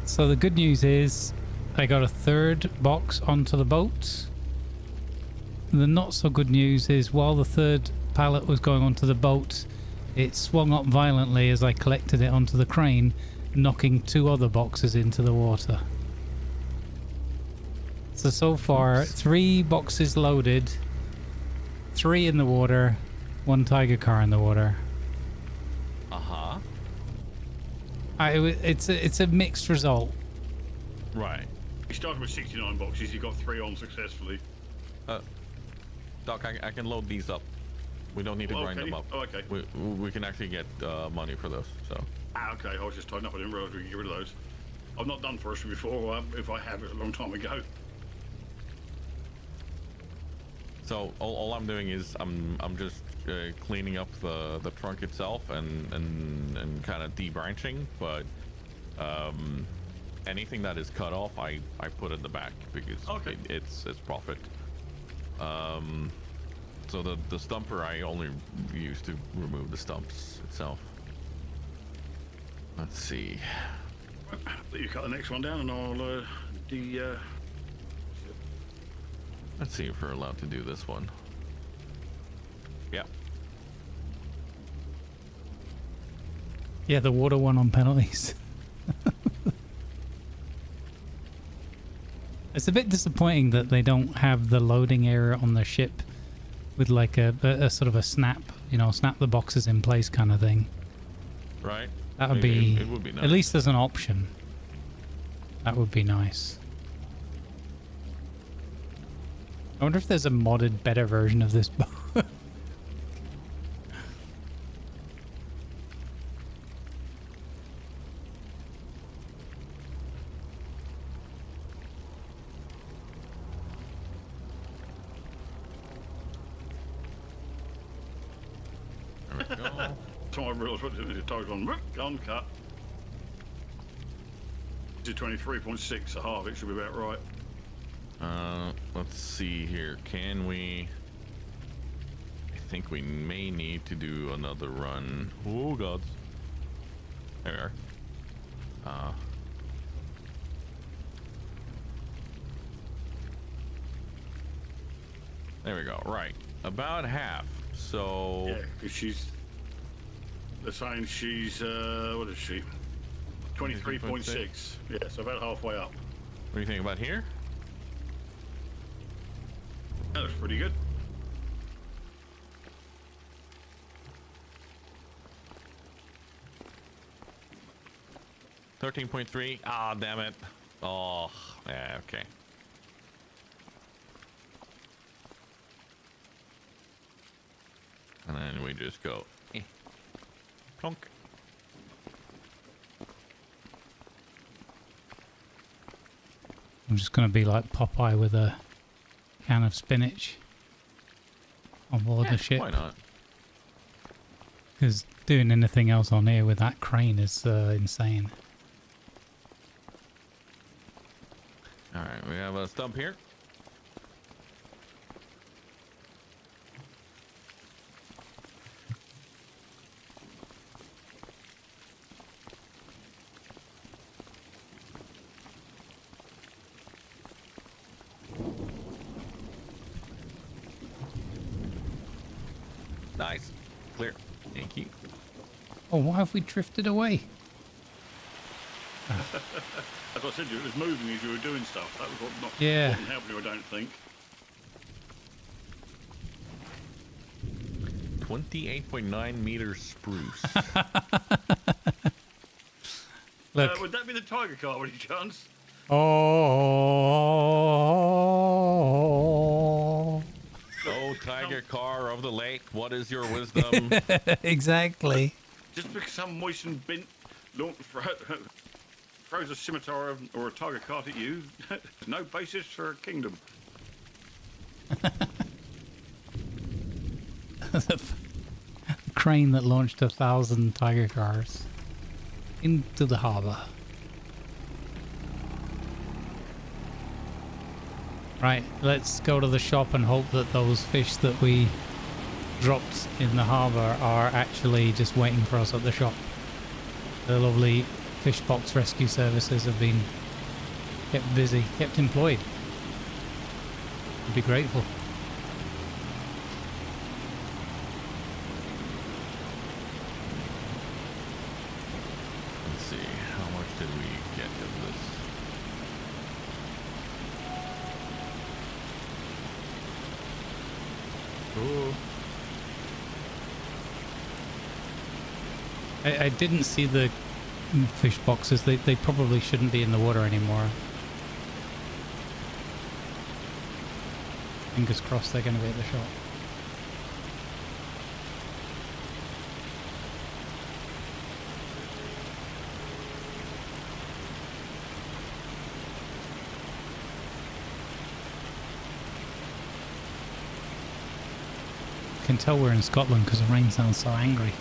So the good news is I got a 3rd box onto the boat. The not so good news is while the 3rd pallet was going onto the boat, it swung up violently as I collected it onto the crane, knocking 2 other boxes into the water. So far, 3 boxes loaded, 3 in the water, 1 tiger car in the water. Uh-huh. It's a mixed result. Right. You started with 69 boxes, you got 3 on successfully. Doc, I can load these up. We don't need to grind them up. Oh, okay. We can actually get money for those, so. Ah, okay, I was just tidying up, I didn't realise we could get rid of those. I've not done forestry before, if I have, it's a long time ago. So all I'm doing is I'm just cleaning up the trunk itself and kind of debranching, but anything that is cut off I put in the back because it's profit. So the stumper I only use to remove the stumps itself. Let's see. You cut the next one down and I'll Let's see if we're allowed to do this one. Yeah. Yeah, the water one on penalties. It's a bit disappointing that they don't have the loading area on the ship with like a sort of a snap, you know, snap the boxes in place kind of thing. Right. That would be, it would be nice. At least as an option. That would be nice. I wonder if there's a modded, better version of this boat. There we go. So I realised what the tag's on. Gone, cut. This is 23.6 a half, it should be about right. Let's see here. Can we? I think we may need to do another run. Oh God. There we are. There we go. Right. About half. So. Yeah, because they're saying she's, what is she? 23.6. Yeah, so about halfway up. What do you think about here? That looks pretty good. $13.3. Ah, damn it. Oh, yeah, okay. And then we just go, plonk. I'm just going to be like Popeye with a can of spinach on board the ship. Why not? Because doing anything else on here with that crane is insane. All right, we have a stump here. Nice. Clear. Thank you. Oh, why have we drifted away? As I said, it was moving as you were doing stuff. That was what Yeah. wasn't helping you, I don't think. 28.9 meters spruce. Look. Would that be the Tiger car, any chance? Oh. Oh, tiger car of the lake, what is your wisdom? Exactly. Just because some moistened bint throws a scimitar or a tiger cart at you, there's no basis for a kingdom. The crane that launched 1,000 tiger cars into the harbour. Right, let's go to the shop and hope that those fish that we dropped in the harbour are actually just waiting for us at the shop. The lovely fish box rescue services have been kept busy, kept employed. I'd be grateful. Let's see. How much did we get of this? Ooh. I didn't see the fish boxes. They probably shouldn't be in the water anymore. Fingers crossed they're going to be at the shop. I can tell we're in Scotland because the rain sounds so angry.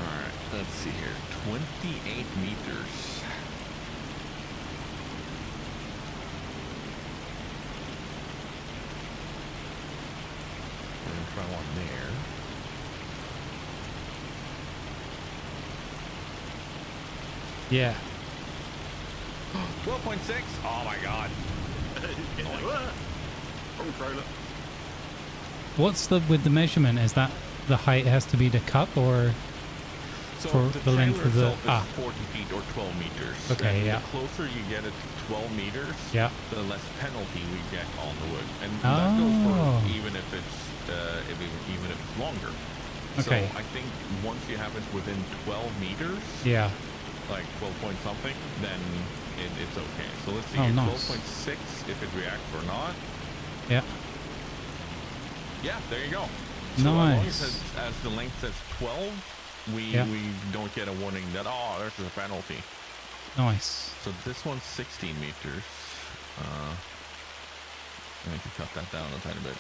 Alright, let's see here. 28 meters. We're gonna try one there. 12.6? Oh my god. What's the with the measurement? Is that the height has to be the cut or So for the length of the is 40 feet or 12 meters. Okay, and yeah. The closer you get it to 12 meters, Yeah. the less penalty we get on the wood, and that goes for Oh. even if it's even if it's longer. Okay. So I think once you have it within 12 meters, yeah. like 12 point something, then it's okay. So let's see, Oh, here, nice. 12.6 if it reacts or not. Yeah. Yeah, there you go. So as long Nice. as the length says 12, we don't get a warning that, oh, there's a penalty. Nice. So this one's 16 meters. I need to cut that down a tiny bit.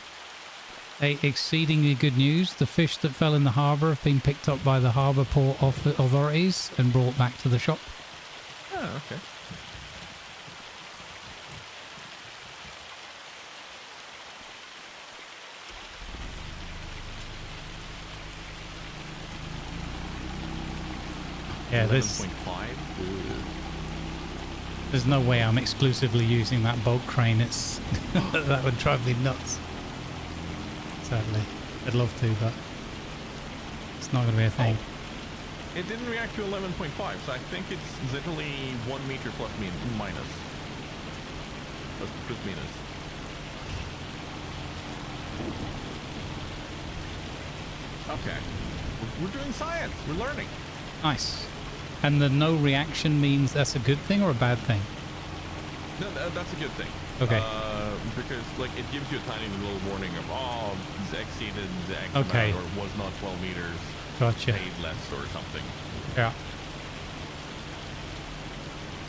Hey, exceedingly good news. The fish that fell in the harbour have been picked up by the harbour port authorities and brought back to the shop. Oh, okay. Yeah, 11.5. there's no way I'm exclusively using that boat crane. It's that would drive me nuts. Sadly, I'd love to, but it's not going to be a thing. It didn't react to 11.5, so I think it's literally 1 meter plus minus. Plus minus. Okay. We're doing science. We're learning. Nice. And the no reaction means that's a good thing or a bad thing? No, that's a good thing. Okay. Because like it gives you a tiny little warning of, oh, it's exceeded the X Okay. amount or was not 12 meters. Gotcha. Paid less or something. Yeah.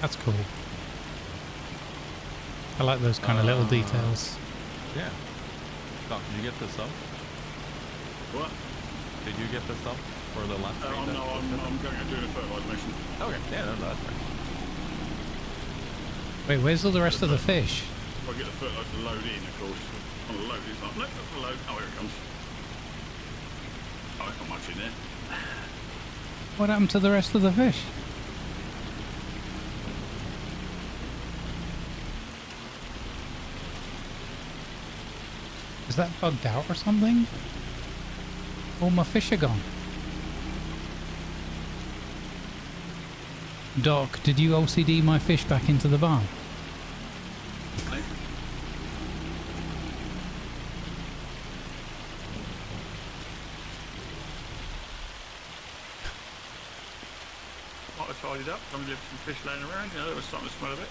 That's cool. I like those kind of little details. Yeah. Doc, did you get this stuff? What? Did you get this stuff for the last train? No, I'm going to do a fertilizer mission. Okay, yeah, no, that's fine. Wait, where's all the rest of the fish? If I get the fertilizer to load in, of course. On the load, it's like, no, not the load. Oh, here it comes. Oh, there's not much in there. What happened to the rest of the fish? Is that bugged out or something? All my fish are gone. Doc, did you OCD my fish back into the barn? Might have tidied up. Some left some fish laying around. You know, there was something to smell of it.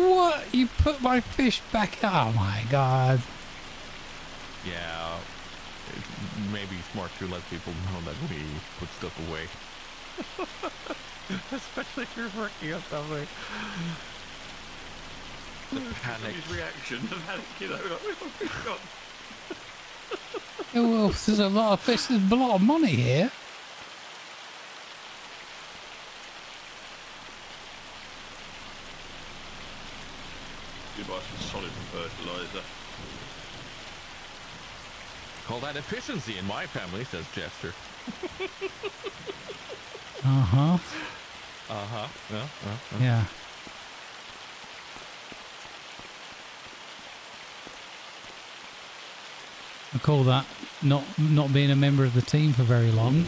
What? You put my fish back? Oh my god. Yeah, it may be smart to let people know that we put stuff away. Especially if you're working on something. The panic. His reaction, the panic, you know, like, where's my fish gone? Yeah, well, there's a lot of fish. There's a lot of money here. You buy some solid fertilizer. Call that efficiency in my family, says Jester. Uh-huh. Uh-huh. Yeah. Yeah. I call that not being a member of the team for very long.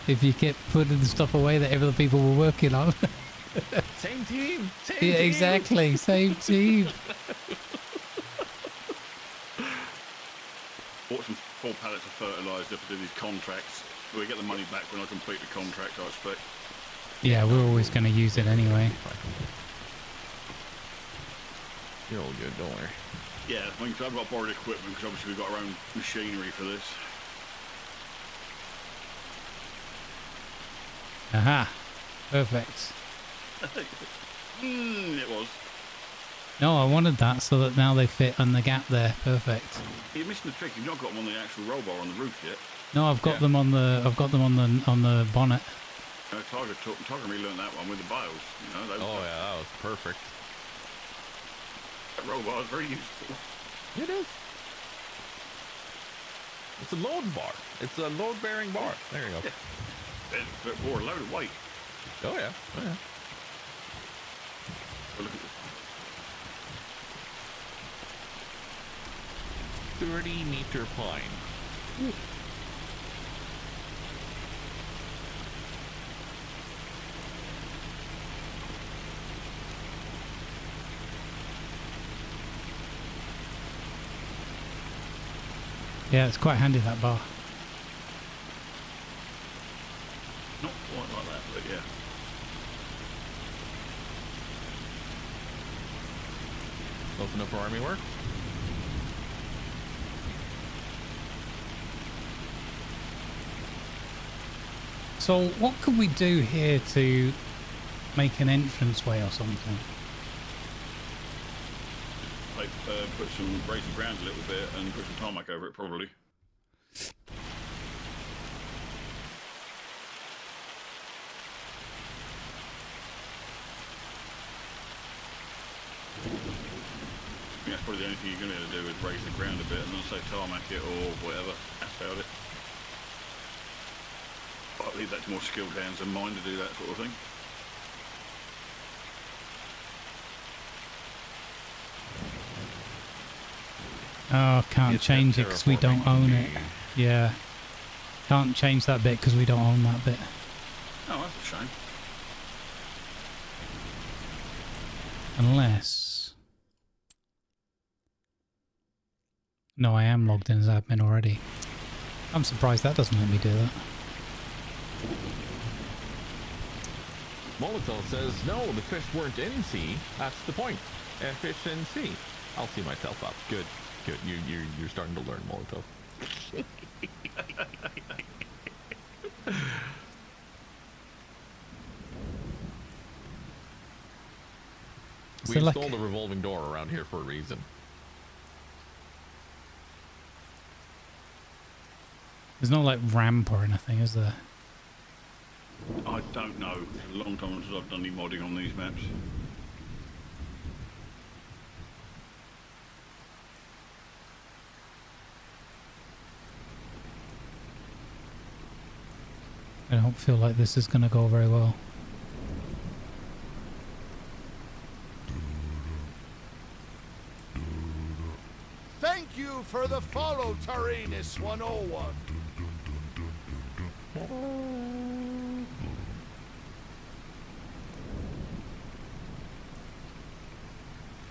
If you kept putting the stuff away that other people were working on. Same team. Same Yeah, team. exactly. Same team. Bought some 4 pallets of fertiliser to do these contracts. We get the money back when I complete the contract, I expect. Yeah, we're always going to use it anyway. You're all good, don't worry. Yeah, I mean, so I've got borrowed equipment because obviously we've got our own machinery for this. Aha. Perfect. It was. No, I wanted that so that now they fit on the gap there. Perfect. You're missing the trick. You've not got them on the actual roll bar on the roof yet. No, I've got them on the on the bonnet. Tiger really learned that one with the biles. You know, Oh yeah, that was perfect. That roll bar is very useful. It is. It's a load bar. It's a load-bearing bar. There you go. Yeah. But for a load of weight. Oh yeah. Oh yeah. Well, look at this. 30-meter pine. Ooh. Yeah, it's quite handy, that bar. Not quite like that, but yeah. Close enough for army work? So what could we do here to make an entranceway or something? I put some raise the ground a little bit and put some tarmac over it, probably. I think that's probably the only thing you're going to be able to do is raise the ground a bit and then say tarmac it or whatever, asphalt it. But I'll leave that to more skilled hands than mine to do that sort of thing. Oh, can't change it because we don't own it. Yeah. Can't change that bit because we don't own that bit. Oh, that's a shame. Unless... No, I am logged in as admin already. I'm surprised that doesn't let me do that. Molotov says, no, the fish weren't in sea. That's the point. Fish in sea. I'll see myself up. Good. Good. You're starting to learn, Molotov. We installed a revolving door around here for a reason. There's no like ramp or anything, is there? I don't know. It's a long time since I've done any modding on these maps. I don't feel like this is going to go very well. Thank you for the follow, Tyrannus 101.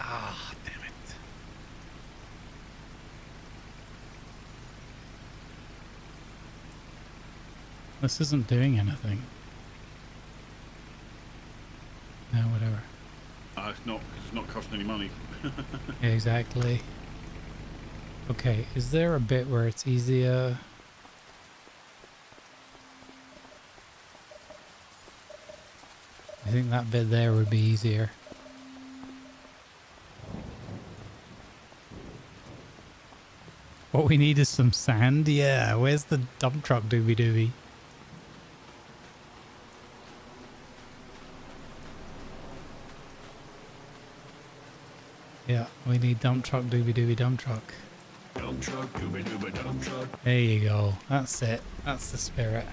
Ah, damn it. This isn't doing anything. No, whatever. It's not, because it's not costing any money. Yeah, exactly. Okay, is there a bit where it's easier? I think that bit there would be easier. What we need is some sand. Yeah, where's the dump truck doobie doobie? Yeah, we need dump truck doobie doobie dump truck. Dump truck, dooba dooba dump truck. There you go. That's it. That's the spirit.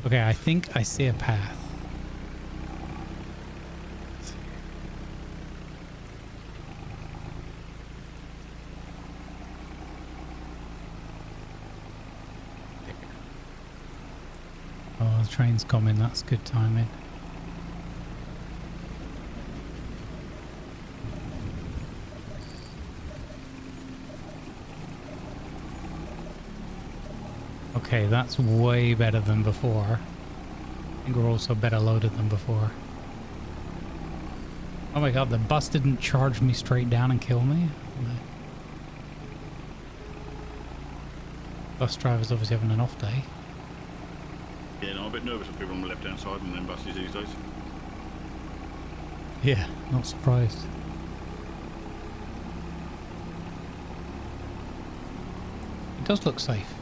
Okay, I think I see a path. Oh, the train's coming. That's good timing. Okay, that's way better than before. I think we're also better loaded than before. Oh my god, the bus didn't charge me straight down and kill me? Bus driver's obviously having an off day. Yeah, no, I'm a bit nervous of people on the left-hand side and then buses these days. Yeah, not surprised. It does look safe.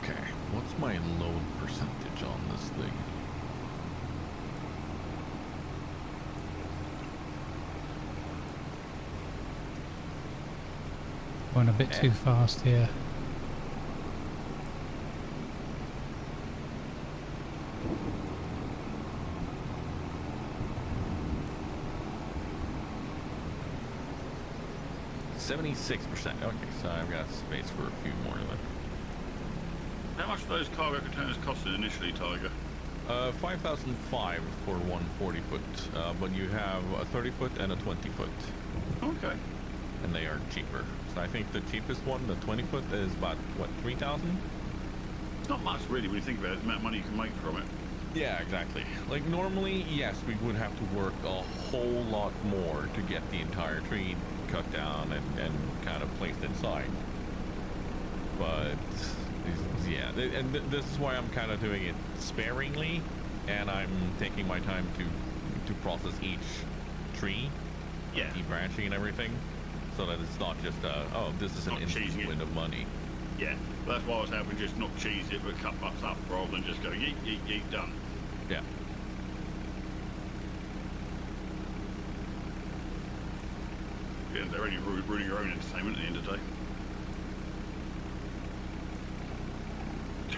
Okay, what's my load percentage on this thing? Going a bit too fast here. $76%. Okay, so I've got space for a few more then. How much do those cargo containers costed initially, Tiger? 5,005 for 140 foot, but you have a 30 foot and a 20 foot. Okay. And they are cheaper. So I think the cheapest one, the 20 foot, is about, what, 3,000? It's not much really when you think about it, the amount of money you can make from it. Yeah, exactly. Like normally, yes, we would have to work a whole lot more to get the entire tree cut down and kind of placed inside. But yeah, and this is why I'm kind of doing it sparingly, and I'm taking my time to process each tree, Yeah. each branching and everything, so that it's not just oh, this is an Not instant cheesing it. win of money. Yeah. That's why I was having just not cheese it, but cut butts up rather than just go yeet, yeet, yeet, done. Yeah. Yeah, they're only ruining your own entertainment at the end of the day.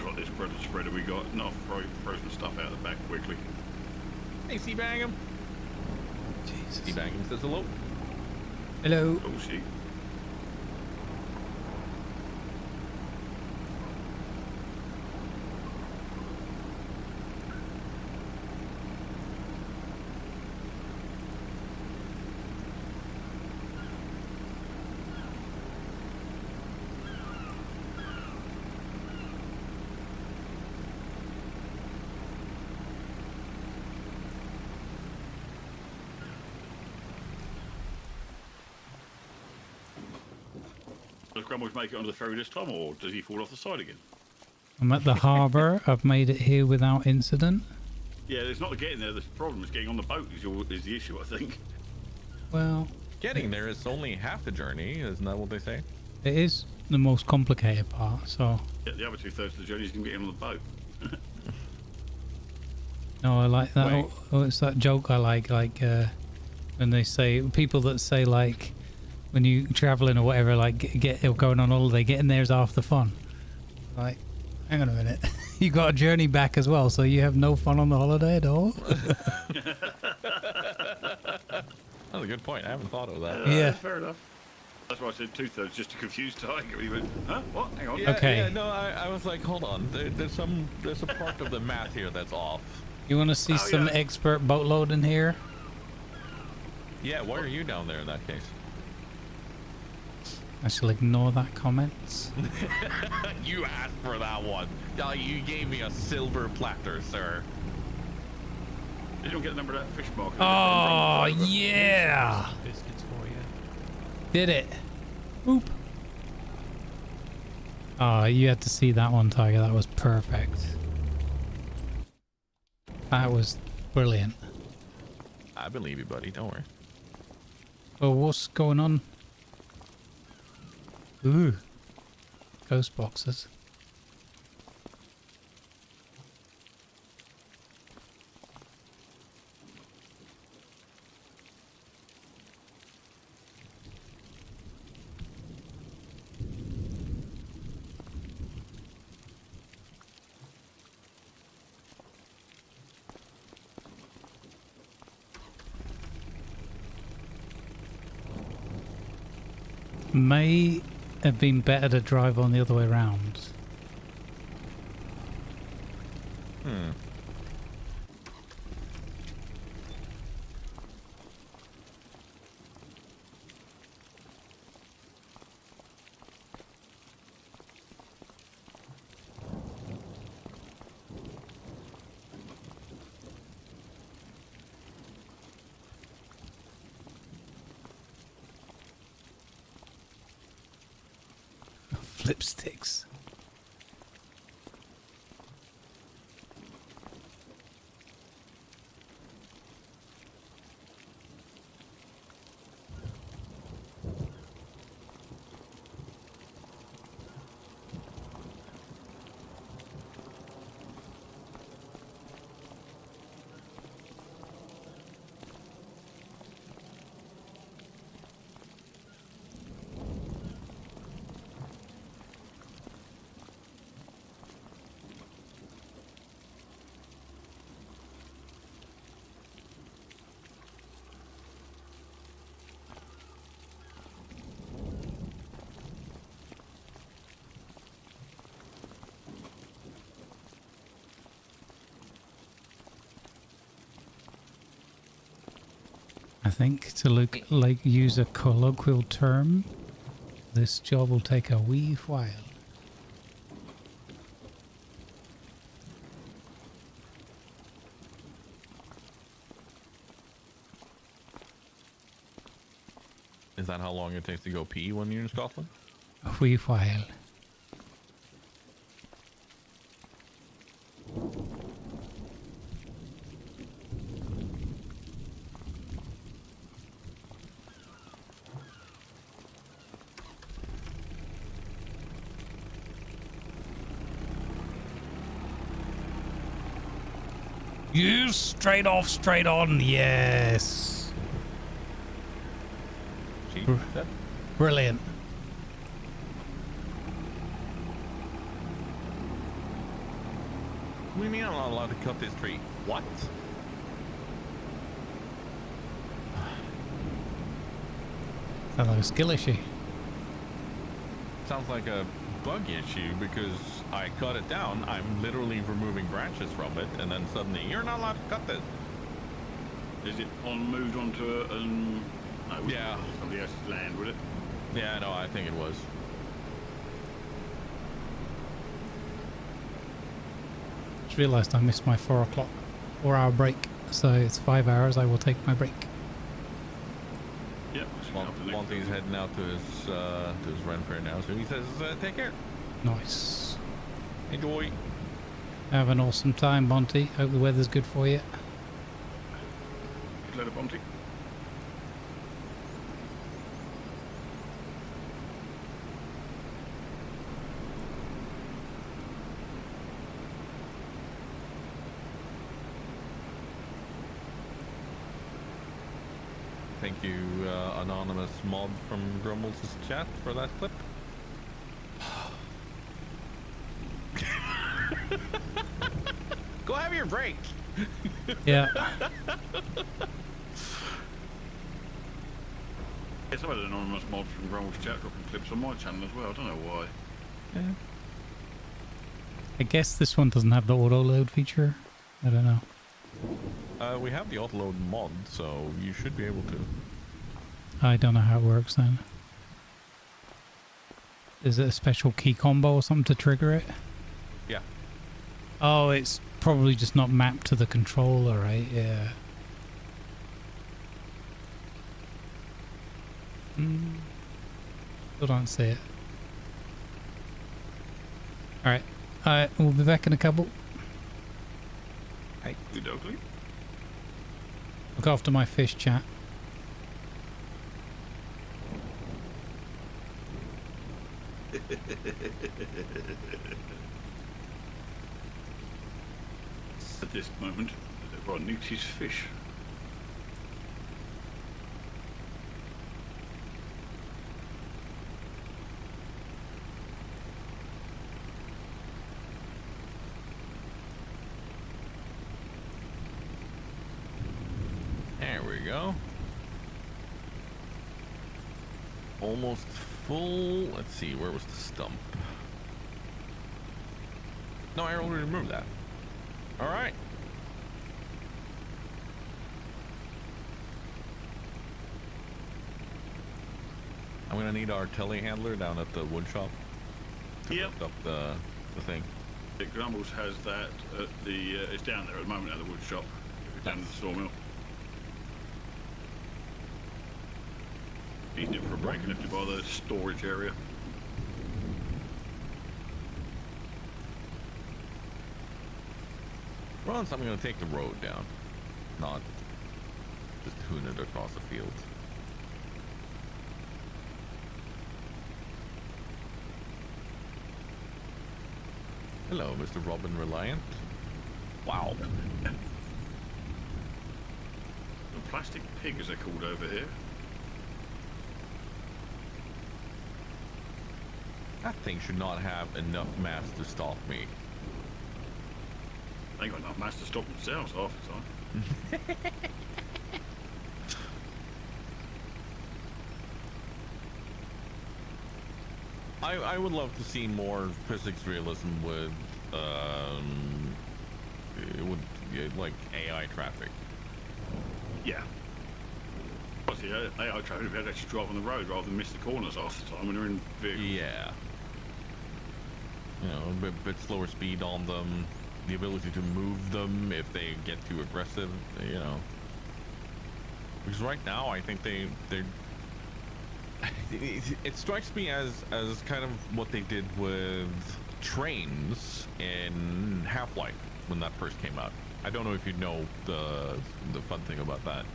What this bread spreader we got? Not throw some stuff out the back quickly. Hey, Seabangum. Jesus. Seabangum says hello. Hello. Oh, she. Does Grumbles make it onto the ferry this time, or does he fall off the side again? I'm at the harbour. I've made it here without incident. Yeah, it's not getting there. The problem is getting on the boat is the issue, I think. Well, Getting there is only half the journey, isn't that what they say? it is the most complicated part, so... Yeah, the other 2/3 of the journey is going to get on the boat. No, I like that. Wait. Oh, it's that joke I like when they say, people that say, like, when you traveling or whatever, like, get going on holiday, getting there is half the fun. Like, hang on a minute. You got a journey back as well, so you have no fun on the holiday at all? That's a good point. I haven't thought of that. Yeah. Fair enough. That's why I said 2/3, just to confuse Tiger. He went, huh? What? Hang on. Yeah, Okay. Yeah, no, I was like, hold on. There's a part of the math here that's off. You want to see some yeah. expert boat loading here? Yeah, why are you down there in that case? I shall ignore that comment. You asked for that one. You gave me a silver platter, sir. You don't get the number of that fish market. Oh, yeah! Biscuits for you. Did it. Boop. Oh, you had to see that one, Tiger. That was perfect. That was brilliant. I believe you, buddy. Don't worry. Well, what's going on? Ooh. Ghost boxes. May have been better to drive on the other way around? Flipsticks. I think to look like use a colloquial term, this job will take a wee while. Is that how long it takes to go pee when you're in Scotland? A wee while. You straight off, straight on. Yes. Brilliant. What do you mean I'm not allowed to cut this tree? What? Sounds like a skill issue. Sounds like a bug issue because I cut it down. I'm literally removing branches from it, and then suddenly you're not allowed to cut this. Is it moved onto a? No, yeah, somebody else's land, would it? Yeah, no, I think it was. Just realised I missed my 4 hour break, so it's 5 hours. I will take my break. Yep. Monty's heading out to his run fair now, so he says, "Take care." Nice. Enjoy. Have an awesome time, Monty. Hope the weather's good for you. Good later, Monty. Thank you, anonymous mod from Grumbles' chat for that clip. Go have your break. Yeah. Yes, I've had an anonymous mod from Grumbles' chat dropping clips on my channel as well. I don't know why. Yeah. I guess this one doesn't have the auto load feature. I don't know. We have the auto load mod, so you should be able to. I don't know how it works then. Is it a special key combo or something to trigger it? Yeah. Oh, it's probably just not mapped to the controller, right? Yeah. Still don't see it. Alright. We'll be back in a couple. Hey. Good dogly. Look after my fish, chat. At this moment, everyone needs his fish. There we go. almost full. Let's see, where was the stump? No, I already removed that. All right. I'm gonna need our telehandler down at the wood shop to lift up the thing. Grumbles has that at the, it's down there at the moment at the wood shop. It's down at the sawmill. Eating it for a break and left it by the storage area. For once, I'm gonna take the road down, not just hoon it across the field. Hello, Mr. Robin Reliant. Wow. The plastic pig, as they're called over here. That thing should not have enough mass to stop me. They ain't got enough mass to stop themselves half the time. I would love to see more physics realism with like AI traffic. Yeah. Plus, yeah, AI traffic, we had to actually drive on the road rather than miss the corners half the time when they're in vehicles. Yeah. You know, a bit slower speed on them, the ability to move them if they get too aggressive, you know. Because right now, I think they're it strikes me as kind of what they did with trains in Half-Life when that first came out. I don't know if you know the fun thing about that.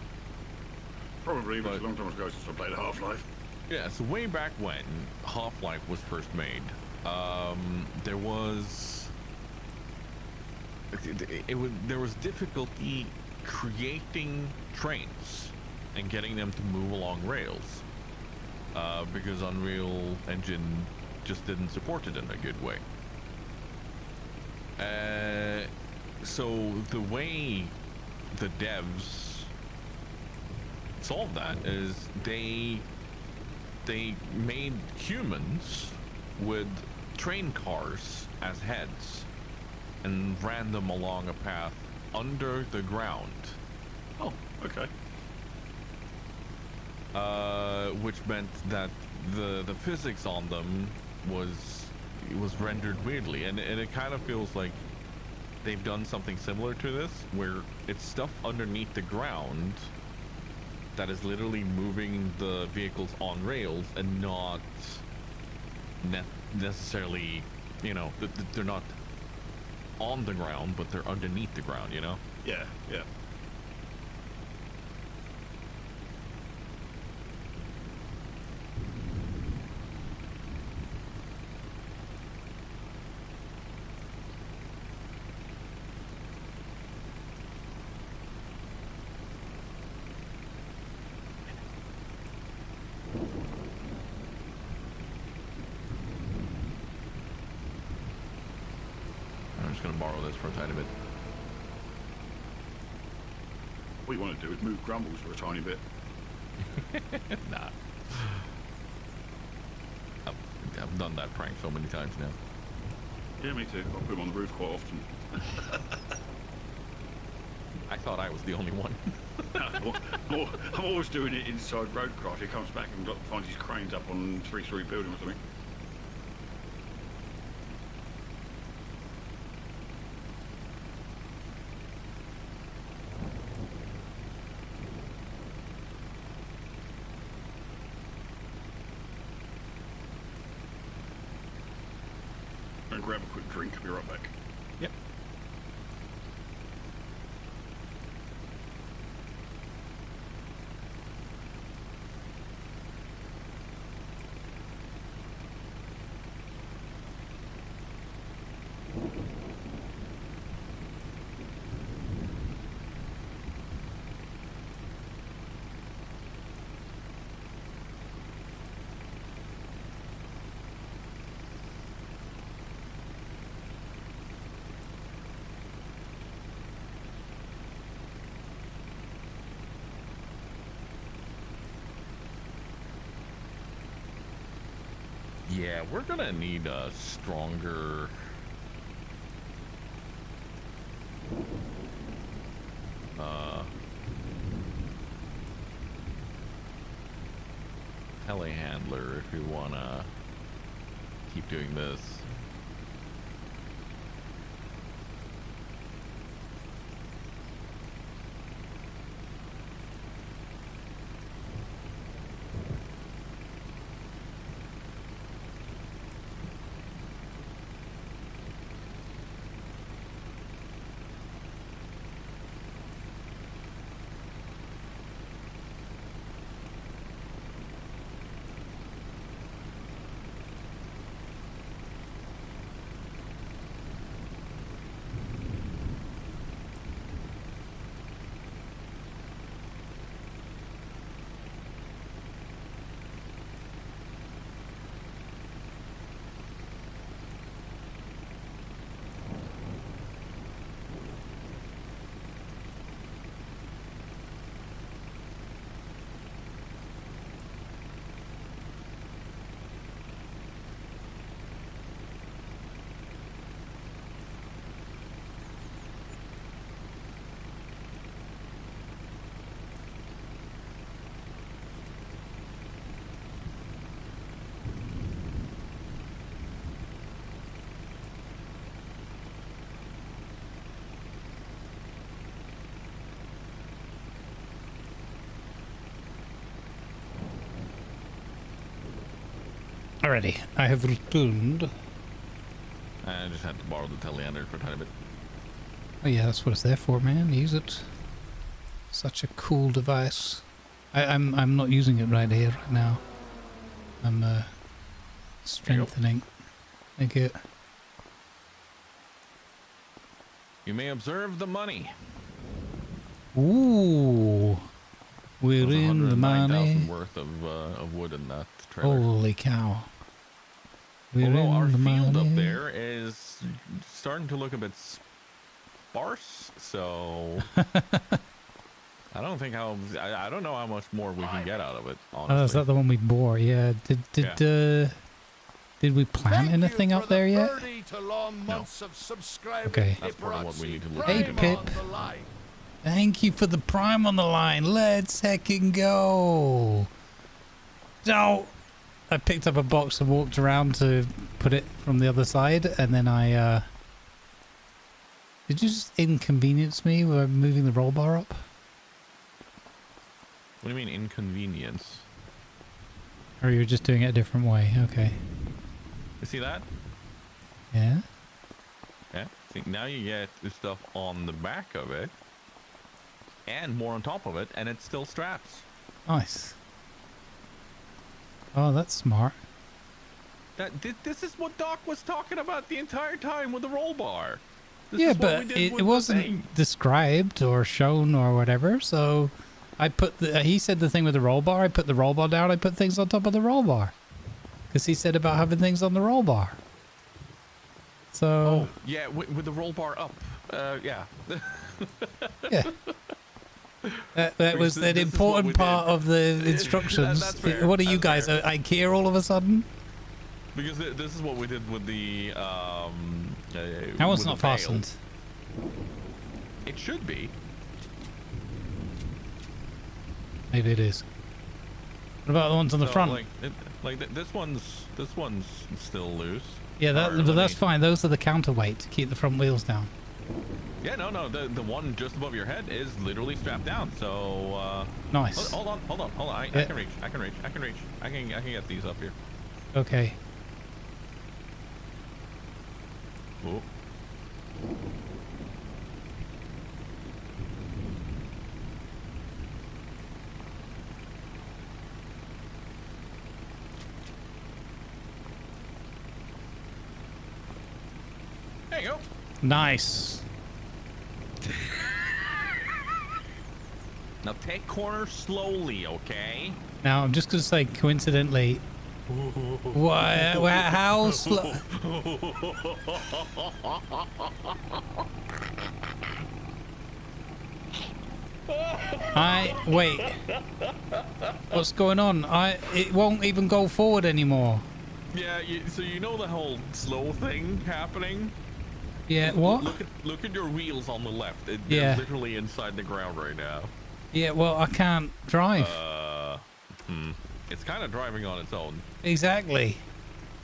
Probably, but it's a long time ago since I played Half-Life. Yeah, so way back when Half-Life was first made, there was difficulty creating trains and getting them to move along rails. Because Unreal Engine just didn't support it in a good way. So the way the devs solved that is they made humans with train cars as heads and ran them along a path under the ground. Oh, okay. Which meant that the physics on them was rendered weirdly, and it kind of feels like they've done something similar to this, where it's stuff underneath the ground that is literally moving the vehicles on rails and not necessarily, you know, they're not on the ground, but they're underneath the ground, you know? Yeah, yeah. I'm just gonna borrow this for a tiny bit. What you want to do is move Grumbles for a tiny bit. Nah. I've done that prank so many times now. Yeah, me too. I put him on the roof quite often. I thought I was the only one. I'm always doing it inside roadcraft. He comes back and finds his cranes up on 3-story building or something. And grab a quick drink. I'll be right back. Yep. Yeah, we're gonna need a stronger telehandler if we wanna keep doing this. Alrighty, I have returned. I just had to borrow the telehandler for a tiny bit. Oh yeah, that's what it's there for, man. Use it. Such a cool device. I'm not using it right here, right now. I'm strengthening. Thank you. You may observe the money. Ooh, we're in the money. Worth of wood in that trailer. Holy cow! We're Although our in the field money. up there is starting to look a bit sparse, so I don't think I don't know how much more we can get out of it. Honestly. Oh, is that the one we bore? Yeah. Did we plant anything up there yet? No. Okay. That's part of what we need to look Hey, into. Pip. Thank you for the prime on the line. Let's heckin' go. So, I picked up a box and walked around to put it from the other side, and then I, did you just inconvenience me by moving the roll bar up? What do you mean inconvenience? Or you're just doing it a different way? Okay. You see that? Yeah? Yeah. See, now you get the stuff on the back of it, and more on top of it, and it still straps. Nice. Oh, that's smart. This is what Doc was talking about the entire time with the roll bar. This Yeah, is what we but did it with the wasn't thing. described or shown or whatever, so I put he said the thing with the roll bar, I put the roll bar down, I put things on top of the roll bar. Because he said about having things on the roll bar. So... Oh, yeah, with the roll bar up. Yeah. Yeah. That was an important part of the instructions. That's fair. What are you That's guys, fair. IKEA all of a sudden? Because this is what we did with the... That with one's the not veil. fastened. It should be. Maybe it is. What about the ones on the So, front? this one's still loose. Yeah, Or, but let that's me- fine. Those are the counterweight to keep the front wheels down. Yeah, no, the one just above your head is literally strapped down. So Nice. hold on. I Yeah. can reach. I can get these up here. Okay. Oh. There you go. Nice. Now take corners slowly, okay? Now, I'm just going to say, coincidentally... How slow... Wait. What's going on? It won't even go forward anymore. Yeah, so you know the whole slow thing happening? Yeah, what? Look at your wheels on the left. They're literally inside the ground right now. Yeah, well, I can't drive. It's kind of driving on its own. Exactly.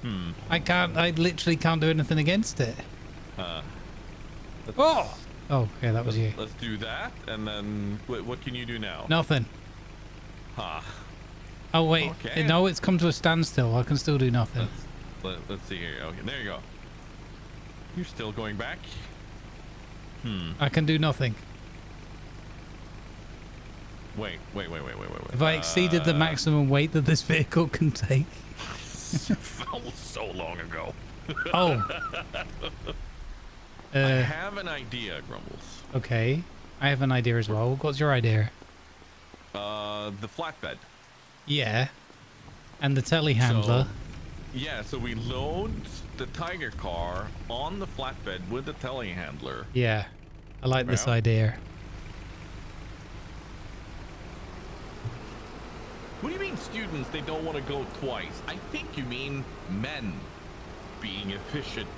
I literally can't do anything against it. Oh! Oh, yeah, that was you. Let's do that, and then what can you do now? Nothing. Oh, wait. Okay. No, it's come to a standstill. I can still do nothing. Let's see here. Okay, there you go. You're still going back? I can do nothing. Wait. Have I exceeded the maximum weight that this vehicle can take? That was so long ago. Oh. I have an idea, Grumbles. Okay. I have an idea as well. What's your idea? The flatbed. Yeah. And the telehandler. So we load the Tiger car on the flatbed with the telehandler. Yeah. I like this idea. What do you mean students, they don't want to go twice? I think you mean men being efficient.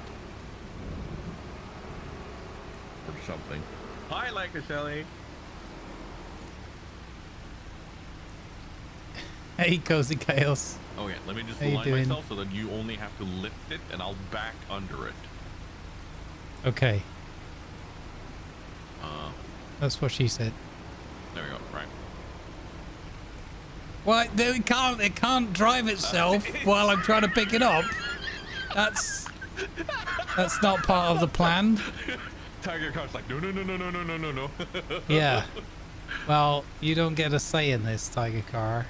Or something. Hi, Leica Shelly. Hey, Cozy Chaos. Okay, let me just How you align doing? myself so that you only have to lift it and I'll back under it. Okay. That's what she said. There we go, right. What? It can't drive itself while I'm trying to pick it up. That's not part of the plan. Tiger car's like, no. Yeah. Well, you don't get a say in this, Tiger car.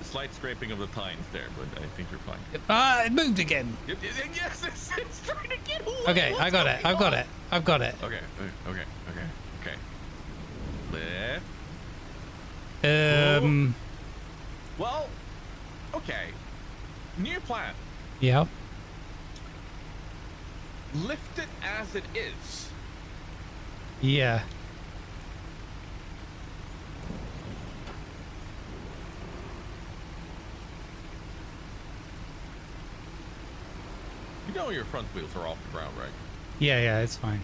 Slight scraping of the tines there, but I think you're fine. Ah, it moved again. Yes, it's trying to get away. Okay, I got it. I've got it. Okay. Lift. Well, okay. New plan. Yeah. Lift it as it is. Yeah. You know your front wheels are off the ground, right? Yeah, it's fine.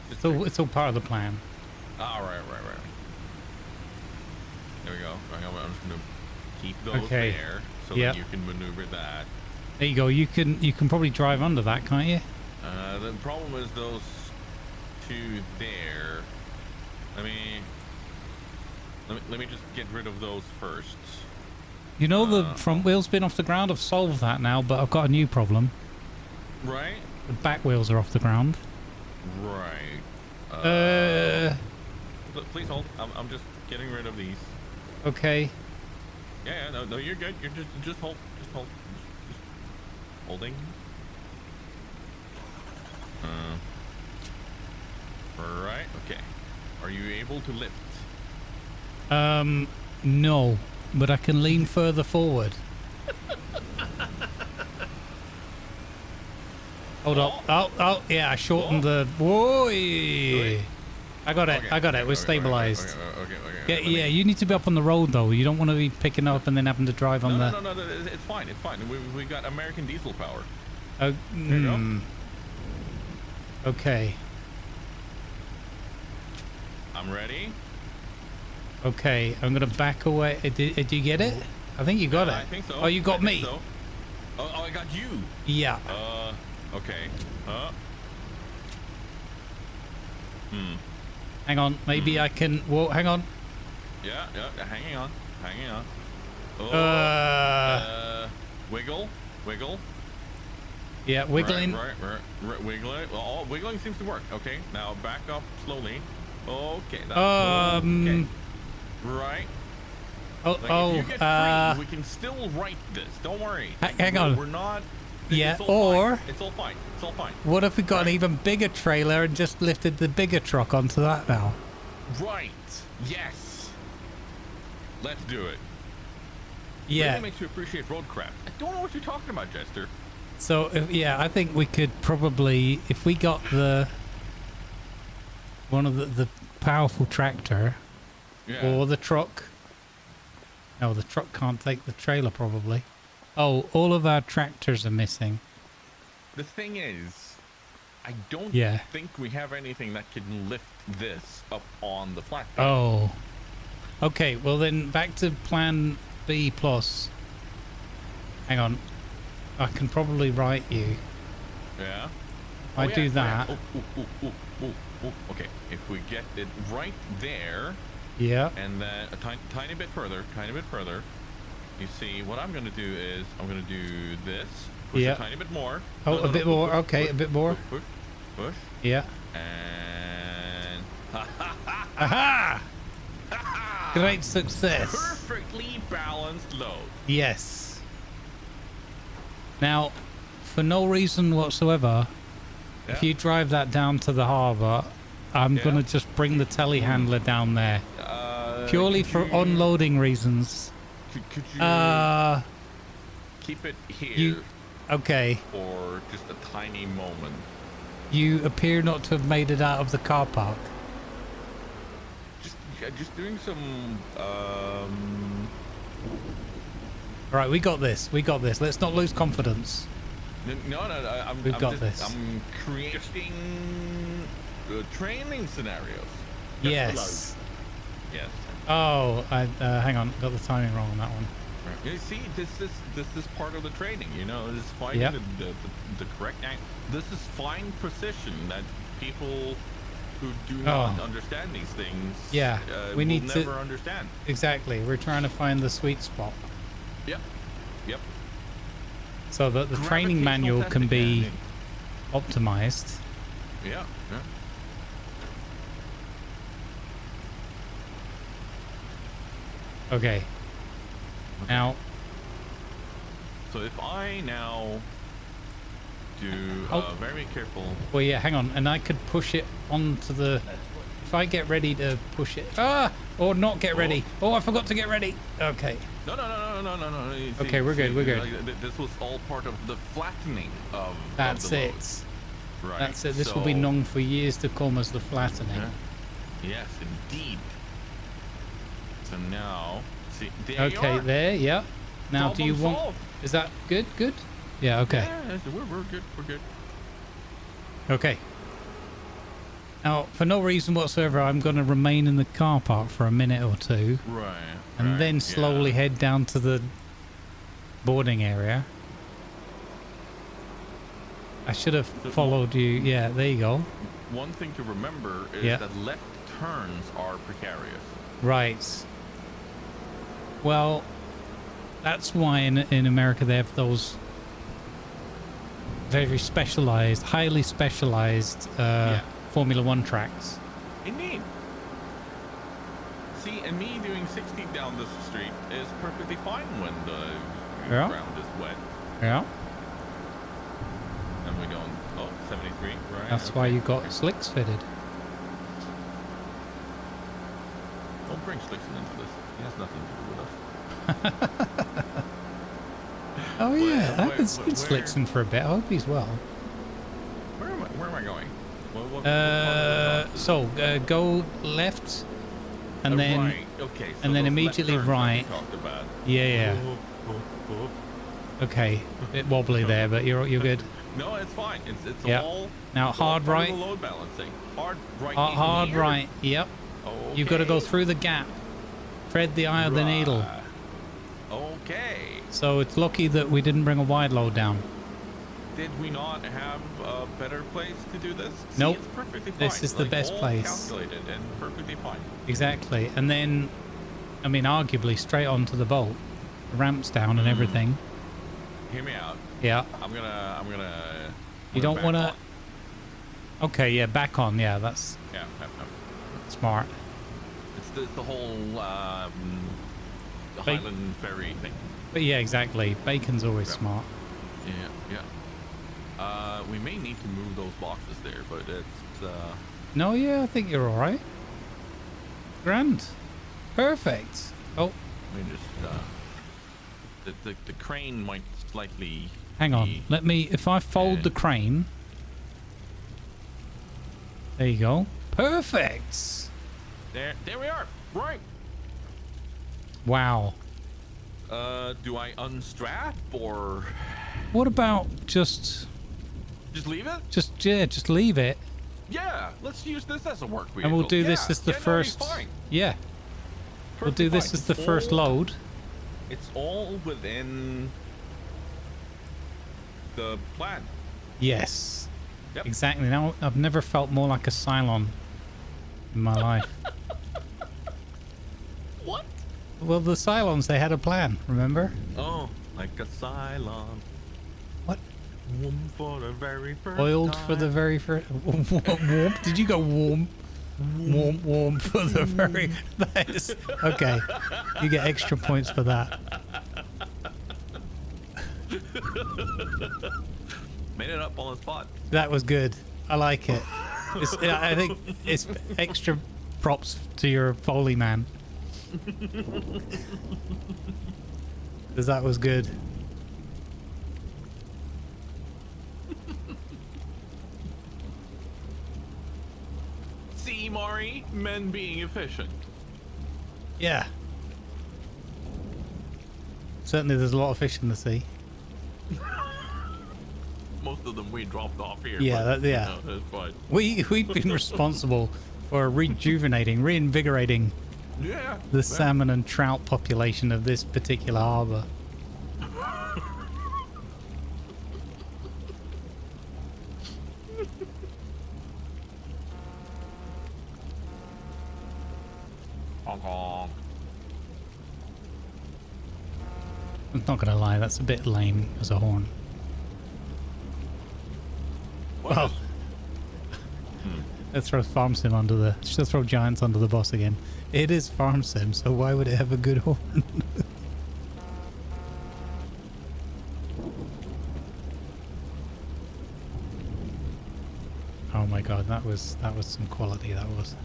It's all part of the plan. All right. There we go. I'm just gonna keep those Okay. there so Yep. that you can maneuver that. There you go. You can probably drive under that, can't you? The problem is those two there. Let me just get rid of those first. You know the front wheel's been off the ground. I've solved that now, but I've got a new problem. Right. The back wheels are off the ground. Right. Please hold. I'm just getting rid of these. Okay. Yeah. No, you're good. You're just hold. Just holding. Right. Okay. Are you able to lift? No, but I can lean further forward. Hold up. Oh, yeah, I shortened the... Whoa! I got it. Okay, We're stabilized. Okay. Yeah, you need to be up on the road, though. You don't want to be picking up and then having to drive on the... No, it's fine. We got American diesel power. Oh, There you go. Okay. I'm ready. Okay, I'm going to back away. Did you get it? I think you got it. I think so. Oh, you got me. So. Oh, I got you. Yeah. Okay. Hang on. Maybe I can... Whoa, hang on. Yeah. Hanging on. Wiggle. Yeah, wiggling. Right. Wiggling. Oh, wiggling seems to work. Okay. Now back up slowly. Okay. Okay. Right. Oh, if you get free, we can still write this. Don't worry. Hang on. We're not. Yeah, it's all or... fine. It's all fine. What if we got an even bigger trailer and just lifted the bigger truck onto that now? Right. Yes. Let's do it. Yeah. Really makes you appreciate roadcraft. I don't know what you're talking about, Jester. So, yeah, I think we could probably... If we got one of the powerful tractor... Yeah. Or the truck. No, the truck can't take the trailer probably. Oh, all of our tractors are missing. The thing is, I don't Yeah. think we have anything that can lift this up on the flatbed. Oh. Okay, well then back to plan B plus. Hang on. I can probably write you. Yeah. I do that. Okay, if we get it right there, Yeah. and then a tiny bit further, you see, what I'm going to do is I'm going to do this, push Yeah. a tiny bit more. Oh, No, a bit more. Okay, a bit more. Push. Yeah. And... Aha! Great success. Perfectly balanced load. Yes. Now, for no reason whatsoever, if you drive that down to the harbour, I'm going to just bring the telehandler down there. Purely for unloading reasons. Could you keep it here okay. for just a tiny moment? You appear not to have made it out of the car park. Just doing some Right, we got this. Let's not lose confidence. No, We've got this. I'm creating training scenarios. Yes. Yes. Oh, hang on, got the timing wrong on that one. You see, this is part of the training. You know, this is finding Yep. the correct angle. This is fine precision that people who do not understand these things. Yeah, we need will never understand. Exactly. We're trying to find the sweet spot. Yep. So that the training manual can be optimized. Yeah. Okay. Now. So if I now do very careful. Well, yeah. Hang on, and I could push it onto the. If I get ready to push it, or not get ready. Oh, I forgot to get ready. Okay. No. Okay, we're good. This was all part of the flattening of. That's the it. loads. Right. That's it. This will be known for years to come as the flattening. Yeah. Yes, indeed. So now, see, there you Okay, are. there. Yeah. Now, do you Problem want? solved. Is that good? Good. Yeah. Okay. Yeah, we're good. We're good. Okay. Now, for no reason whatsoever, I'm going to remain in the car park for a minute or two. Right. And then slowly head down to the boarding area. I should have followed you. Yeah, there you go. One thing to remember is that left turns are precarious. Right. Well, that's why in America they have those very specialized, highly specialized Formula One tracks. Indeed. See, and me doing 60 down this street is perfectly fine when the ground is wet. Yeah. And we don't. Oh, 73, right? That's why you got slicks fitted. Don't bring Slickson into this. He has nothing to do with us. Oh yeah, I haven't seen Slickson for a bit. I hope he's well. Where am I going? So go left, and then right. Okay, so and then those immediately left turns that we right. talked about. Yeah. Okay, bit wobbly there, but you're good. No, it's fine. It's all now hard part of right. the load balancing. Hard right. Hard here. right. Yep. Okay. You've got to go through the gap. Thread the eye of the needle. Okay. So it's lucky that we didn't bring a wide load down. Did we not have a better place to do this? Nope. See, it's perfectly fine. This is the best all place. Calculated and perfectly fine. Exactly. And then, I mean, arguably straight onto the boat. Ramps down and everything. Hear me out. Yeah. I'm gonna. You don't want to. Okay. Yeah. Back on. Yeah. That's Yeah. smart. It's the whole Highland ferry thing. But yeah, exactly. Bacon's always smart. Yeah. We may need to move those boxes there, but it's. No, yeah, I think you're all right. Grand. Perfect. Oh. I mean, just the crane might slightly. Hang on. Let me. If I fold the crane. There you go. Perfect. There we are. Right. Wow. Do I unstrap or What about just leave it? just leave it, Yeah, let's use this as a work vehicle. and we'll do this Yeah, as the yeah, no, first. it's fine. Yeah, we'll Perfectly do this fine. as the It's first all- load. It's all within the plan. Yes, Yep. exactly. Now I've never felt more like a Cylon in my life. What? Well, the Cylons, they had a plan. Remember? Oh, like a Cylon. What? Warm for the very first Oiled time. for the very first. Warm? Did you go warm? Warm for the very. That is okay. You get extra points for that. Made it up on the spot. That was good. I like it. I think it's extra props to your Foley man. Because that was good. See, Maury, men being efficient. Yeah. Certainly there's a lot of fish in the sea. Most of them we dropped off here. Yeah, but, yeah. you know, it's fine. We've been responsible for rejuvenating, reinvigorating Yeah. the salmon and trout population of this particular harbor. Honk honk. I'm not gonna lie, that's a bit lame as a horn. What Well, is- let's throw Farm Sim under the... Should throw Giants under the bus again. It is Farm Sim, so why would it have a good horn? Oh my god, that was some quality, that was.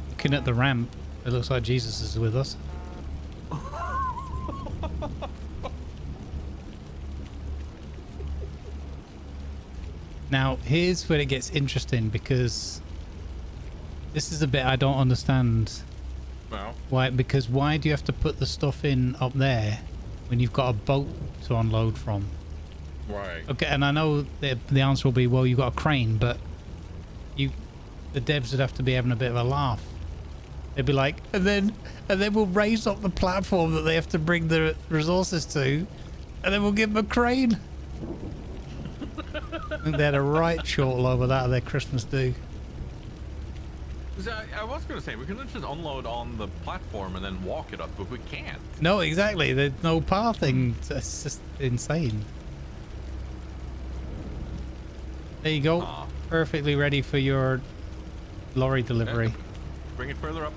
Looking at the ramp, it looks like Jesus is with us. Now, here's where it gets interesting, because this is a bit I don't understand. Well, Why? Because why do you have to put the stuff in up there when you've got a boat to unload from? right. Okay, and I know the answer will be, well, you've got a crane, but the devs would have to be having a bit of a laugh. They'd be like, and then we'll raise up the platform that they have to bring the resources to, and then we'll give them a crane. I think they had a right chortle over that at their Christmas do. So I was going to say, we can just unload on the platform and then walk it up, but we can't. No, exactly. There's no pathing. It's just insane. There you go. Aw. Perfectly ready for your lorry delivery. Bring it further up.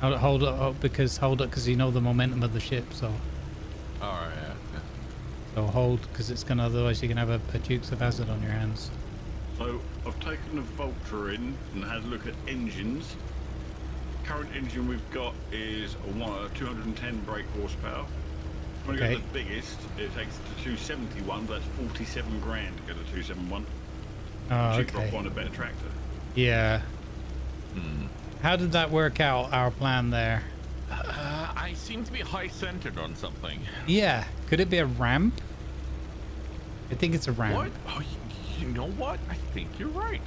Hold it because you know the momentum of the ship. So All right, yeah. hold, because it's gonna, otherwise you can have a Dukes of Hazzard on your hands. So I've taken the Vulture in and had a look at engines. Current engine we've got is a 210 brake horsepower. When you Okay. go to the biggest, it takes it to 271, but that's 47 grand to go to 271. Oh, Cheaper off okay. on a better tractor. Yeah. How did that work out, our plan there? I seem to be high-centered on something. Yeah. Could it be a ramp? I think it's a ramp. What? Oh, you know what? I think you're right.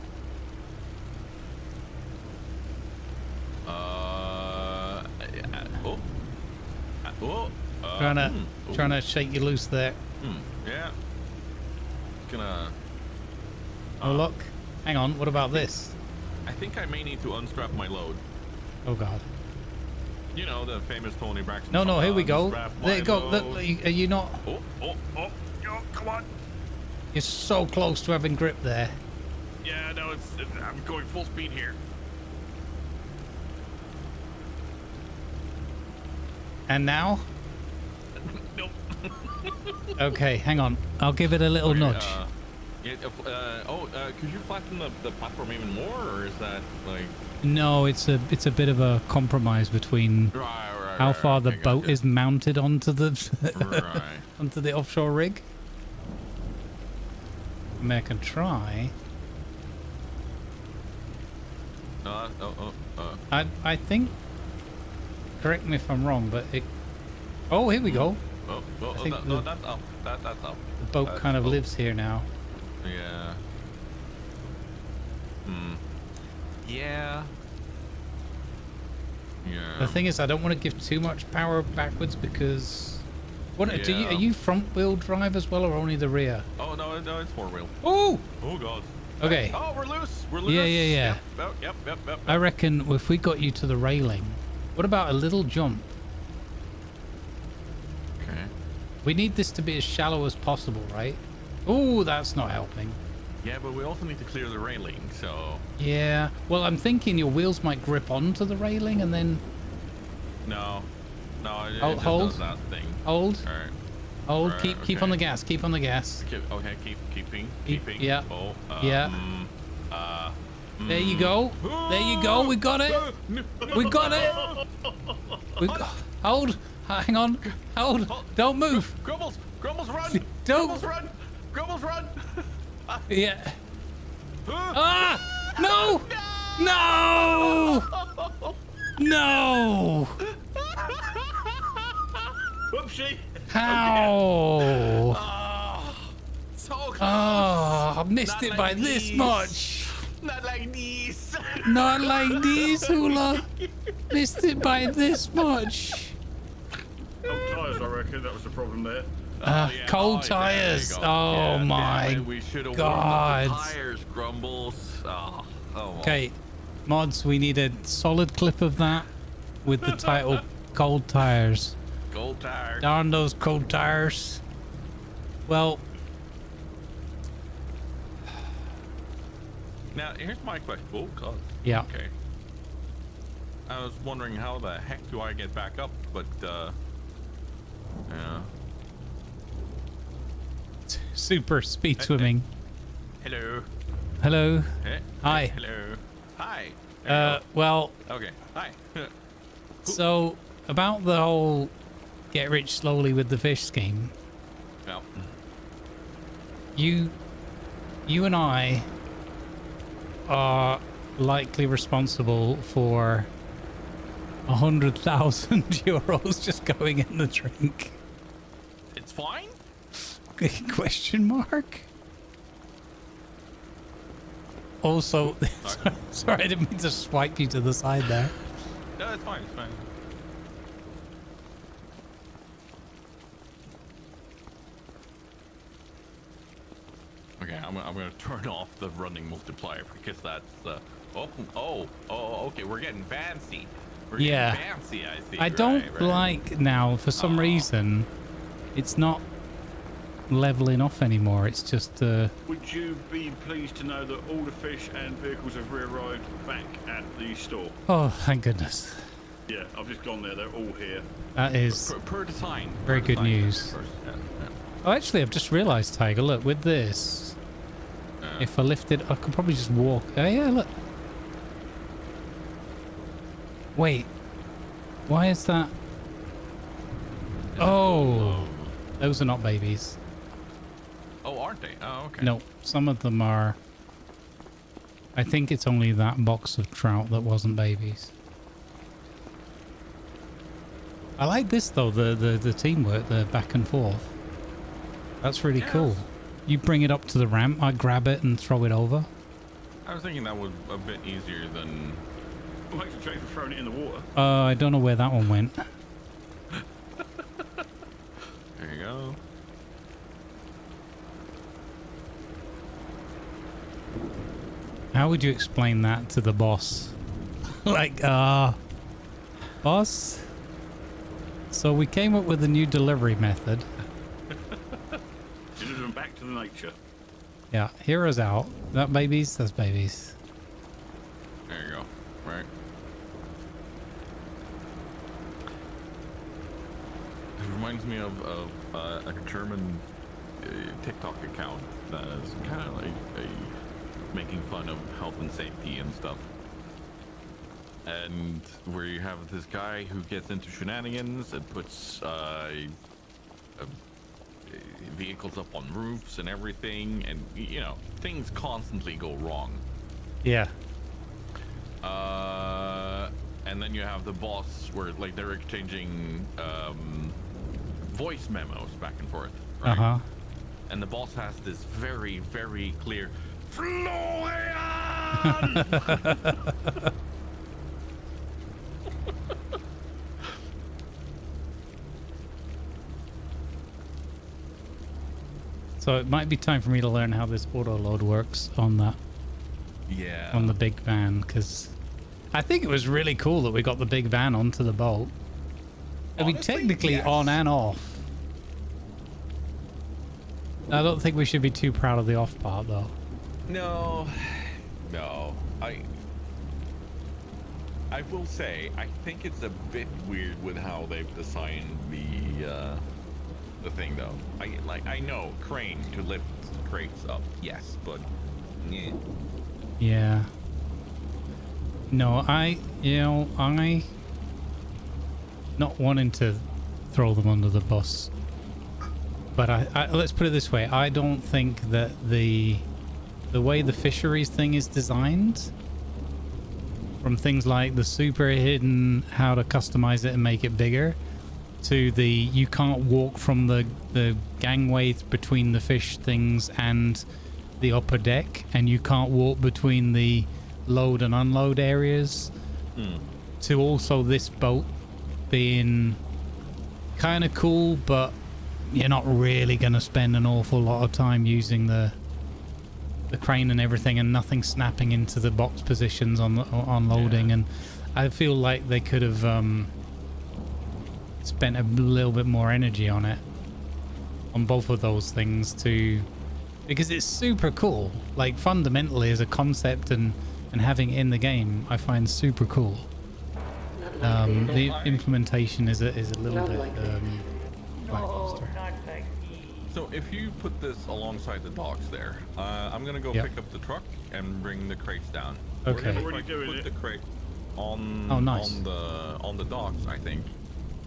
Trying to shake you loose there. Yeah. Gonna. Oh, look. Hang on. What about this? I think I may need to unstrap my load. Oh, God. You know, the famous Tony Braxton. No, song, here we go. "Unstrap There you my go. load." Look, are you not... Oh, come on. You're so close to having grip there. Yeah, no, I'm going full speed here. And now? Nope. Okay, hang on. I'll give it a little Okay, nudge. Could you flatten the platform even more, or is that like? No, it's a bit of a compromise between how far the boat is mounted onto the Right. onto the offshore rig. I mean, I can try. I think. Correct me if I'm wrong, but it. Oh, here we go. I think that's up. That's up. The boat kind of lives here now. Yeah. Yeah. Yeah. The thing is, I don't want to give too much power backwards because. What do you? Are you front wheel drive as well, or only the rear? Oh no, it's 4-wheel. Oh. Oh god. Okay. Oh, we're loose. We're loose. Yeah. Yep. I reckon if we got you to the railing, what about a little jump? Okay. We need this to be as shallow as possible, right? Oh, that's not helping. Yeah, but we also need to clear the railing, so... Yeah. Well, I'm thinking your wheels might grip onto the railing and then... No, it Oh, just hold. does that thing. Hold. All right. Hold. Right, Keep on okay. the gas. Keep on the gas. Okay, keeping. Yeah. Oh, Yeah. There you go. There you go. We got it. We got it. Hold. Hang on. Hold. Don't move. Grumbles, run! Don't. Grumbles, run! Yeah. Ah! No! No! No! Whoopsie! How? So close! Oh, I missed Not it like by this these. much. Not like these! Not like these, Hula. Missed it by this much. Oh, tyres, I reckon that was the problem there. Cold there you tires. go. Oh Yeah, my damn it, we should have God. warmed up the tires, Grumbles. Oh well. Okay, mods, we need a solid clip of that with the title Cold Tires. Gold tires. Darn those cold tires. Well, Now, here's my question. Oh, God. yeah. Okay. I was wondering how the heck do I get back up, but, yeah. Super speed swimming. Hello. Hello. Hey. Hi. Hello. Hi. There you Well, go. Okay. Hi. so about the whole get rich slowly with the fish scheme, Well, you and I are likely responsible for 100,000 euros just going in the drink. it's fine. Question mark? Also, sorry, I didn't mean to swipe you to the side there. No, it's fine. It's fine. Okay, I'm gonna turn off the running multiplier because that's okay, we're getting fancy. We're Yeah. getting fancy, I see. I don't Right. like now, for some reason, it's not leveling off anymore. It's just, Would you be pleased to know that all the fish and vehicles have re-arrived back at the store? oh, thank goodness. Yeah, I've just gone there. They're all here. That is Per design. very per good design, news. first, yeah. Oh, actually, I've just realised, Tiger, look, with this, if I lift it, I could probably just walk. Oh, yeah, look. Wait. Why is that? Oh, those are not babies. Oh, aren't they? Oh, okay. No, some of them are. I think it's only that box of trout that wasn't babies. I like this, though, the teamwork, the back and forth. That's really cool. You bring it up to the ramp, I grab it and throw it over. I was thinking that was a bit easier than. What makes a change for throwing it in the water? I don't know where that one went. There you go. How would you explain that to the boss? Like, boss? So we came up with a new delivery method. Deliver them back to the nature. Yeah, heroes out. That babies? That's babies. There you go. Right. It reminds me of a German TikTok account that is kind of like making fun of health and safety and stuff. And where you have this guy who gets into shenanigans and puts vehicles up on roofs and everything, and you know, things constantly go wrong. Yeah. And then you have the boss where like they're exchanging voice memos back and forth. Right? Uh-huh. And the boss has this very, very clear Florian. So it might be time for me to learn how this auto load works on that. Yeah. On the big van, because I think it was really cool that we got the big van onto the boat. I mean, Honestly, technically yes. on and off. I don't think we should be too proud of the off part, though. No. I will say, I think it's a bit weird with how they've designed the thing, though. I know crane to lift crates up, yes, but yeah. Yeah. No, I not wanting to throw them under the bus, but I let's put it this way: I don't think that the way the fisheries thing is designed, from things like the super hidden, how to customize it and make it bigger, to the you can't walk from the gangway between the fish things and the upper deck, and you can't walk between the load and unload areas, to also this boat being kind of cool, but you're not really going to spend an awful lot of time using the crane and everything, and nothing snapping into the box positions on loading. And I feel like they could have spent a little bit more energy on it, on both of those things, because it's super cool. Like, fundamentally as a concept and having it in the game, I find super cool. The implementation is a little bit lackluster. So if you put this alongside the docks there, I'm gonna go pick up the truck and bring the crates down. Okay. We're gonna put the crate on nice. on the docks, I think,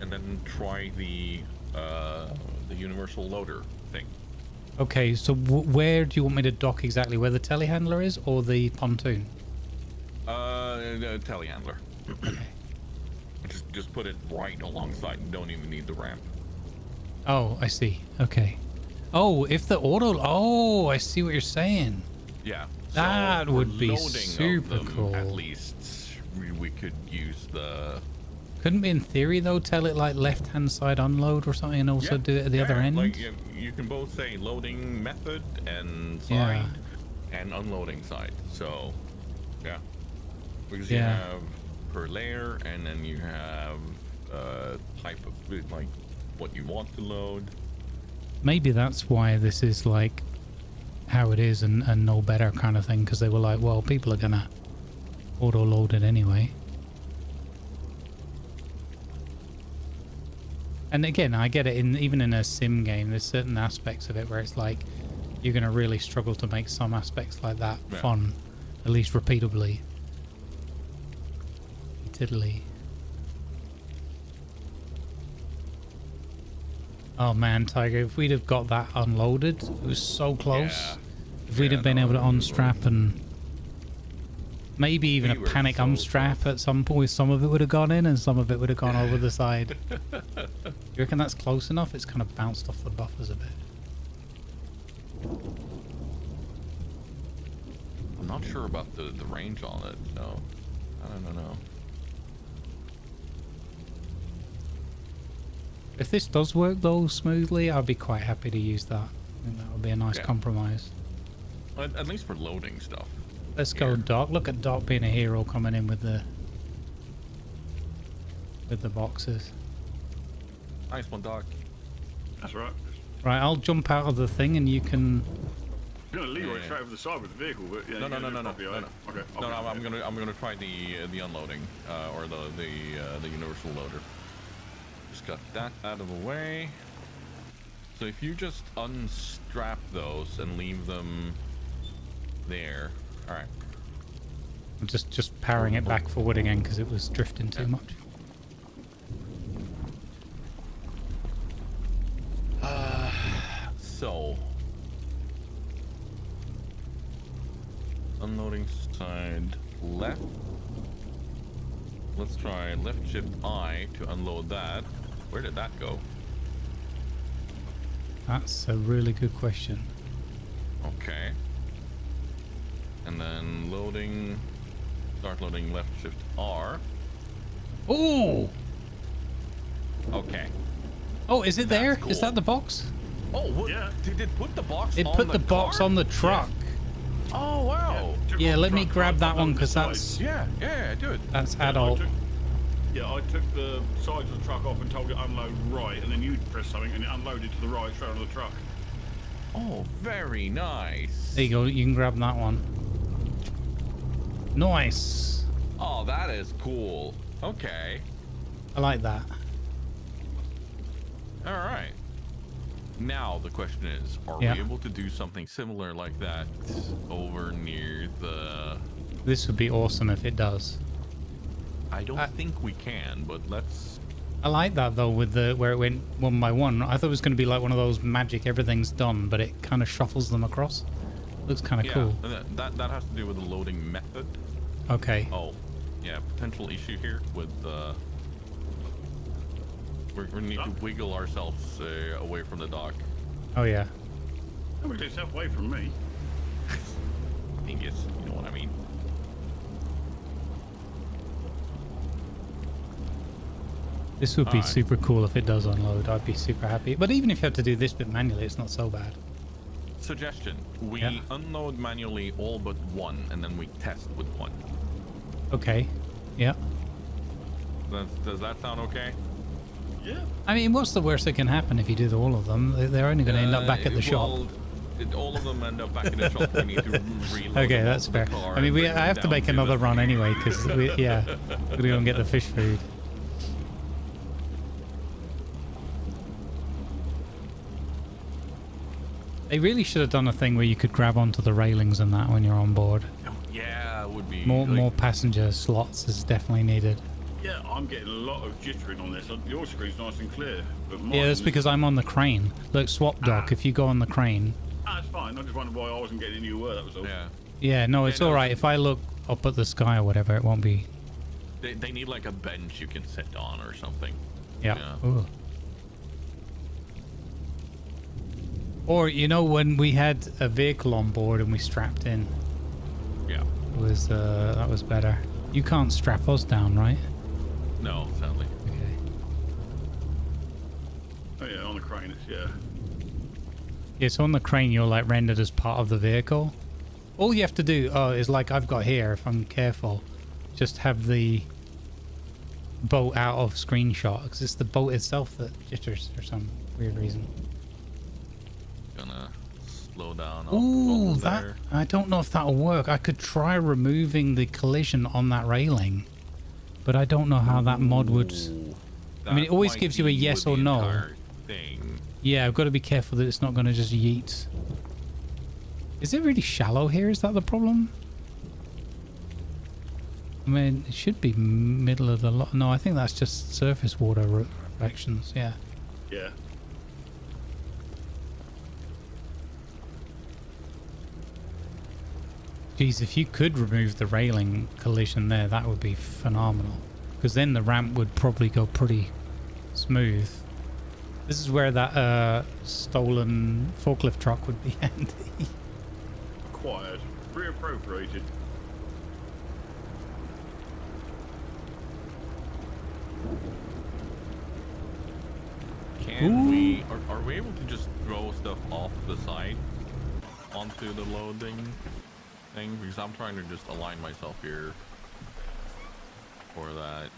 and then try the universal loader thing. Okay, so where do you want me to dock exactly? Where the telehandler is, or the pontoon? The telehandler. Just put it right alongside. You don't even need the ramp. Oh, I see. Okay. Oh, if the auto... Oh, I see what you're saying. Yeah. That so would be loading super of them, cool. At least we could use the... Couldn't we, in theory, though, tell it like left-hand side unload or something, and also do it at the other end? Like, you can both say loading method and side and unloading side. So, yeah. Because you have per layer, and then you have type of, like, what you want to load. Maybe that's why this is like how it is and no better kind of thing, because they were like, well, people are gonna auto load it anyway. And again, I get it, even in a sim game, there's certain aspects of it where it's like you're gonna really struggle to make some aspects like that fun, at least repeatably. Tiddly. Oh man, Tiger, if we'd have got that unloaded, it was so close. Yeah. If we'd have been able to unstrap and maybe even a panic unstrap at some point, some of it would have gone in and some of it would have gone over the side. You reckon that's close enough? It's kind of bounced off the buffers a bit. I'm not sure about the range on it, so I don't know. If this does work though smoothly, I'd be quite happy to use that. I think that would be a nice compromise. At least for loading stuff. Let's go, Doc. Look at Doc being a hero coming in with the boxes. Nice one, Doc. That's right. Right, I'll jump out of the thing and you can. You're gonna leave straight over the side with the vehicle, but No. Okay. No, I'm gonna try the unloading or the universal loader. Just got that out of the way. So if you just unstrap those and leave them there, all right. I'm just powering it back forward again because it was drifting too much. So unloading side left. let's try left shift I to unload that. Where did that go? That's a really good question. Okay. And then loading, start loading left shift R. Oh! Okay. Oh, is it there? Cool. Is that the box? Oh, what? Yeah. Did it put the box It on put the box car? on the truck. Oh, wow. Took Yeah, off the let me truck, grab right, that one unloaded the because sides. that's Yeah, do it. that's I adult. took the sides of the truck off and told it unload right, and then you press something and it unloaded to the right straight onto the truck. Oh, very nice. There you go. You can grab that one. Nice. Oh, that is cool. Okay. I like that. All right. Now the question is, are Yeah. we able to do something similar like that over near the... This would be awesome if it does. I don't think we can, but let's... I like that though with the where it went one by one. I thought it was going to be like one of those magic everything's done, but it kind of shuffles them across. Looks kind of Yeah, cool. that has to do with the loading method. Okay. Oh, yeah, potential issue here with we need to wiggle ourselves away from the dock. Oh yeah. Don't get yourself away from me. Dingus, you know what I mean? This would be Alright. super cool if it does unload. I'd be super happy. But even if you have to do this bit manually, it's not so bad. Suggestion: we Yeah. unload manually all but one, and then we test with one. Okay. Yeah. Does that sound okay? Yeah. I mean, what's the worst that can happen if you do all of them? They're only going to end up back at the shop. All of them end up back in the shop. We need to reload Okay, them that's onto the fair. car I mean, and bring I have them to down make another the run thing. anyway because we're gonna go and get the fish food. They really should have done a thing where you could grab onto the railings and that when you're on board. Yeah, it would be More passenger slots is definitely needed. Yeah, I'm getting a lot of jittering on this. Your screen's nice and clear, but mine Yeah, that's is- because I'm on the crane. Look, swap dock. If you go on the crane. That's fine. I just wondered why I wasn't getting any of your word, that was all. Yeah, Yeah, no, it's no, all right. If I look up at the sky or whatever, it won't be. they need like a bench you can sit on or something. Yeah. Yeah. Ooh. Or you know when we had a vehicle on board and we strapped in, Yeah. it was that was better. You can't strap us down, right? No, sadly. Okay. Oh yeah, on the crane, it's, yeah. Yeah, so on the crane you're like rendered as part of the vehicle. All you have to do is like I've got here, if I'm careful, just have the boat out of screenshot because it's the boat itself that jitters for some weird reason. Gonna slow down. Ooh, off that there. I don't know if that'll work. I could try removing the collision on that railing, but I don't know how that mod would. Ooh, I mean, it that always might gives you a be yes with or the no. entire Thing. Yeah, I've got to be careful that it's not going to just yeet. Is it really shallow here? Is that the problem? I mean, it should be middle of the lot. No, I think that's just surface water reflections. Yeah. Yeah. Geez, if you could remove the railing collision there, that would be phenomenal. Because then the ramp would probably go pretty smooth. This is where that stolen forklift truck would be handy. Acquired. Reappropriated. Can we? Are we able to just throw stuff off the side onto the loading thing? Because I'm trying to just align myself here for that.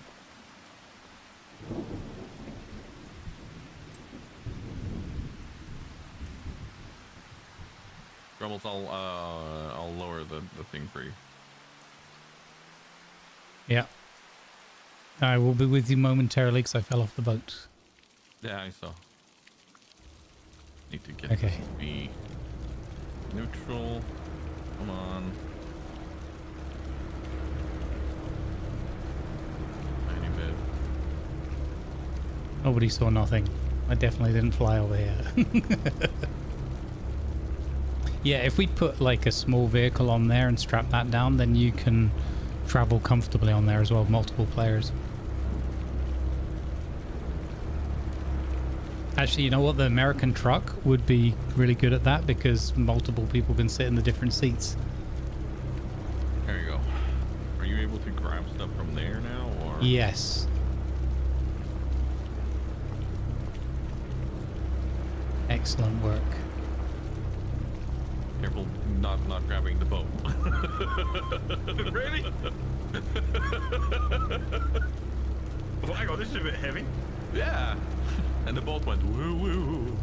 Grumbles, I'll lower the thing for you. Yeah. I will be with you momentarily because I fell off the boat. Yeah, I saw. Need to get Okay. this to be neutral. Come on. Tiny bit. Nobody saw nothing. I definitely didn't fly over here. Yeah, if we put like a small vehicle on there and strap that down, then you can travel comfortably on there as well, multiple players. Actually, you know what? The American truck would be really good at that because multiple people can sit in the different seats. There you go. Are you able to grab stuff from there now, or? Yes. Excellent work. Careful, not grabbing the boat. Really? Well, hang on, this is a bit heavy. Yeah. And the boat went woo woo.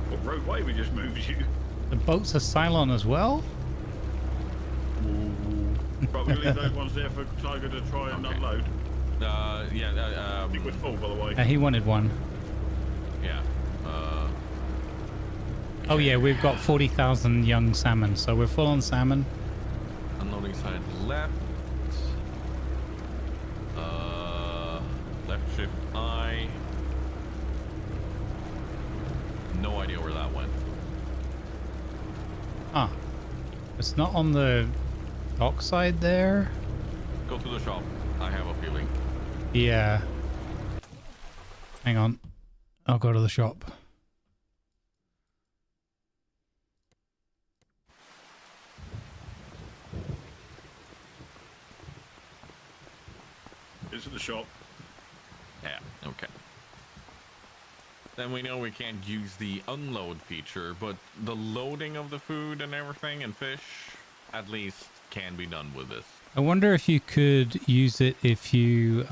What roadway we just moved you? The boats are Cylon as well? Right, we'll leave those ones there for Tiger to try and unload. Yeah. I think we're full, by the way. He wanted one. Yeah. Oh yeah, we've got 40,000 young salmon, so we're full on salmon. Unloading side left. Left shift I. No idea where that went. Ah, it's not on the dock side there. Go to the shop. I have a feeling. Yeah. Hang on. I'll go to the shop. It's at the shop. Yeah, okay. Then we know we can't use the unload feature, but the loading of the food and everything and fish, at least, can be done with this. I wonder if you could use it if you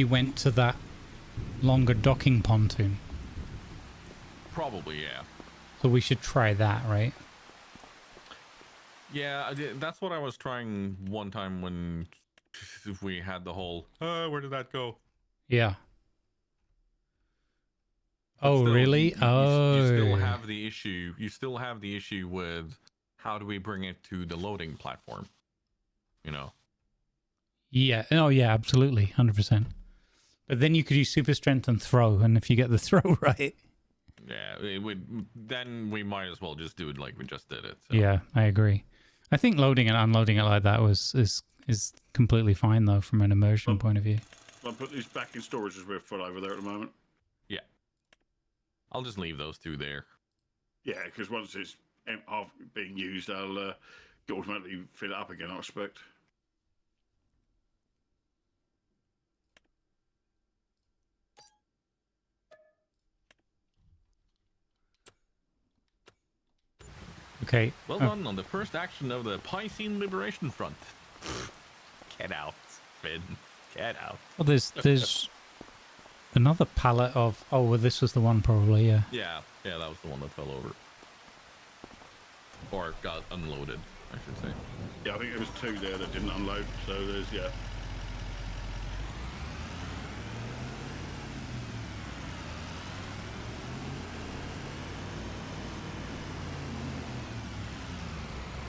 went to that longer docking pontoon. Probably, yeah. So we should try that, right? Yeah, that's what I was trying one time when we had the whole, where did that go? Yeah. But oh, still, really? You oh. still have the issue. You still have the issue with how do we bring it to the loading platform? You know? Yeah. Oh, yeah, absolutely. 100%. But then you could use super strength and throw, and if you get the throw right. Yeah, it would. Then we might as well just do it like we just did it. So. Yeah, I agree. I think loading and unloading it like that is completely fine though from an immersion point of view. I'll put these back in storage as we're full over there at the moment. Yeah, I'll just leave those two there. Yeah, because once it's half being used, I'll automatically fill it up again, I expect. Okay. Well done on the first action of the Piscine Liberation Front. Get out, Finn. Get out. Well, there's another pallet of. Oh, well, this was the one probably. Yeah. Yeah, that was the one that fell over, or got unloaded, I should say. Yeah, I think there was two there that didn't unload. So there's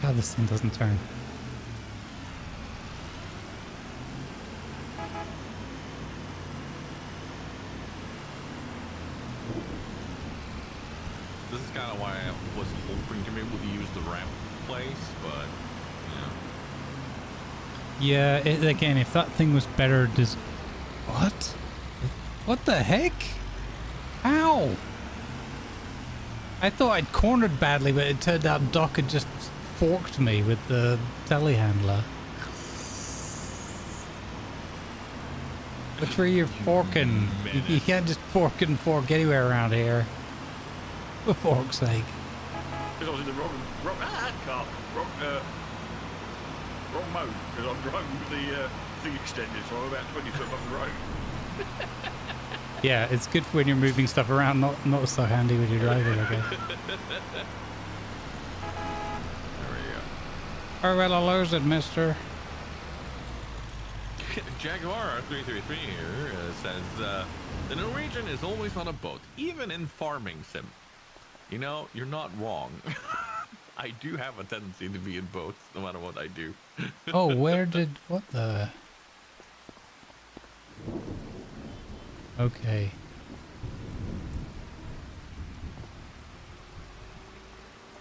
God, this thing doesn't turn. This is kind of why I was hoping to be able to use the ramp place, but Yeah, again, if that thing was better, what? What the heck? How? I thought I'd cornered badly, but it turned out Doc had just forked me with the telehandler. Which way you're forking? You can't just fork anywhere around here. For fork's sake. because I was in the wrong mode, because I'm driving with the thing extended, so I'm about 20 foot above the road. Yeah, it's good when you're moving stuff around, not so handy when you're driving, I guess. there we go. Oh, well, I'll lose it, mister. Jaguar 333 here says, the Norwegian is always on a boat, even in farming sim. You know, you're not wrong. I do have a tendency to be in boats, no matter what I do. Oh, what the? Okay.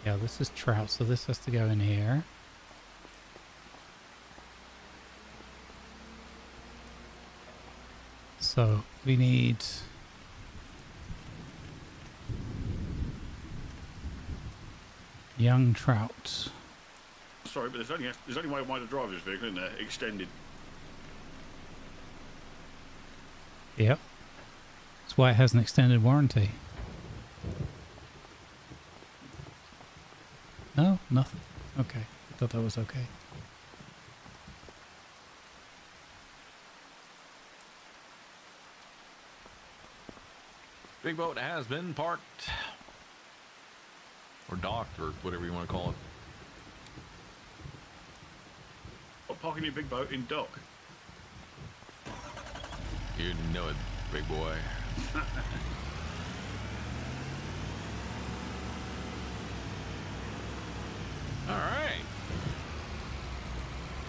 Yeah, this is trout, so this has to go in here. So we need young trout. Sorry, but there's only one way to drive this vehicle, isn't there? Extended. Yep. That's why it has an extended warranty. No, nothing. Okay, I thought that was okay. Big boat has been parked. Or docked, or whatever you want to call it. What, parking your big boat in dock? You know it, big boy. All right.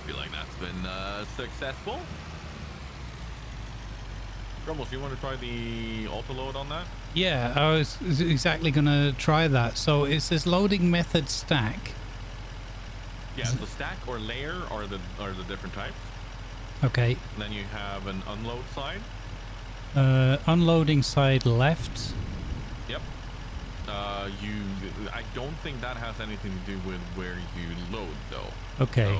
Feel like that's been successful. Grumbles, you want to try the auto load on that? Yeah, I was exactly going to try that. So it says loading method stack. Yeah, the stack or layer are the different types. Okay. And then you have an unload side. Unloading side left. Yep. I don't think that has anything to do with where you load though. Okay.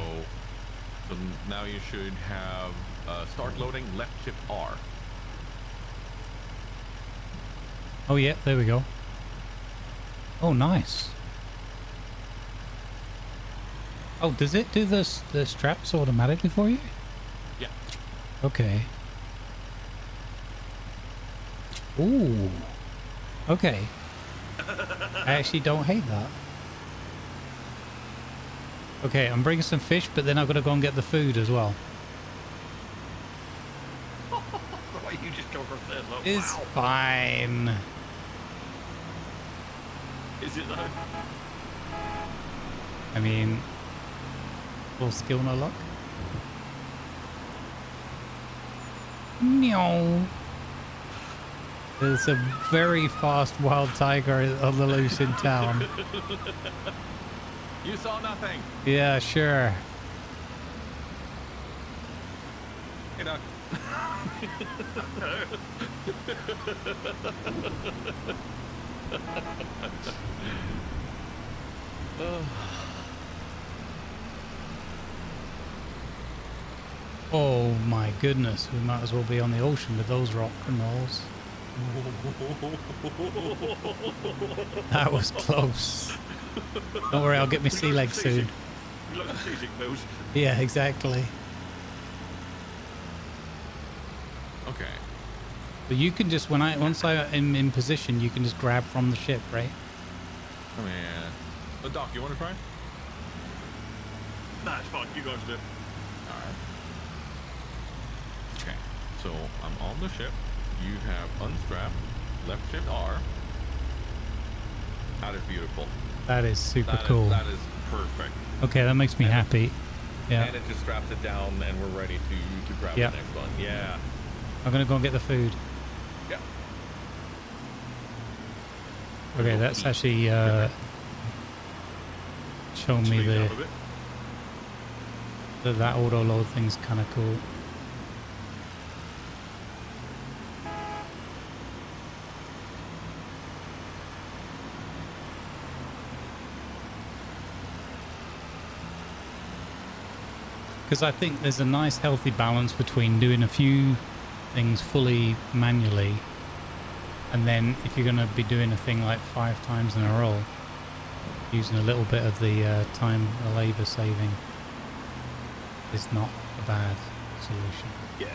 So now you should have start loading, left shift R. Oh yeah, there we go. Oh, nice. Oh, does it do the straps automatically for you? Yeah. Okay. Ooh. Okay. I actually don't hate that. Okay, I'm bringing some fish, but then I've got to go and get the food as well. Right, you just go across there. Like, It's wow. fine. Is it though? I mean, all skill, no luck. Meow. There's a very fast wild tiger on the loose in town. You saw nothing. Yeah, sure. Hey, Doc. Oh my goodness, we might as well be on the ocean with those rock and rolls. That was close. Don't worry, I'll get my sea legs soon. You look like seasick bills. Yeah, exactly. Okay. But you can just, once I am in position, you can just grab from the ship, right? I mean, Doc, you want to try? Nah, it's fine. You guys do it. Alright. Okay, so I'm on the ship. You have unstrapped, left shift R. That is beautiful. That is super That cool. That is perfect. Okay, that makes me happy. Yeah. And it just straps it down and we're ready to grab Yep. the next one. Yeah. I'm going to go and get the food. Yeah. Okay, that's actually showing me Speed up a bit. that auto load thing's kind of cool. Because I think there's a nice healthy balance between doing a few things fully manually, and then if you're going to be doing a thing like 5 times in a row, using a little bit of the time and labor saving is not a bad solution. Yeah.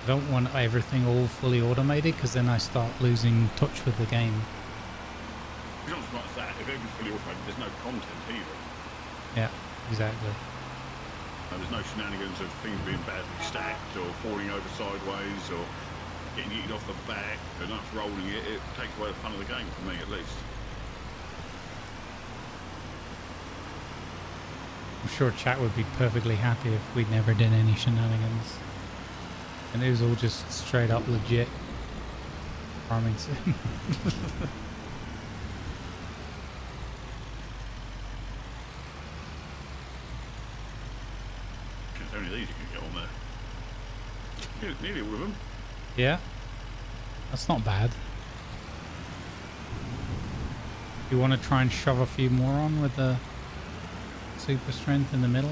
I don't want everything all fully automated, because then I start losing touch with the game. It's not as much as that. If everything's fully automated, there's no content either. Yeah, exactly. There's no shenanigans of things being badly stacked or falling over sideways or getting eaten off the back and us rolling it. It takes away the fun of the game for me, at least. I'm sure chat would be perfectly happy if we never did any shenanigans. And it was all just straight up legit farming sim. It's only these you can get on there. Nearly all of them. Yeah. That's not bad. You want to try and shove a few more on with the super strength in the middle?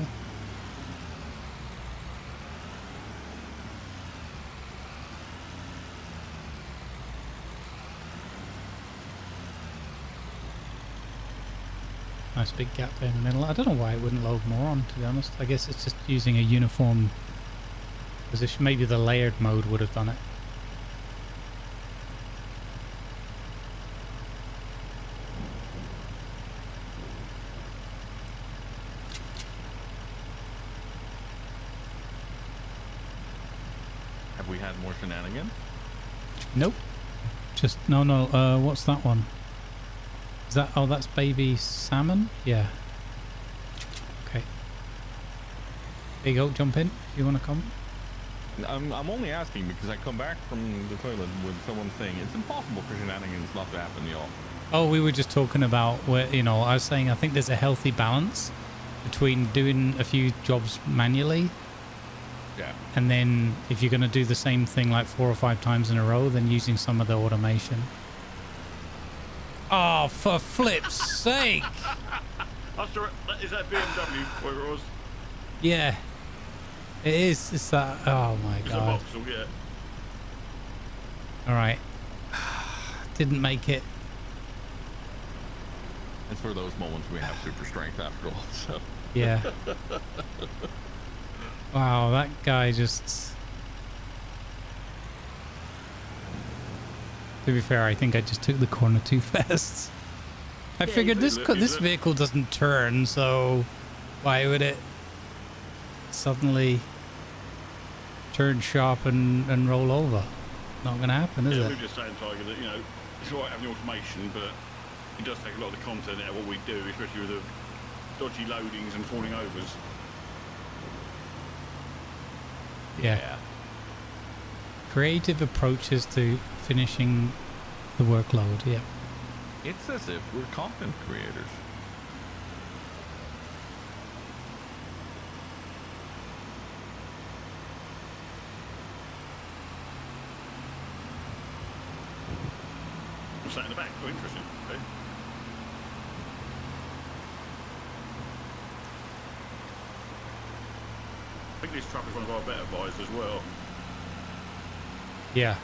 Nice big gap there in the middle. I don't know why it wouldn't load more on, to be honest. I guess it's just using a uniform position. Maybe the layered mode would have done it. Have we had more shenanigans? Nope. Just, no, what's that one? Is that, oh, that's baby salmon? Yeah. Okay. There you go, jump in if you want to come. I'm only asking because I come back from the toilet with someone saying it's impossible for shenanigans not to happen, y'all. Oh, we were just talking about where, you know, I was saying I think there's a healthy balance between doing a few jobs manually. Yeah. And then if you're going to do the same thing like 4 or 5 times in a row, then using some of the automation. Oh, for flip's sake. I'm sorry, is that BMW where it was? Yeah. It is. It's that. Oh my It's god. a Vauxhall, yeah. Alright. Didn't make it. It's for those moments we have super strength after all, so. Yeah. Wow, that guy just... To be fair, I think I just took the corner too fast. I figured this vehicle doesn't turn, so why would it suddenly turn sharp and roll over? Not going to happen, is Yeah, it? we were just saying, Tiger, that, you know, it's all right having automation, but it does take a lot of the content out of what we do, especially with the dodgy loadings and falling overs. Yeah. Creative approaches to finishing the workload, yeah. It's as if we're content creators. What's that in the back? Oh, interesting. Okay. I think this truck is one of our better buys as well. Yeah.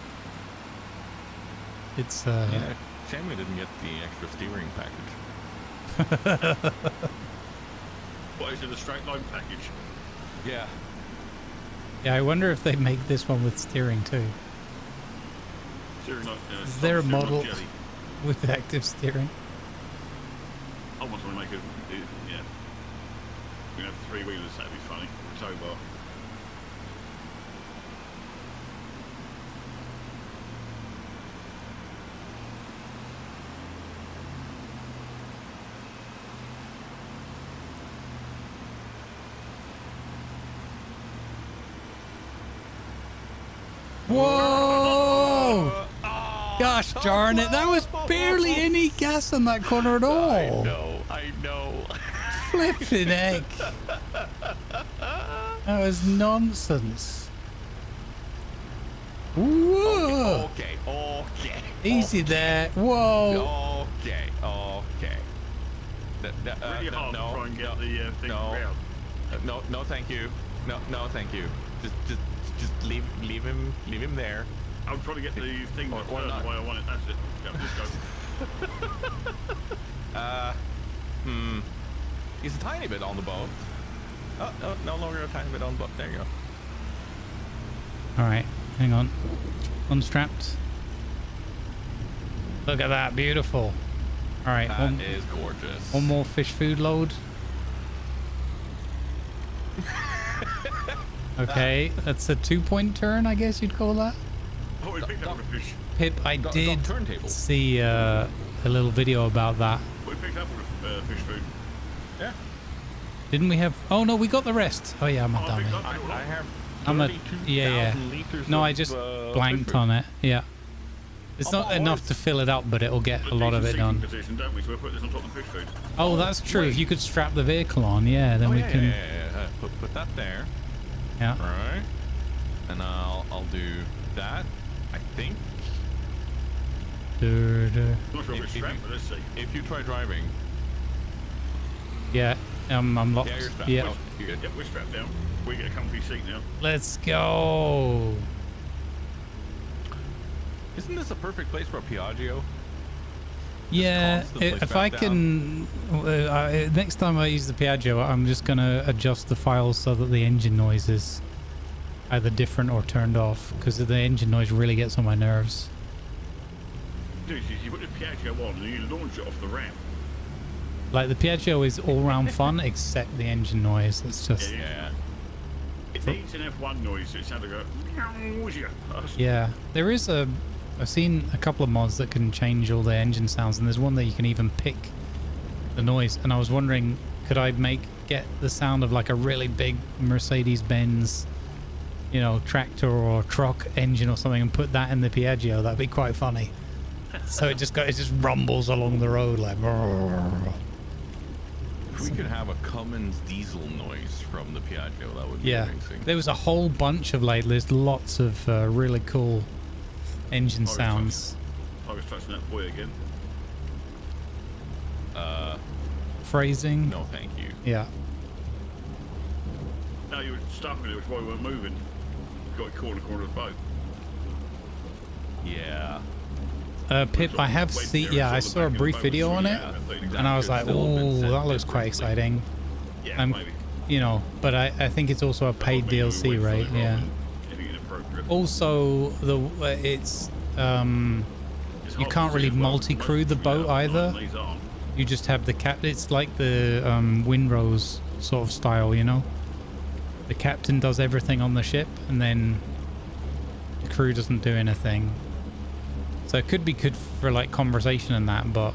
It's Yeah, shame we didn't get the extra steering package. What is it, the straight line package? Yeah. yeah, I wonder if they make this one with steering too. Steering like, Is there a steering like model jelly. with active steering? I want someone to make a, yeah. We can have 3 wheelers, that'd be funny. Tow bar. Whoa! Gosh darn it, that was barely any gas on that corner at all. I know. Flipping heck. That was nonsense. Whoa! Okay. Easy there. Whoa! Okay. Really hard to try and get the thing round. No, thank you. No, thank you. Just leave him there. I'm trying to get the thing to turn the way I want it. That's it. Yeah, just go. He's a tiny bit on the boat. Oh, no longer a tiny bit on the boat. There you go. Alright, hang on. Unstrapped. Look at that, beautiful. Alright, That is gorgeous. one more fish food load. Okay, that's a 2-point turn, I guess you'd call that. Oh, we picked up a fish. Pip, I did turntable. see a little video about that. We picked up all the fish food. Yeah. Didn't we have... Oh, no, we got the rest. Oh, yeah, I'm a dummy. I have I'm a... 32,000 Yeah. liters No, of, I just fish blanked food. on it. Yeah. It's not enough to fill it up, but it'll get a lot of it done. Position, don't we? So we'll put this on top of the fish food. Oh, that's true. If you could strap the vehicle on, yeah, then we can... Yeah. Put that there. Yeah. Right. And I'll do that, I think. I'm not sure if it's strapped, but let's see. If you try driving. Yeah, I'm locked. Yeah, you're strapped. Yeah. You're good. Yep, we're strapped down. We get a comfy seat now. Let's go. Isn't this a perfect place for a Piaggio? Yeah, constantly if I strapped can, next time I use the Piaggio, I'm just gonna adjust the files so that the engine noise is either different or turned off, because the engine noise really gets on my nerves. Dude, you put the Piaggio on and you launch it off the ramp. Like, the Piaggio is all round fun except the engine noise. It's just Yeah. It needs an F1 noise, so it sounds like a meow. yeah. There is I've seen a couple of mods that can change all the engine sounds, and there's one that you can even pick the noise. And I was wondering, could I get the sound of like a really big Mercedes-Benz, you know, tractor or truck engine or something, and put that in the Piaggio? That'd be quite funny. So it just rumbles along the road like. If we could have a Cummins diesel noise from the Piaggio, that would be amazing. There was a whole bunch of there's lots of really cool engine sounds. I was touching that boy again. Phrasing. No, thank you. Yeah. No, you were stuck with it, which is why we weren't moving. You got caught in the corner of the boat. Yeah. Pip, I have seen. Yeah, I saw a brief video on it, and I was like, "Oh, that looks quite exciting." Yeah, maybe. You know, but I think it's also a paid DLC, right? Yeah. Also, it's you can't really multi-crew the boat either. You just have the It's like the Windrose sort of style, you know. The captain does everything on the ship, and then the crew doesn't do anything. So it could be good for like conversation and that, but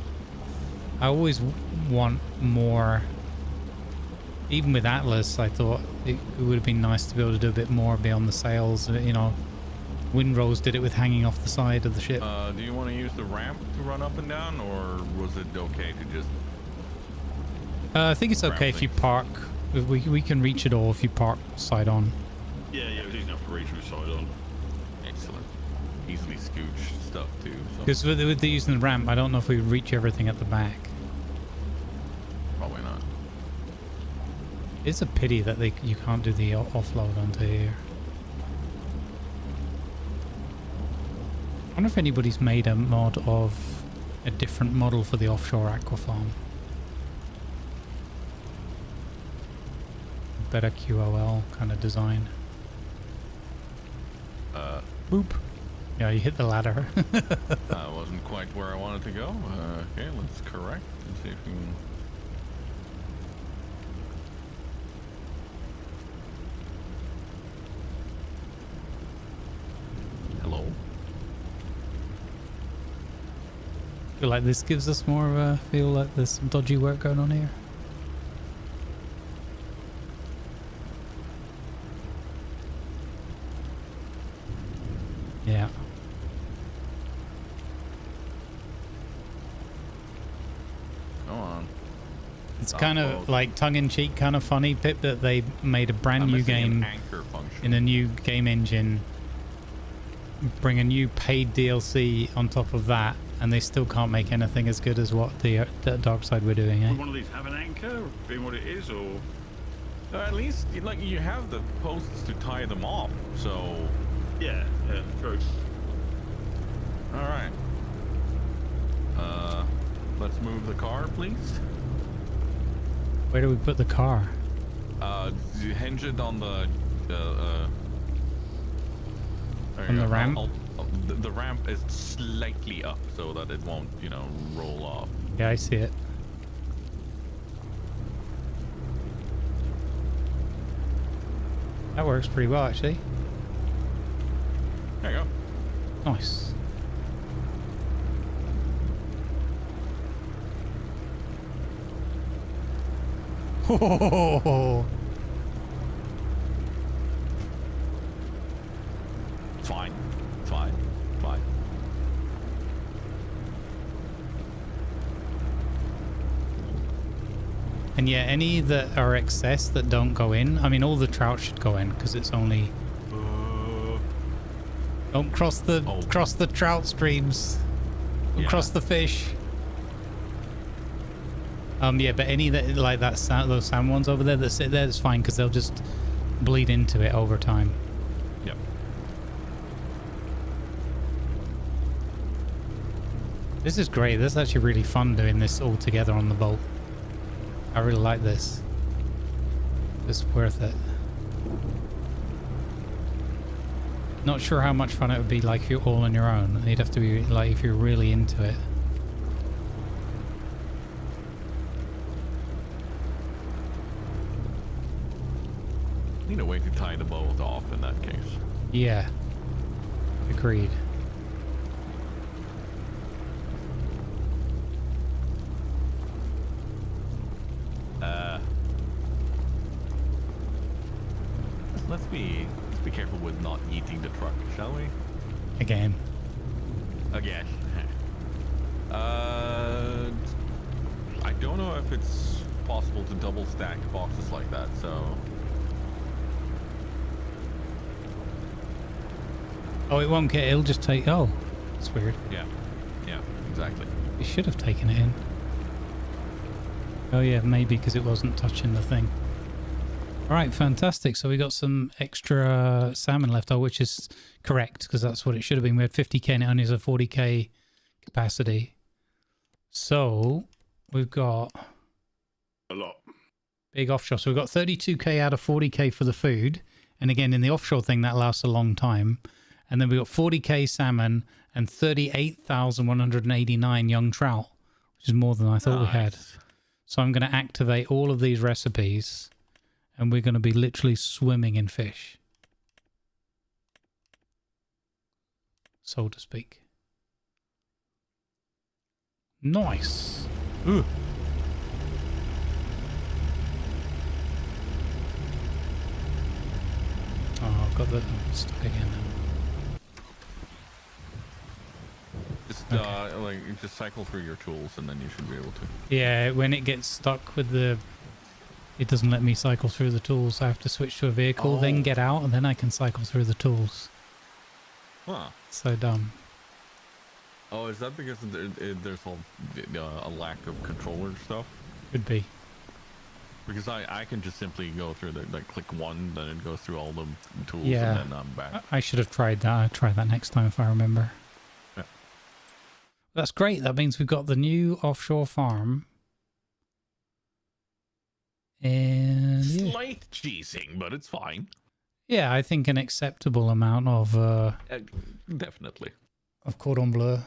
I always want more. Even with Atlas, I thought it would have been nice to be able to do a bit more beyond the sails. You know, Windrose did it with hanging off the side of the ship. Do you want to use the ramp to run up and down, or was it okay to just... I think it's okay if you park. We can reach it all if you park side on. Yeah, it was easy enough to reach with side on. Excellent. Easily scooch stuff too. Because with the using the ramp, I don't know if we reach everything at the back. Probably not. It's a pity that you can't do the offload onto here. I wonder if anybody's made a mod of a different model for the offshore aqua farm. Better QOL kind of design. Boop. Yeah, you hit the ladder. Wasn't quite where I wanted to go. Okay, let's correct and see if we can... Hello. I feel like this gives us more of a feel like there's some dodgy work going on here. Yeah. Go on. It's kind of like tongue-in-cheek, kind of funny, Pip, that they made a brand new game in a new game engine, bring a new paid DLC on top of that, and they still can't make anything as good as what the Dark Side were doing, eh? Would one of these have an anchor, being what it is, or...? At least, like, you have the posts to tie them off, so... Yeah, true. Alright. Let's move the car, please. Where do we put the car? You hinge it on the on the ramp? The ramp is slightly up so that it won't, you know, roll off. Yeah, I see it. That works pretty well, actually. There you go. Nice. Oh. Fine. Fine. Fine. And yeah, any that are excess that don't go in, I mean, all the trout should go in because it's only Don't cross the trout streams. Don't cross the fish. Yeah, but any that like that those salmon ones over there that sit there, it's fine because they'll just bleed into it over time. Yep. This is great. This is actually really fun doing this all together on the boat. I really like this. It's worth it. Not sure how much fun it would be like if you're all on your own. You'd have to be like if you're really into it. Need a way to tie the boat off in that case. Yeah. Agreed. Let's be careful with not eating the truck, shall we? Again. I don't know if it's possible to double stack boxes like that, so. Oh, it won't get. It'll just take. Oh, that's weird. Yeah, exactly. We should have taken it in. Oh yeah, maybe because it wasn't touching the thing. All right, fantastic. So we got some extra salmon left, which is correct because that's what it should have been. We had 50k and it only has a 40k capacity. So we've got a lot. Big offshore. So we've got 32k out of 40k for the food. And again, in the offshore thing, that lasts a long time. And then we got 40k salmon and 38,189 young trout, which is more than I thought we had. So I'm going to activate all of these recipes and we're going to be literally swimming in fish, so to speak. Nice. Ooh. Oh, I've got the stuck again now. Just Okay. just cycle through your tools and then you should be able to. Yeah, when it gets stuck with the, it doesn't let me cycle through the tools. I have to switch to a vehicle, then get out, and then I can cycle through the tools. Huh. So dumb. Oh, is that because there's a lack of controller stuff? Could be. Because I can just simply go through click one, then it goes through all the tools, Yeah. and then I'm back. I should have tried that. I'll try that next time if I remember. Yeah. That's great. That means we've got the new offshore farm. And yeah. Slight cheesing, but it's fine. Yeah, I think an acceptable amount of Definitely. cordon bleu.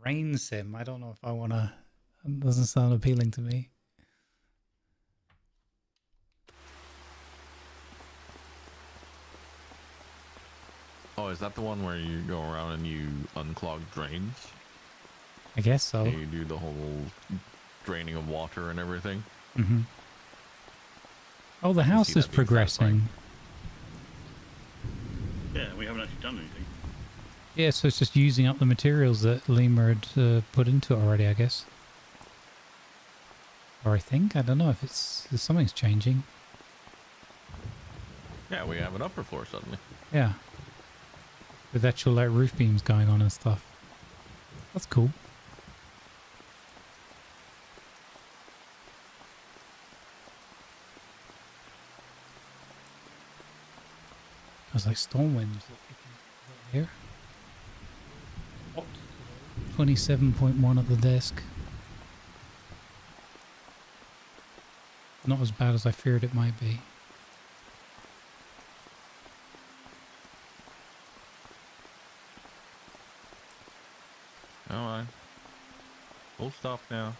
Drain sim. I don't know if I want to. It doesn't sound appealing to me. Oh, is that the one where you go around and you unclog drains? I guess so. And you do the whole draining of water and everything? Mm-hmm. Oh, the house is progressing. Yeah, we haven't actually done anything. Yeah, so it's just using up the materials that Lima had put into it already, I guess. Or I think. I don't know if it's... something's changing. Yeah, we have an upper floor suddenly. Yeah. With actual like roof beams going on and stuff. That's cool. There's like storm winds here. 27.1 at the desk. Not as bad as I feared it might be. Alright. Full stop now.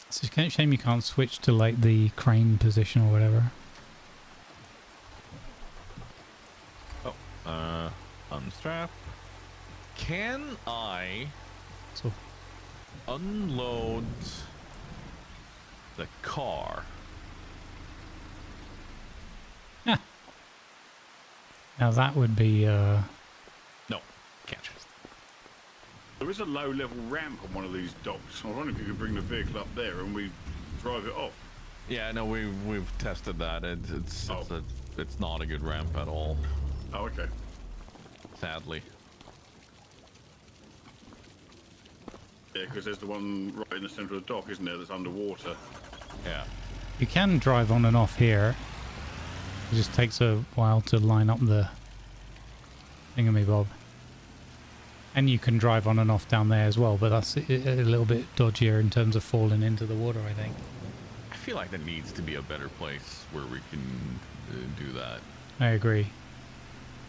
It's a shame you can't switch to like the crane position or whatever. Oh, unstrap. Can I So unload the car? now that would be No, can't. There is a low-level ramp on one of these docks. I wonder if you could bring the vehicle up there and we drive it off. Yeah, no, we've tested that. It's not a good ramp at all. Oh, okay. Sadly. Yeah, because there's the one right in the centre of the dock, isn't there, that's underwater. Yeah. You can drive on and off here. It just takes a while to line up the thingamabob. And you can drive on and off down there as well, but that's a little bit dodgier in terms of falling into the water, I think. I feel like there needs to be a better place where we can do that. I agree.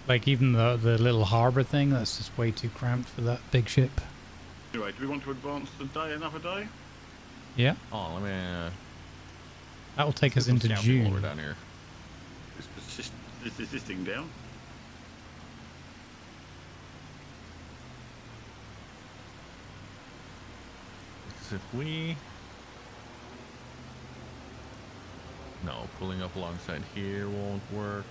Like even the little harbour thing, that's just way too cramped for that big ship. Anyway, do we want to advance the day another day? Yeah. Oh, let me... That will take us into June. Down here. Is this thing down? If we... No, pulling up alongside here won't work.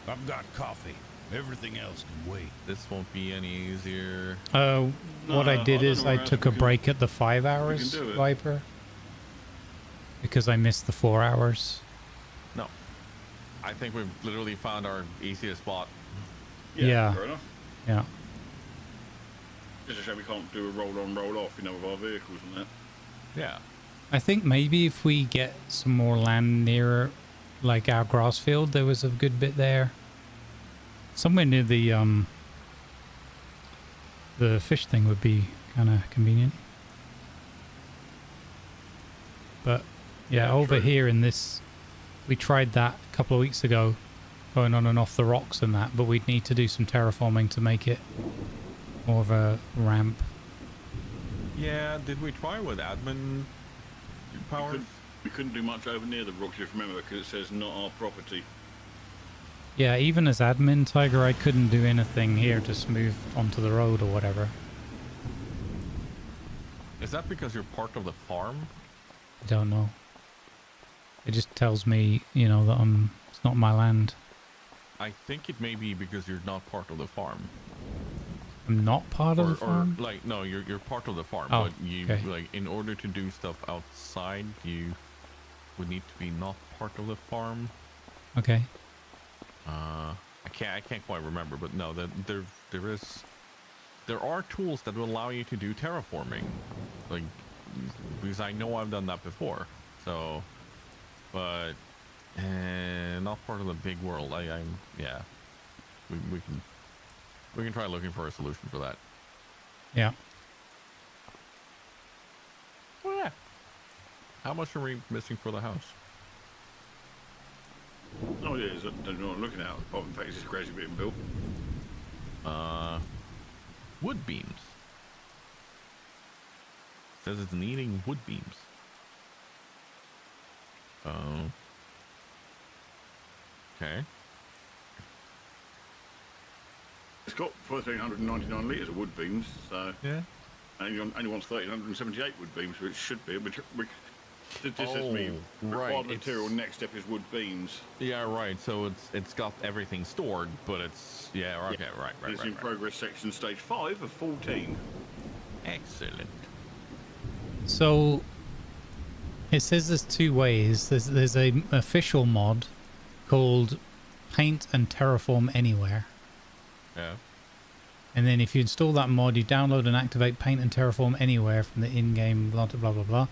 I've got coffee. Everything else can wait. This won't be any easier. What I did is I took a break at the 5 hours Viper. Because I missed the 4 hours. No. I think we've literally found our easiest spot. Yeah. Fair enough. Yeah. Just a shame we can't do a roll-on, roll-off, with our vehicles and that. Yeah. I think maybe if we get some more land near, like our grass field, there was a good bit there. Somewhere near the fish thing would be kind of convenient. But yeah, over here in this, we tried that a couple of weeks ago, going on and off the rocks and that, but we'd need to do some terraforming to make it more of a ramp. Yeah, did we try with admin powers? We couldn't do much over near the rocks, if you remember, because it says not our property. Yeah, even as admin, Tiger, I couldn't do anything here to smooth onto the road or whatever. Is that because you're part of the farm? I don't know. It just tells me, that it's not my land. I think it may be because you're not part of the farm. I'm not part of the farm? Or like, no, you're part of the farm, oh, but you, okay. like, in order to do stuff outside, you would need to be not part of the farm. Okay. I can't quite remember, but no, there are tools that will allow you to do terraforming, like, because I know I've done that before. So, but not part of the big world. Yeah, we can try looking for a solution for that. Yeah. Oh yeah. How much are we missing for the house? Oh yeah, I don't know what I'm looking at. Apart from the fact it's just crazy being built. Wood beams. Says it's needing wood beams. Oh. Okay. It's got 1,399 litres of wood beams, so... Yeah. And it only wants 1,378 wood beams, which should be... This is me. Right. Required material, next step is wood beams. Yeah, right. So it's got everything stored, but it's... Yeah, okay, Yeah. right. It's in progress section stage 5 of 14. Excellent. So, it says there's two ways. There's a official mod called Paint and Terraform Anywhere. Yeah. And then if you install that mod, you download and activate Paint and Terraform Anywhere from the in-game blah, blah, blah, blah.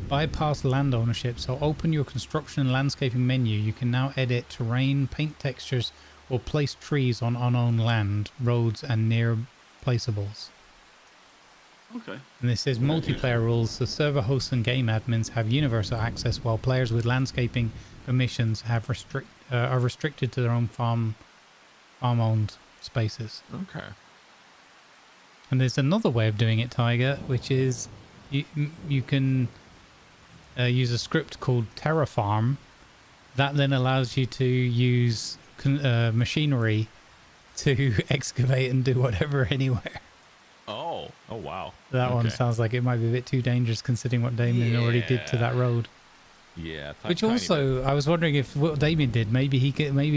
Bypass land ownership. So open your construction and landscaping menu. You can now edit terrain, paint textures, or place trees on unowned land, roads, and near placeables. Okay. And this says multiplayer rules. The server hosts and game admins have universal access, while players with landscaping permissions have are restricted to their own farm-owned spaces. Okay. And there's another way of doing it, Tiger, which is you can use a script called Terrafarm that then allows you to use machinery to excavate and do whatever anywhere. Oh wow. That one sounds like it might be a bit too dangerous considering what Damien already did to that road. Yeah. Which also, I was wondering if what Damien did, maybe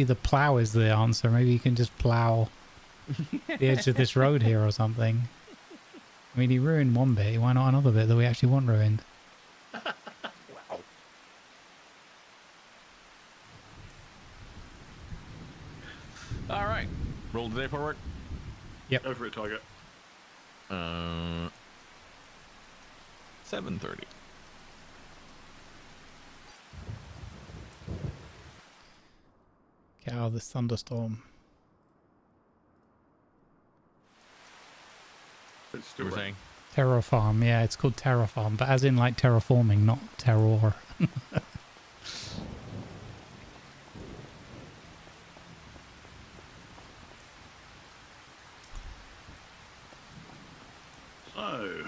the plow is the answer. Maybe he can just plow the edge of this road here or something. I mean, he ruined one bit. Why not another bit that we actually want ruined? Wow. All right. Roll today forward. Yep. Go for it, Tiger. 7:30. Get out of this thunderstorm. It's still You were raining. saying? Terraform, yeah, it's called terraform, but as in like terraforming, not terror. So,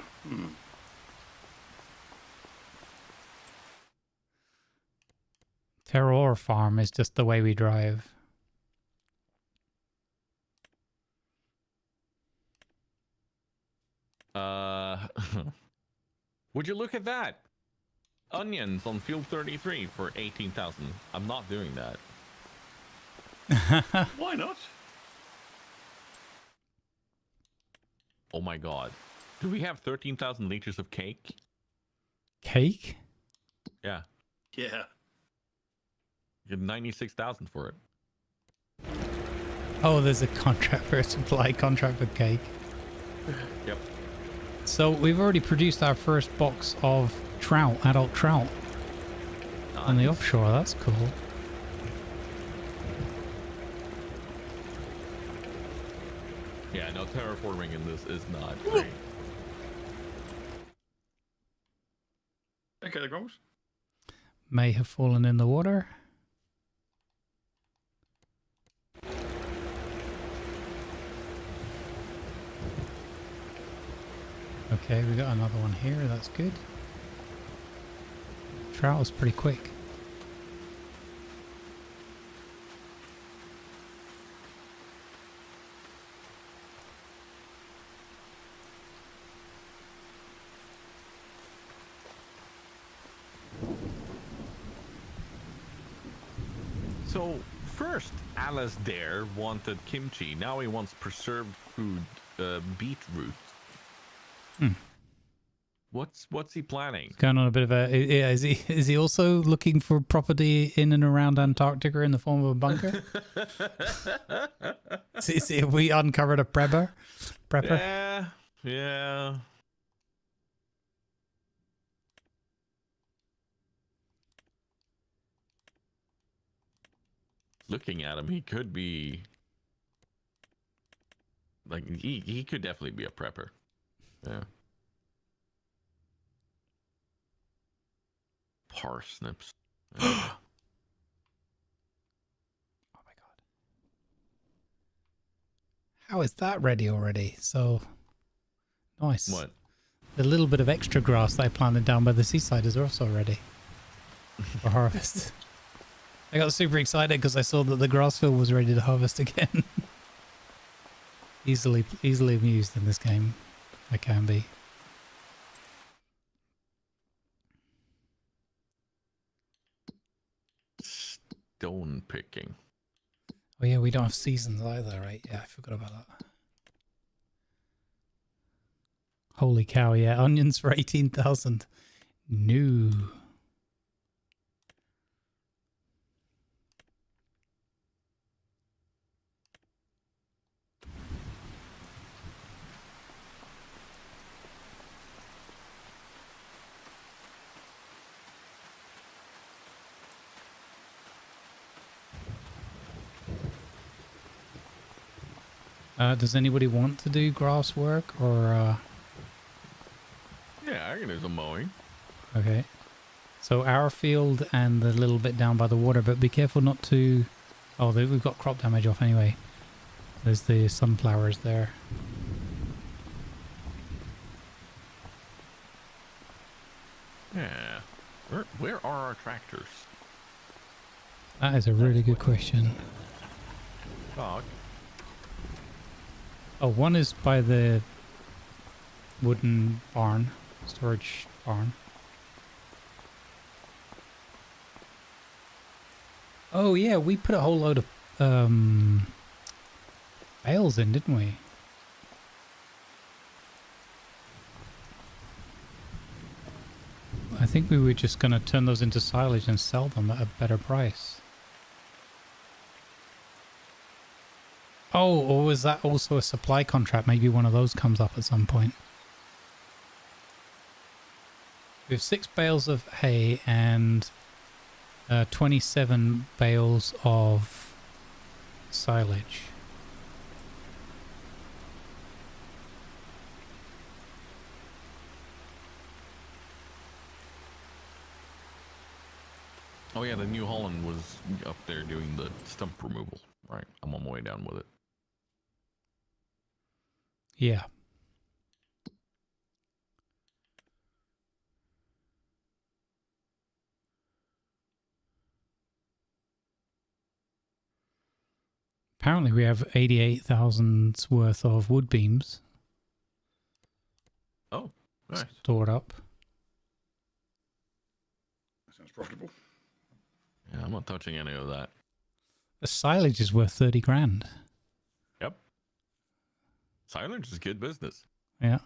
Terror farm is just the way we drive. Would you look at that? Onions on field 33 for 18,000. I'm not doing that. why not? Oh my god. Do we have 13,000 liters of cake? Cake? Yeah. Yeah. You get 96,000 for it. Oh, there's a contract for a supply contract for cake. Yep. So we've already produced our first box of trout, adult trout, on the offshore. That's cool. Yeah, no, terraforming in this is not great. Okay, the Grumbles. May have fallen in the water. Okay, we got another one here. That's good. Trout was pretty quick. So, first, Alice Dare wanted kimchi. Now he wants preserved food, beetroot. What's he planning? Going on a bit of a... Yeah, is he also looking for property in and around Antarctica in the form of a bunker? See, have we uncovered a prepper? Yeah. Looking at him, he could be like he could definitely be a prepper. Yeah. Parsnips. Oh my god. How is that ready already? So nice. What? The little bit of extra grass that I planted down by the seaside is also ready for harvest. I got super excited because I saw that the grass field was ready to harvest again. easily amused in this game. I can be. Stone picking. Oh yeah, we don't have seasons either, right? Yeah, I forgot about that. Holy cow, yeah. Onions for 18,000. No. Does anybody want to do grass work or... Yeah, I can do some mowing. Okay. So our field and the little bit down by the water, but be careful not to... Oh, we've got crop damage off anyway. There's the sunflowers there. Yeah. Where are our tractors? That is a really good question. Dog. Oh, one is by the wooden barn, storage barn. Oh yeah, we put a whole load of bales in, didn't we? I think we were just going to turn those into silage and sell them at a better price. Oh, or was that also a supply contract? Maybe one of those comes up at some point. We have 6 bales of hay and 27 bales of silage. Oh yeah, the New Holland was up there doing the stump removal. Right, I'm on my way down with it. Yeah. Apparently we have 88,000 worth of wood beams. Oh, nice. Stored up. That sounds profitable. Yeah, I'm not touching any of that. The silage is worth 30 grand. Yep. Silage is good business. Yeah.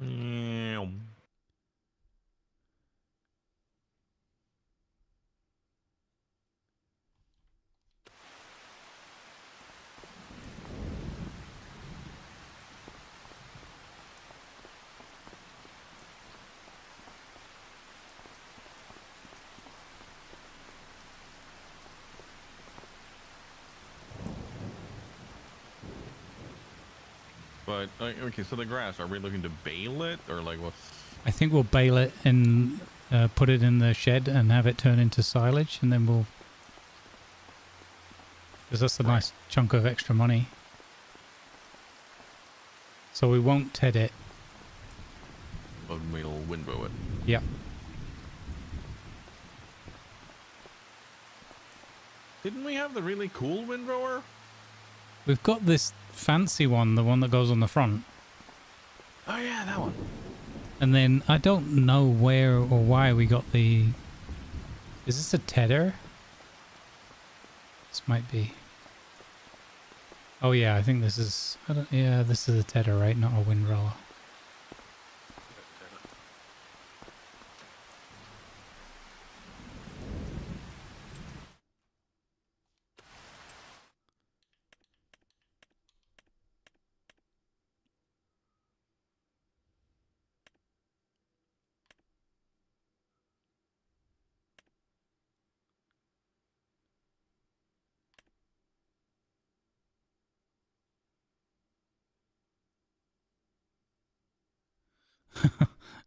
Yeah. But okay, so the grass, are we looking to bale it or like what's? I think we'll bale it and put it in the shed and have it turn into silage, and then we'll... Because that's a nice chunk of extra money. So we won't TED it. But we'll windrow it. Yeah. Didn't we have the really cool windrower? We've got this fancy one, the one that goes on the front. Oh yeah, that one. And then I don't know where or why we got the... Is this a tedder? This might be. Oh yeah, I think this is... yeah, this is a tedder, right? Not a windrower.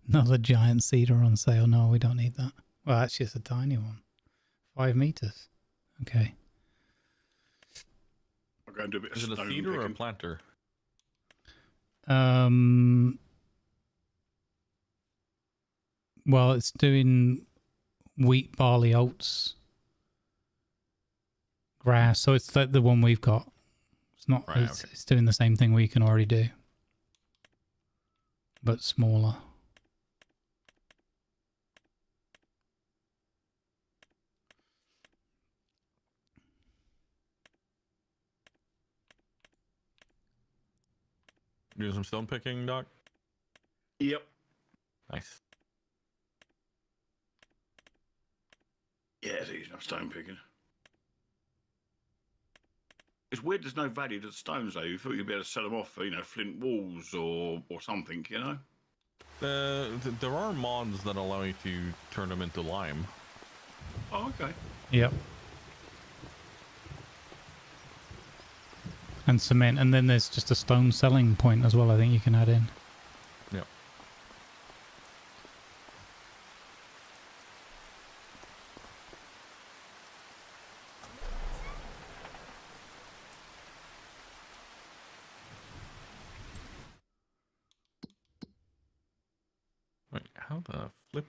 Another giant cedar on sale. No, we don't need that. Well, actually, it's a tiny one. 5 meters. Okay. I'll go and do a bit of Is it a stone feeder or a picking. planter? Well, it's doing wheat, barley, oats, grass. So it's like the one we've got. It's not. Right, It's doing the same thing we can already do, but smaller. Doing some stone picking, Doc? Yep. Nice. Yeah, it's easy enough stone picking. It's weird there's no value to the stones though. You thought you'd be able to sell them off for, you know, flint walls or something, you know? There are mods that allow you to turn them into lime. Oh, okay. Yep. And cement, and then there's just a stone selling point as well. I think you can add in. Yep. Wait, how the flip?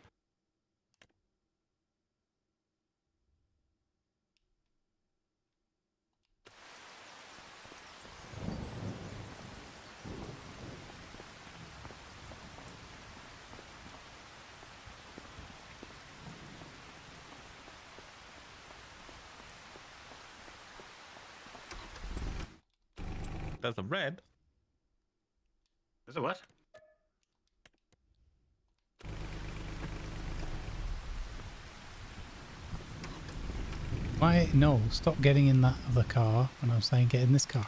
There's a red. There's a what? Why? No, stop getting in that other car when I'm saying get in this car.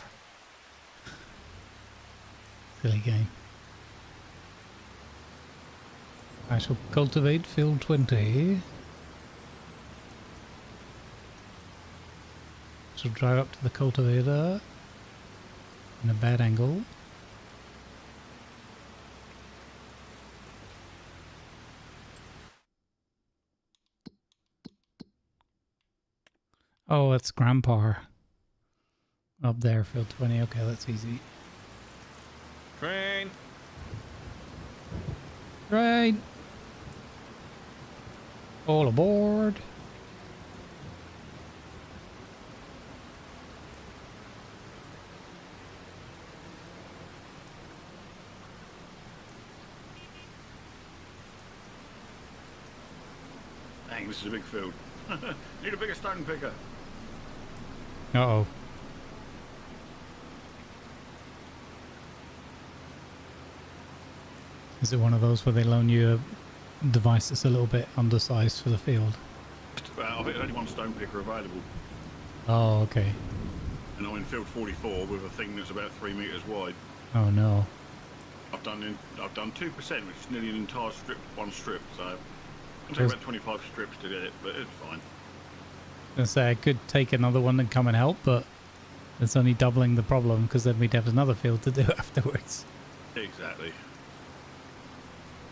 Silly game. I shall cultivate field 20. Shall drive up to the cultivator in a bad angle. Oh, it's Grandpa. Up there, field 20. Okay, that's easy. Train. Right. All aboard. Dang, this is a big field. Need a bigger stone picker. Uh-oh. Is it one of those where they loan you a device that's a little bit undersized for the field? I think only one stone picker available. Oh, okay. And I'm in field 44 with a thing that's about 3 meters wide. Oh no. I've done 2%, which is nearly an entire strip, one strip. So it'll take about 25 strips to get it, but it's fine. I was gonna say I could take another one and come and help, but it's only doubling the problem because then we'd have another field to do afterwards. Exactly.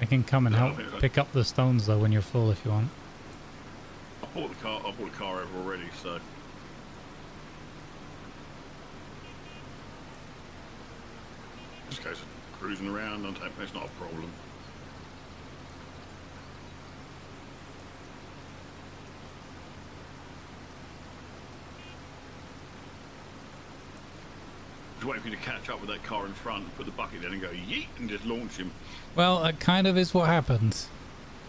I can come and No, I help think so. pick up the stones though when you're full if you want. I bought a car over already, so. Just goes cruising around, it's not a problem. Just waiting for you to catch up with that car in front, put the bucket in and go yeet and just launch him. Well, it kind of is what happens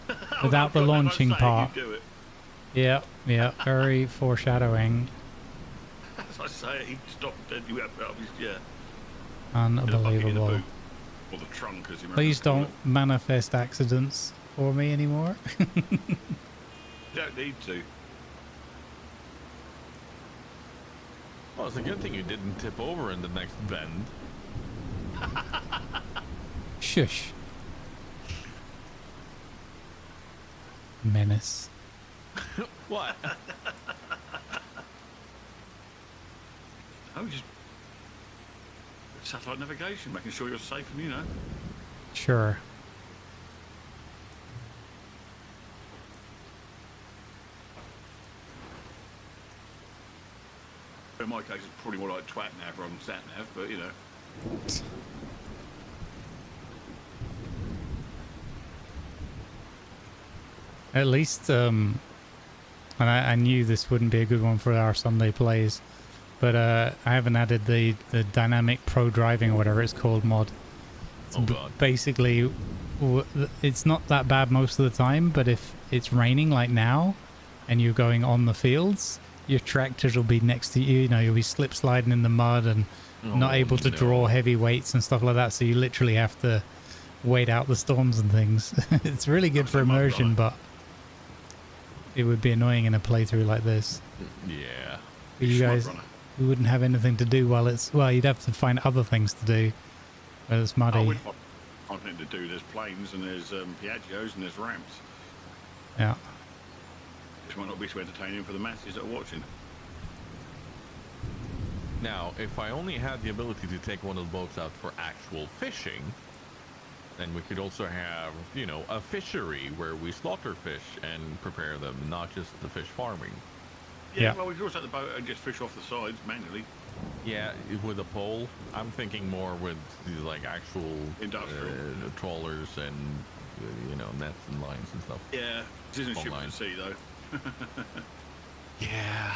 without the That's what I'm launching saying, part. You do it. Yeah, yeah, very foreshadowing. As I say, he stopped dead. You have yeah. Unbelievable. The bucket in the boot. Or the trunk, as you Please don't manifest accidents for me anymore. You don't need to. Well, it's a good thing you didn't tip over in the next bend. Shush. Menace. What? Oh, just satellite navigation, making sure you're safe and Sure. In my case, it's probably more like twat nav rather than sat nav, but At least, and I knew this wouldn't be a good one for our Sunday plays, but I haven't added the dynamic pro driving or whatever it's called mod. Oh god. Basically, it's not that bad most of the time, but if it's raining like now and you're going on the fields, your tractors will be next to you, you'll be slip sliding in the mud and not able to draw heavy weights and stuff like that, so you literally have to wait out the storms and things. It's really good for immersion, but it would be annoying in a playthrough like this. Yeah. You guys, you wouldn't have anything to do while it's, well, you'd have to find other things to do when it's muddy. we've got something to do. There's planes and there's Piaggios and there's ramps. Yeah. Which might not be so entertaining for the masses that are watching. Now, if I only had the ability to take one of the boats out for actual fishing, then we could also have, a fishery where we slaughter fish and prepare them, not just the fish farming. Yeah. Well, we could also have the boat and just fish off the sides manually. Yeah, with a pole. I'm thinking more with actual Industrial. trawlers and nets and lines and stuff. Yeah, it isn't ship Online. at sea though. Yeah.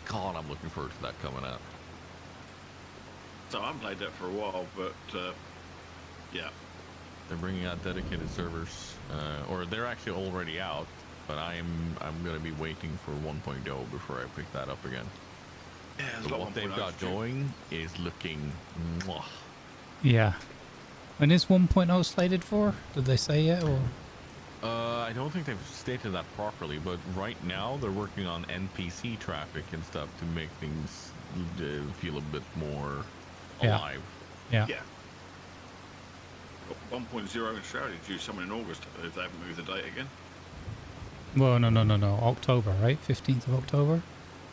God, I'm looking forward to that coming out. So I haven't played that for a while, but yeah. They're bringing out dedicated servers, or they're actually already out, but I'm going to be waiting for 1.0 before I pick that up again. Yeah, there's a But lot what of they've 1.0s got too. going is looking mwah. Yeah. When is 1.0 slated for? Did they say yet? Or I don't think they've stated that properly, but right now they're working on NPC traffic and stuff to make things feel a bit more Yeah. alive. yeah. Yeah. 1.0 in Australia due somewhere in August if they haven't moved the date again. Well, no. October, right? 15th of October.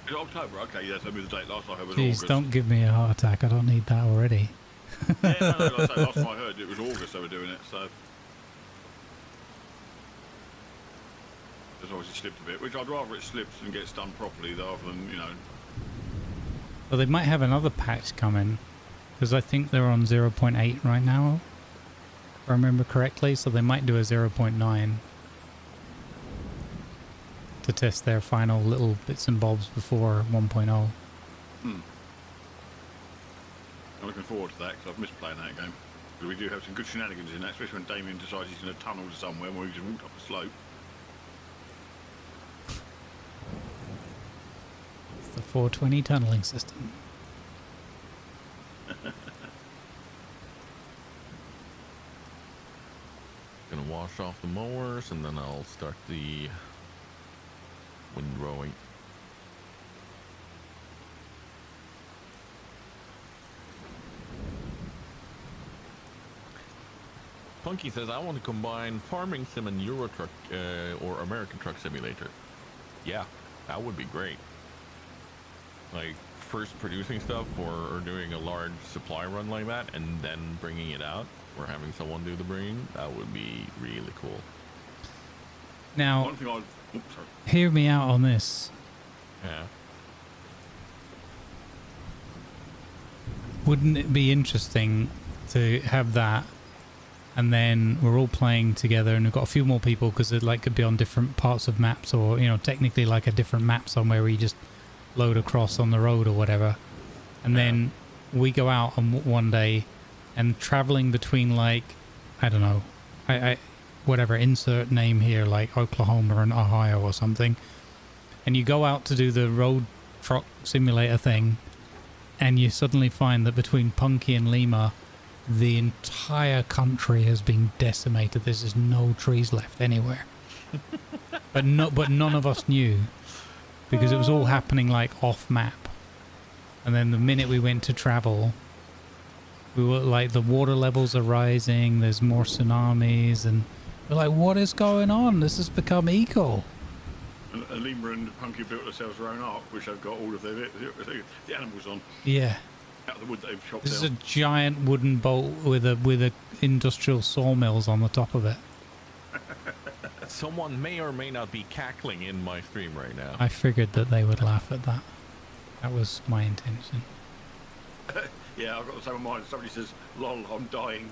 Is it October? Okay, yes, they moved the date last I heard was Jeez, August. don't give me a heart attack. I don't need that already. Yeah, no, like I say, last time I heard it was August they were doing it, so. It's obviously slipped a bit, which I'd rather it slips and gets done properly rather than, you know. Well, they might have another patch coming, because I think they're on 0.8 right now, if I remember correctly, so they might do a 0.9 to test their final little bits and bobs before 1.0. I'm looking forward to that because I've missed playing that game. But we do have some good shenanigans in that, especially when Damien decides he's going to tunnel to somewhere where we just walked up a slope. It's the 420 tunneling system. Gonna wash off the mowers and then I'll start the windrowing. Punky says, I want to combine Farming Sim and Euro Truck or American Truck Simulator. Yeah, that would be great. Like, first producing stuff or doing a large supply run like that and then bringing it out or having someone do the bringing, that would be really cool. Now, One thing I'd... Oops, sorry. hear me out on this. Yeah. Wouldn't it be interesting to have that, and then we're all playing together, and we've got a few more people because it like could be on different parts of maps, or you know, technically like a different map somewhere where you just load across on the road or whatever, and then we go out on one day and traveling between, like, I don't know, I whatever, insert name here, like Oklahoma and Ohio or something, and you go out to do the road truck simulator thing, and you suddenly find that between Punky and Lima, the entire country has been decimated. There's just no trees left anywhere. but none of us knew, because it was all happening like off map. And then the minute we went to travel, we were like, the water levels are rising, there's more tsunamis, and we're like, what is going on? This has become eco. And Lima and Punky built themselves their own ark, which they've got all of the animals on. Yeah. Out of the wood they've chopped This is a down. giant wooden boat with a industrial sawmills on the top of it. Someone may or may not be cackling in my stream right now. I figured that they would laugh at that. That was my intention. Yeah, I've got the same in mind. Somebody says, lol, I'm dying.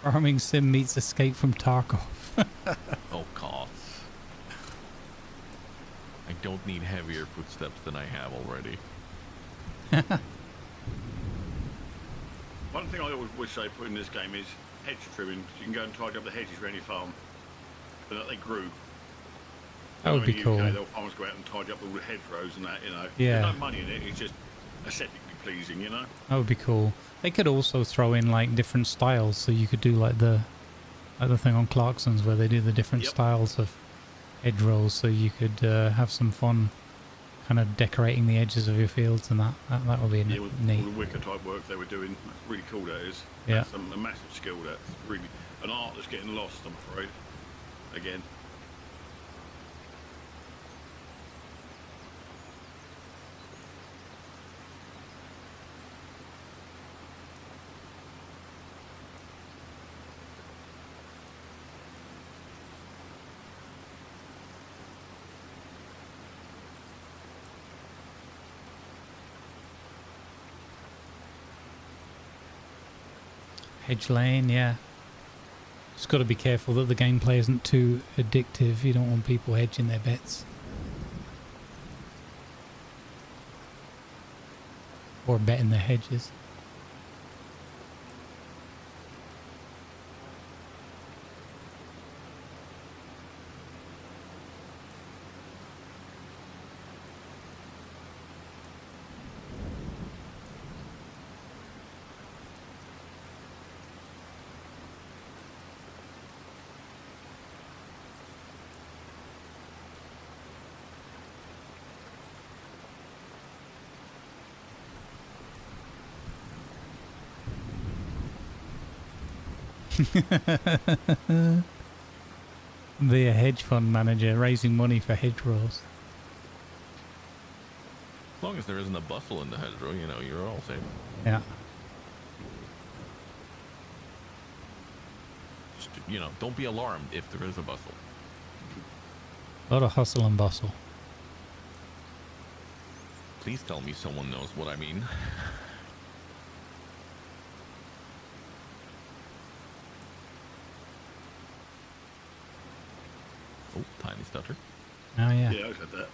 Farming Sim meets Escape from Tarkov. Oh, God. I don't need heavier footsteps than I have already. One thing I always wish they put in this game is hedge trimming. You can go and tidy up the hedges around your farm, but that they grew. That would be in the cool. UK, they'll farmers go out and tidy up all the hedgerows and that, you know. Yeah. There's no money in it, it's just aesthetically pleasing, you know. That would be cool. They could also throw in like different styles, so you could do like the thing on Clarkson's where they do the different styles of hedgerows, so you could have some fun kind of decorating the edges of your fields, and that would be Yeah, with neat. all the wicker type work they were doing, that's really cool, that is. Yeah. That's a massive skill, that's really an art that's getting lost, I'm afraid. Again. Hedge lane, yeah. Just got to be careful that the gameplay isn't too addictive. You don't want people hedging their bets. Or betting their hedges. Be a hedge fund manager raising money for hedgerows. As long as there isn't a bustle in the hedgerow, you know, you're all safe. Yeah. Just, you know, don't be alarmed if there is a bustle. A lot of hustle and bustle. Please tell me someone knows what I mean. Oh, tiny stutter. Oh, yeah. Yeah, I've had that.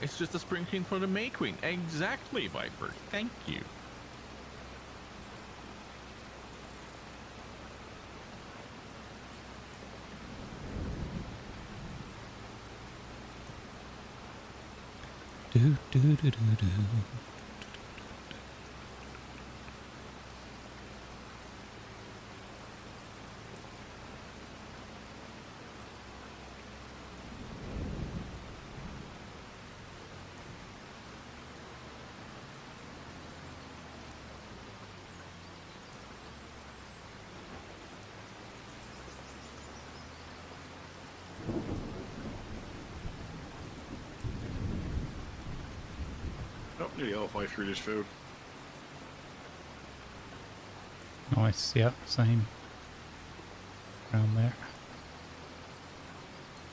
It's just a spring clean for the May Queen. Exactly, Viper. Thank you. Do, do, do, do, do. Oh, nearly halfway through this field. Nice, yeah, same. Around there.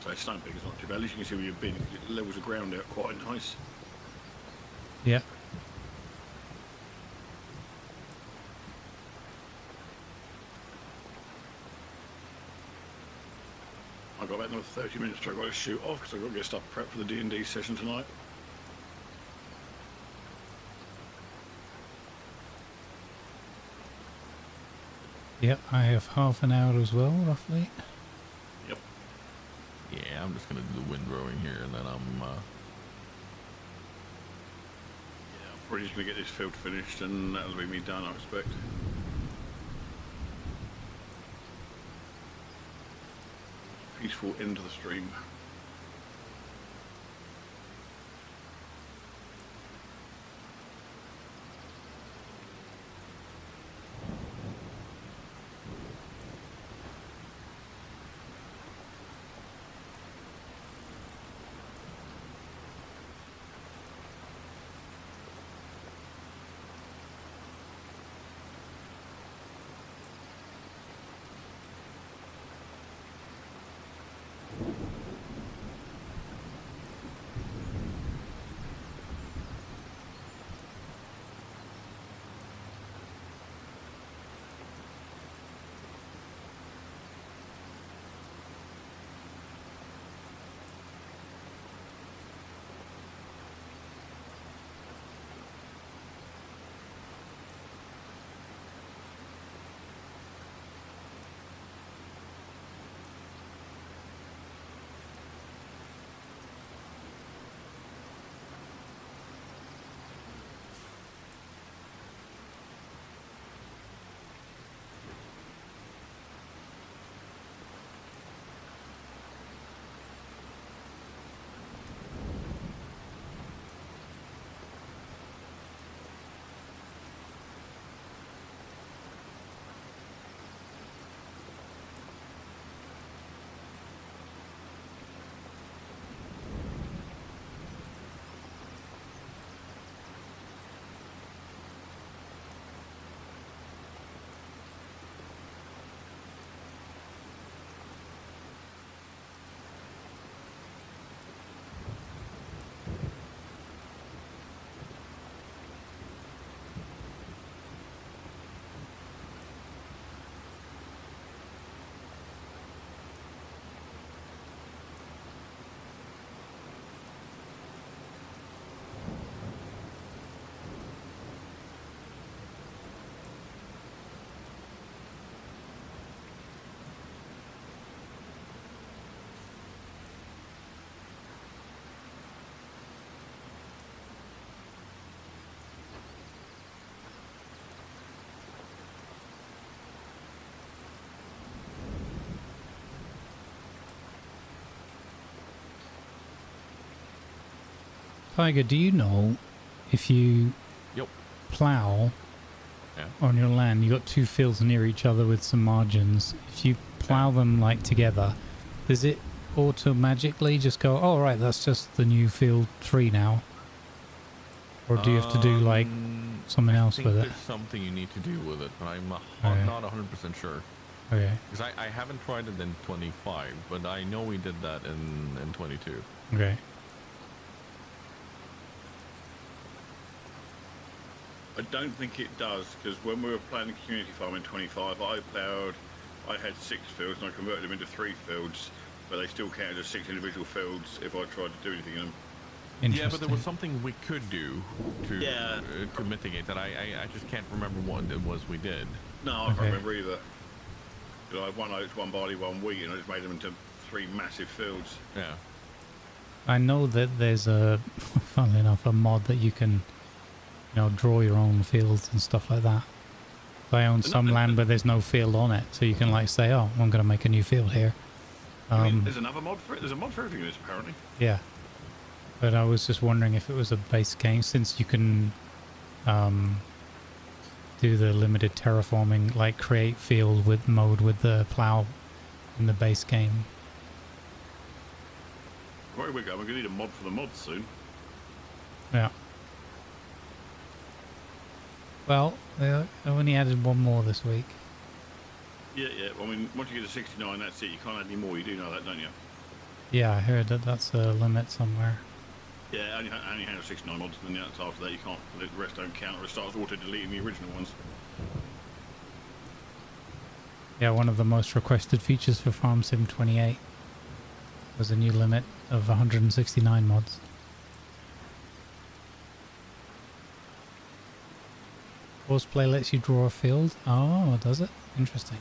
So Stone Pig is not too bad. At least you can see where you've been. It levels the ground out quite nice. Yeah. I've got about another 30 minutes to I've got to shoot off because I've got to get stuff prepped for the D&D session tonight. Yep, I have half an hour as well, roughly. Yep. Yeah, I'm just gonna do the windrowing here, and then I'm. Yeah, I'm probably just going to get this field finished and that'll be me done, I expect. Peaceful end to the stream. Tiger, do you know if you Yep. plow Yeah. on your land, you got two fields near each other with some margins. If you plow them like together, does it auto magically just go, oh right, that's just the new field 3 now? Or do you have to do like something else with it? There's something you need to do with it, but I'm Okay. not 100% sure. Okay. Because I haven't tried it in 25, but I know we did that in 22. Okay. I don't think it does, because when we were playing the community farm in 25, I had 6 fields and I converted them into 3 fields, but they still counted as 6 individual fields if I tried to do anything in them. Yeah, but there was something we could do Yeah. to mitigate that. I just can't remember what it was we did. No, I can't remember either. I had 1 oats, 1 barley, 1 wheat, and I just made them into 3 massive fields. Yeah. I know that there's funnily enough, a mod that you can, draw your own fields and stuff like that. I own some land, but there's no field on it, so you can like say, oh, I'm going to make a new field here. There's another mod for it. There's a mod for everything in this, apparently. Yeah. But I was just wondering if it was a base game, since you can do the limited terraforming, like create field with mode with the plow in the base game. Right, we go. We're going to need a mod for the mods soon. Yeah. Well, I only added 1 more this week. Yeah. I mean, once you get to 69, that's it. You can't add any more. You do know that, don't you? Yeah, I heard that that's a limit somewhere. Yeah, only handle 69 mods, and then after that you can't. The rest don't count, or it starts auto-deleting the original ones. Yeah, one of the most requested features for Farm Sim 28 was a new limit of 169 mods. Horseplay lets you draw a field. Oh, does it? Interesting.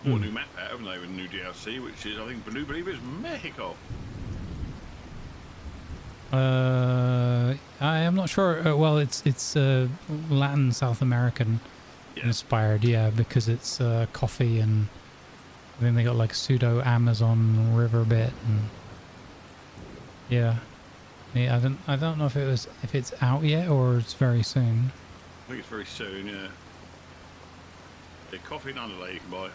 A new map out, haven't they, with new DLC, which is, I think, Blue Believers Mexico. I am not sure. Well, it's Latin South American inspired, yeah, because it's coffee, and then they got like a pseudo Amazon river bit, and yeah, I don't know if it's out yet or it's very soon. I think it's very soon, yeah. The coffee and underlay you can buy.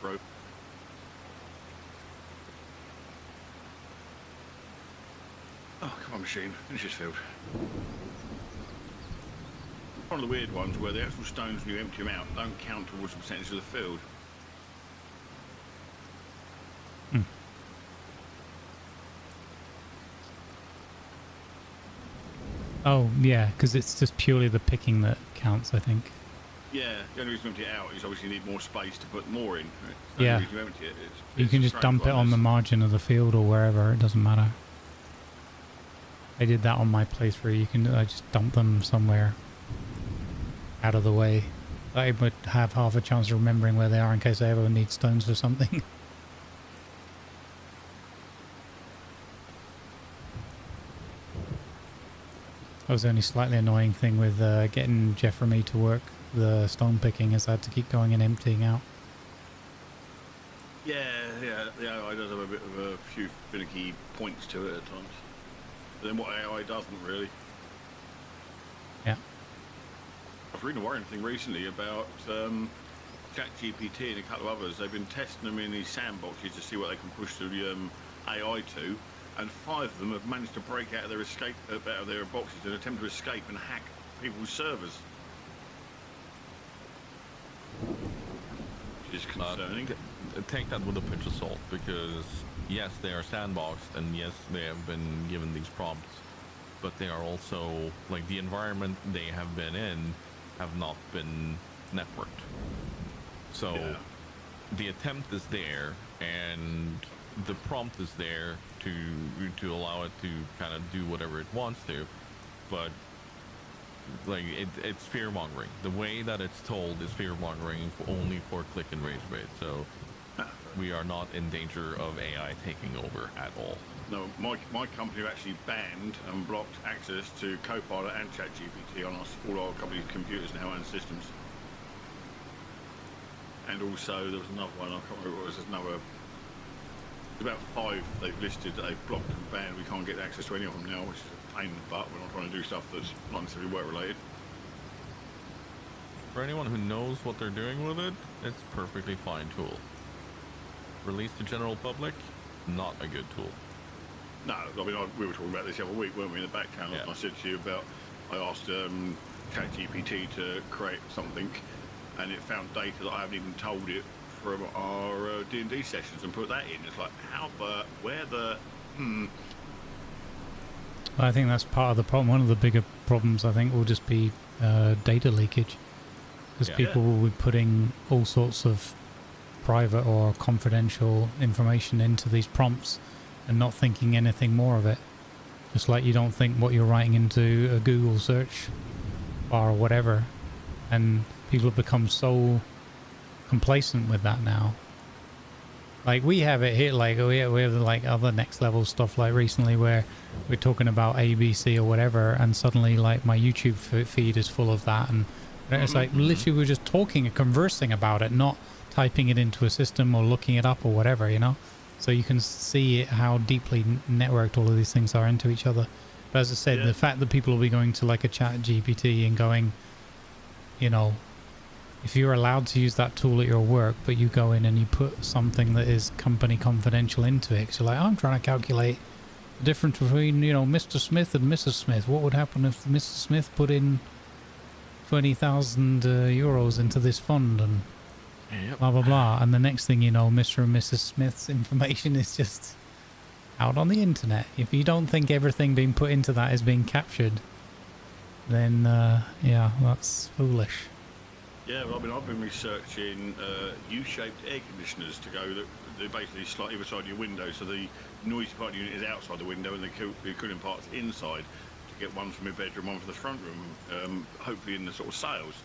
Bro. Oh, come on, machine. Finish this field. One of the weird ones where the actual stones, when you empty them out, don't count towards the percentage of the field. Oh, yeah, because it's just purely the picking that counts, I think. Yeah, the only reason you empty it out is obviously you need more space to put more in. Yeah. You empty it. You can just dump it on the margin of the field or wherever, it doesn't matter. I did that on my playthrough. I just dump them somewhere out of the way. I would have half a chance of remembering where they are in case I ever need stones for something. That was the only slightly annoying thing with getting Jeffrey to work the stone picking, is I had to keep going and emptying out. Yeah, AI does have a bit of a few finicky points to it at times. But then what AI doesn't really. Yeah. I was reading a worrying thing recently about ChatGPT and a couple of others. They've been testing them in these sandboxes to see what they can push the AI to, and 5 of them have managed to break out of their boxes and attempt to escape and hack people's servers. Which is concerning. Take that with a pinch of salt, because yes, they are sandboxed, and yes, they have been given these prompts, but they are also, like, the environment they have been in have not been networked. So the attempt is there, and the prompt is there to allow it to kind of do whatever it wants to, but like it's fear mongering. The way that it's told is fear mongering only for click and rage bait. So we are not in danger of AI taking over at all. No, my company have actually banned and blocked access to Copilot and ChatGPT on all our company's computers now and systems. And also there was another one, I can't remember what it was, there's another About 5 they've listed that they've blocked and banned. We can't get access to any of them now, which is a pain in the butt when I'm trying to do stuff that's not necessarily work related. For anyone who knows what they're doing with it, it's a perfectly fine tool. Released to general public, not a good tool. No, I mean, we were talking about this the other week, weren't we, in the back channel? Yeah. And I said to you about, I asked ChatGPT to create something, and it found data that I haven't even told it from our D&D sessions and put that in. It's like, how, but where the, I think that's part of the problem. One of the bigger problems, I think, will just be data leakage. Because people will be putting all sorts of private or confidential information into these prompts and not thinking anything more of it. Just like you don't think what you're writing into a Google search bar or whatever. And people have become so complacent with that now. Like we have it here, like we have like other next level stuff like recently where we're talking about ABC or whatever, and suddenly like my YouTube feed is full of that, and it's like literally we're just talking and conversing about it, not typing it into a system or looking it up or whatever, you know. So you can see how deeply networked all of these things are into each other. But as I said, the fact that people will be going to like a chat GPT and going, you know, if you're allowed to use that tool at your work, but you go in and you put something that is company confidential into it, so like, I'm trying to calculate the difference between, you know, Mr. Smith and Mrs. Smith. What would happen if Mr. Smith put in 20,000 euros into this fund and blah, blah, blah. And the next thing you know, Mr. and Mrs. Smith's information is just out on the internet. If you don't think everything being put into that is being captured, then, yeah, that's foolish. Yeah, well, I mean, I've been researching U-shaped air conditioners to go that they're basically slightly beside your window, so the noisy part of the unit is outside the window and the cooling part's inside, to get one from my bedroom, one for the front room, hopefully in the sort of sales.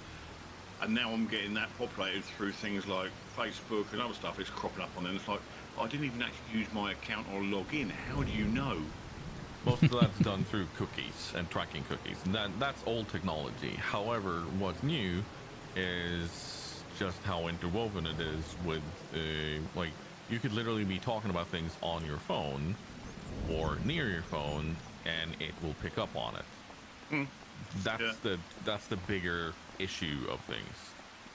And now I'm getting that populated through things like Facebook and other stuff. It's cropping up on there. And it's like, I didn't even actually use my account or log in. How do you know? Most of that's done through cookies and tracking cookies. And that's old technology. However, what's new is just how interwoven it is with, like, you could literally be talking about things on your phone or near your phone, and it will pick up on it. That's the bigger issue of things.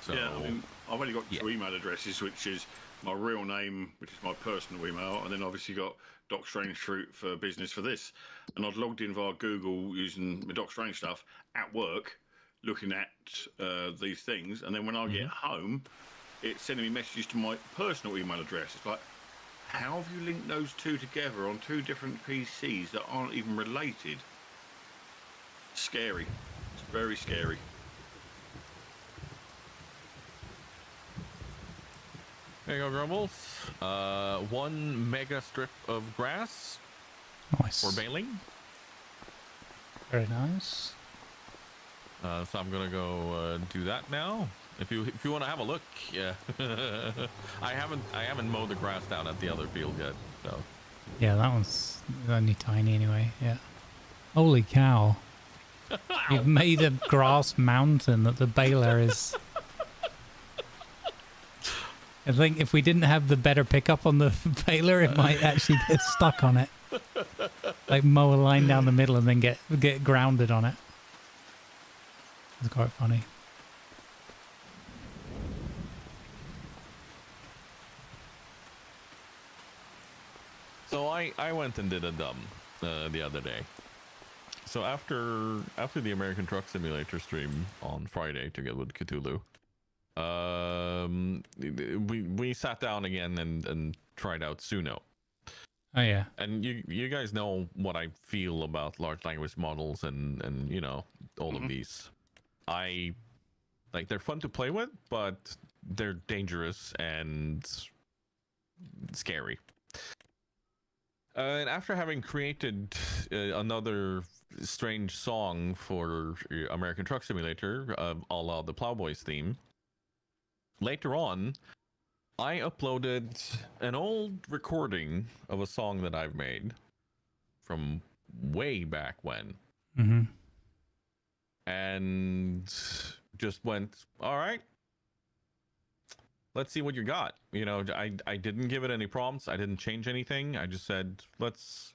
So yeah, I mean, I've only got 2 email addresses, which is my real name, which is my personal email, and then obviously got Doc Strange Fruit for business for this. And I've logged in via Google using my Doc Strange stuff at work, looking at these things, and then when I get home, it's sending me messages to my personal email address. It's like, how have you linked those two together on 2 different PCs that aren't even related? Scary. It's very scary. There you go, Grumbles. 1 mega strip of grass Nice. for baling. Very nice. So I'm gonna go do that now. If you want to have a look, yeah. I haven't mowed the grass down at the other field yet. So Yeah, that one's only tiny anyway. Yeah. Holy cow! You've made a grass mountain that the baler is. I think if we didn't have the better pickup on the baler, it might actually get stuck on it. Like mow a line down the middle and then get grounded on it. It's quite funny. So I went and did a dumb the other day. So after the American Truck Simulator stream on Friday together with Cthulhu, we sat down again and tried out Suno. Oh yeah. And you guys know what I feel about large language models and you know all of these. They're fun to play with, but they're dangerous and scary. And after having created another strange song for American Truck Simulator, a la the Plowboys theme, later on, I uploaded an old recording of a song that I've made from way back when. Mm-hmm. And just went, all right, let's see what you got. You know, I didn't give it any prompts. I didn't change anything. I just said, let's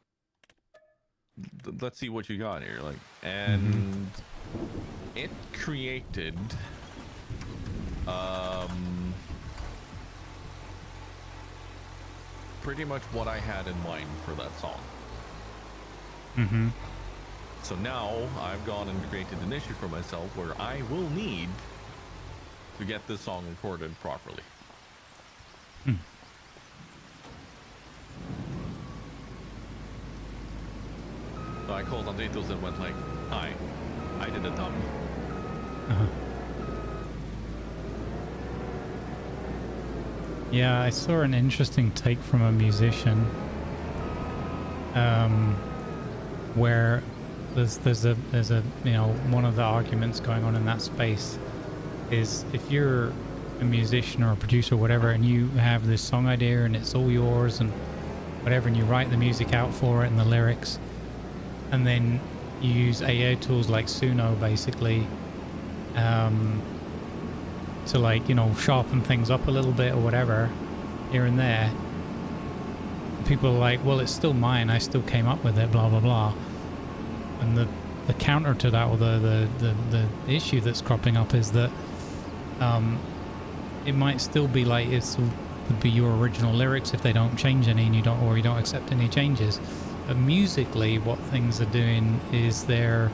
see what you got here. Like, and it created pretty much what I had in mind for that song. So now I've gone and created an issue for myself where I will need to get this song recorded properly. So I called Andritos and went like, hi, I did a dub. Yeah, I saw an interesting take from a musician where there's a you know, one of the arguments going on in that space is if you're a musician or a producer or whatever and you have this song idea and it's all yours and whatever, and you write the music out for it and the lyrics, and then you use AI tools like Suno basically to, like, you know, sharpen things up a little bit or whatever here and there. People are like, well, it's still mine, I still came up with it, blah blah blah. And the counter to that, or the issue that's cropping up, is that it might still be like would be your original lyrics if they don't change any and you don't accept any changes. But musically, what things are doing is they're,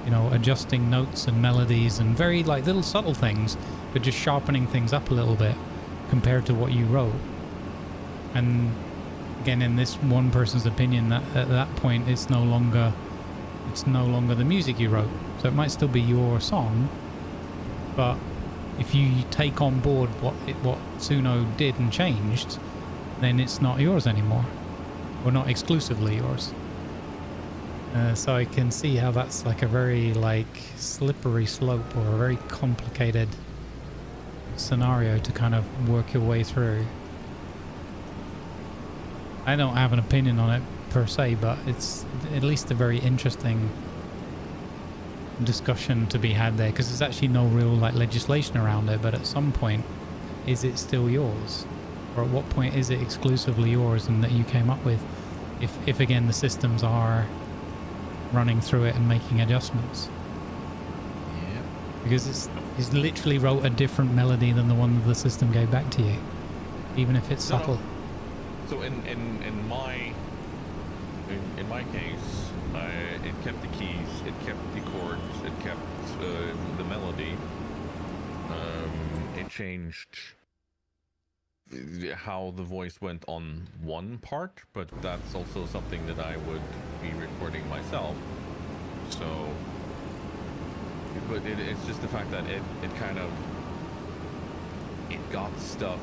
you know, adjusting notes and melodies and very like little subtle things, but just sharpening things up a little bit compared to what you wrote. And again, in this one person's opinion, that at that point it's no longer the music you wrote. So it might still be your song, but if you take on board what Suno did and changed, then it's not yours anymore, or not exclusively yours. So I can see how that's like a very like slippery slope, or a very complicated scenario to kind of work your way through. I don't have an opinion on it per se, but it's at least a very interesting discussion to be had there, because there's actually no real like legislation around it. But at some point, is it still yours, or at what point is it exclusively yours and that you came up with, if again the systems are running through it and making adjustments? Yeah, because it's literally wrote a different melody than the one that the system gave back to you, even if it's subtle. So in my case, it kept the keys, it kept the chords, it kept the melody. It changed how the voice went on one part, but that's also something that I would be recording myself. So, but it's just the fact that it kind of, it got stuff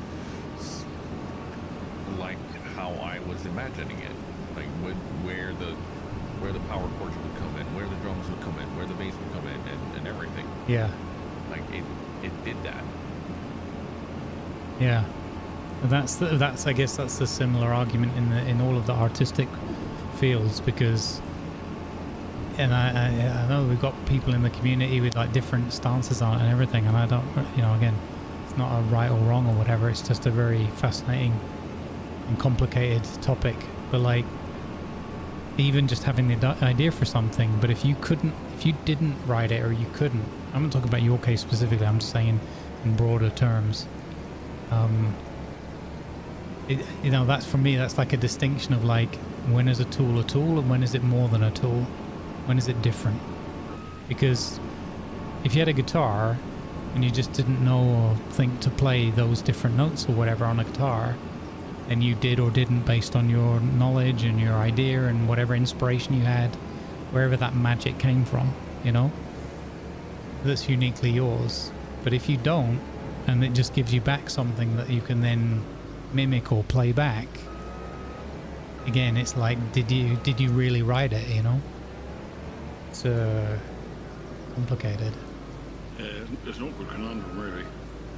like how I was imagining it, like where the power chords would come in, where the drums would come in, where the bass would come in, and everything. Yeah. Like it did that. Yeah. That's I guess that's a similar argument in all of the artistic fields, because, and I know we've got people in the community with like different stances on it and everything, and I don't, you know, again, it's not a right or wrong or whatever, it's just a very fascinating and complicated topic. But like, even just having the idea for something, but if you didn't write it, or you couldn't, I'm not talking about your case specifically, I'm just saying in broader terms, you know, that's, for me, that's like a distinction of like, when is a tool and when is it more than a tool? When is it different? Because if you had a guitar and you just didn't know or think to play those different notes or whatever on a guitar, and you did or didn't based on your knowledge and your idea and whatever inspiration you had, wherever that magic came from, you know, that's uniquely yours. But if you don't, and it just gives you back something that you can then mimic or play back, again, it's like, did you really write it, you know? It's complicated. Yeah, it's an awkward conundrum, really.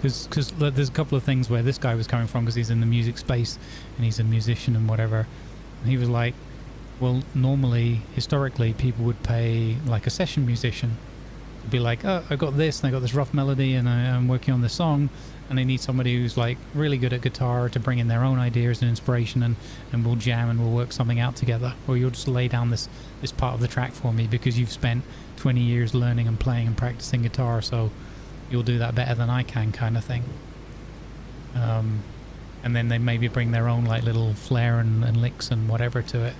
Because there's a couple of things where this guy was coming from, because he's in the music space and he's a musician and whatever, and he was like, well, normally, historically, people would pay like a session musician be like, oh, I got this and I got this rough melody and I'm working on this song, and they need somebody who's like really good at guitar to bring in their own ideas and inspiration, and we'll jam and we'll work something out together. Or you'll just lay down this part of the track for me because you've spent 20 years learning and playing and practicing guitar, so you'll do that better than I can, kind of thing. And then they maybe bring their own like little flair and licks and whatever to it.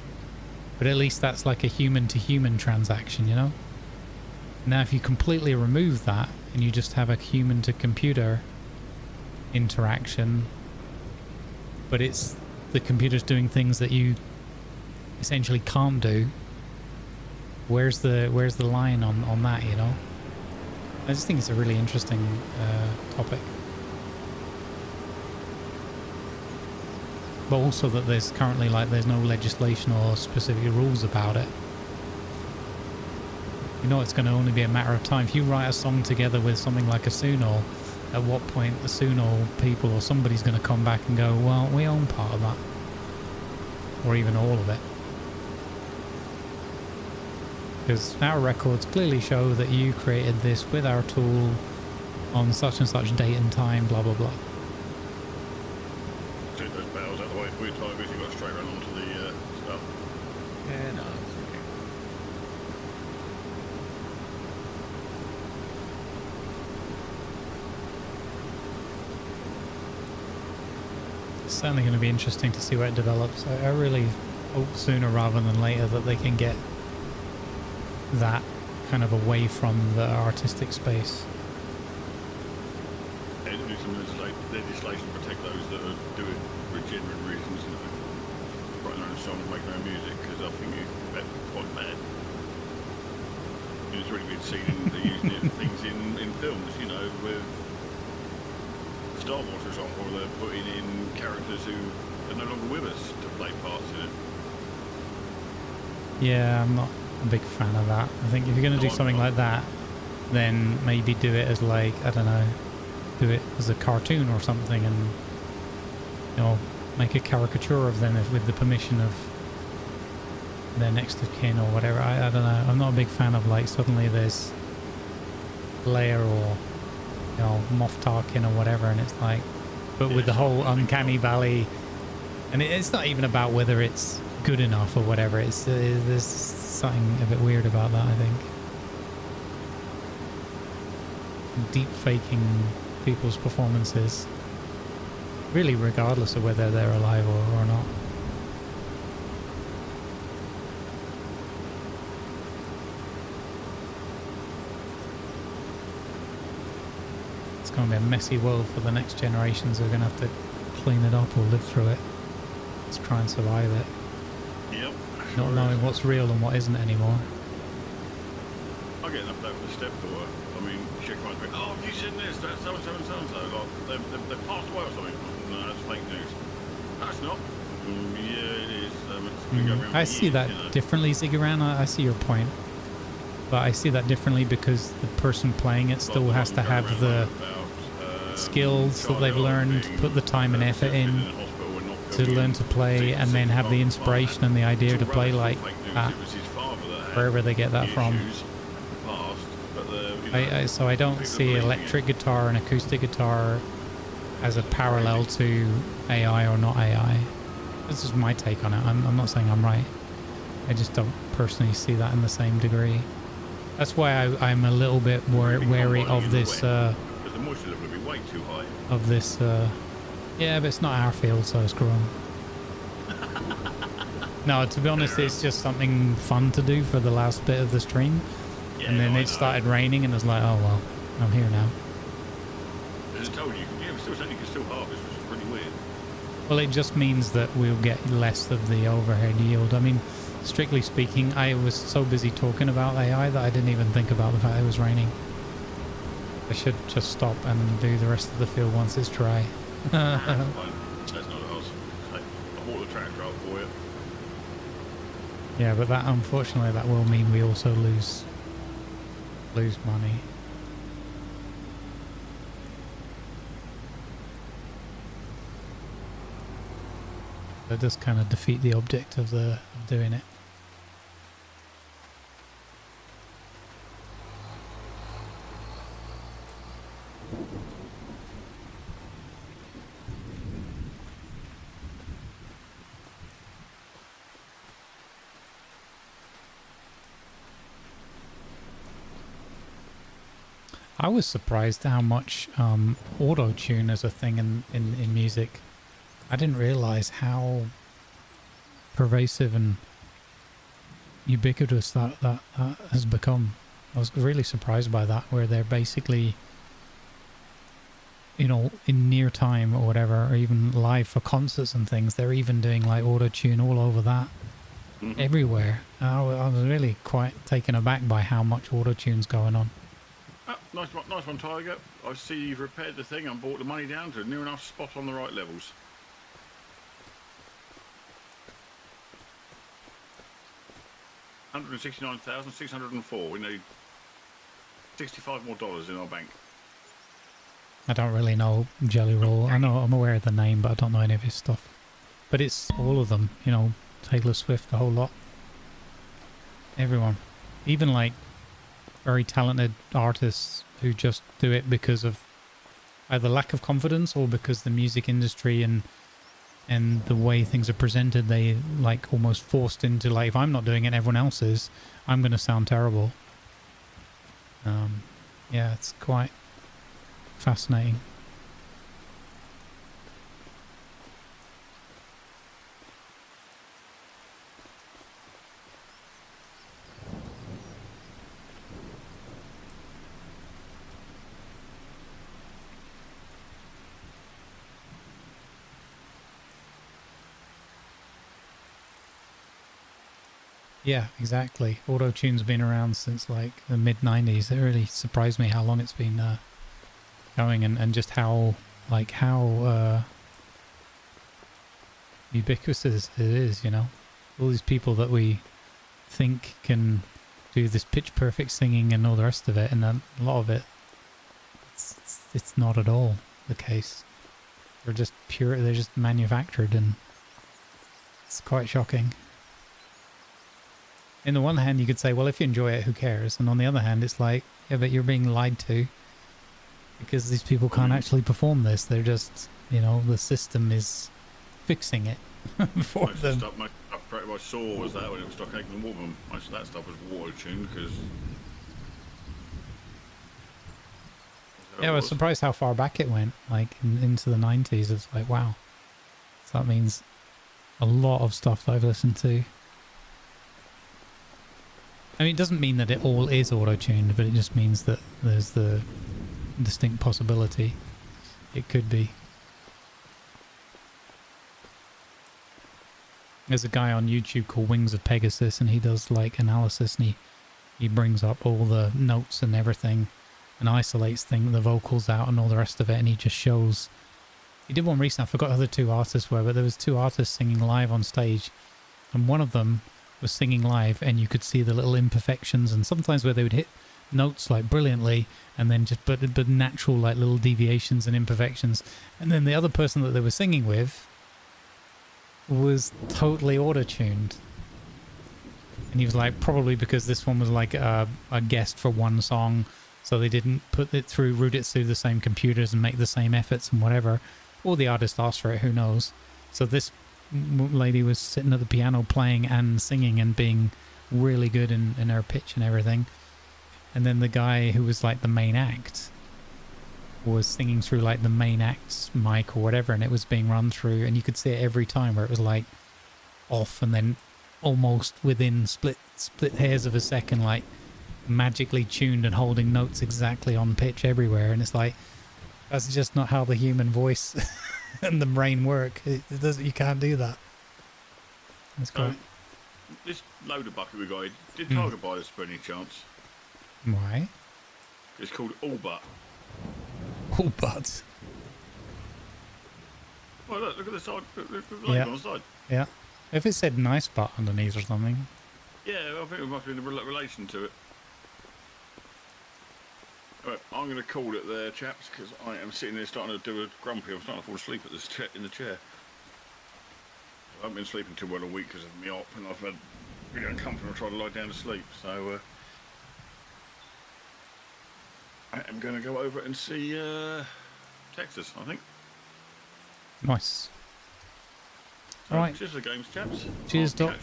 But at least that's like a human to human transaction, you know? Now if you completely remove that and you just have a human to computer interaction, but it's the computer's doing things that you essentially can't do, where's the line on that, you know? I just think it's a really interesting topic. But also that there's currently like there's no legislation or specific rules about it. You know, it's going to only be a matter of time. If you write a song together with something like a Suno, at what point the Suno people or somebody's going to come back and go, well, we own part of that, or even all of it, because our records clearly show that you created this with our tool on such and such date and time, blah blah blah. Take those barrels out of the way for you, Ty, because you got straight run onto the stuff. Yeah, no, it's okay. It's certainly going to be interesting to see where it develops. I really hope sooner rather than later that they can get that kind of away from the artistic space. Yeah, to do some legislation to protect those that are doing it for genuine reasons, you know, writing their own song and making their own music, because I think that's quite bad. It's really been seen they're using it things in films, you know, with Star Wars, for example, where they're putting in characters who are no longer with us to play parts in it. Yeah, I'm not a big fan of that. I think if you're going to do something like that, then maybe do it as like, I don't know, do it as a cartoon or something, and you know, make a caricature of them with the permission of their next of kin or whatever. I don't know. I'm not a big fan of like suddenly there's Leia or, you know, Moff Tarkin or whatever, and it's like, but with the whole uncanny valley, and it's not even about whether it's good enough or whatever. It's there's something a bit weird about that, I think. Deep faking people's performances, really, regardless of whether they're alive or not. It's going to be a messy world for the next generations who are going to have to clean it up or live through it. Let's try and survive it. Yep. Not knowing what's real and what isn't anymore. I get enough over the stepdaughter. I mean, she might be, oh, have you seen this? That's so-and-so and so-and-so. Like, they've passed away or something. No, that's fake news. No, it's not. Yeah, it is. It's been going around I for see years, that you know. differently, Zigguran. I see your point. But I see that differently because the person playing it still has to have the skills that they've learned, put the time and effort in to learn to play, and then have the inspiration and the idea to play like that, wherever they get that from. So I don't see electric guitar and acoustic guitar as a parallel to AI or not AI. This is my take on it. I'm not saying I'm right. I just don't personally see that in the same degree. That's why I'm a little bit more wary of this. The moisture level will be way too high. Of this. Yeah, but it's not our field, so screw 'em. No, to be honest, it's just something fun to do for the last bit of the stream. Yeah, And then it started raining, and I was like, oh well, I'm here now. As I told you, yeah, you can still harvest, which is pretty weird. Well, it just means that we'll get less of the overhead yield. I mean, strictly speaking, I was so busy talking about AI that I didn't even think about the fact it was raining. I should just stop and do the rest of the field once it's dry. That's not a house. I bought the tractor out for you. Yeah, but that, unfortunately, that will mean we also lose money. That does kind of defeat the object of doing it. I was surprised how much auto-tune is a thing in music. I didn't realize how pervasive and ubiquitous that has become. I was really surprised by that, where they're basically, you know, in near time or whatever, or even live for concerts and things, they're even doing like auto-tune all over that, everywhere. I was really quite taken aback by how much auto-tune's going on. Oh, nice one, Tiger. I see you've repaired the thing and brought the money down to a near enough spot on the right levels. $169,604. We need $65 more in our bank. I don't really know Jelly Roll. I know, I'm aware of the name, but I don't know any of his stuff. But it's all of them, you know, Taylor Swift, the whole lot. Everyone. Even like very talented artists who just do it because of either lack of confidence or because the music industry and the way things are presented, they like almost forced into like, if I'm not doing it, everyone else is, I'm going to sound terrible. Yeah, it's quite fascinating. Yeah, exactly. Auto-tune's been around since like the mid-90s. It really surprised me how long it's been going, and just how ubiquitous it is, you know. All these people that we think can do this pitch perfect singing and all the rest of it, and then a lot of it, it's not at all the case. They're just pure, they're just manufactured, and it's quite shocking. On the one hand, you could say, well, if you enjoy it, who cares? And on the other hand, it's like, yeah, but you're being lied to because these people can't actually perform this. They're just, you know, the system is fixing it for them. Most stuff I saw was that when it was stuck in the water. Most of that stuff was water-tuned because... Yeah, I was surprised how far back it went, like into the 90s. It's like, wow. So that means a lot of stuff that I've listened to. I mean, it doesn't mean that it all is auto-tuned, but it just means that there's the distinct possibility it could be. There's a guy on YouTube called Wings of Pegasus, and he does like analysis, and he brings up all the notes and everything and isolates the vocals out and all the rest of it, and he just shows. He did one recently, I forgot who the two artists were, but there was two artists singing live on stage, and one of them was singing live, and you could see the little imperfections, and sometimes where they would hit notes like brilliantly, and then just but natural like little deviations and imperfections, and then the other person that they were singing with was totally auto-tuned, and he was like, probably because this one was like a guest for one song, so they didn't route it through the same computers and make the same efforts and whatever, or the artist asked for it, who knows. So this lady was sitting at the piano playing and singing and being really good in her pitch and everything, and then the guy who was like the main act was singing through like the main act's mic or whatever, and it was being run through, and you could see it every time where it was like off, and then almost within split hairs of a second, like magically tuned and holding notes exactly on pitch everywhere. And it's like, that's just not how the human voice and the brain work. It doesn't, you can't do that. That's quite... This loader bucket we got, did Tiger buy this by any chance? Why? It's called All But. All But? Oh, look at the side. Look at the Yeah. on the side. Yeah. If it said nice butt underneath or something. Yeah, I think it must be in relation to it. Right, I'm going to call it there, chaps, because I am sitting there starting to do a grumpy. I'm starting to fall asleep at this in the chair. I haven't been sleeping too well a week because of me op, and I've had really uncomfortable trying to lie down to sleep. So I am going to go over and see Texas, I think. Nice. All right. Cheers for the games, chaps. Cheers, Doc.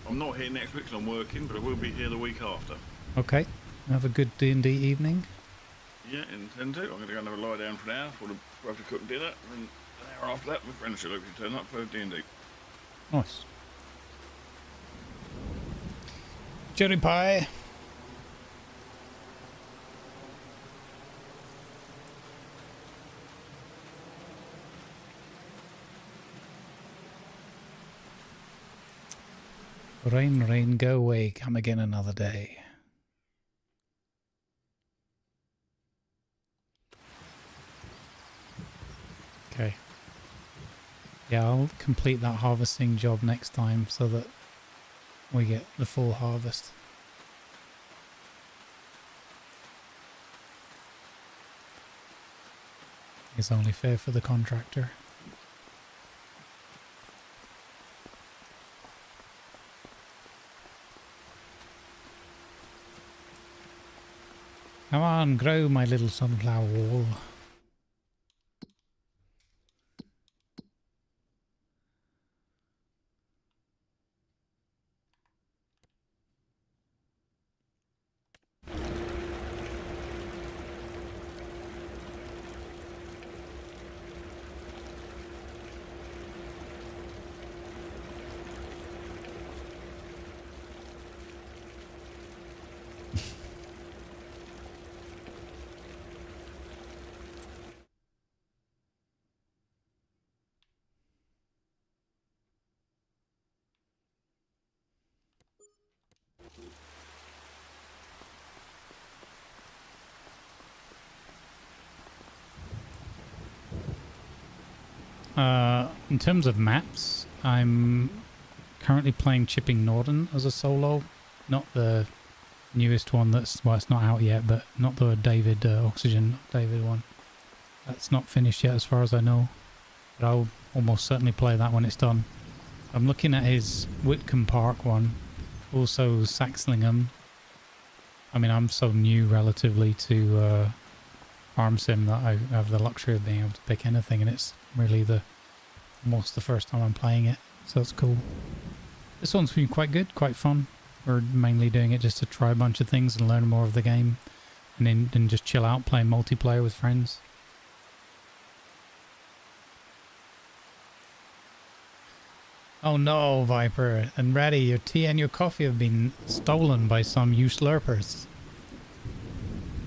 I'm not here next week because I'm working, but I will be here the week after. Okay. Have a good D&D evening. Yeah, intend to. I'm going to go and have a lie down for an hour before I have to cook dinner. And an hour after that, my friends should hopefully turn up for D&D. Nice. Cherry pie. Rain, rain, go away. Come again another day. Okay. Yeah, I'll complete that harvesting job next time so that we get the full harvest. It's only fair for the contractor. Come on, grow my little sunflower wall. In terms of maps, I'm currently playing Chipping Norton as a solo, not the newest one that's, well, it's not out yet, but not the David Oxygen David one. That's not finished yet as far as I know, but I'll almost certainly play that when it's done. I'm looking at his Whitcomb Park one, also Saxlingham. I mean, I'm so new relatively to Farm Sim that I have the luxury of being able to pick anything, and it's really almost the first time I'm playing it, so it's cool. This one's been quite good, quite fun. We're mainly doing it just to try a bunch of things and learn more of the game, and then just chill out playing multiplayer with friends. Oh no, Viper and Ratty, your tea and your coffee have been stolen by some usurpers.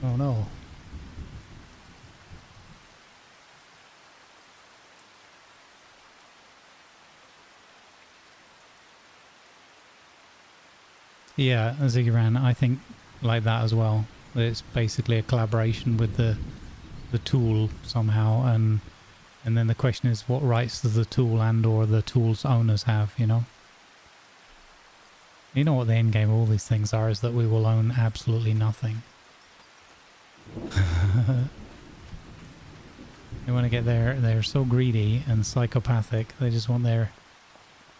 Oh no. Yeah, Zigguran, I think like that as well. It's basically a collaboration with the tool somehow, and then the question is, what rights does the tool and or the tool's owners have, you know? You know what the end game of all these things are, is that we will own absolutely nothing. They want to get they're so greedy and psychopathic, they just want their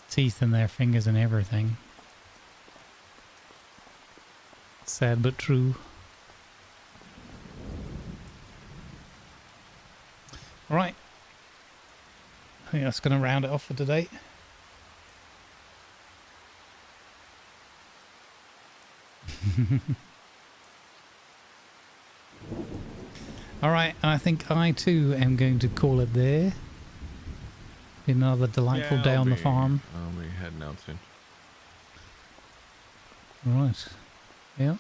teeth and their fingers and everything. Sad but true. Right. I think that's going to round it off for today. All right, I think I too am going to call it there. Been another delightful day on the farm. I'll be heading out soon. Right. Yeah.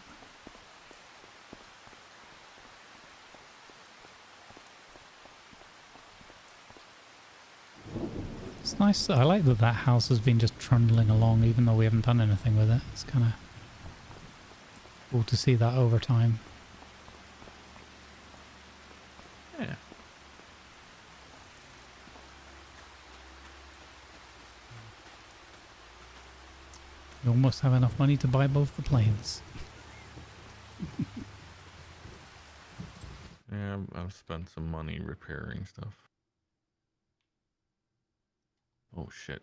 It's nice. I like that house has been just trundling along even though we haven't done anything with it. It's kind of cool to see that over time. Yeah. You almost have enough money to buy both the planes. Yeah, I've spent some money repairing stuff. Oh shit.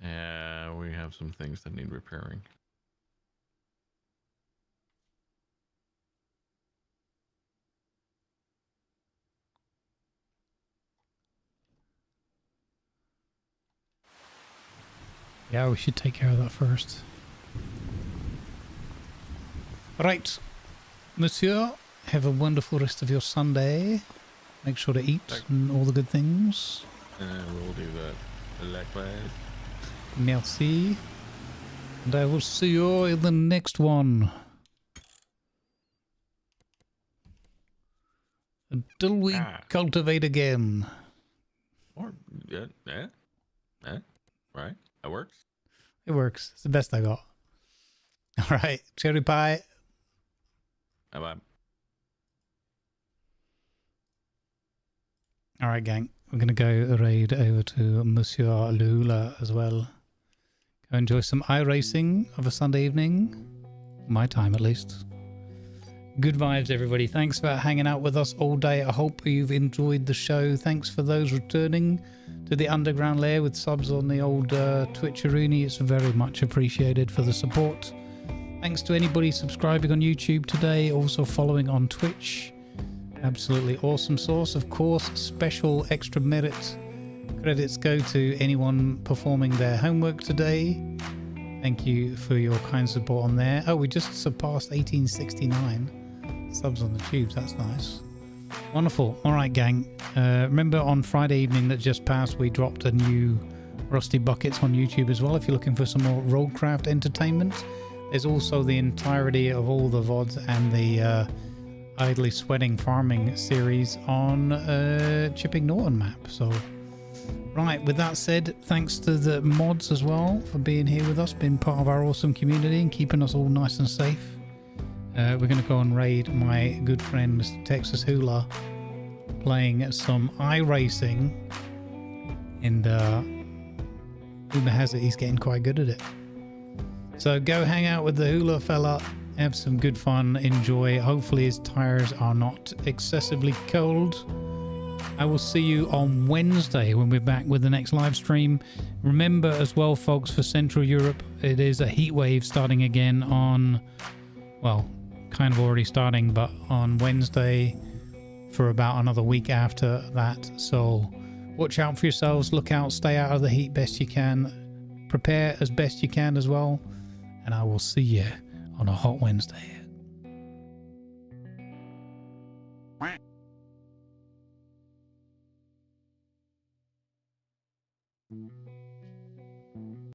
Yeah, we have some things that need repairing. Yeah, we should take care of that first. Right, monsieur, have a wonderful rest of your Sunday. Make sure to eat and all the good things. We'll do that. Likewise. Merci. And I will see you in the next one. Until we cultivate again. Or, right. That works. It works. It's the best I got. All right. Cherry pie. Bye-bye. All right, gang. We're going to go raid over to Monsieur Lula as well. Go enjoy some iRacing of a Sunday evening. My time, at least. Good vibes, everybody. Thanks for hanging out with us all day. I hope you've enjoyed the show. Thanks for those returning to the underground lair with subs on the old Twitcheroony. It's very much appreciated for the support. Thanks to anybody subscribing on YouTube today, also following on Twitch. Absolutely awesome source. Of course, special extra merit credits go to anyone performing their homework today. Thank you for your kind support on there. Oh, we just surpassed 1869 subs on the tubes. That's nice. Wonderful. All right, gang. Remember on Friday evening that just passed, we dropped a new Rusty Buckets on YouTube as well. If you're looking for some more roadcraft entertainment, there's also the entirety of all the VODs and the Idly Sweating Farming series on Chipping Norton map. So, right, with that said, thanks to the mods as well for being here with us, being part of our awesome community and keeping us all nice and safe. We're going to go and raid my good friend Mr. Texas Hula, playing some iRacing, and rumor has it he's getting quite good at it. So go hang out with the Hula fella, have some good fun, enjoy. Hopefully his tires are not excessively cold. I will see you on Wednesday when we're back with the next live stream. Remember as well, folks, for Central Europe, it is a heat wave starting again on, well, kind of already starting, but on Wednesday for about another week after that. So watch out for yourselves, look out, stay out of the heat best you can, prepare as best you can as well, and I will see you on a hot Wednesday.